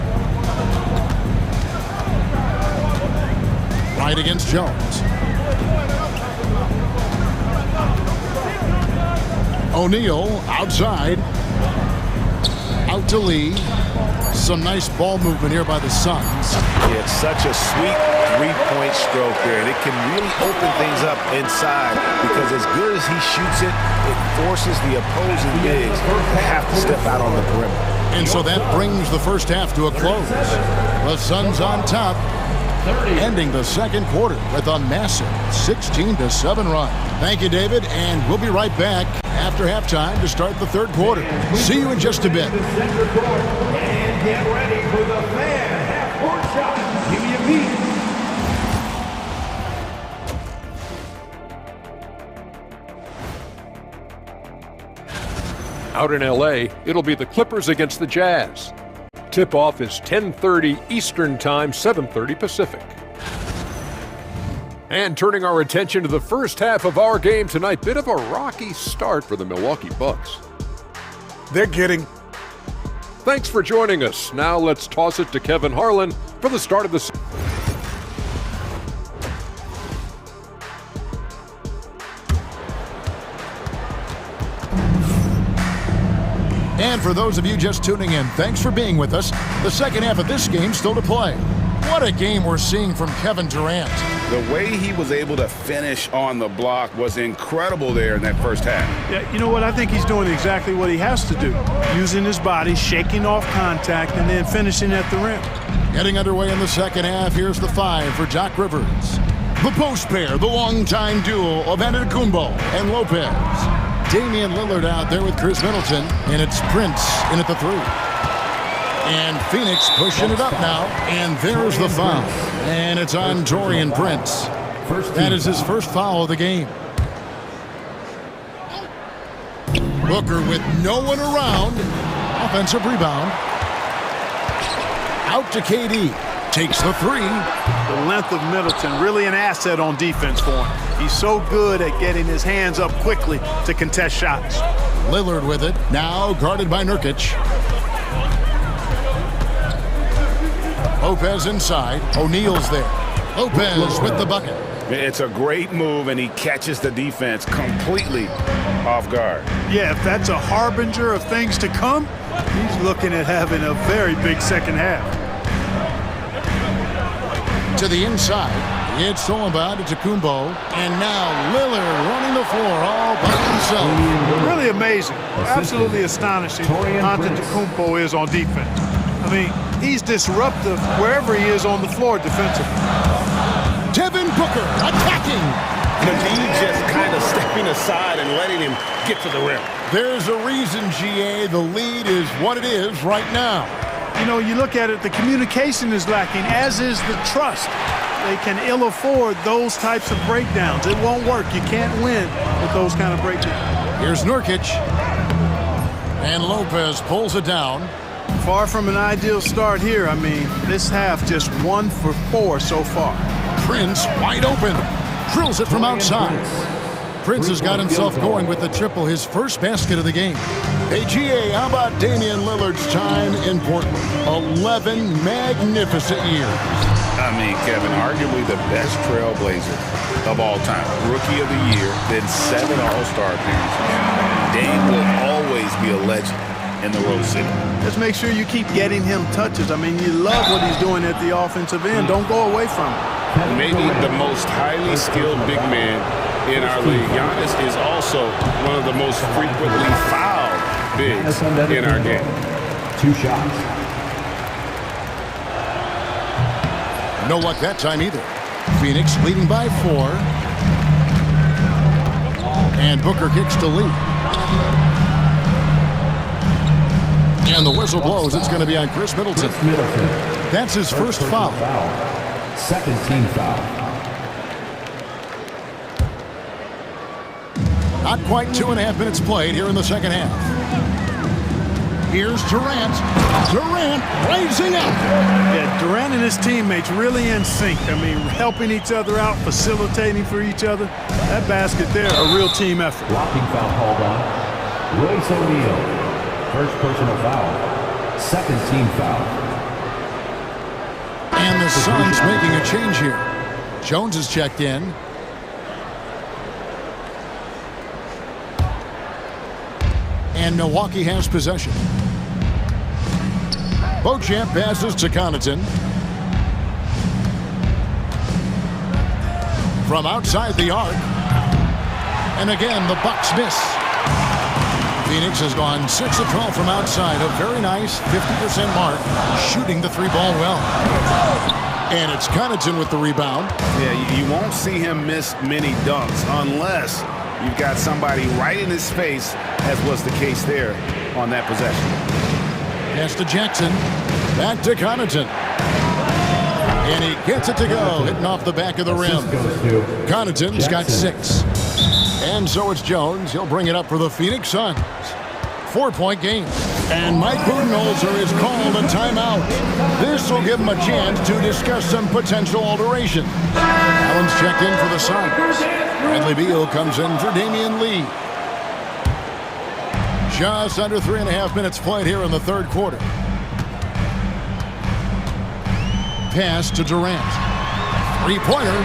Right against Jones. O'Neal outside. Out to Lee. Some nice ball movement here by the Suns. Yeah, it's such a sweet three-point stroke there, and it can really open things up inside because as good as he shoots it, it forces the opposing bigs to have to step out on the perimeter. And so that brings the first half to a close. The Suns on top, ending the second quarter with a massive 16-7 run. Thank you, David, and we'll be right back after halftime to start the third quarter. See you in just a bit. And get ready for the fan half-court shot. Give me a beat. Out in L.A., it'll be the Clippers against the Jazz. Tip-off is 10:30 Eastern Time, 7:30 Pacific. And turning our attention to the first half of our game tonight, bit of a rocky start for the Milwaukee Bucks. They're getting... Thanks for joining us. Now let's toss it to Kevin Harlan for the start of the... And for those of you just tuning in, thanks for being with us. The second half of this game still to play. What a game we're seeing from Kevin Durant. The way he was able to finish on the block was incredible there in that first half. Yeah, you know what? I think he's doing exactly what he has to do. Using his body, shaking off contact, and then finishing at the rim. Getting underway in the second half, here's the 5 for Doc Rivers. The post pair, the longtime duo of Antetokounmpo and Lopez. Damian Lillard out there with Chris Middleton, and it's Prince in at the 3. And Phoenix pushing it up now, and there's the foul. And it's on Taurean Prince. That is his first foul of the game. Booker with no one around. Offensive rebound. Out to KD. Takes the three. The length of Middleton, really an asset on defense for him. He's so good at getting his hands up quickly to contest shots. Lillard with it. Now guarded by Nurkic. Lopez inside. O'Neal's there. Lopez with the bucket. It's a great move, and he catches the defense completely off guard. Yeah, if that's a harbinger of things to come, he's looking at having a very big second half. To the inside. It's Solomon to Kumbo. And now Lillard running the floor all by himself. Really amazing. Absolutely astonishing Antetokounmpo is on defense. I mean, he's disruptive wherever he is on the floor defensively. Devin Booker attacking. Embiid just kind of stepping aside and letting him get to the rim. There's a reason, GA, the lead is what it is right now. You know, you look at it, the communication is lacking, as is the trust. They can ill afford those types of breakdowns. It won't work. You can't win with those kind of breakdowns. Here's Nurkic. And Lopez pulls it down. Far from an ideal start here. I mean, this half just 1 for 4 so far. Prince wide open. Drills it from outside. Prince has got himself going with the triple, his first basket of the game. Hey, GA, how about Damian Lillard's time in Portland? 11 magnificent years. I mean, Kevin, arguably the best trailblazer of all time. Rookie of the year, then 7 All-Star appearances. Dame will always be a legend in the Rose City. Just make sure you keep getting him touches. I mean, you love what he's doing at the offensive end. Don't go away from him. Maybe the most highly skilled big man in our league. Giannis is also one of the most frequently fouled bigs in our game. 2 shots. No luck that time either. Phoenix leading by 4. And Booker kicks to lead. And the whistle blows. It's going to be on Chris Middleton. That's his first foul. Second team foul. Not quite 2.5 minutes played here in the second half. Here's Durant. Durant rising up. Yeah, Durant and his teammates really in sync. I mean, helping each other out, facilitating for each other. That basket there, a real team effort. Blocking foul called on Royce O'Neal. First personal foul. Second team foul. And the Suns making a change here. Jones is checked in. And Milwaukee has possession. Beauchamp passes to Connaughton. From outside the arc. And again, the Bucks miss. Phoenix has gone 6 of 12 from outside. A very nice 50% mark. Shooting the 3-ball well. And it's Connaughton with the rebound. Yeah, you won't see him miss many dunks unless you've got somebody right in his face, as was the case there on that possession. Pass to Jackson. Back to Connaughton. And he gets it to go, hitting off the back of the rim. Connaughton's got 6. And so it's Jones. He'll bring it up for the Phoenix Suns. 4-point game. And Mike Budenholzer is called a timeout. This will give him a chance to discuss some potential alteration. Allen's checked in for the Suns. Bradley Beal comes in for Damian Lee. Just under 3.5 minutes played here in the third quarter. Pass to Durant. 3-pointer.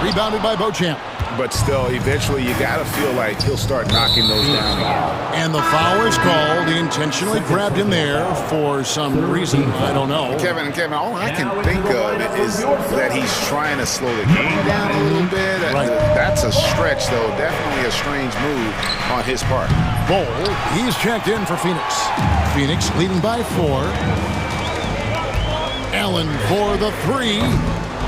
Rebounded by Beauchamp. But still, eventually, you got to feel like he'll start knocking those down again. And the foul is called. He intentionally grabbed him there for some reason. I don't know. Kevin, all I can think of is that he's trying to slow the game down a little bit. Right. That's a stretch, though. Definitely a strange move on his part. Bol, he's checked in for Phoenix. Phoenix leading by 4. Allen for the 3.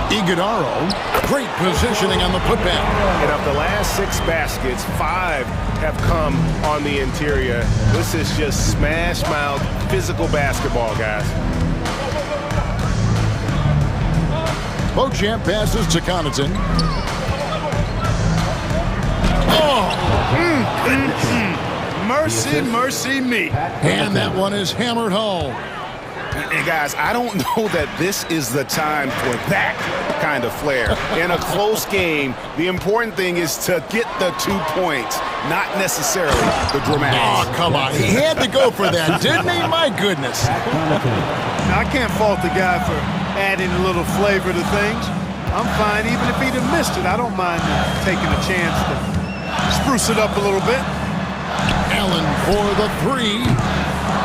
Iguodala, great positioning on the putback. And of the last 6 baskets, 5 have come on the interior. This is just smash mouth physical basketball, guys. Beauchamp passes to Connaughton. Oh! Mercy, mercy me. And that one is hammered home. And guys, I don't know that this is the time for that kind of flair. In a close game, the important thing is to get the 2 points, not necessarily the dramatics. Oh, come on. He had to go for that, didn't he? My goodness. Now, I can't fault the guy for adding a little flavor to things. I'm fine. Even if he'd have missed it, I don't mind taking a chance to spruce it up a little bit. Allen for the 3.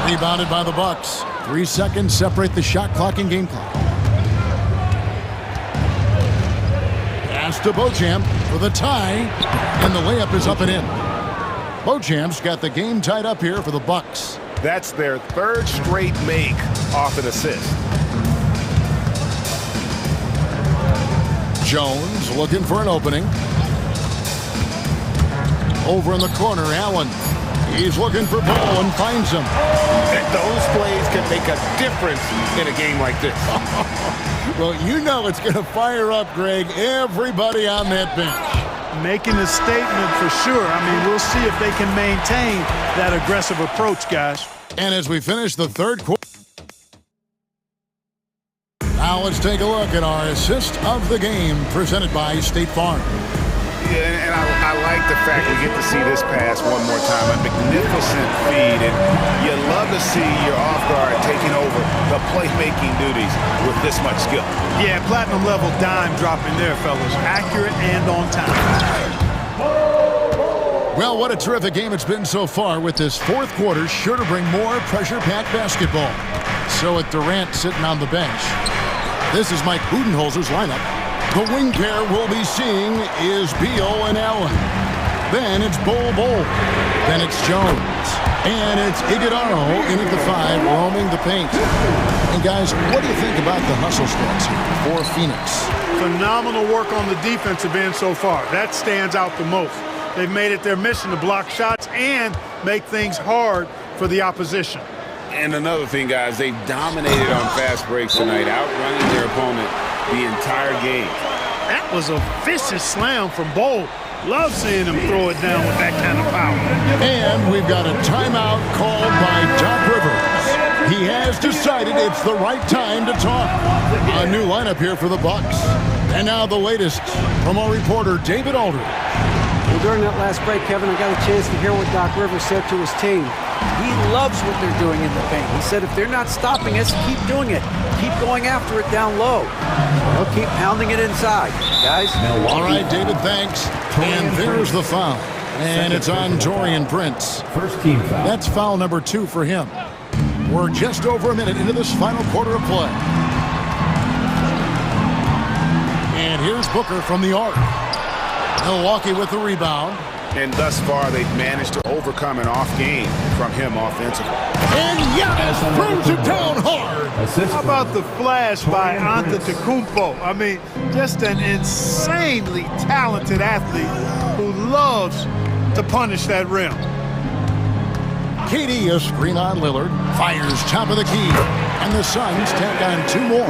Rebounded by the Bucks. 3 seconds separate the shot clock and game clock. Pass to Beauchamp for the tie, and the layup is up and in. Beauchamp's got the game tied up here for the Bucks. That's their 3rd straight make off an assist. Jones looking for an opening. Over in the corner, Allen. He's looking for ball and finds him. Those plays can make a difference in a game like this. Well, you know it's going to fire up, Greg, everybody on that bench. Making a statement for sure. I mean, we'll see if they can maintain that aggressive approach, guys. And as we finish the 3rd quarter, now let's take a look at our assist of the game presented by State Farm. Yeah, and I like the fact we get to see this pass one more time. A magnificent feed, and you love to see your off guard taking over the playmaking duties with this much skill. Yeah, platinum level dime dropping there, fellas. Accurate and on time. Well, what a terrific game it's been so far, with this 4th quarter sure to bring more pressure-packed basketball. So with Durant sitting on the bench, this is Mike Budenholzer's lineup. The wing pair we'll be seeing is Beal and Allen. Then it's Bol. Then it's Jones. And it's Iguodala in at the 5, roaming the paint. And guys, what do you think about the hustle stats here for Phoenix? Phenomenal work on the defensive end so far. That stands out the most. They've made it their mission to block shots and make things hard for the opposition. And another thing, guys, they've dominated on fast breaks tonight, outrunning their opponent the entire game. That was a vicious slam from Bol. Love seeing him throw it down with that kind of power. And we've got a timeout called by Doc Rivers. He has decided it's the right time to talk. A new lineup here for the Bucks. And now the latest from our reporter, David Aldridge. Well, during that last break, Kevin, I got a chance to hear what Doc Rivers said to his team. He loves what they're doing in the paint. He said if they're not stopping us, keep doing it. Keep going after it down low. They'll keep pounding it inside, guys. All right, David, thanks. And there's the foul. And it's on Torian Prince. First team foul. That's foul number 2 for him. We're just over a minute into this final quarter of play. And here's Booker from the arc. Milwaukee with the rebound. And thus far, they've managed to overcome an off game from him offensively. And Giannis throws it down hard. How about the flash by Antetokounmpo? I mean, just an insanely talented athlete who loves to punish that rim. KD, a screen on Lillard, fires top of the key, and the Suns tack on 2 more.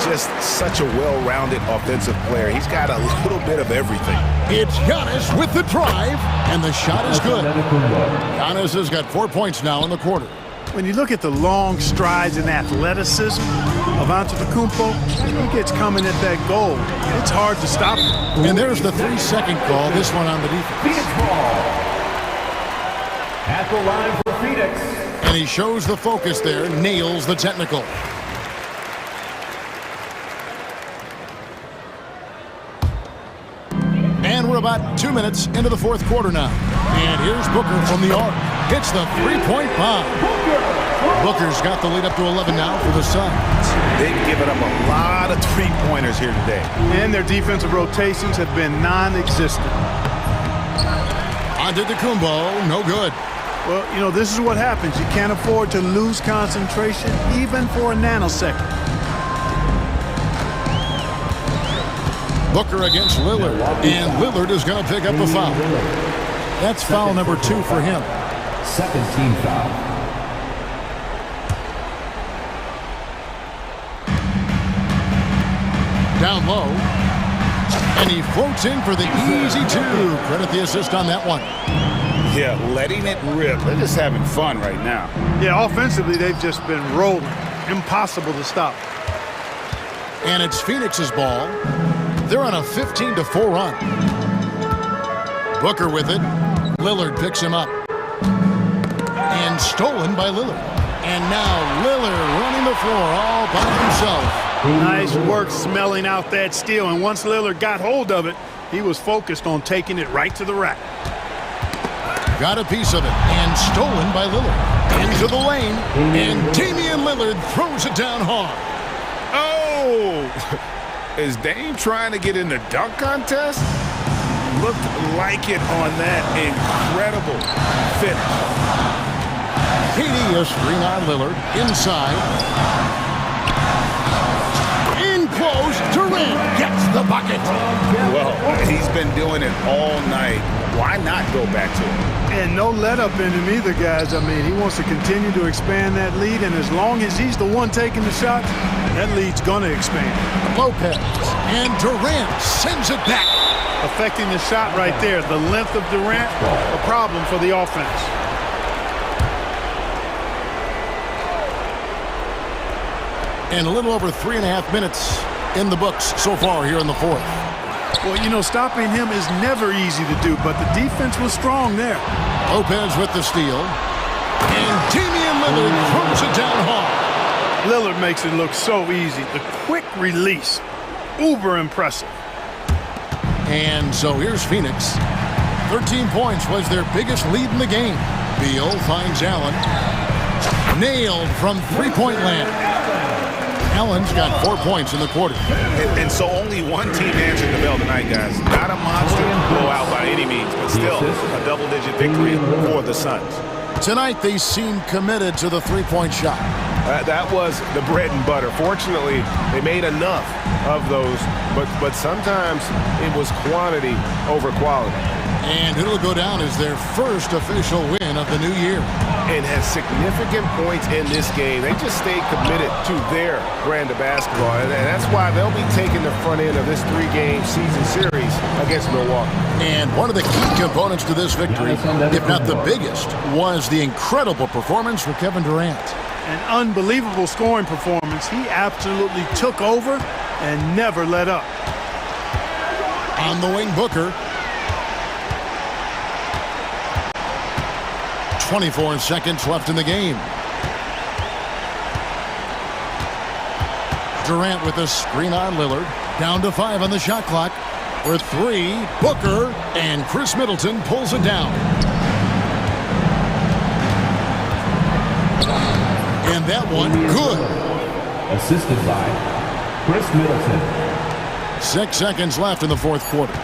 Just such a well-rounded offensive player. He's got a little bit of everything. It's Giannis with the drive, and the shot is good. Giannis has got 4 points now in the quarter. When you look at the long strides and athleticism of Antetokounmpo, he gets coming at that goal. It's hard to stop him. And there's the 3-second call, this one on the defense. Phoenix ball. At the line for Phoenix. And he shows the focus there, nails the technical. And we're about 2 minutes into the 4th quarter now. And here's Booker from the arc. Hits the 3-point bomb. Booker's got the lead up to 11 now for the Suns. They've given up a lot of 3-pointers here today. And their defensive rotations have been non-existent. Antetokounmpo, no good. Well, you know, this is what happens. You can't afford to lose concentration even for a nanosecond. Booker against Lillard, and Lillard is going to pick up a foul. That's foul number 2 for him. Second team foul. Down low, and he floats in for the easy 2. Credit the assist on that one. Yeah, letting it rip. They're just having fun right now. Yeah, offensively, they've just been rolling. Impossible to stop. And it's Phoenix's ball. They're on a 15-4 run. Booker with it. Lillard picks him up. And stolen by Lillard. And now Lillard running the floor all by himself. Nice work smelling out that steal. And once Lillard got hold of it, he was focused on taking it right to the rack. Got a piece of it. And stolen by Lillard. Into the lane. And Damian Lillard throws it down hard. Oh! Is Dame trying to get in the dunk contest? Looked like it on that incredible finish. KD a screen on Lillard. Inside. In close. Durant gets the bucket. Well, he's been doing it all night. Why not go back to it? And no let up in him either, guys. I mean, he wants to continue to expand that lead, and as long as he's the one taking the shots, that lead's going to expand. Lopez and Durant sends it back. Affecting the shot right there. The length of Durant, a problem for the offense. And a little over 3.5 minutes in the books so far here in the fourth. Well, you know, stopping him is never easy to do, but the defense was strong there. Lopez with the steal. And Damian Lillard throws it down hard. Lillard makes it look so easy. The quick release, uber impressive. And so here's Phoenix. 13 points was their biggest lead in the game. Beal finds Allen. Nailed from three-point land. Allen's got 4 points in the quarter. And so only one team answered the bell tonight, guys. Not a monster blowout by any means, but still a double-digit victory for the Suns. Tonight they seem committed to the three-point shot. That was the bread and butter. Fortunately, they made enough of those, but sometimes it was quantity over quality. And it'll go down as their first official win of the new year. And has significant points in this game. They just stayed committed to their brand of basketball, and that's why they'll be taking the front end of this three-game season series against Milwaukee. And one of the key components to this victory, if not the biggest, was the incredible performance for Kevin Durant. An unbelievable scoring performance. He absolutely took over and never let up. On the wing, Booker. 24 seconds left in the game. Durant with a screen on Lillard. Down to 5 on the shot clock. For 3, Booker, and Chris Middleton pulls it down. And that one, good. Assisted by Chris Middleton. 6 seconds left in the fourth quarter.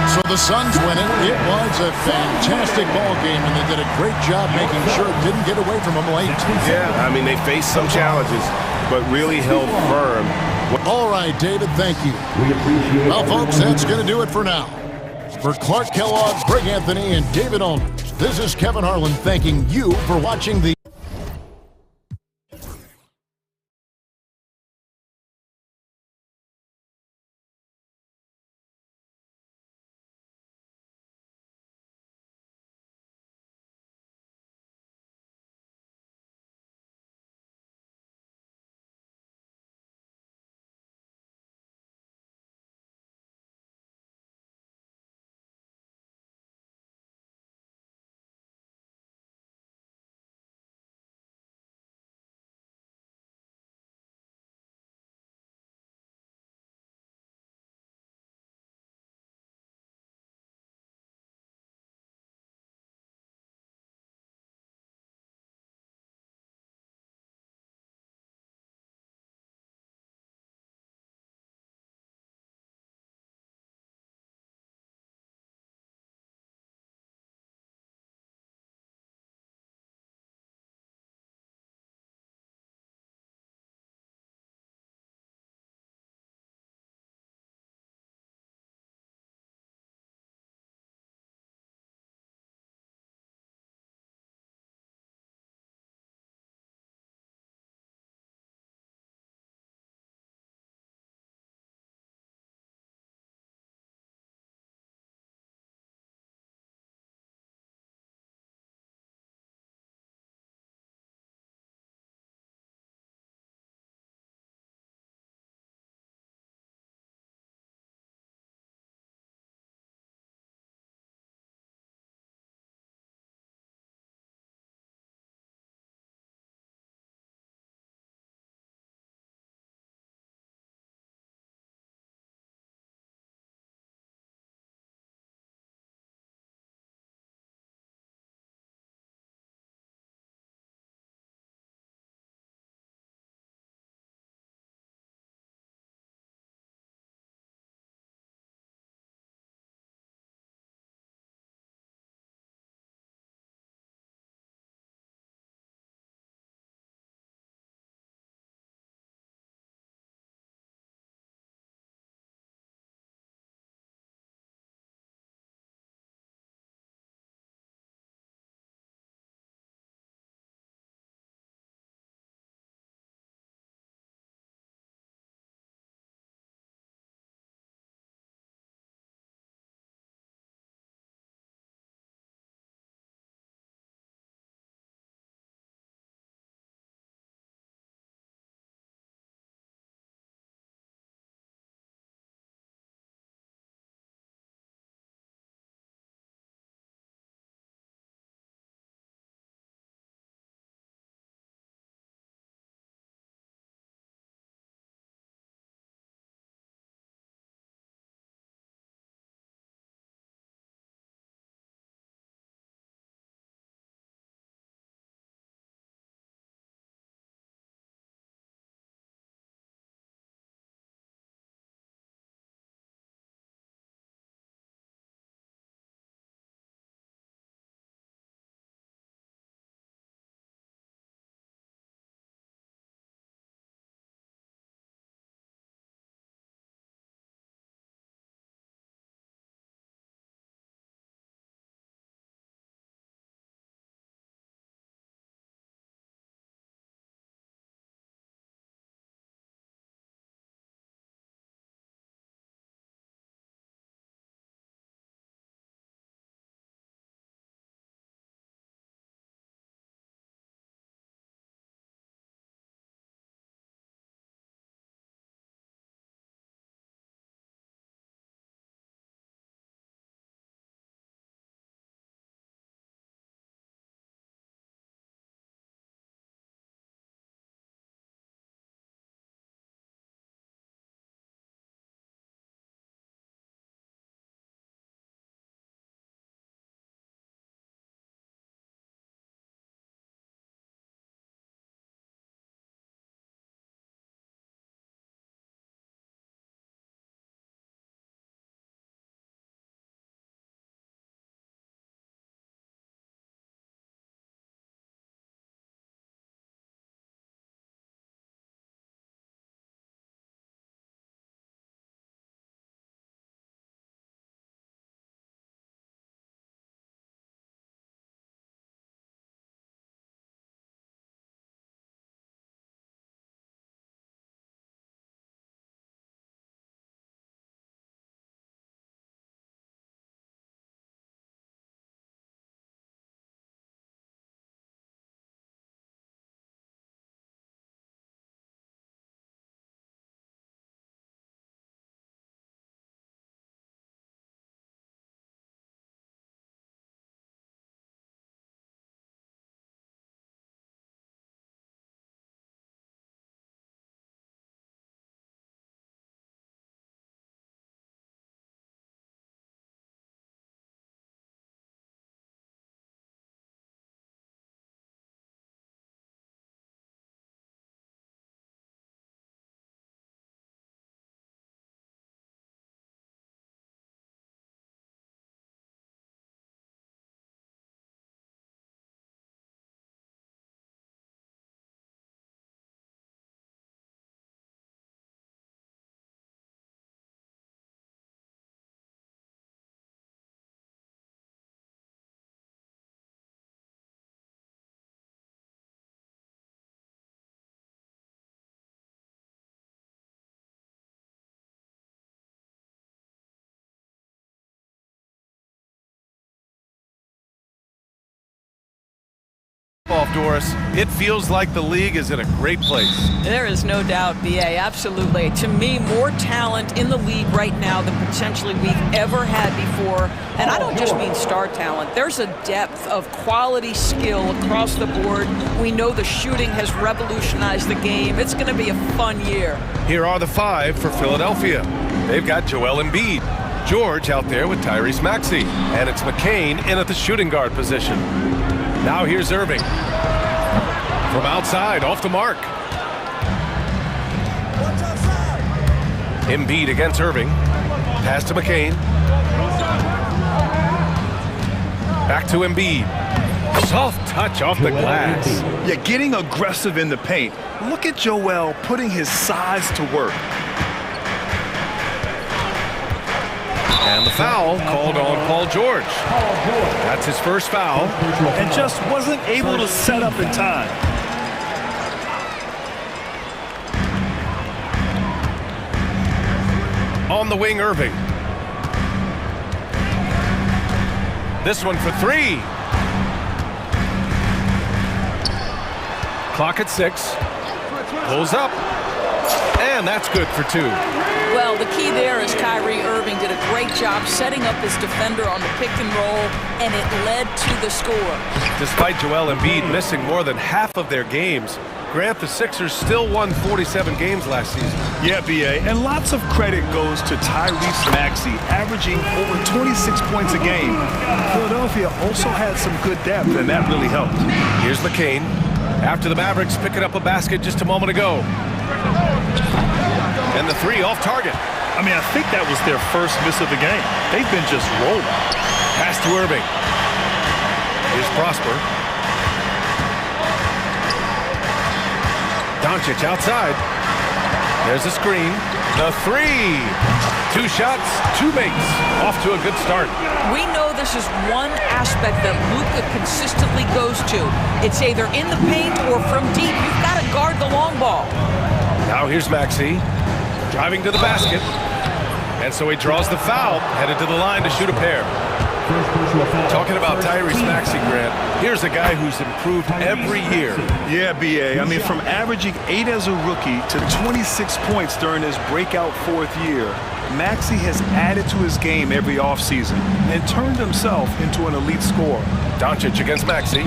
So the Suns win it. It was a fantastic ball game, and they did a great job making sure it didn't get away from them late. Yeah, I mean, they faced some challenges, but really held firm. All right, David, thank you. Well, folks, that's going to do it for now. For Clark Kellogg, Greg Anthony, and David Aldridge, this is Kevin Harlan thanking you for watching the off, Doris. It feels like the league is in a great place. There is no doubt, BA, absolutely. To me, more talent in the league right now than potentially we've ever had before. And I don't just mean star talent. There's a depth of quality skill across the board. We know the shooting has revolutionized the game. It's going to be a fun year. Here are the 5 for Philadelphia. They've got Joel Embiid, George out there with Tyrese Maxey, and it's McCain in at the shooting guard position. Now here's Irving. From outside, off the mark. Embiid against Irving. Pass to McCain. Back to Embiid. Soft touch off the glass. Yeah, getting aggressive in the paint. Look at Joel putting his size to work. And the foul called on Paul George. That's his first foul. And just wasn't able to set up in time. On the wing, Irving. This one for 3. Clock at 6. Pulls up. And that's good for 2. Well, the key there is Kyrie Irving did a great job setting up his defender on the pick and roll, and it led to the score. Despite Joel Embiid missing more than half of their games, Grant, the Sixers still won 47 games last season. Yeah, BA, and lots of credit goes to Tyrese Maxey, averaging over 26 points a game. Philadelphia also had some good depth, and that really helped. Here's McCain. After the Mavericks picking up a basket just a moment ago. And the 3 off target. I mean, I think that was their first miss of the game. They've been just rolling. Pass to Irving. Here's Prosper. Doncic outside. There's a screen. The 3. 2 shots, 2 makes. Off to a good start. We know this is one aspect that Luka consistently goes to. It's either in the paint or from deep. You've got to guard the long ball. Now here's Maxey. Driving to the basket. And so he draws the foul, headed to the line to shoot a pair. Talking about Tyrese Maxey, Grant, here's a guy who's improved every year. Yeah, BA. I mean, from averaging 8 as a rookie to 26 points during his breakout 4th year, Maxey has added to his game every offseason and turned himself into an elite scorer. Doncic against Maxey.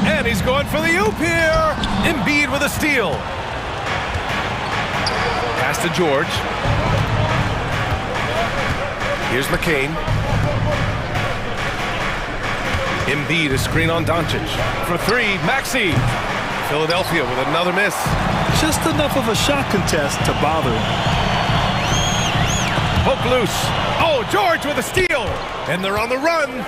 And he's going for the oop here. Embiid with a steal. Pass to George. Here's McCain. Embiid a screen on Doncic. For 3, Maxey. Philadelphia with another miss. Just enough of a shot contest to bother him. Poke loose. Oh, George with a steal. And they're on the run.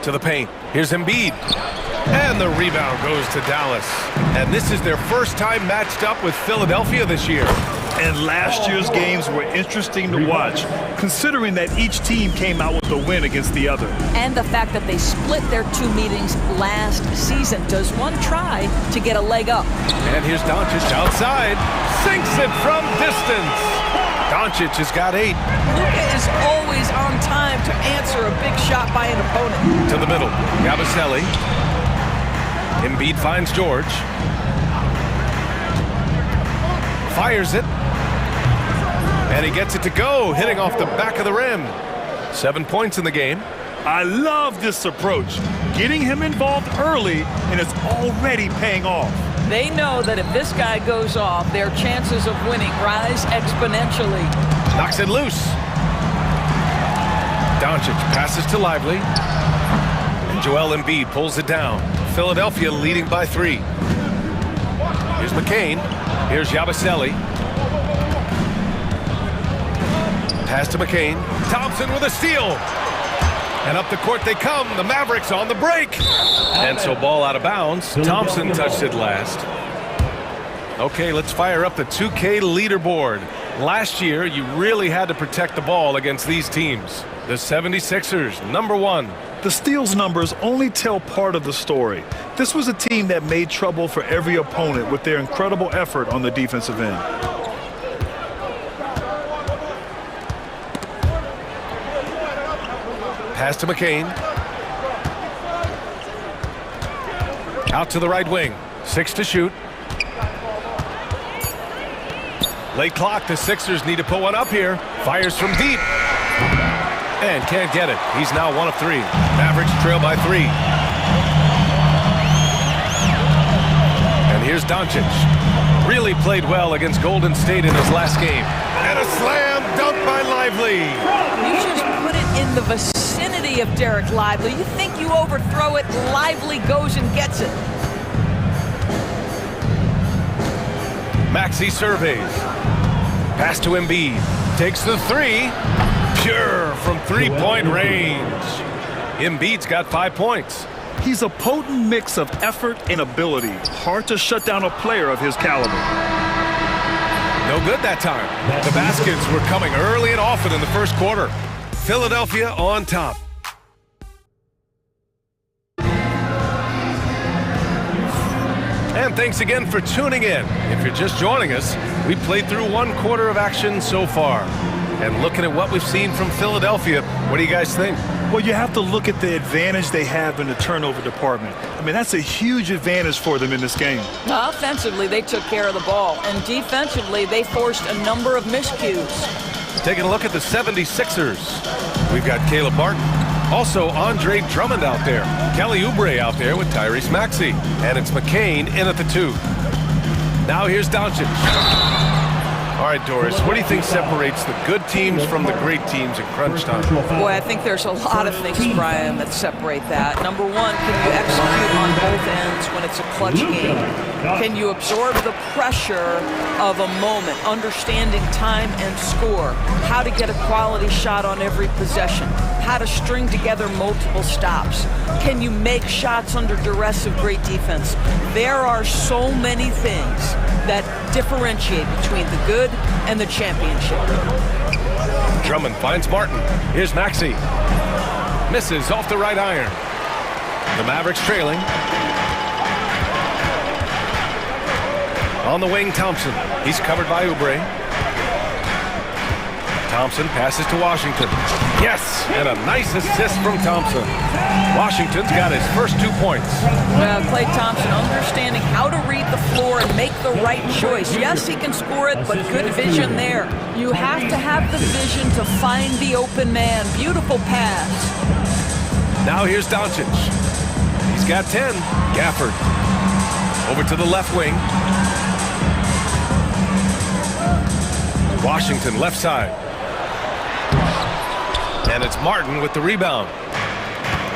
To the paint. Here's Embiid. And the rebound goes to Dallas. And this is their first time matched up with Philadelphia this year. And last year's games were interesting to watch, considering that each team came out with a win against the other. And the fact that they split their 2 meetings last season. Does one try to get a leg up? And here's Doncic outside. Sinks it from distance. Doncic has got 8. Luka is always on time to answer a big shot by an opponent. To the middle. Yabusele. Embiid finds George. Fires it. And he gets it to go, hitting off the back of the rim. 7 points in the game. I love this approach. Getting him involved early, and it's already paying off. They know that if this guy goes off, their chances of winning rise exponentially. Knocks it loose. Doncic passes to Lively. And Joel Embiid pulls it down. Philadelphia leading by 3. Here's McCain. Here's Yabusele. Pass to McCain. Thompson with a steal. And up the court they come. The Mavericks on the break. And so ball out of bounds. Thompson touched it last. Okay, let's fire up the 2K leaderboard. Last year, you really had to protect the ball against these teams. The 76ers, number 1. The steals numbers only tell part of the story. This was a team that made trouble for every opponent with their incredible effort on the defensive end. Pass to McCain. Out to the right wing. 6 to shoot. Late clock. The Sixers need to put one up here. Fires from deep. And can't get it. He's now 1 of 3. Mavericks trail by 3. And here's Doncic. Really played well against Golden State in his last game. And a slam dunk by Lively. You just put it in the vicinity of Derek Lively. You think you overthrow it, Lively goes and gets it. Maxey surveys. Pass to Embiid. Takes the 3. Pure from three-point range. Embiid's got 5 points. He's a potent mix of effort and ability. Hard to shut down a player of his caliber. No good that time. The baskets were coming early and often in the first quarter. Philadelphia on top. And thanks again for tuning in. If you're just joining us, we played through 1 quarter of action so far. And looking at what we've seen from Philadelphia, what do you guys think? Well, you have to look at the advantage they have in the turnover department. I mean, that's a huge advantage for them in this game. Offensively, they took care of the ball. And defensively, they forced a number of miscues. Taking a look at the 76ers. We've got Caleb Martin. Also, Andre Drummond out there. Kelly Oubre out there with Tyrese Maxey. And it's McCain in at the 2. Now here's Doncic. All right, Doris, what do you think separates the good teams from the great teams in crunch time? Boy, I think there's a lot of things, Brian, that separate that. Number one, can you execute on both ends when it's a clutch game? Can you absorb the pressure of a moment, understanding time and score, how to get a quality shot on every possession, how to string together multiple stops? Can you make shots under duress of great defense? There are so many things that differentiate between the good and the championship. Drummond finds Martin. Here's Maxey. Misses off the right iron. The Mavericks trailing. On the wing, Thompson. He's covered by Oubre. Thompson passes to Washington. Yes, and a nice assist from Thompson. Washington's got his first 2 points. Klay Thompson understanding how to read the floor and make the right choice. Yes, he can score it, but good vision there. You have to have the vision to find the open man. Beautiful pass. Now here's Doncic. He's got 10. Gafford. Over to the left wing. Washington left side. And it's Martin with the rebound.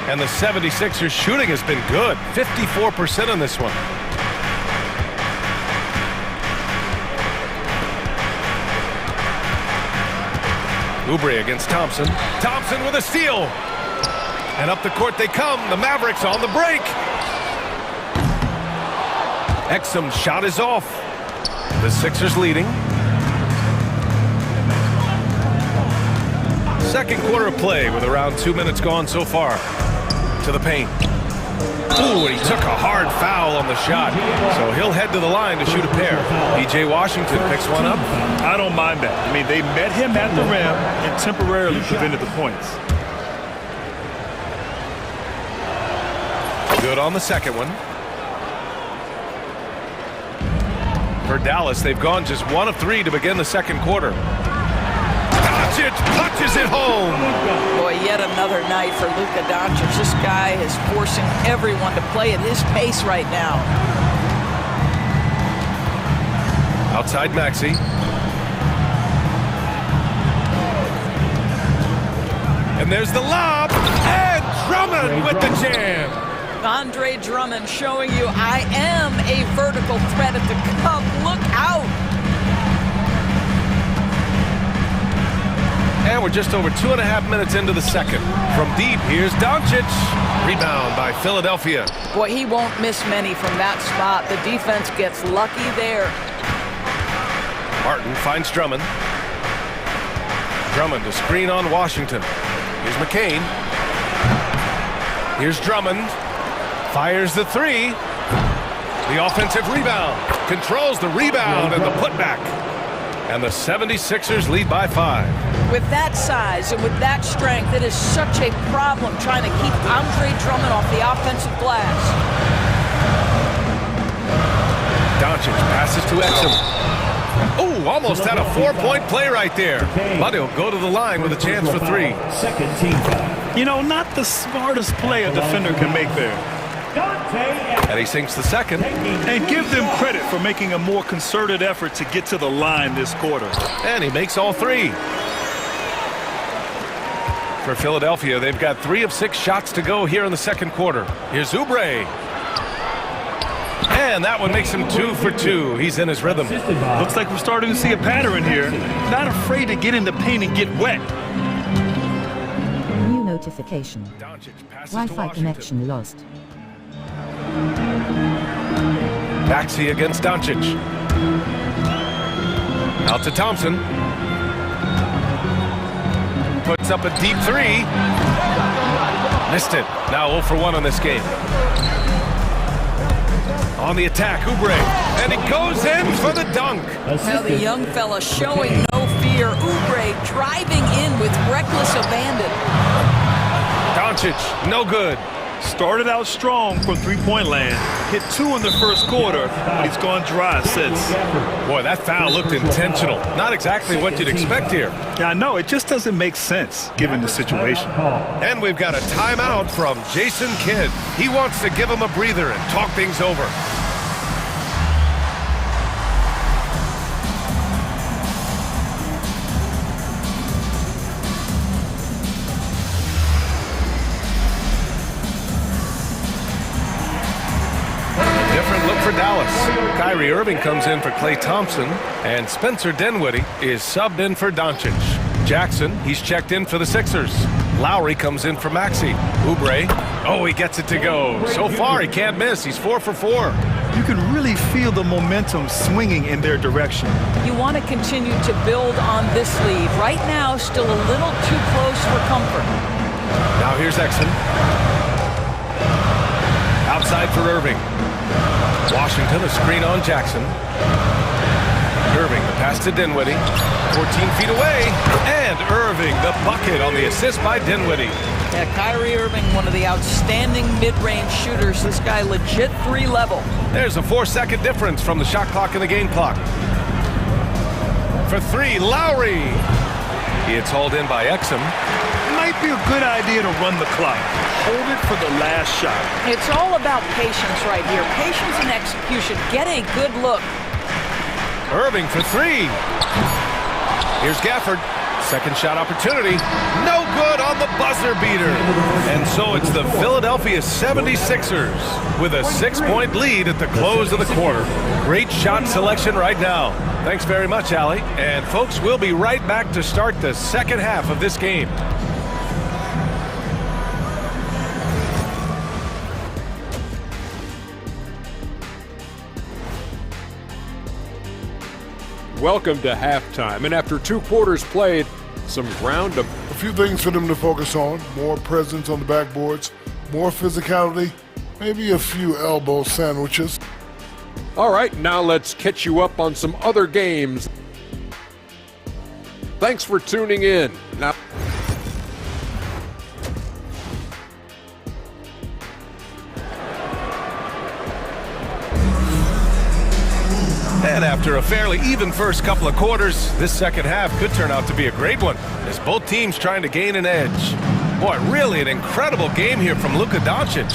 And the 76ers shooting has been good. 54% on this one. Oubre against Thompson. Thompson with a steal. And up the court they come. The Mavericks on the break. Exum's shot is off. The Sixers leading. Second quarter of play with around 2 minutes gone so far. To the paint. Ooh, and he took a hard foul on the shot. So he'll head to the line to shoot a pair. P.J. Washington picks one up. I don't mind that. I mean, they met him at the rim and temporarily prevented the points. Good on the second one. For Dallas, they've gone just 1 of 3 to begin the second quarter. Doncic punches it home. Boy, yet another night for Luka Doncic. This guy is forcing everyone to play at his pace right now. Outside Maxey. And there's the lob. And Drummond with the jam. Andre Drummond showing you I am a vertical threat at the cup. Look out. And we're just over 2.5 minutes into the second. From deep, here's Doncic. Rebound by Philadelphia. Boy, he won't miss many from that spot. The defense gets lucky there. Martin finds Drummond. Drummond to screen on Washington. Here's McCain. Here's Drummond. Fires the 3. The offensive rebound. Controls the rebound and the putback. and the 76ers lead by 5. With that size and with that strength, it is such a problem trying to keep Andre Drummond off the offensive glass. Doncic passes to Exum. Oh, almost had a 4-point play right there. But he'll go to the line with a chance for 3. You know, not the smartest play a defender can make there. And he sinks the second. And give them credit for making a more concerted effort to get to the line this quarter. And he makes all 3. For Philadelphia, they've got 3 of 6 shots to go here in the second quarter. Here's Oubre. And that one makes him 2 for 2. He's in his rhythm. Looks like we're starting to see a pattern here. Not afraid to get in the paint and get wet. New notification. Wi-Fi connection lost. Maxey against Doncic. Out to Thompson. Puts up a deep 3. Missed it. Now 0 for 1 on this game. On the attack, Oubre. And he goes in for the dunk. Now the young fella showing no fear. Oubre driving in with reckless abandon. Doncic, no good. Started out strong from three-point land. Hit 2 in the first quarter. He's gone dry since. Boy, that foul looked intentional. Not exactly what you'd expect here. Yeah, I know. It just doesn't make sense given the situation. And we've got a timeout from Jason Kidd. He wants to give him a breather and talk things over. For Dallas, Kyrie Irving comes in for Klay Thompson, and Spencer Dinwiddie is subbed in for Doncic. Jackson, he's checked in for the Sixers. Lowry comes in for Maxey. Oubre, oh, he gets it to go. So far, he can't miss. He's 4 for 4. You can really feel the momentum swinging in their direction. You want to continue to build on this lead. Right now, still a little too close for comfort. Now here's Exum. Outside for Irving. Washington, a screen on Jackson. Irving, the pass to Dinwiddie. 14 feet away. And Irving, the bucket on the assist by Dinwiddie. Yeah, Kyrie Irving, one of the outstanding mid-range shooters. This guy legit 3-level. There's a 4-second difference from the shot clock and the game clock. For 3, Lowry. It's hauled in by Exum. Might be a good idea to run the clock. Hold it for the last shot. It's all about patience right here. Patience and execution. Get a good look. Irving for 3. Here's Gafford. Second shot opportunity. No good on the buzzer beater. And so it's the Philadelphia 76ers with a 6-point lead at the close of the quarter. Great shot selection right now. Thanks very much, Allie. And folks, we'll be right back to start the second half of this game. Welcome to halftime, and after 2 quarters played, some ground to... A few things for them to focus on. More presence on the backboards, more physicality, maybe a few elbow sandwiches. All right, now let's catch you up on some other games. Thanks for tuning in. Now... And after a fairly even first couple of quarters, this second half could turn out to be a great one, as both teams trying to gain an edge. Boy, really an incredible game here from Luka Doncic.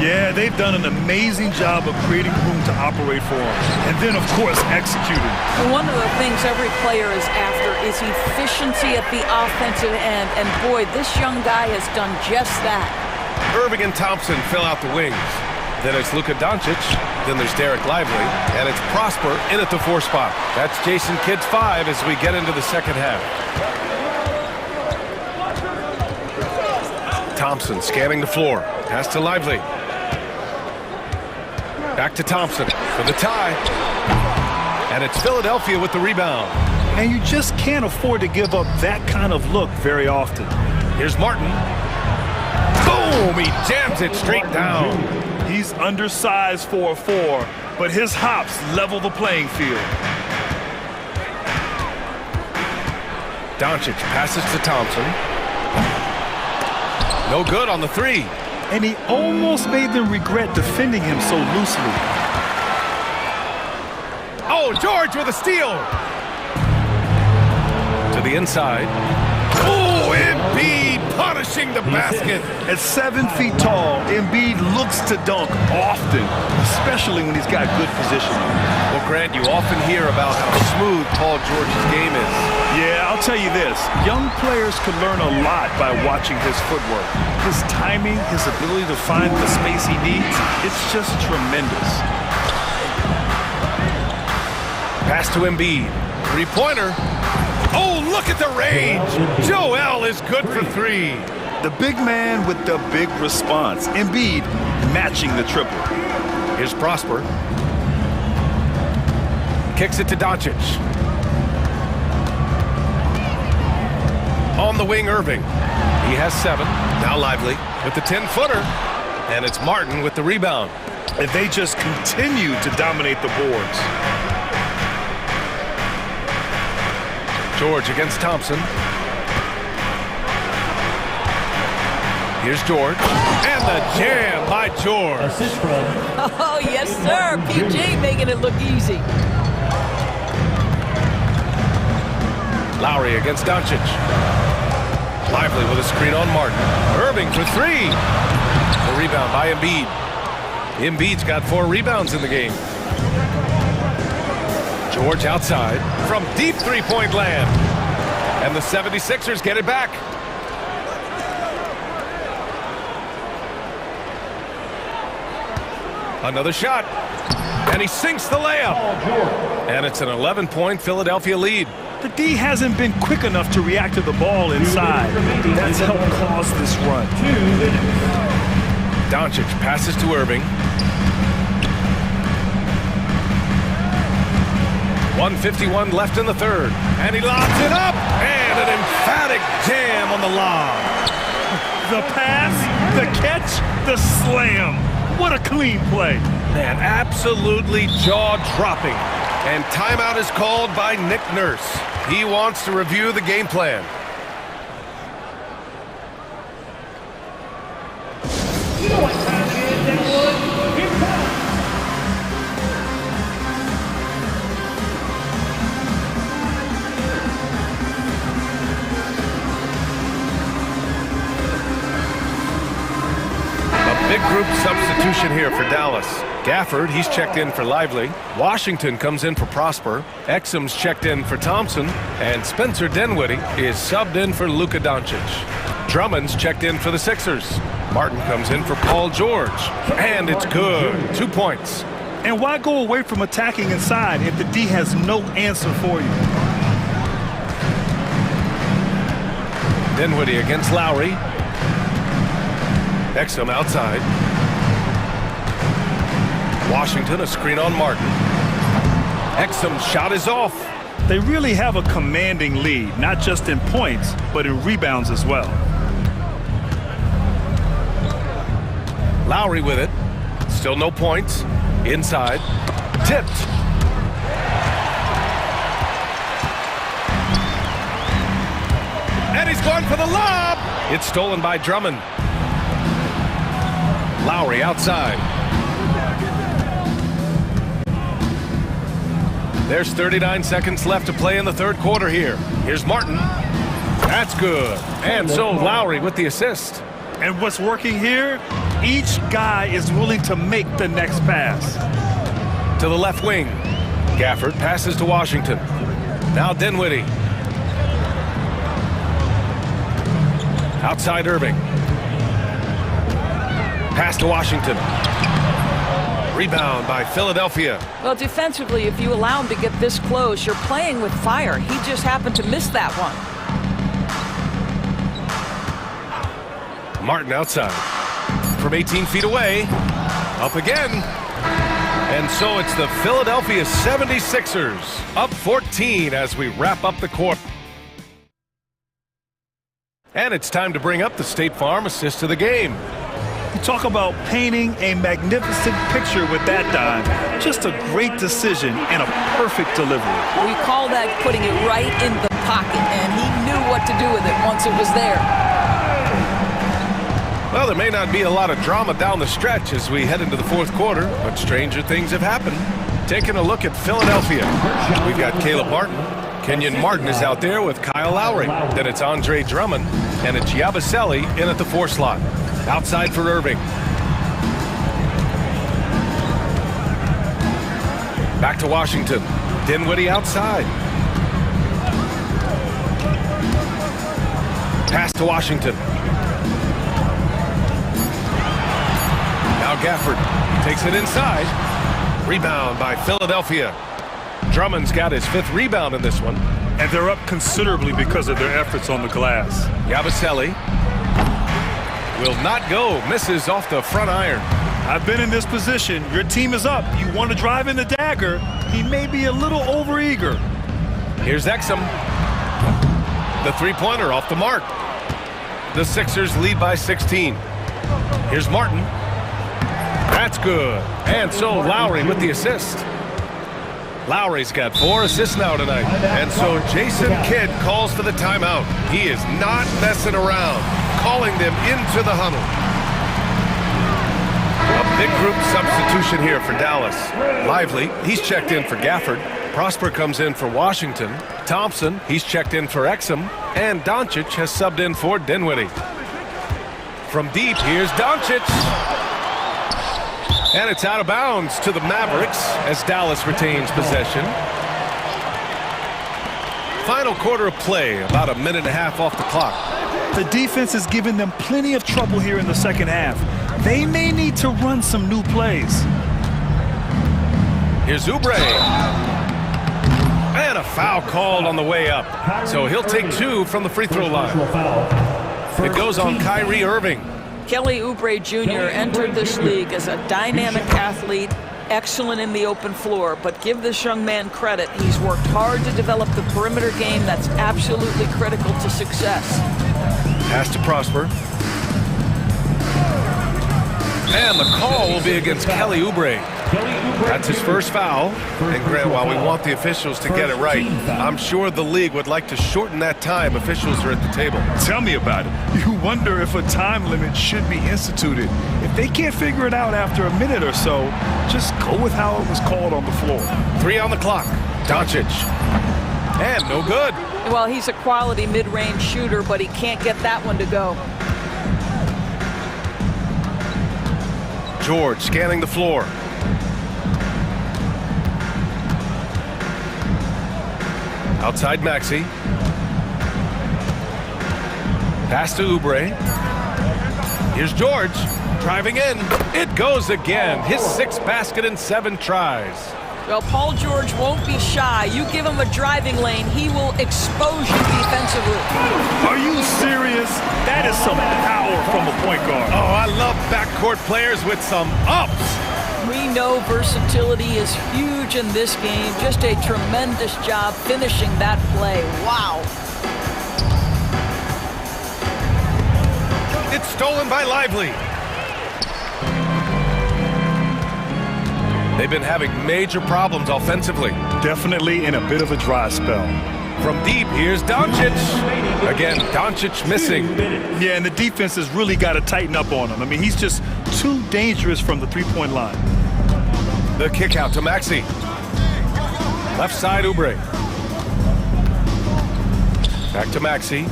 Yeah, they've done an amazing job of creating room to operate for him. And then, of course, executing. One of the things every player is after is efficiency at the offensive end. And boy, this young guy has done just that. Irving and Thompson fill out the wings. Then it's Luka Doncic, then there's Derek Lively, and it's Prosper in at the 4 spot. That's Jason Kidd's 5 as we get into the second half. Thompson scanning the floor. Pass to Lively. Back to Thompson for the tie. And it's Philadelphia with the rebound. And you just can't afford to give up that kind of look very often. Here's Martin. Boom! He jams it straight down. He's undersized for a 4, but his hops level the playing field. Doncic passes to Thompson. No good on the three. And he almost made them regret defending him so loosely. Oh, George with a steal. To the inside. Oh, Embiid punishing the basket. At 7 feet tall, Embiid looks to dunk often, especially when he's got good positioning. Well, Grant, you often hear about how smooth Paul George's game is. Yeah, I'll tell you this. Young players can learn a lot by watching his footwork. His timing, his ability to find the space he needs, it's just tremendous. Pass to Embiid. Three-pointer. Oh, look at the range. Joel is good for three. The big man with the big response. Embiid matching the triple. Here's Prosper. Kicks it to Doncic. On the wing, Irving. He has 7. Now Lively with the 10-footer. And it's Martin with the rebound. And they just continue to dominate the boards. George against Thompson. Here's George. And the jam by George. Oh, yes, sir. PJ making it look easy. Lowry against Doncic. Lively with a screen on Martin. Irving for three. The rebound by Embiid. Embiid's got 4 rebounds in the game. George outside from deep three-point land. And the 76ers get it back. Another shot. And he sinks the layup. And it's an 11-point Philadelphia lead. The D hasn't been quick enough to react to the ball inside. That's helped cause this run. Doncic passes to Irving. 1:51 left in the third. And he lobs it up. And an emphatic jam on the lob. The pass, the catch, the slam. What a clean play. Man, absolutely jaw-dropping. And timeout is called by Nick Nurse. He wants to review the game plan. Big group substitution here for Dallas. Gafford, he's checked in for Lively. Washington comes in for Prosper. Exum's checked in for Thompson. And Spencer Dinwiddie is subbed in for Luka Doncic. Drummond's checked in for the Sixers. Martin comes in for Paul George. And it's good. 2 points. And why go away from attacking inside if the D has no answer for you? Dinwiddie against Lowry. Exum outside. Washington, a screen on Martin. Exum's shot is off. They really have a commanding lead, not just in points, but in rebounds as well. Lowry with it. Still no points. Inside. Tipped. And he's going for the lob. It's stolen by Drummond. Lowry outside. There's 39 seconds left to play in the third quarter here. Here's Martin. That's good. And so Lowry with the assist. And what's working here? Each guy is willing to make the next pass. To the left wing. Gafford passes to Washington. Now Dinwiddie. Outside Irving. Pass to Washington. Rebound by Philadelphia. Well, defensively, if you allow him to get this close, you're playing with fire. He just happened to miss that one. Martin outside. From 18 feet away. Up again. And so it's the Philadelphia 76ers. Up 14 as we wrap up the quarter. And it's time to bring up the State Farm assist of the game. You talk about painting a magnificent picture with that dive. Just a great decision and a perfect delivery. We call that putting it right in the pocket, and he knew what to do with it once it was there. Well, there may not be a lot of drama down the stretch as we head into the fourth quarter, but stranger things have happened. Taking a look at Philadelphia, we've got Caleb Martin. Kenyon Martin is out there with Kyle Lowry. Then it's Andre Drummond, and it's Yabusele in at the 4 slot. Outside for Irving. Back to Washington. Dinwiddie outside. Pass to Washington. Now Gafford takes it inside. Rebound by Philadelphia. Drummond's got his 5th rebound in this one. And they're up considerably because of their efforts on the glass. Yabusele will not go. Misses off the front iron. I've been in this position. Your team is up. You want to drive in the dagger. He may be a little overeager. Here's Exum. The 3-pointer off the mark. The Sixers lead by 16. Here's Martin. That's good. And so Lowry with the assist. Lowry's got 4 assists now tonight. And so Jason Kidd calls for the timeout. He is not messing around, calling them into the huddle. A big group substitution here for Dallas. Lively, he's checked in for Gafford. Prosper comes in for Washington. Thompson, he's checked in for Exum. And Doncic has subbed in for Dinwiddie. From deep, here's Doncic. And it's out of bounds to the Mavericks as Dallas retains possession. Final quarter of play, about a minute and a half off the clock. The defense is giving them plenty of trouble here in the second half. They may need to run some new plays. Here's Oubre. And a foul called on the way up. So he'll take 2 from the free throw line. It goes on Kyrie Irving. Kelly Oubre Jr. entered this league as a dynamic athlete, excellent in the open floor, but give this young man credit. He's worked hard to develop the perimeter game that's absolutely critical to success. Pass to Prosper. And the call will be against Kelly Oubre. That's his first foul. And Grant, while we want the officials to get it right, I'm sure the league would like to shorten that time officials are at the table. Tell me about it. You wonder if a time limit should be instituted. If they can't figure it out after a minute or so, just go with how it was called on the floor. 3 on the clock. Doncic. And no good. Well, he's a quality mid-range shooter, but he can't get that one to go. George scanning the floor. Outside Maxey. Pass to Oubre. Here's George. Driving in. It goes again. His 6th basket in 7 tries. Well, Paul George won't be shy. You give him a driving lane, he will expose you defensively. Are you serious? That is some power from a point guard. Oh, I love backcourt players with some ups. We know versatility is huge in this game. Just a tremendous job finishing that play. Wow. It's stolen by Lively. They've been having major problems offensively. Definitely in a bit of a dry spell. From deep, here's Doncic. Again, Doncic missing. Yeah, and the defense has really got to tighten up on him. I mean, he's just too dangerous from the 3-point line. The kick out to Maxey. Left side, Oubre. Back to Maxey.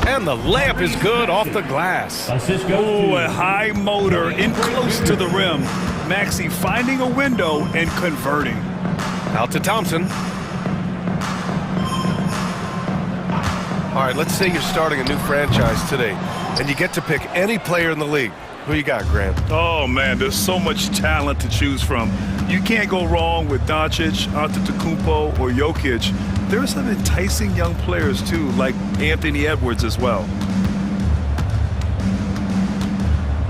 And the layup is good off the glass. Oh, a high motor in close to the rim. Maxey finding a window and converting. Out to Thompson. All right, let's say you're starting a new franchise today, and you get to pick any player in the league. Who you got, Grant? Oh, man, there's so much talent to choose from. You can't go wrong with Doncic, Antetokounmpo, or Jokic. There are some enticing young players, too, like Anthony Edwards as well.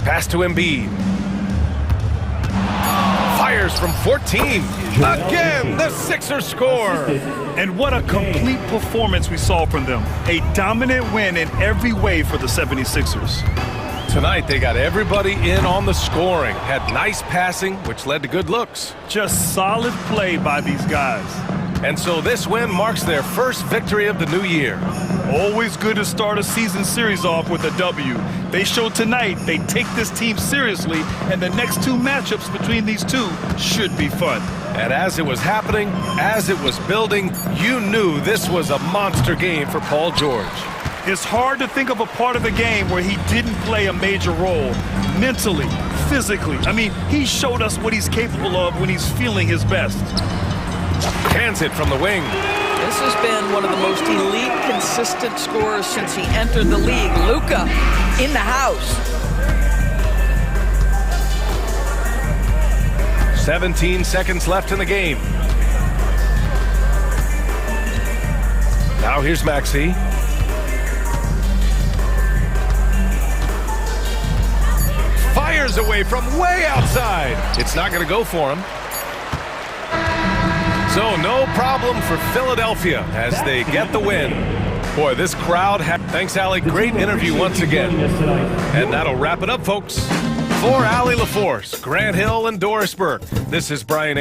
Pass to Embiid. Fires from 14. Again, the Sixers score. And what a complete performance we saw from them. A dominant win in every way for the 76ers. Tonight, they got everybody in on the scoring. Had nice passing, which led to good looks. Just solid play by these guys. And so this win marks their first victory of the new year. Always good to start a season series off with a W. They showed tonight they take this team seriously, and the next two matchups between these two should be fun. And as it was happening, as it was building, you knew this was a monster game for Paul George. It's hard to think of a part of the game where he didn't play a major role, mentally, physically. I mean, he showed us what he's capable of when he's feeling his best. Hands it from the wing. This has been one of the most elite, consistent scorers since he entered the league. Luka in the house. 17 seconds left in the game. Now here's Maxey. Fires away from way outside. It's not going to go for him. So no problem for Philadelphia as they get the win. Boy, this crowd thanks, Allie. Great interview once again. And that'll wrap it up, folks. For Allie LaForce, Grant Hill, and Doris Burke, this is Brian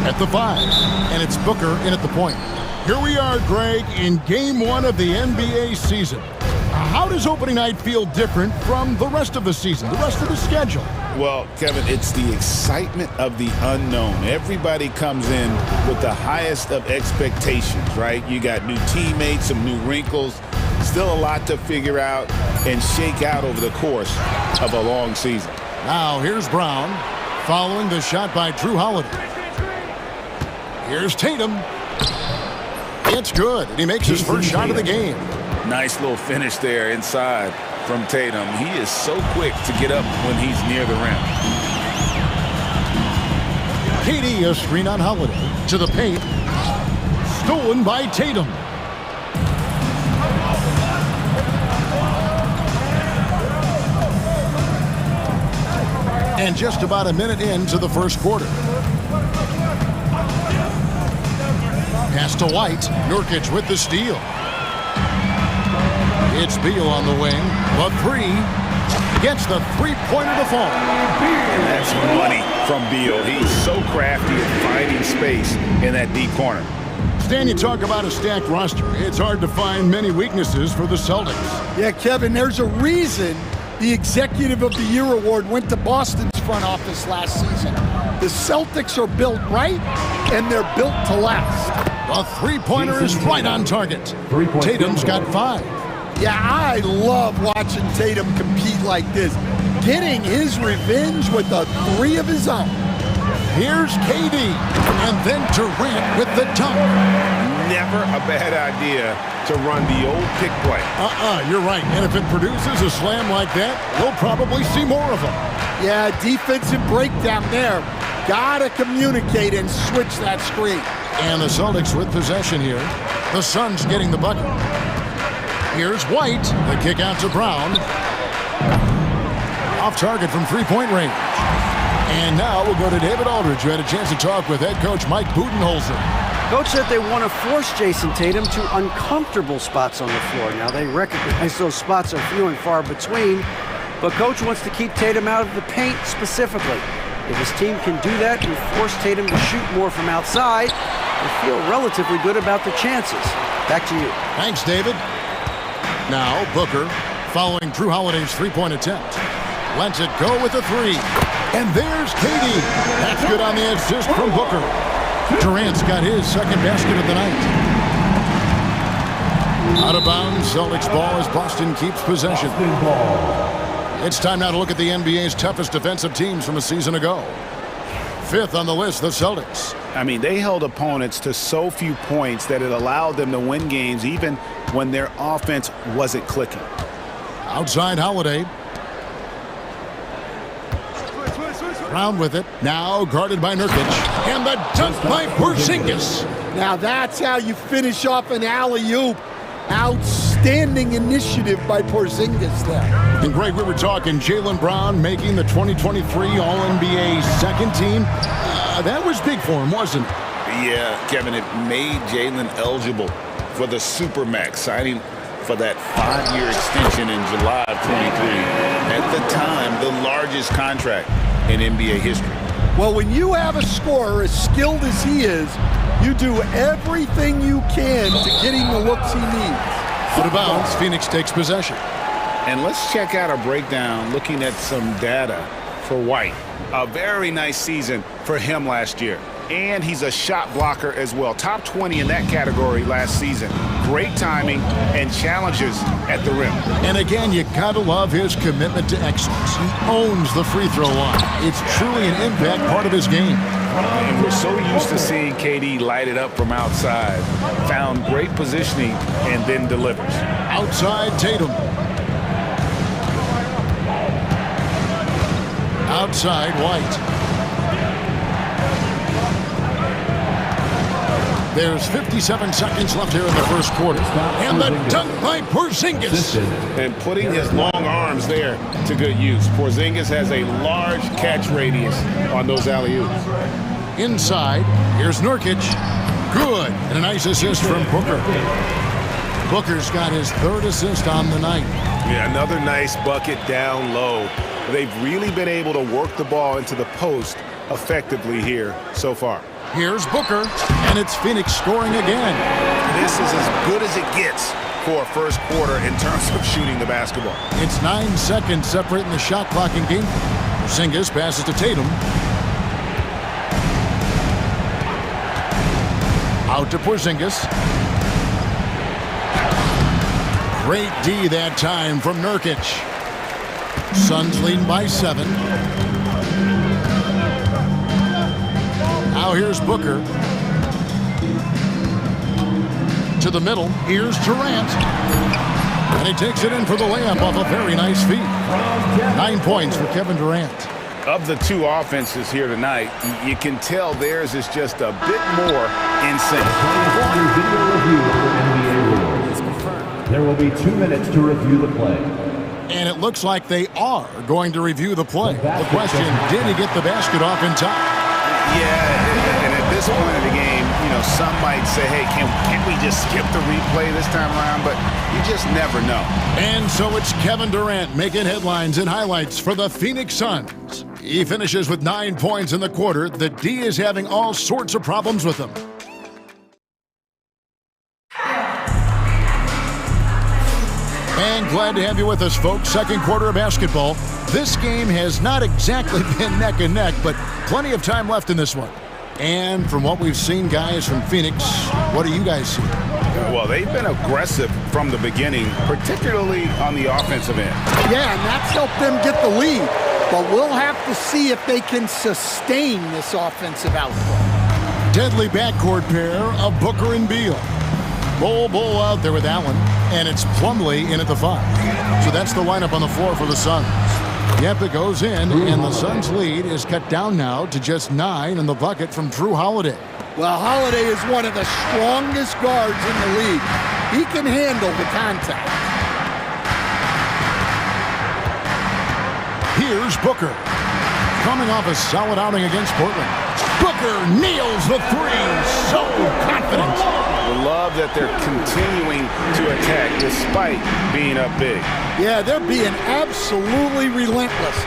at the 5. And it's Booker in at the point. Here we are, Greg, in Game 1 of the NBA season. How does opening night feel different from the rest of the season, the rest of the schedule? Well, Kevin, it's the excitement of the unknown. Everybody comes in with the highest of expectations, right? You got new teammates, some new wrinkles, still a lot to figure out and shake out over the course of a long season. Now here's Brown following the shot by Drew Holiday. Here's Tatum. It's good, and he makes his first shot of the game. Nice little finish there inside from Tatum. He is so quick to get up when he's near the rim. KD, a screen on Holiday to the paint. Stolen by Tatum. And just about a minute into the first quarter. Pass to White. Nurkic with the steal. It's Beal on the wing. A 3. Gets the three-pointer to fall. And that's money from Beal. He's so crafty at finding space in that deep corner. Stan, you talk about a stacked roster. It's hard to find many weaknesses for the Celtics. Yeah, Kevin, there's a reason the Executive of the Year award went to Boston's front office last season. The Celtics are built right, and they're built to last. The three-pointer is right on target. Tatum's got 5. Yeah, I love watching Tatum compete like this, getting his revenge with a 3 of his own. Here's KD, and then Durant with the dunk. Never a bad idea to run the old pick play. You're right. And if it produces a slam like that, we'll probably see more of them. Yeah, defensive breakdown there. Gotta communicate and switch that screen. And the Celtics with possession here. The Suns getting the bucket. Here's White. The kick out to Brown. Off target from three-point range. And now we'll go to David Aldridge, who had a chance to talk with head coach Mike Budenholzer. Coach said they want to force Jason Tatum to uncomfortable spots on the floor. Now, they recognize those spots are few and far between, but Coach wants to keep Tatum out of the paint specifically. If his team can do that and force Tatum to shoot more from outside, they feel relatively good about the chances. Back to you. Thanks, David. Now, Booker, following Drew Holiday's three-point attempt. Lets it go with a 3. And there's KD. That's good on the assist from Booker. Durant's got his second basket of the night. Out of bounds, Celtics ball as Boston keeps possession. It's time now to look at the NBA's toughest defensive teams from a season ago. 5th on the list, the Celtics. I mean, they held opponents to so few points that it allowed them to win games even when their offense wasn't clicking. Outside Holiday. Brown with it. Now guarded by Nurkic. And the dunk by Porzingis. Now that's how you finish off an alley-oop. Outstanding initiative by Porzingis there. And Greg, we were talking Jaylen Brown making the 2023 All-NBA second team. That was big for him, wasn't it? Yeah, Kevin, it made Jaylen eligible for the Supermax, signing for that 5-year extension in July of 23. At the time, the largest contract in NBA history. Well, when you have a scorer as skilled as he is, you do everything you can to get him the looks he needs. Out of bounds, Phoenix takes possession. And let's check out a breakdown looking at some data for White. A very nice season for him last year. And he's a shot blocker as well. Top 20 in that category last season. Great timing and challenges at the rim. And again, you gotta love his commitment to excellence. He owns the free throw line. It's truly an impact part of his game. And we're so used to seeing KD light it up from outside. Found great positioning and then delivers. Outside Tatum. Outside White. There's 57 seconds left here in the first quarter. And the dunk by Porzingis. And putting his long arms there to good use. Porzingis has a large catch radius on those alley-oops. Inside, here's Nurkic. Good. And a nice assist from Booker. Booker's got his 3rd assist on the night. Yeah, another nice bucket down low. They've really been able to work the ball into the post effectively here so far. Here's Booker, and it's Phoenix scoring again. This is as good as it gets for a first quarter in terms of shooting the basketball. It's 9 seconds separating the shot clock in game. Porzingis passes to Tatum. Out to Porzingis. Great D that time from Nurkic. Suns leading by 7. Now here's Booker. To the middle. Here's Durant. And he takes it in for the layup off a very nice feed. 9 points for Kevin Durant. Of the two offenses here tonight, you can tell theirs is just a bit more in sync. There will be 2 minutes to review the play. And it looks like they are going to review the play. The question, did he get the basket off in time? Yeah, and at this point of the game, you know, some might say, hey, can't we just skip the replay this time around? But you just never know. And so it's Kevin Durant making headlines and highlights for the Phoenix Suns. He finishes with 9 points in the quarter. The D is having all sorts of problems with him. And glad to have you with us, folks. Second quarter of basketball. This game has not exactly been neck and neck, but plenty of time left in this one. And from what we've seen, guys, from Phoenix, what do you guys see? Well, they've been aggressive from the beginning, particularly on the offensive end. Yeah, and that's helped them get the lead. But we'll have to see if they can sustain this offensive output. Deadly backcourt pair of Booker and Beal. Bull out there with Allen, and it's Plumlee in at the 5. So that's the lineup on the floor for the Suns. Yep, it goes in, and the Suns' lead is cut down now to just 9 in the bucket from Drew Holiday. Well, Holiday is one of the strongest guards in the league. He can handle the contact. Here's Booker. Coming off a solid outing against Portland. Booker nails the 3. So confident. I love that they're continuing to attack despite being up big. Yeah, they're being absolutely relentless,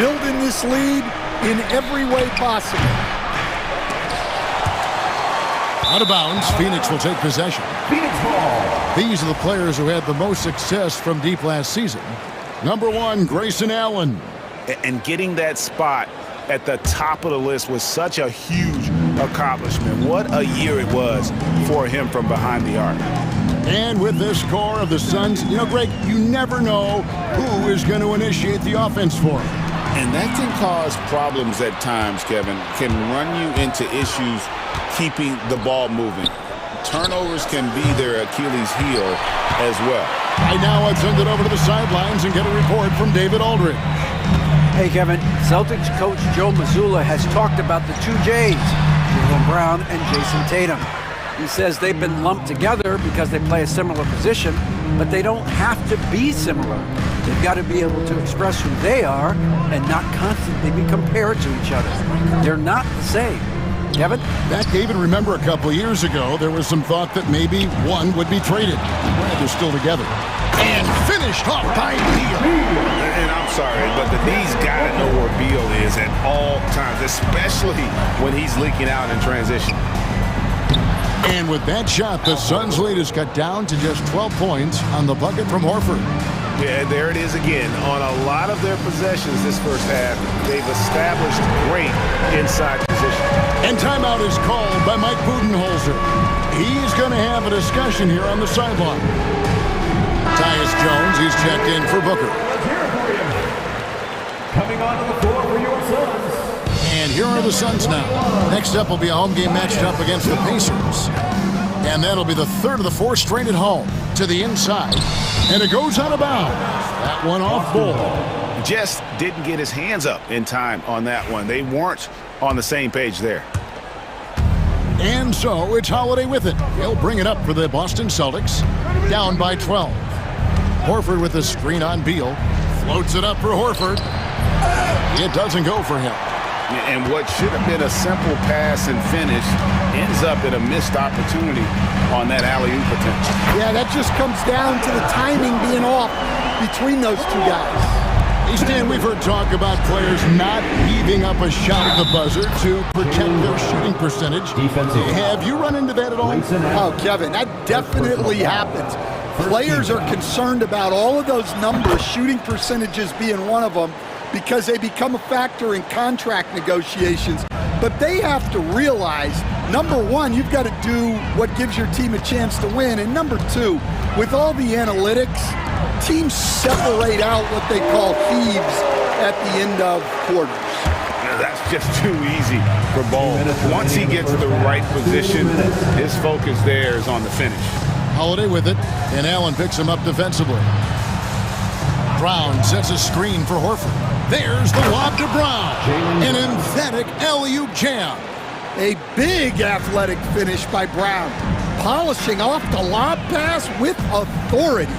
building this lead in every way possible. Out of bounds, Phoenix will take possession. Phoenix ball. These are the players who had the most success from deep last season. Number 1, Grayson Allen. And getting that spot at the top of the list was such a huge accomplishment. What a year it was for him from behind the arc. And with this core of the Suns, you know, Greg, you never know who is going to initiate the offense for him. And that can cause problems at times, Kevin. Can run you into issues keeping the ball moving. Turnovers can be their Achilles heel as well. Right now, I'd send it over to the sidelines and get a report from David Aldridge. Hey, Kevin. Celtics coach Joe Mazzulla has talked about the 2 J's, Jaylen Brown and Jason Tatum. He says they've been lumped together because they play a similar position, but they don't have to be similar. They've got to be able to express who they are and not constantly be compared to each other. They're not the same. Kevin? That, David, remember a couple of years ago, there was some thought that maybe one would be traded. Glad they're still together. And finished off by Beal. And I'm sorry, but the D's got to know where Beal is at all times, especially when he's leaking out in transition. And with that shot, the Suns' lead is cut down to just 12 points on the bucket from Horford. Yeah, there it is again. On a lot of their possessions this first half, they've established great inside position. And timeout is called by Mike Budenholzer. He's going to have a discussion here on the sideline. Tyus Jones, he's checked in for Booker. Let's hear it for you. Coming onto the floor for your Suns. And here are the Suns now. Next up will be a home game matched up against the Pacers. And that'll be the third of the 4 straight at home. To the inside. And it goes out of bounds. That one off ball. Just didn't get his hands up in time on that one. They weren't on the same page there. And so it's Holiday with it. He'll bring it up for the Boston Celtics. Down by 12. Horford with the screen on Beal. Floats it up for Horford. It doesn't go for him. And what should have been a simple pass and finish ends up in a missed opportunity on that alley-oop attempt. Yeah, that just comes down to the timing being off between those two guys. Hey, Stan, we've heard talk about players not leaving up a shot at the buzzer to protect their shooting percentage. Have you run into that at all? Oh, Kevin, that definitely happens. Players are concerned about all of those numbers, shooting percentages being one of them, because they become a factor in contract negotiations. But they have to realize, number one, you've got to do what gives your team a chance to win. And number two, with all the analytics, teams separate out what they call heaves at the end of quarters. That's just too easy for Ball. Once he gets to the right position, his focus there is on the finish. Holiday with it, and Allen picks him up defensively. Brown sets a screen for Horford. There's the lob to Brown. An emphatic alley-oop jam. A big athletic finish by Brown, polishing off the lob pass with authority.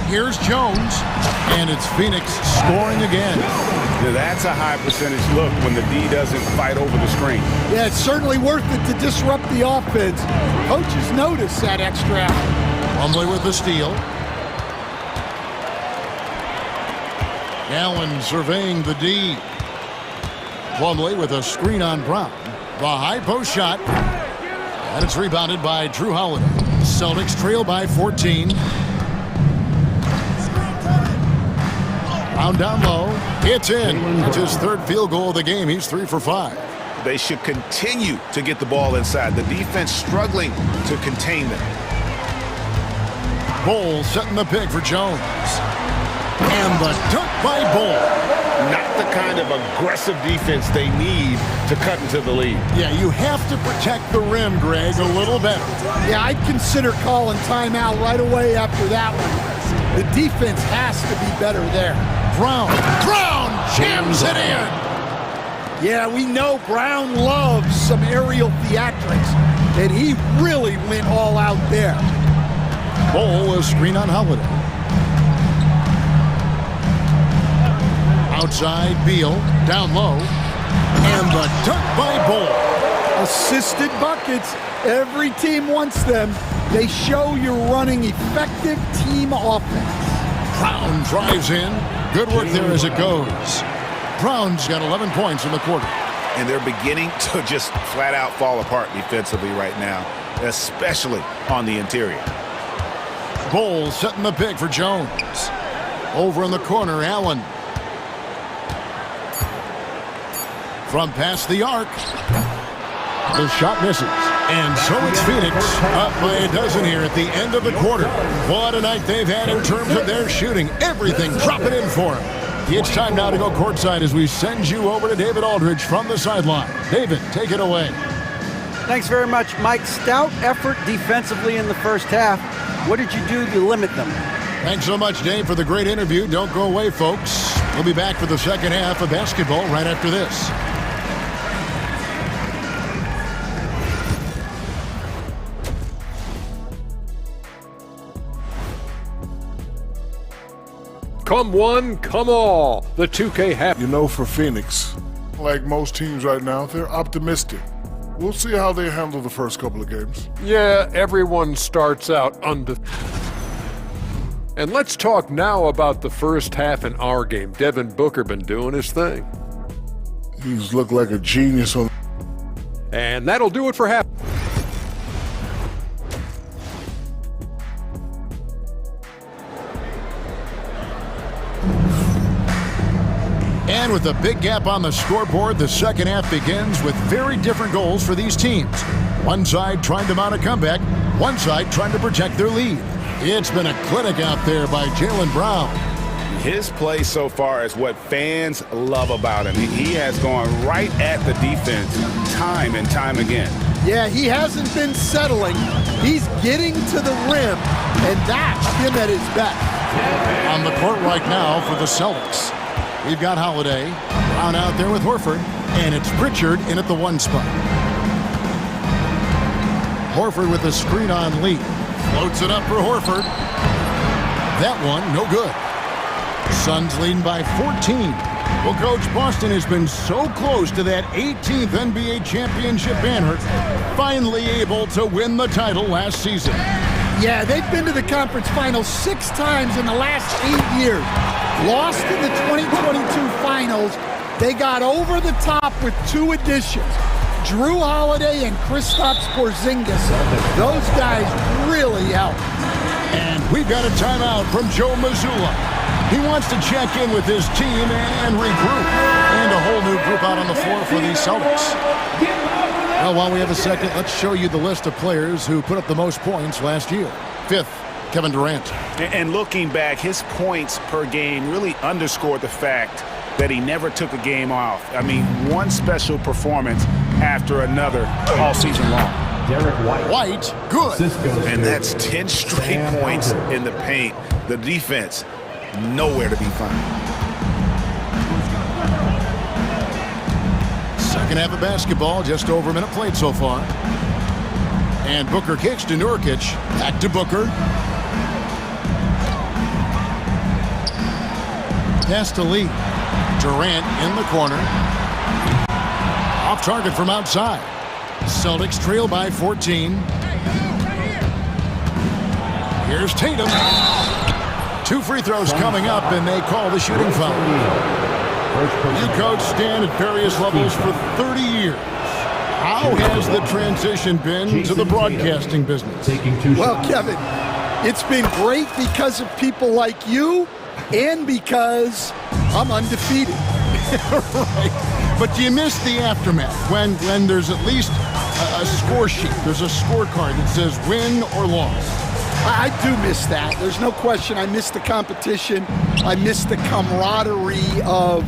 Here's Jones, and it's Phoenix scoring again. Now that's a high percentage look when the D doesn't fight over the screen. Yeah, it's certainly worth it to disrupt the offense. Coaches notice that extra effort. Plumlee with the steal. Allen surveying the D. Plumlee with a screen on Brown. The high post shot. And it's rebounded by Drew Holiday. Celtics trail by 14. Brown down low. It's in. It's his third field goal of the game. He's 3 for 5. They should continue to get the ball inside. The defense struggling to contain them. Bull setting the pick for Jones. And the dunk by Bull. Not the kind of aggressive defense they need to cut into the lead. Yeah, you have to protect the rim, Greg, a little better. Yeah, I'd consider calling timeout right away after that one. The defense has to be better there. Brown jams it in. Yeah, we know Brown loves some aerial theatrics, and he really went all out there. Bull, a screen on Holiday. Outside, Beal, down low, and the dunk by Bull. Assisted buckets, every team wants them. They show you're running effective team offense. Brown drives in. Good work there as it goes. Brown's got 11 points in the quarter. And they're beginning to just flat out fall apart defensively right now, especially on the interior. Bull setting the pick for Jones. Over in the corner, Allen. From past the arc. The shot misses. And so it's Phoenix up by a dozen here at the end of the quarter. What a night they've had in terms of their shooting. Everything dropping in for them. It's time now to go courtside as we send you over to David Aldridge from the sideline. David, take it away. Thanks very much, Mike. Stout effort defensively in the first half. What did you do to limit them? Thanks so much, Dave, for the great interview. Don't go away, folks. We'll be back for the second half of basketball right after this. Come one, come all. The 2K half. You know, for Phoenix, like most teams right now, they're optimistic. We'll see how they handle the first couple of games. Yeah, everyone starts out undefeated. And let's talk now about the first half in our game. Devin Booker been doing his thing. He's looked like a genius on. And that'll do it for half. And with a big gap on the scoreboard, the second half begins with very different goals for these teams. One side trying to mount a comeback, one side trying to protect their lead. It's been a clinic out there by Jaylen Brown. His play so far is what fans love about him. He has gone right at the defense time and time again. Yeah, he hasn't been settling. He's getting to the rim, and that's him at his best. On the court right now for the Celtics. We've got Holiday, Brown out there with Horford, and it's Pritchard in at the 1 spot. Horford with the screen on Lee. Floats it up for Horford. That one, no good. Suns leading by 14. Well, Coach, Boston has been so close to that 18th NBA championship banner, finally able to win the title last season. Yeah, they've been to the conference finals 6 times in the last 8 years. Lost in the 2022 finals. They got over the top with 2 additions. Drew Holiday and Kristaps Porzingis. Those guys really helped. And we've got a timeout from Joe Mazzulla. He wants to check in with his team and regroup. And a whole new group out on the floor for the Celtics. Well, while we have a second, let's show you the list of players who put up the most points last year. 5th, Kevin Durant. And looking back, his points per game really underscored the fact that he never took a game off. I mean, one special performance after another all season long. Derek White, good. And that's 10 straight points in the paint. The defense, nowhere to be found. Second half of basketball, just over a minute played so far. And Booker kicks to Nurkic. Back to Booker. Pass to Lee. Durant in the corner. Off target from outside. Celtics trail by 14. Here's Tatum. 2 free throws coming up, and they call the shooting foul. You coach Stan at various levels for 30 years. How has the transition been to the broadcasting business? Well, Kevin, it's been great because of people like you and because I'm undefeated. Right. But do you miss the aftermath when there's at least a score sheet? There's a scorecard that says win or loss. I do miss that. There's no question. I miss the competition. I miss the camaraderie of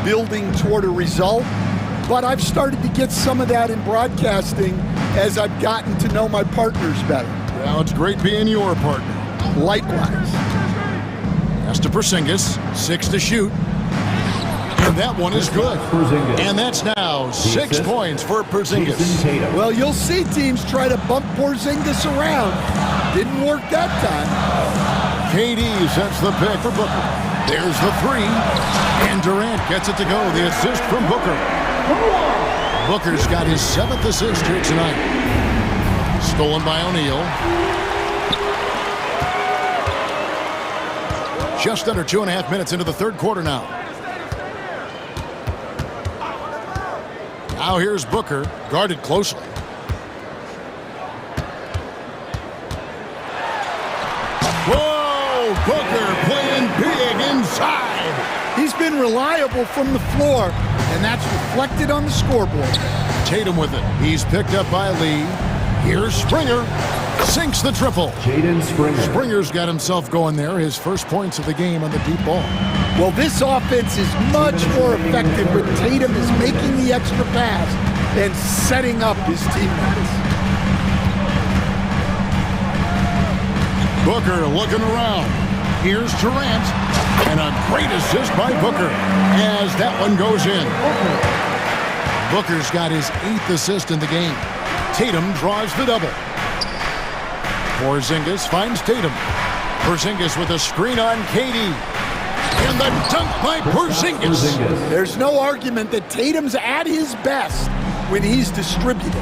building toward a result. But I've started to get some of that in broadcasting as I've gotten to know my partners better. Well, it's great being your partner. Likewise. Pass to Porzingis. 6 to shoot. And that one is good. And that's now 6 points for Porzingis. Well, you'll see teams try to bump Porzingis around. Didn't work that time. KD sets the pick for Booker. There's the 3. And Durant gets it to go. The assist from Booker. Booker's got his 7th assist here tonight. Stolen by O'Neal. Just under 2.5 minutes into the third quarter now. Now here's Booker, guarded closely. Whoa! Booker playing big inside. He's been reliable from the floor, and that's reflected on the scoreboard. Tatum with it. He's picked up by Lee. Here's Springer. Sinks the triple. Jaden Springer. Springer's got himself going there. His first points of the game on the deep ball. Well, this offense is much more effective when Tatum is making the extra pass and setting up his teammates. Booker looking around. Here's Durant. And a great assist by Booker as that one goes in. Booker's got his 8th assist in the game. Tatum draws the double. Porzingis finds Tatum. Porzingis with a screen on KD. And the dunk by Porzingis. There's no argument that Tatum's at his best when he's distributed.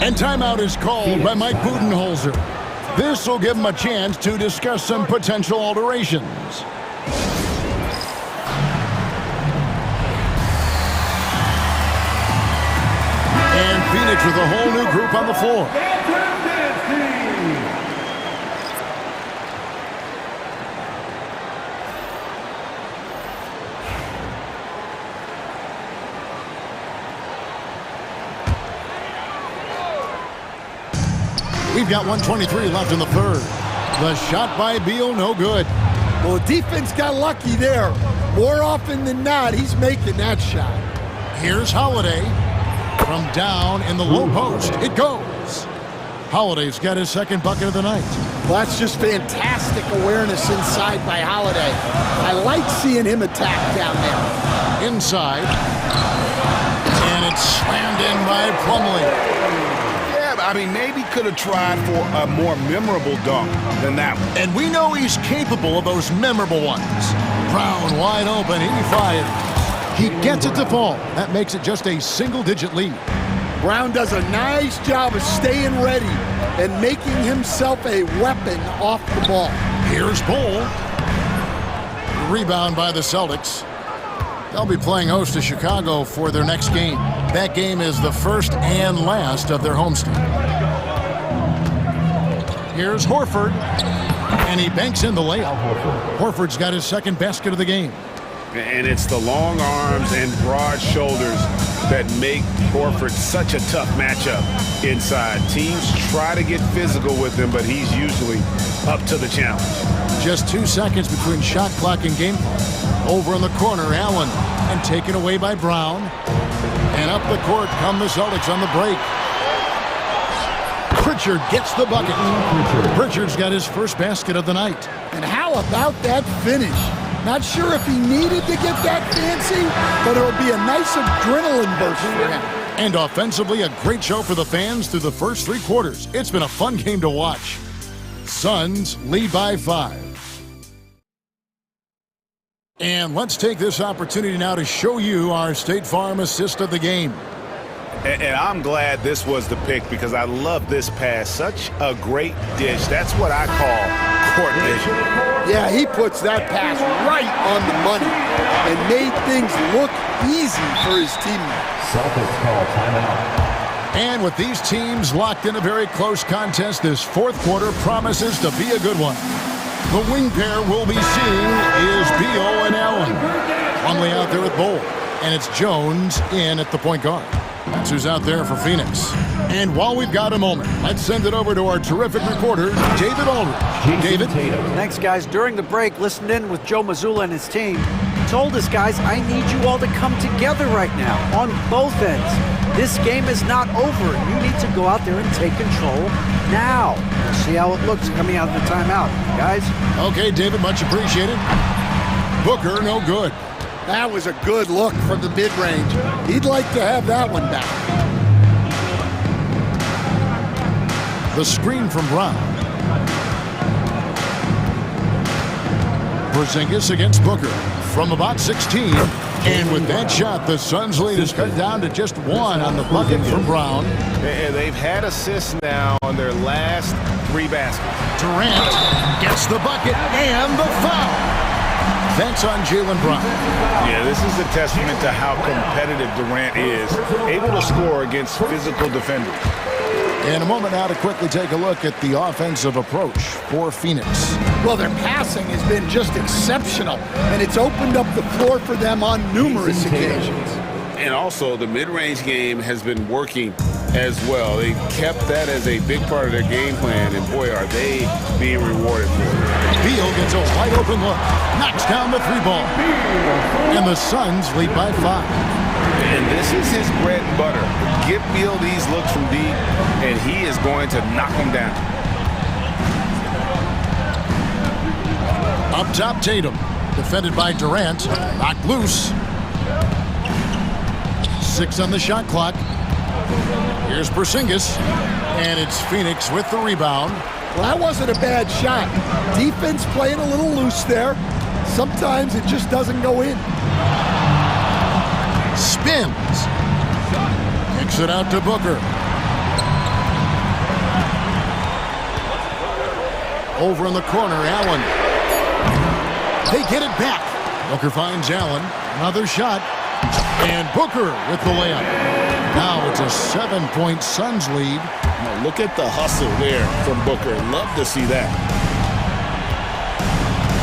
And timeout is called by Mike Budenholzer. This will give him a chance to discuss some potential alterations. And Phoenix with a whole new group on the floor. We've got 1:23 left in the third. The shot by Beal, no good. Well, the defense got lucky there. More often than not, he's making that shot. Here's Holiday. From down in the low post, it goes. Holiday's got his 2nd bucket of the night. Well, that's just fantastic awareness inside by Holiday. I like seeing him attack down there. Inside. And it's slammed in by Plumlee. I mean, maybe could have tried for a more memorable dunk than that one. And we know he's capable of those memorable ones. Brown wide open, he fires. He gets it to fall. That makes it just a single-digit lead. Brown does a nice job of staying ready and making himself a weapon off the ball. Here's Bull. Rebound by the Celtics. They'll be playing host to Chicago for their next game. That game is the first and last of their homestand. Here's Horford, and he banks in the layup. Horford's got his second basket of the game. And it's the long arms and broad shoulders that make Horford such a tough matchup inside. Teams try to get physical with him, but he's usually up to the challenge. Just 2 seconds between shot clock and game clock. Over in the corner, Allen, and taken away by Brown. And up the court come the Celtics on the break. Pritchard gets the bucket. Pritchard's got his first basket of the night. And how about that finish? Not sure if he needed to get that fancy, but it would be a nice adrenaline burst for him. And offensively, a great show for the fans through the first 3 quarters. It's been a fun game to watch. Suns lead by 5. And let's take this opportunity now to show you our State Farm assist of the game. And I'm glad this was the pick because I love this pass. Such a great dish. That's what I call court vision. Yeah, he puts that pass right on the money and made things look easy for his teammates. Celtics call timeout. And with these teams locked in a very close contest, this fourth quarter promises to be a good one. The wing pair we'll be seeing is Beal and Allen. Plumlee out there with Bull, and it's Jones in at the point guard. That's who's out there for Phoenix. And while we've got a moment, let's send it over to our terrific reporter, David Aldridge. David? Thanks, guys. During the break, listened in with Joe Mazzulla and his team. Told us, guys, I need you all to come together right now on both ends. This game is not over. You need to go out there and take control now. We'll see how it looks coming out of the timeout, guys. Okay, David, much appreciated. Booker, no good. That was a good look from the mid-range. He'd like to have that one back. The screen from Brown. Porzingis against Booker from about 16. And with that shot, the Suns' lead is cut down to just 1 on the bucket from Brown. And they've had assists now on their last 3 baskets. Durant gets the bucket and the foul. That's on Jaylen Brown. Yeah, this is a testament to how competitive Durant is, able to score against physical defenders. In a moment now to quickly take a look at the offensive approach for Phoenix. Well, their passing has been just exceptional, and it's opened up the floor for them on numerous occasions. And also, the mid-range game has been working as well. They kept that as a big part of their game plan, and boy, are they being rewarded for it. Beal gets a wide open look, knocks down the 3-ball, and the Suns lead by 5. And this is his bread and butter. Give Beal these looks from deep, and he is going to knock them down. Up top, Tatum, defended by Durant, knocked loose. 6 on the shot clock. Here's Porzingis, and it's Phoenix with the rebound. Well, that wasn't a bad shot. Defense playing a little loose there. Sometimes it just doesn't go in. Spins. Kicks it out to Booker. Over in the corner, Allen. They get it back. Booker finds Allen. Another shot. And Booker with the layup. Now it's a 7-point Suns lead. Now look at the hustle there from Booker. Love to see that.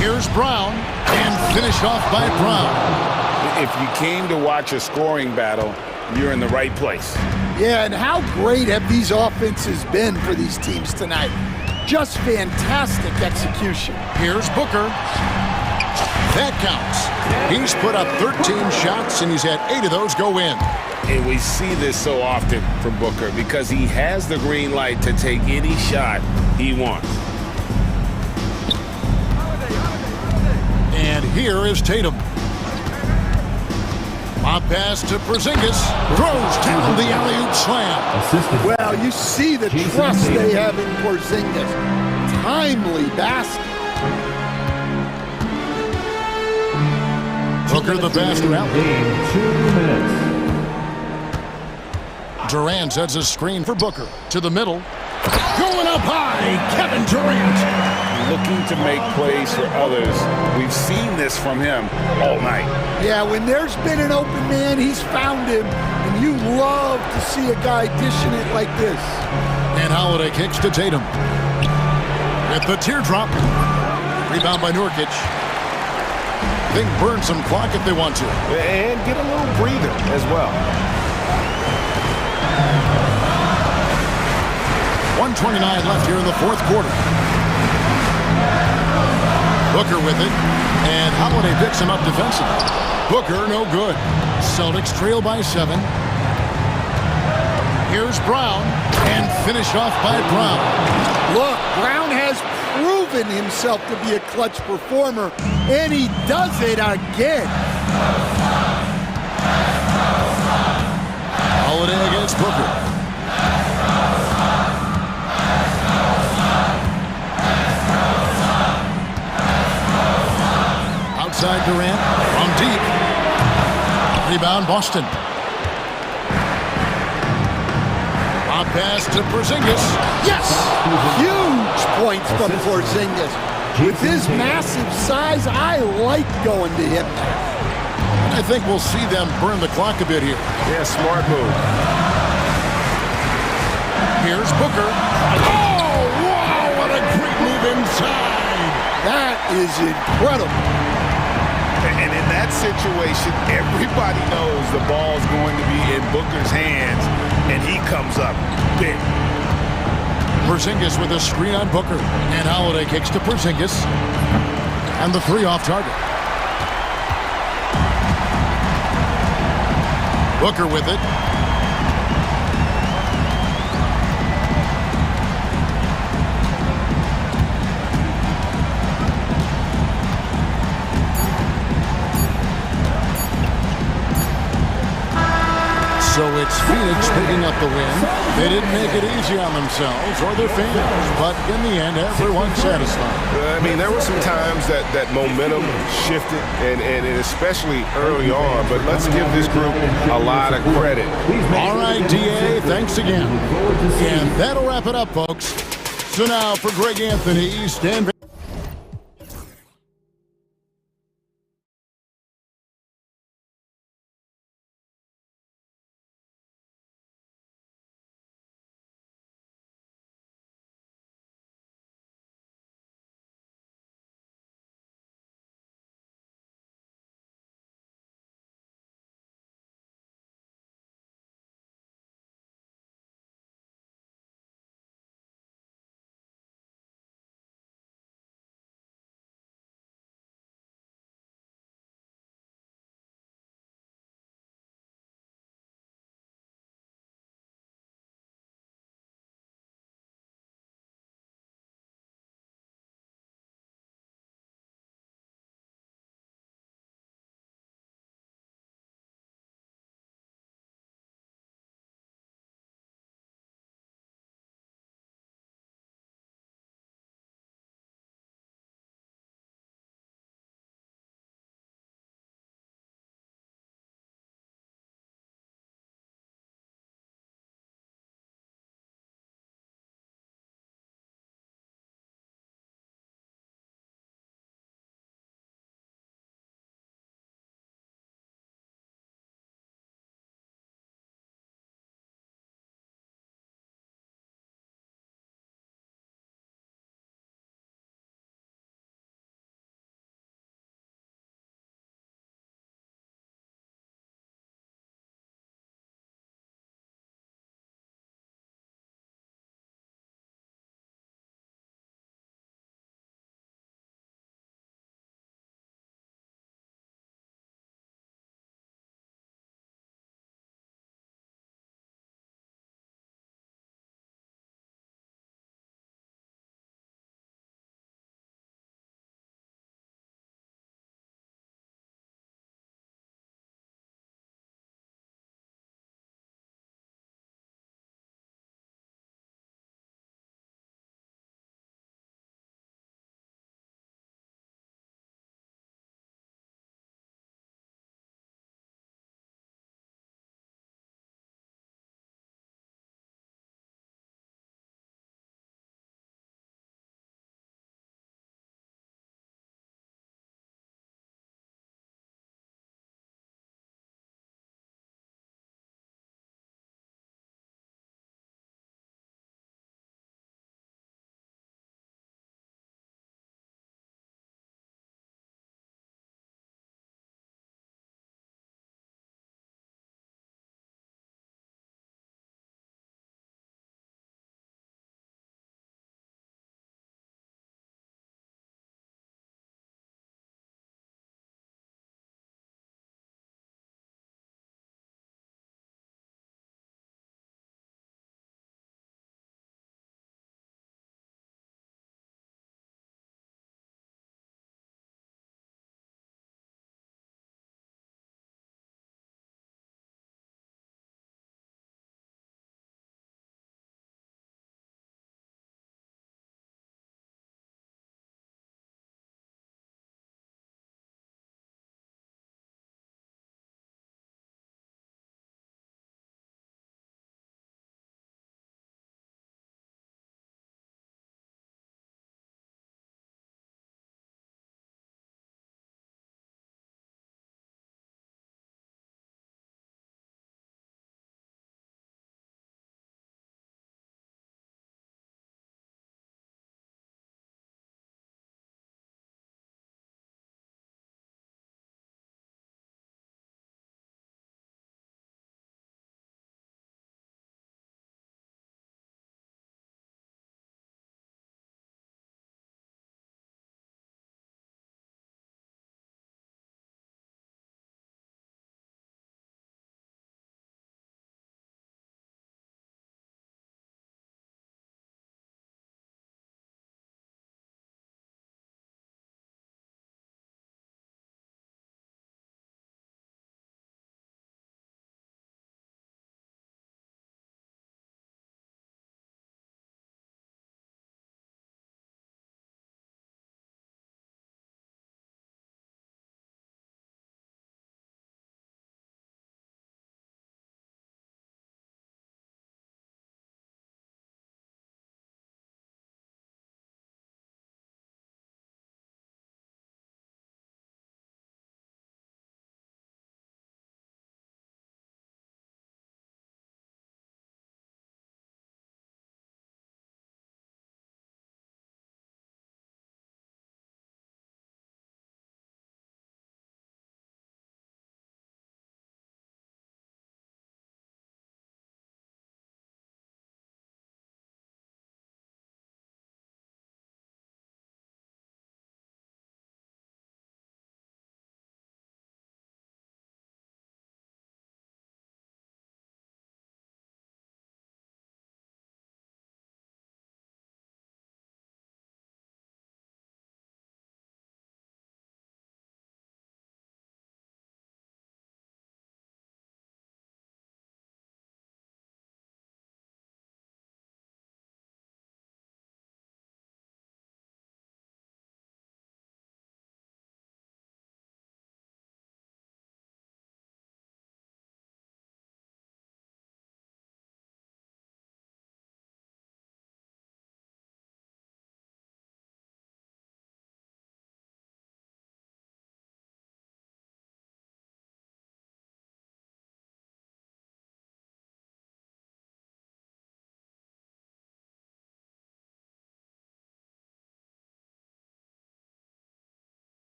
Here's Brown, and finished off by Brown. If you came to watch a scoring battle, you're in the right place. Yeah, and how great have these offenses been for these teams tonight? Just fantastic execution. Here's Booker. That counts. He's put up 13 shots, and he's had 8 of those go in. And we see this so often from Booker because he has the green light to take any shot he wants. And here is Tatum. Pop pass to Porzingis. Throws down the alley-oop slam. Well, you see the trust they have in Porzingis. Timely basket. Booker the basket out. Durant sets a screen for Booker. To the middle. Going up high, Kevin Durant. Looking to make plays for others. We've seen this from him all night. Yeah, when there's been an open man, he's found him. And you love to see a guy dishing it like this. And Holiday kicks to Tatum. With the teardrop. Rebound by Nurkic. They can burn some clock if they want to. And get a little breather as well. 1:29 left here in the fourth quarter. Booker with it, and Holiday picks him up defensively. Booker, no good. Celtics trail by 7. Here's Brown, and finished off by Brown. Look, Brown has proven himself to be a clutch performer, and he does it again. Holiday against Booker. Outside Durant, from deep. Rebound Boston. A pass to Porzingis. Yes! Huge points from Porzingis. With his massive size, I like going to him. I think we'll see them burn the clock a bit here. Yeah, smart move. Here's Booker. Oh, wow, what a great move inside. That is incredible. And in that situation, everybody knows the ball's going to be in Booker's hands, and he comes up big. Porzingis with a screen on Booker. And Holiday kicks to Porzingis. And the 3 off target. Booker with it. So it's Phoenix picking up the win. They didn't make it easy on themselves or their fans, but in the end, everyone's satisfied. I mean, there were some times that momentum shifted, and especially early on, but let's give this group a lot of credit. All right, DA, thanks again. And that'll wrap it up, folks. So now for Greg Anthony, stand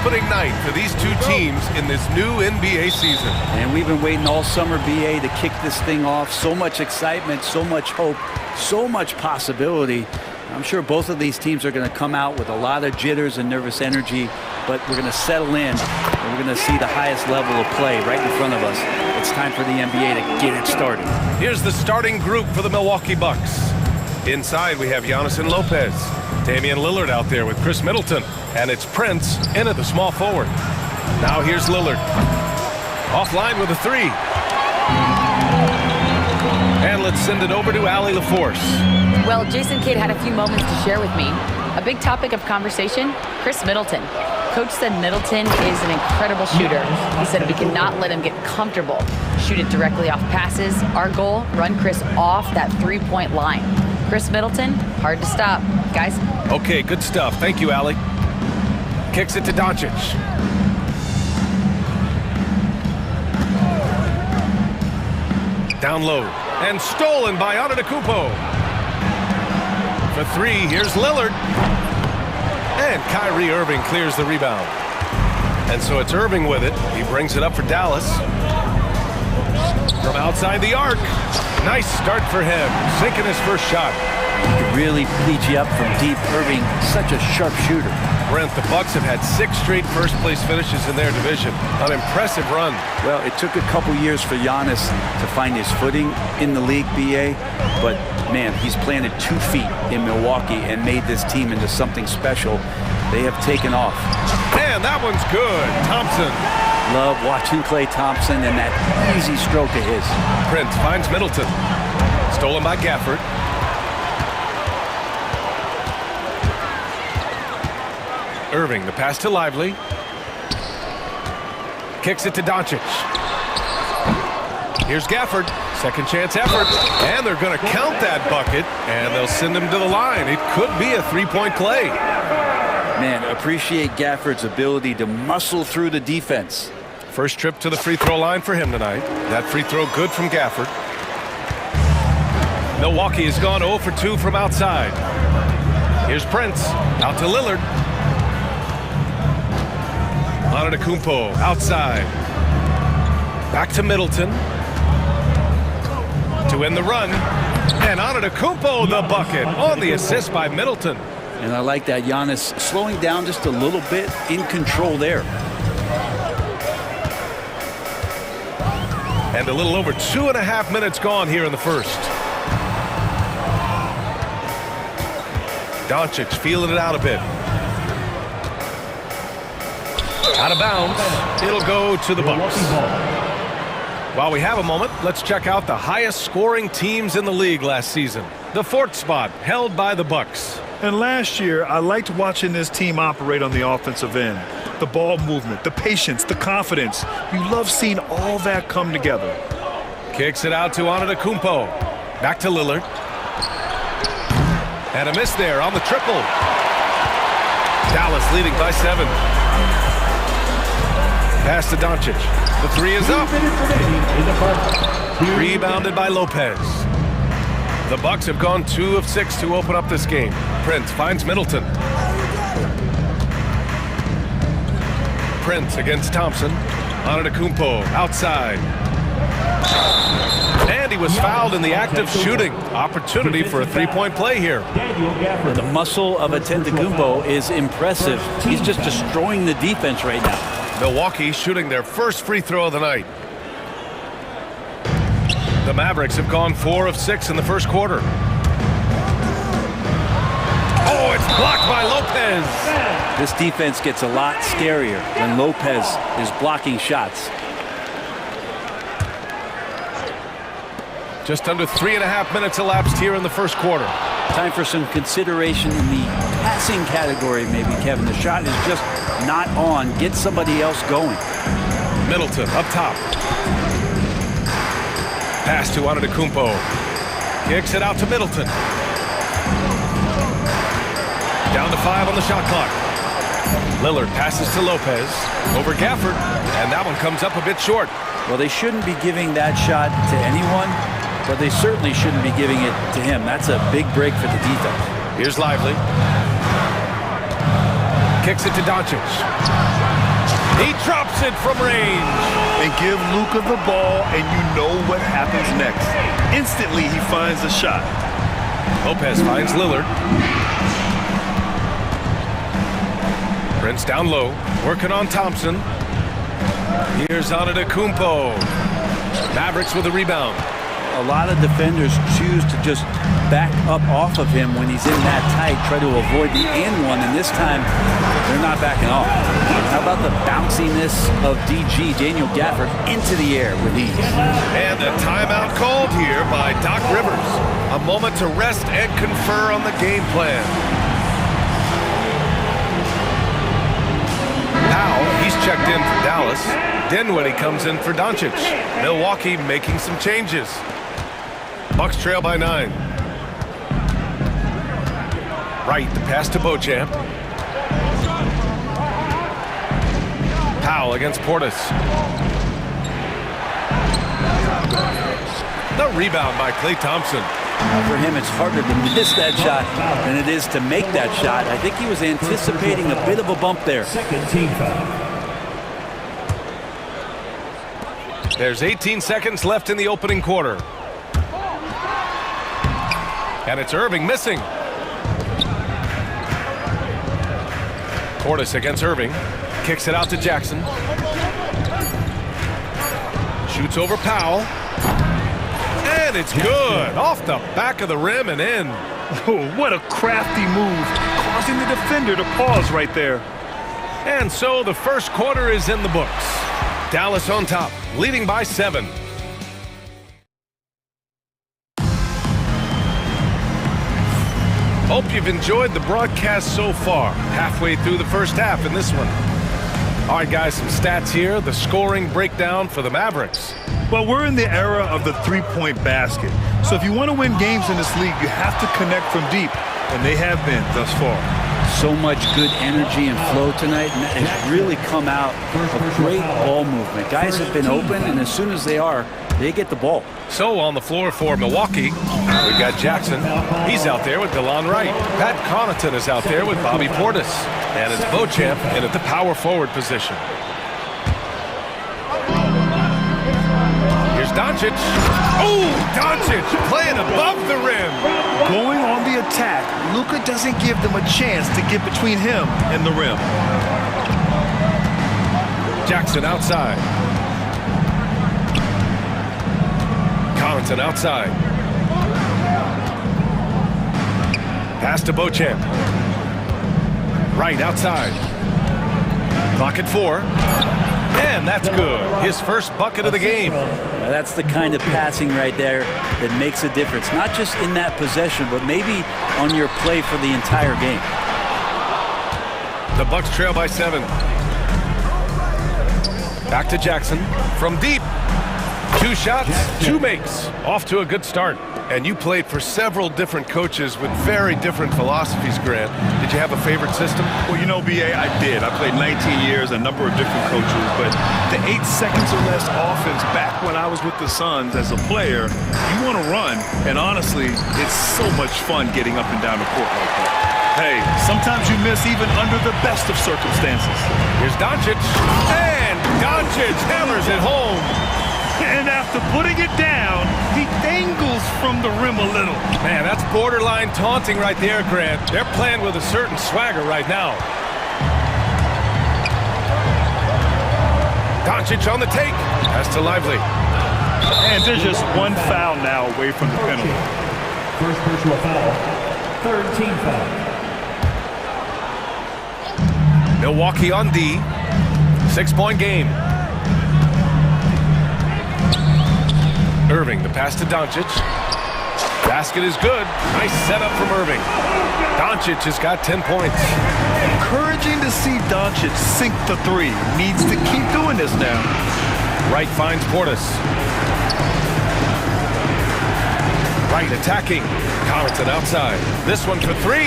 opening night for these two teams in this new NBA season. And we've been waiting all summer, BA, to kick this thing off. So much excitement, so much hope, so much possibility. I'm sure both of these teams are going to come out with a lot of jitters and nervous energy, but we're going to settle in, and we're going to see the highest level of play right in front of us. It's time for the NBA to get it started. Here's the starting group for the Milwaukee Bucks. Inside, we have Giannis and Lopez. Damian Lillard out there with Chris Middleton. And it's Prince in at the small forward. Now here's Lillard. Offline with a three. And let's send it over to Allie LaForce. Well, Jason Kidd had a few moments to share with me. A big topic of conversation, Chris Middleton. Coach said Middleton is an incredible shooter. He said we cannot let him get comfortable. Shoot it directly off passes. Our goal, run Chris off that three-point line. Chris Middleton, hard to stop. Guys? Okay, good stuff. Thank you, Allie. Kicks it to Doncic. Down low. And stolen by Antetokounmpo. For three, here's Lillard. And Kyrie Irving clears the rebound. And so it's Irving with it. He brings it up for Dallas. From outside the arc. Nice start for him. Sinking his first shot. He could really beat you up from deep. Irving, such a sharp shooter. Brent, the Bucks have had 6 straight first-place finishes in their division. An impressive run. Well, it took a couple years for Giannis to find his footing in the league, BA. But, man, he's planted 2 feet in Milwaukee and made this team into something special. They have taken off. Man, that one's good. Thompson. Love watching Klay Thompson and that easy stroke of his. Prince finds Middleton. Stolen by Gafford. Irving, the pass to Lively. Kicks it to Doncic. Here's Gafford. Second chance effort. And they're going to count that bucket. And they'll send him to the line. It could be a three-point play. Man, appreciate Gafford's ability to muscle through the defense. First trip to the free throw line for him tonight. That free throw good from Gafford. Milwaukee has gone 0 for 2 from outside. Here's Prince. Out to Lillard. Antetokounmpo outside. Back to Middleton. To end the run. And Antetokounmpo the bucket on the assist by Middleton. And I like that Giannis slowing down just a little bit, in control there. And a little over 2.5 minutes gone here in the first. Doncic feeling it out a bit. Out of bounds. It'll go to the Bucks. While we have a moment, let's check out the highest scoring teams in the league last season. The 4th spot held by the Bucks. And last year, I liked watching this team operate on the offensive end. The ball movement, the patience, the confidence. You love seeing all that come together. Kicks it out to Antetokounmpo. Back to Lillard. And a miss there on the triple. Dallas leading by 7. Pass to Doncic. The three is up. Rebounded by Lopez. The Bucks have gone 2 of 6 to open up this game. Prince finds Middleton. Prince against Thompson. Antetokounmpo outside. And he was fouled in the act of shooting. Opportunity for a three-point play here. The muscle of Antetokounmpo is impressive. He's just destroying the defense right now. Milwaukee shooting their first free throw of the night. The Mavericks have gone 4 of 6 in the first quarter. Oh, it's blocked by Lopez. This defense gets a lot scarier when Lopez is blocking shots. Just under 3.5 minutes elapsed here in the first quarter. Time for some consideration in the passing category, maybe, Kevin. The shot is just not on. Get somebody else going. Middleton up top. Pass to Antetokounmpo. Kicks it out to Middleton. Down to 5 on the shot clock. Lillard passes to Lopez. Over Gafford. And that one comes up a bit short. Well, they shouldn't be giving that shot to anyone, but they certainly shouldn't be giving it to him. That's a big break for the defense. Here's Lively. Kicks it to Doncic. He drops it from range. And give Luka the ball, and you know what happens next. Instantly, he finds a shot. Lopez finds Lillard. Prince down low, working on Thompson. Here's Antetokounmpo. Mavericks with a rebound. A lot of defenders choose to just back up off of him when he's in that tight, try to avoid the and one, and this time they're not backing off. How about the bounciness of DG, Daniel Gafford, into the air with ease. And a timeout called here by Doc Rivers. A moment to rest and confer on the game plan. Now he's checked in for Dallas. Dinwiddie comes in for Doncic. Milwaukee making some changes. Bucks trail by 9. Right, the pass to Beauchamp. Powell against Portis. The rebound by Klay Thompson. For him, it's harder to miss that shot than it is to make that shot. I think he was anticipating a bit of a bump there. Second team foul. There's 18 seconds left in the opening quarter. And it's Irving missing. Portis against Irving. Kicks it out to Jackson. Shoots over Powell. And it's good. Off the back of the rim and in. Oh, what a crafty move, causing the defender to pause right there. And so the first quarter is in the books. Dallas on top, leading by 7. Hope you've enjoyed the broadcast so far. Halfway through the first half in this one. All right, guys, some stats here. The scoring breakdown for the Mavericks. Well, we're in the era of the three-point basket. So if you want to win games in this league, you have to connect from deep. And they have been thus far. So much good energy and flow tonight, and it's really come out of great ball movement. Guys have been open, and as soon as they are, they get the ball. So on the floor for Milwaukee, we've got Jackson. He's out there with DeLon Wright. Pat Connaughton is out there with Bobby Portis. And it's Beauchamp in at the power forward position. Here's Doncic. Oh, Doncic playing above the rim. Going on the attack, Luka doesn't give them a chance to get between him and the rim. Jackson outside. Connaughton outside. Pass to Beauchamp. Right outside. Clock at 4. And that's good. His first bucket of the game. That's the kind of passing right there that makes a difference. Not just in that possession, but maybe on your play for the entire game. The Bucks trail by 7. Back to Jackson. From deep. 2 shots, 2 makes. Off to a good start. And you played for several different coaches with very different philosophies, Grant. Did you have a favorite system? Well, you know, BA, I did. I played 19 years, a number of different coaches, but the 8 seconds or less offense back when I was with the Suns as a player, you want to run, and honestly, it's so much fun getting up and down the court like that. Hey, sometimes you miss even under the best of circumstances. Here's Doncic, and Doncic hammers it home. And after putting it down, he dangles from the rim a little. Man, that's borderline taunting right there, Grant. They're playing with a certain swagger right now. Doncic on the take. Pass to Lively. And there's just one foul now away from the penalty. First personal foul. Third team foul. Milwaukee on D. 6-point game. Irving, the pass to Doncic. Basket is good. Nice setup from Irving. Doncic has got 10 points. Encouraging to see Doncic sink the 3. Needs to keep doing this now. Wright finds Portis. Wright attacking. Connaughton outside. This one for 3.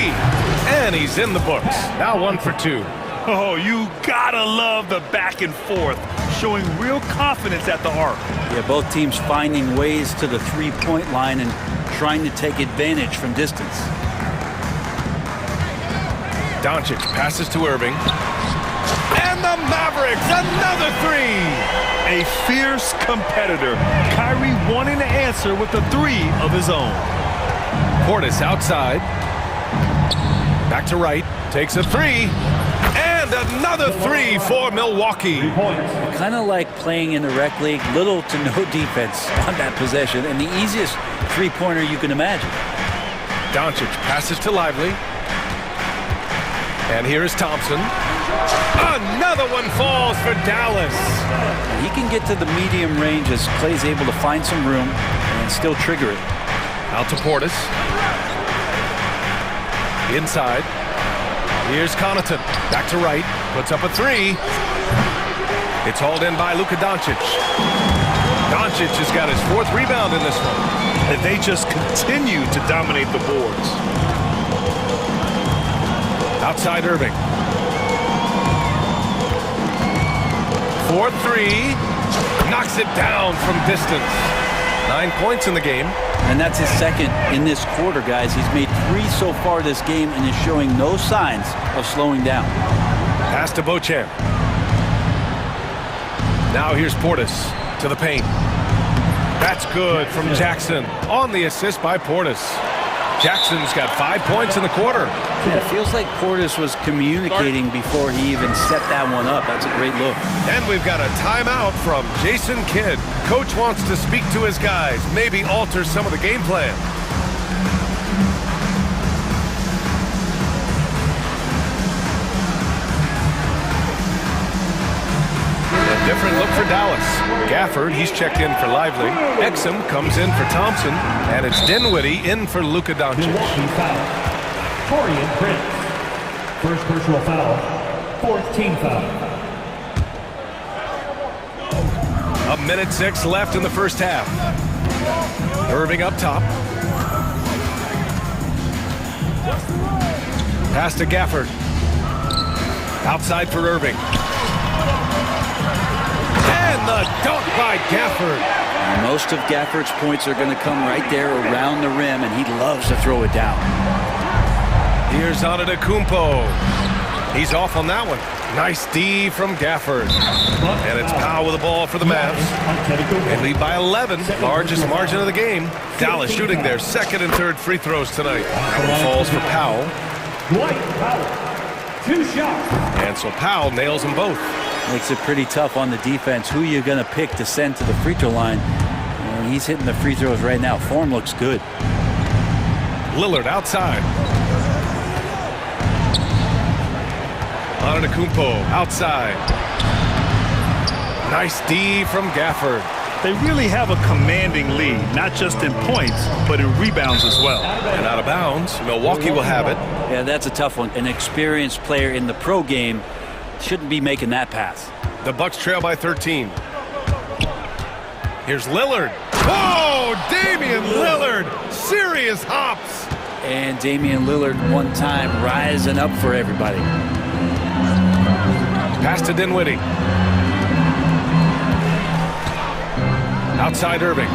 And he's in the books. Now 1 for 2. Oh, you gotta love the back and forth. Showing real confidence at the arc. Yeah, both teams finding ways to the three-point line and trying to take advantage from distance. Doncic passes to Irving. And the Mavericks, another three! A fierce competitor. Kyrie wanting to answer with a three of his own. Portis outside. Back to right. Takes a three. And another three for Milwaukee. Kind of like playing in the rec league. Little to no defense on that possession. And the easiest three-pointer you can imagine. Doncic passes to Lively. And here is Thompson. Another one falls for Dallas. He can get to the medium range as Clay's able to find some room and still trigger it. Out to Portis. Inside. Here's Connaughton. Back to right. Puts up a three. It's hauled in by Luka Doncic. Doncic has got his fourth rebound in this one. And they just continue to dominate the boards. Outside Irving. 4-3. Knocks it down from distance. 9 points in the game. And that's his second in this quarter, guys. He's made 3 so far this game and is showing no signs of slowing down. Pass to Beauchamp. Now here's Portis to the paint. That's good from Jackson on the assist by Portis. Jackson's got 5 points in the quarter. Yeah, it feels like Portis was communicating before he even set that one up. That's a great look. And we've got a timeout from Jason Kidd. Coach wants to speak to his guys, maybe alter some of the game plan. A different look for Dallas. Gafford, he's checked in for Lively. Exum comes in for Thompson. And it's Dinwiddie in for Luka Doncic. Torian Prince. First personal foul. Fourth team foul. 1:06 left in the first half. Irving up top. Pass to Gafford. Outside for Irving. And the dunk by Gafford. Most of Gafford's points are going to come right there around the rim, and he loves to throw it down. Here's Antetokounmpo. He's off on that one. Nice D from Gafford. And it's Powell with the ball for the Mavs. They lead by 11, largest margin of the game. Dallas shooting their second and third free throws tonight. Falls for Powell. Dwight Powell. 2 shots. And so Powell nails them both. Makes it pretty tough on the defense. Who you're going to pick to send to the free throw line. And he's hitting the free throws right now. Form looks good. Lillard outside. Antetokounmpo outside. Nice D from Gafford. They really have a commanding lead, not just in points, but in rebounds as well. And out of bounds, Milwaukee will have it. Yeah, that's a tough one. An experienced player in the pro game shouldn't be making that pass. The Bucks trail by 13. Here's Lillard. Whoa, Damian Lillard. Serious hops. And Damian Lillard one time rising up for everybody. Pass to Dinwiddie. Outside Irving.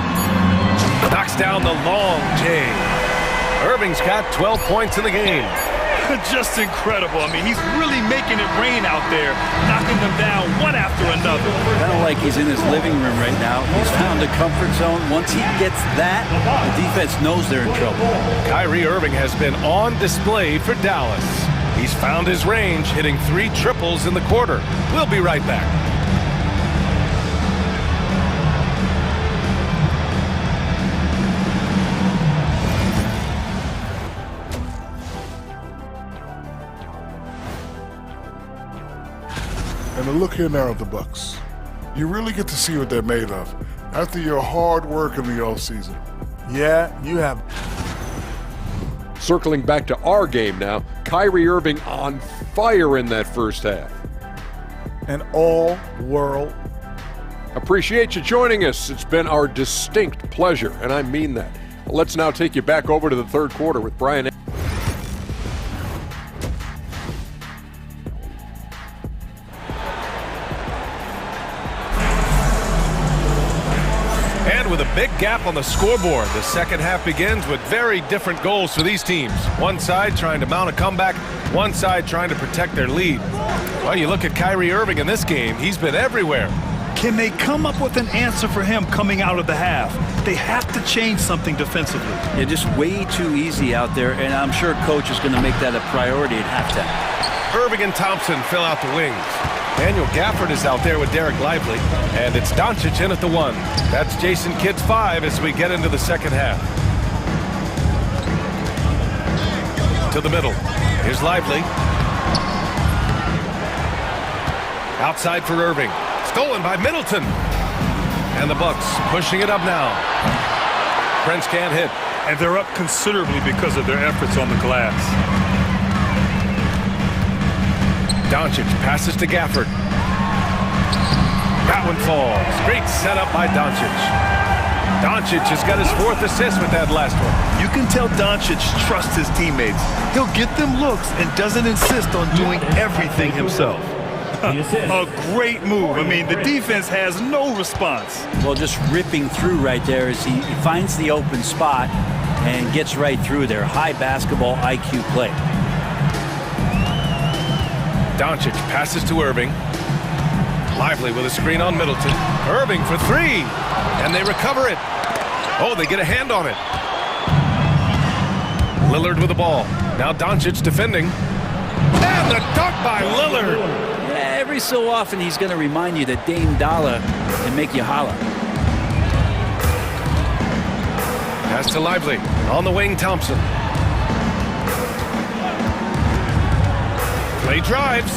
Knocks down the long J. Irving's got 12 points in the game. Just incredible. I mean, he's really making it rain out there, knocking them down one after another. Kind of like he's in his living room right now. He's found a comfort zone. Once he gets that, the defense knows they're in trouble. Kyrie Irving has been on display for Dallas. He's found his range, hitting 3 triples in the quarter. We'll be right back. And a look here now at the Bucks. You really get to see what they're made of after your hard work in the offseason. Yeah, you have. Circling back to our game now, Kyrie Irving on fire in that first half. An all-world. Appreciate you joining us. It's been our distinct pleasure, and I mean that. Let's now take you back over to the third quarter with Brian. begin with a big gap on the scoreboard. The second half begins with very different goals for these teams. One side trying to mount a comeback, one side trying to protect their lead. Well, you look at Kyrie Irving in this game, he's been everywhere. Can they come up with an answer for him coming out of the half? They have to change something defensively. Yeah, just way too easy out there, and I'm sure coach is going to make that a priority at halftime. Irving and Thompson fill out the wings. Daniel Gafford is out there with Derek Lively, and it's Doncic in at the 1. That's Jason Kidd's 5 as we get into the second half. To the middle. Here's Lively. Outside for Irving. Stolen by Middleton. And the Bucks pushing it up now. Prince can't hit. And they're up considerably because of their efforts on the glass. Doncic passes to Gafford. That one falls. Great setup by Doncic. Doncic has got his 4th assist with that last one. You can tell Doncic trusts his teammates. He'll get them looks and doesn't insist on doing everything himself. A great move. I mean, the defense has no response. Well, just ripping through right there as he finds the open spot and gets right through there. High basketball IQ play. Doncic passes to Irving. Lively with a screen on Middleton. Irving for 3. And they recover it. Oh, they get a hand on it. Lillard with the ball. Now Doncic defending. And the dunk by Lillard. Every so often he's going to remind you that Dame Dollar and make you holler. Pass to Lively. On the wing, Thompson. Play drives.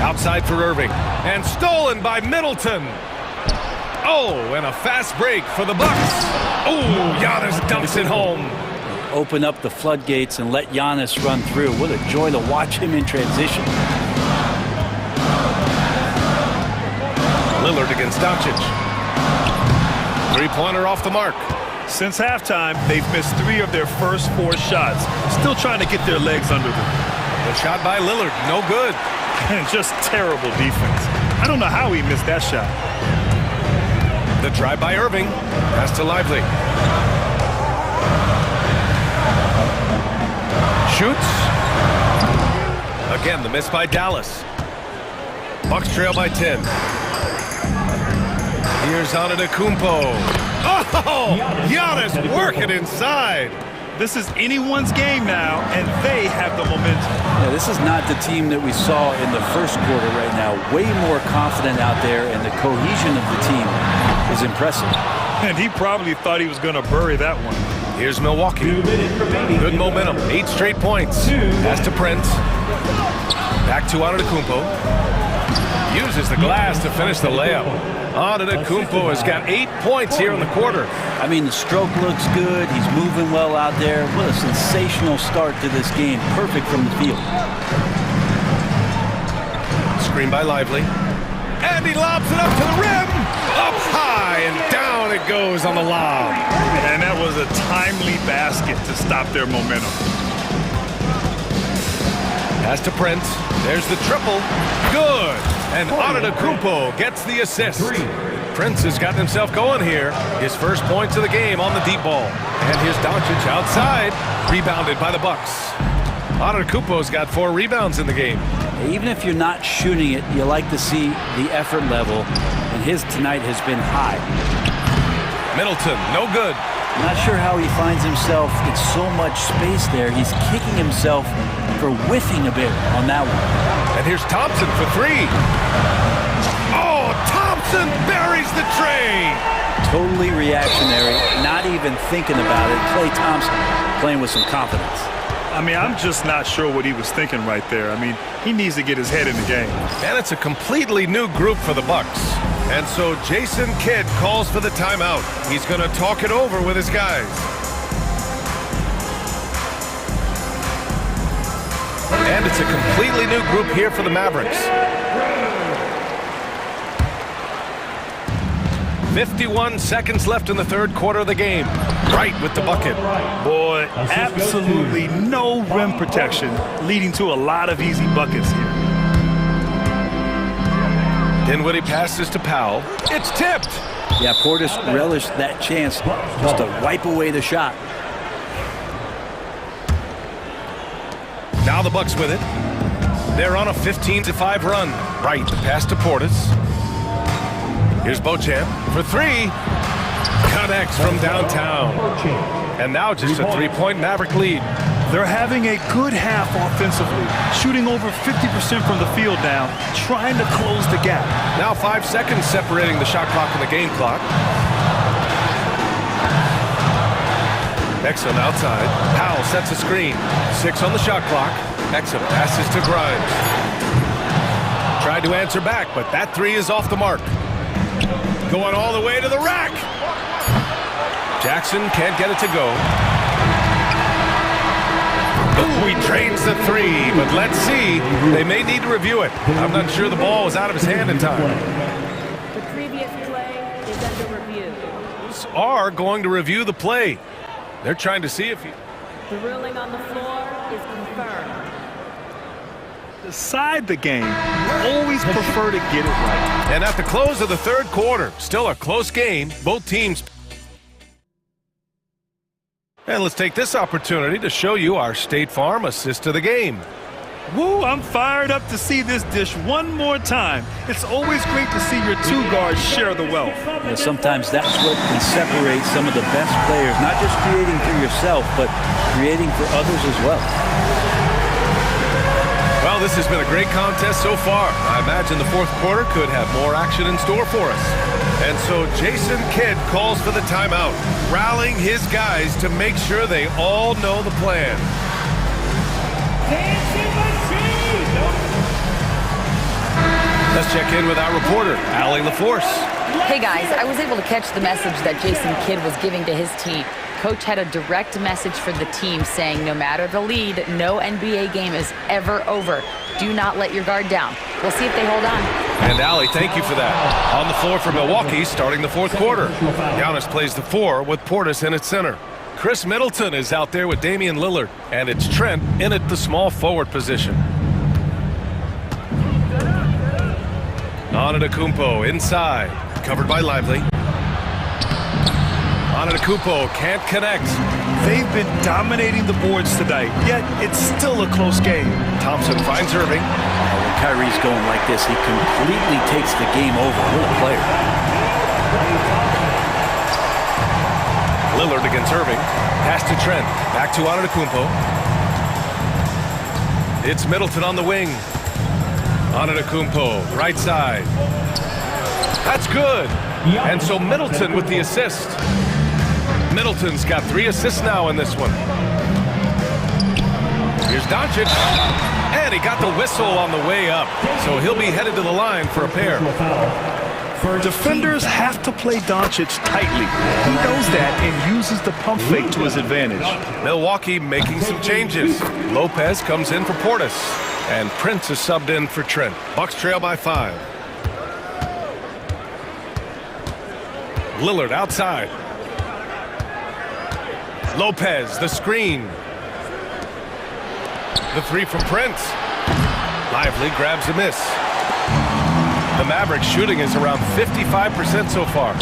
Outside for Irving. And stolen by Middleton. Oh, and a fast break for the Bucks. Oh, Giannis dumps it home. Open up the floodgates and let Giannis run through. What a joy to watch him in transition. Lillard against Doncic. 3-pointer off the mark. Since halftime, they've missed 3 of their first 4 shots. Still trying to get their legs under them. The shot by Lillard, no good. And just terrible defense. I don't know how he missed that shot. The drive by Irving. Pass to Lively. Shoots. Again, the miss by Dallas. Bucks trail by 10. Here's Antetokounmpo. Oh! Giannis working inside. This is anyone's game now, and they have the momentum. Yeah, this is not the team that we saw in the first quarter right now. Way more confident out there, and the cohesion of the team is impressive. And he probably thought he was going to bury that one. Here's Milwaukee. Good momentum. 8 straight points. Pass to Prince. Back to Antetokounmpo. Uses the glass to finish the layup. Antetokounmpo has got 8 points here in the quarter. I mean, the stroke looks good. He's moving well out there. What a sensational start to this game. Perfect from the field. Screen by Lively. And he lobs it up to the rim. Up high and down it goes on the lob. And that was a timely basket to stop their momentum. Pass to Prince. There's the triple. Good. And Antetokounmpo gets the assist. Prince has gotten himself going here. His first points of the game on the deep ball. And here's Doncic outside. Rebounded by the Bucks. Antetokounmpo's got 4 rebounds in the game. Even if you're not shooting it, you like to see the effort level. And his tonight has been high. Middleton, no good. I'm not sure how he finds himself in so much space there. He's kicking himself for whiffing a bit on that one. And here's Thompson for 3. Oh, Thompson buries the tray. Totally reactionary, not even thinking about it. Klay Thompson playing with some confidence. I mean, I'm just not sure what he was thinking right there. I mean, he needs to get his head in the game. And it's a completely new group for the Bucks. And so Jason Kidd calls for the timeout. He's going to talk it over with his guys. And it's a completely new group here for the Mavericks. 51 seconds left in the third quarter of the game. Right with the bucket. Boy, absolutely no rim protection, leading to a lot of easy buckets here. Dinwiddie passes to Powell. It's tipped. Yeah, Portis relished that chance just to wipe away the shot. Now the Bucks with it. They're on a 15-5 run. Right, the pass to Portis. Here's Beauchamp for three. Connects from downtown. And now just a three-point Maverick lead. They're having a good half offensively, shooting over 50% from the field now, trying to close the gap. Now 5 seconds separating the shot clock and the game clock. Exum outside. Powell sets a screen. 6 on the shot clock. Exum passes to Grimes. Tried to answer back, but that three is off the mark. Going all the way to the rack. Jackson can't get it to go. Ooh, he trades the three, but let's see. They may need to review it. I'm not sure the ball was out of his hand in time. The previous play is under review. Are going to review the play. They're trying to see if he... The ruling on the floor is confirmed. Decide the game. Always prefer to get it right. And at the close of the third quarter, still a close game. Both teams... And let's take this opportunity to show you our State Farm assist to the game. Woo, I'm fired up to see this dish one more time. It's always great to see your two guards share the wealth. Yeah, sometimes that's what can separate some of the best players, not just creating for yourself, but creating for others as well. Well, this has been a great contest so far. I imagine the fourth quarter could have more action in store for us. And so Jason Kidd calls for the timeout, rallying his guys to make sure they all know the plan. Let's check in with our reporter, Allie LaForce. Hey guys, I was able to catch the message that Jason Kidd was giving to his team. Coach had a direct message for the team saying no matter the lead, no NBA game is ever over. Do not let your guard down. We'll see if they hold on. And Allie, thank you for that. On the floor for Milwaukee starting the fourth quarter. Giannis plays the four with Portis in at center. Chris Middleton is out there with Damian Lillard. And it's Trent in at the small forward position. Antetokounmpo inside. Covered by Lively. Antetokounmpo can't connect. They've been dominating the boards tonight, yet it's still a close game. Thompson finds Irving. When Kyrie's going like this, he completely takes the game over. What a player. Lillard against Irving. Pass to Trent. Back to Antetokounmpo. It's Middleton on the wing. Antetokounmpo, right side. That's good. And so Middleton with the assist. Middleton's got 3 assists now in this one. Here's Doncic. And he got the whistle on the way up. So he'll be headed to the line for a pair. Defenders have to play Doncic tightly. He knows that and uses the pump fake to his advantage. Milwaukee making some changes. Lopez comes in for Portis. And Prince is subbed in for Trent. Bucks trail by 5. Lillard outside. Lopez, the screen. The three from Prince. Lively grabs a miss. The Mavericks shooting is around 55% so far.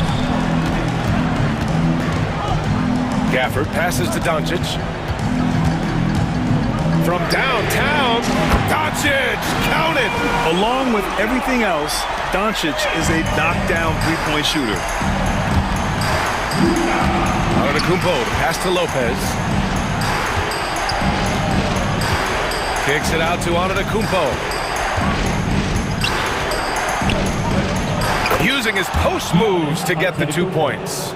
Gafford passes to Doncic. From downtown, Doncic, count it! Along with everything else, Doncic is a knockdown three-point shooter. Antetokounmpo to pass to Lopez. Kicks it out to Antetokounmpo. Using his post moves to get the 2 points.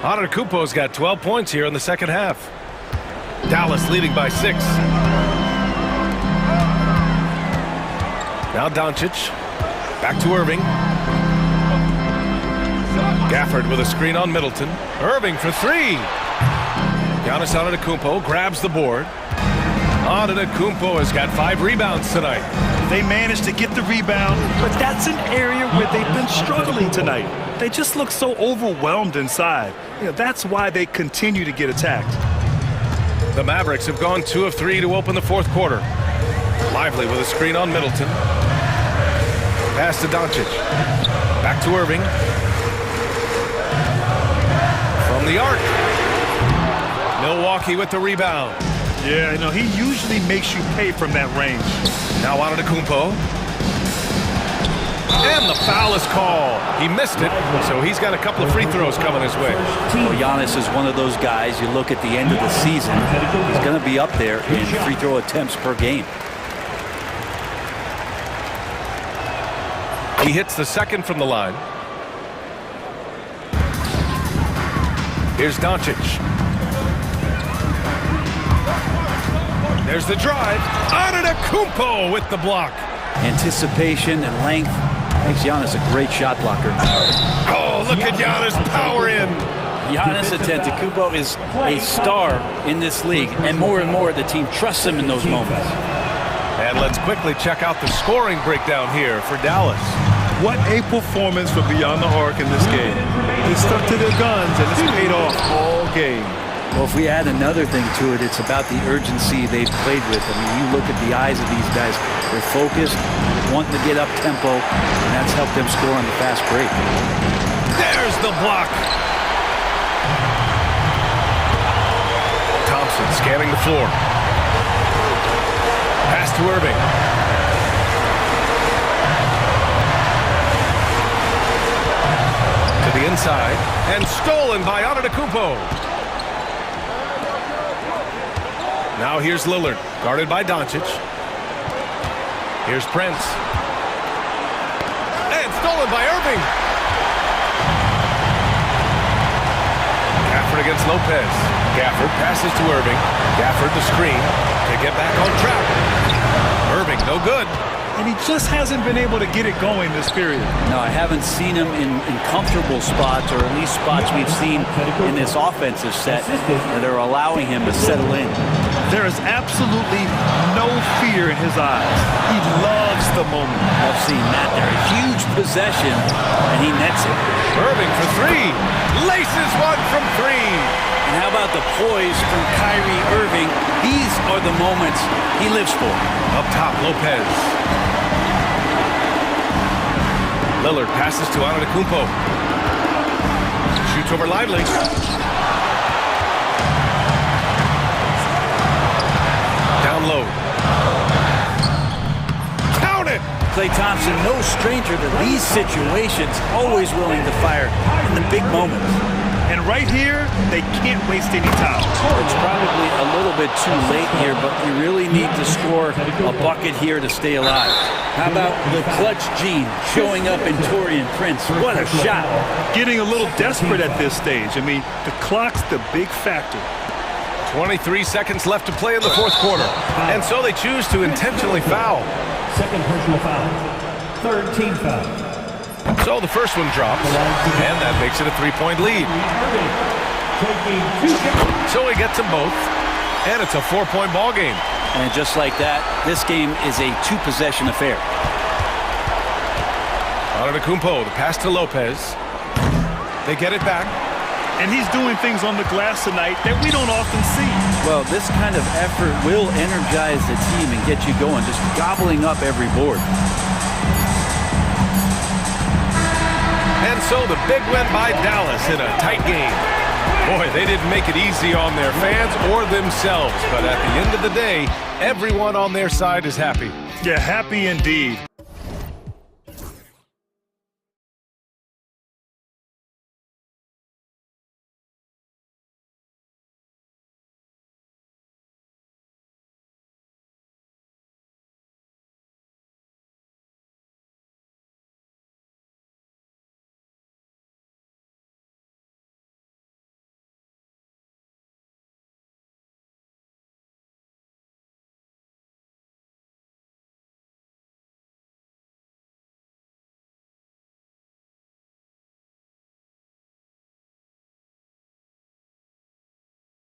Antetokounmpo's got 12 points here in the second half. Dallas leading by 6. Now Doncic. Back to Irving. Gafford with a screen on Middleton. Irving for 3. Giannis Antetokounmpo grabs the board. Antetokounmpo has got 5 rebounds tonight. They managed to get the rebound, but that's an area where they've been struggling tonight. They just look so overwhelmed inside. That's why they continue to get attacked. The Mavericks have gone 2 of 3 to open the fourth quarter. Lively with a screen on Middleton. Pass to Doncic. Back to Irving. Along the arc. Milwaukee with the rebound. Yeah, you know, he usually makes you pay from that range. Now Antetokounmpo. And the foul is called. He missed it, so he's got a couple of free throws coming his way. Well, Giannis is one of those guys, you look at the end of the season, he's going to be up there in free throw attempts per game. He hits the second from the line. Here's Doncic. There's the drive. Antetokounmpo with the block. Anticipation and length makes Giannis a great shot blocker. Oh, look at Giannis power in. Giannis Antetokounmpo is a star in this league, and more the team trusts him in those moments. And let's quickly check out the scoring breakdown here for Dallas. What a performance for Beyond the Arc in this game. They stuck to their guns, and it's paid off all game. Well, if we add another thing to it, it's about the urgency they've played with. I mean, you look at the eyes of these guys. They're focused, wanting to get up tempo, and that's helped them score on the fast break. There's the block. Thompson scanning the floor. Pass to Irving. To the inside, and stolen by Antetokounmpo. Now here's Lillard, guarded by Doncic. Here's Prince. And stolen by Irving. Gafford against Lopez. Gafford passes to Irving. Gafford the screen to get back on track. Irving, no good. And he just hasn't been able to get it going this period. No, I haven't seen him in comfortable spots, or at least spots we've seen in this offensive set that are allowing him to settle in. There is absolutely no fear in his eyes. He loves the moment. I've seen that there. A huge possession, and he nets it. Irving for three. Laces one from three. And how about the poise from Kyrie Irving? These are the moments he lives for. Up top, Lopez. Lillard passes to Antetokounmpo. Shoots over Lively. Down low. Count it! Klay Thompson, no stranger to these situations, always willing to fire in the big moments. And right here, they can't waste any time. It's probably a little bit too late here, but we really need to score a bucket here to stay alive. How about the clutch gene showing up in Taurean Prince? What a shot. Getting a little desperate at this stage. I mean, the clock's the big factor. 23 seconds left to play in the fourth quarter. And so they choose to intentionally foul. Second personal foul. Third team foul. So the first one drops, and that makes it a three-point lead. So he gets them both, and it's a four-point ball game. And just like that, this game is a two-possession affair. Antetokounmpo, the pass to Lopez. They get it back. And he's doing things on the glass tonight that we don't often see. Well, this kind of effort will energize the team and get you going, just gobbling up every board. And so the big win by Dallas in a tight game. Boy, they didn't make it easy on their fans or themselves, but at the end of the day, everyone on their side is happy. Yeah, happy indeed.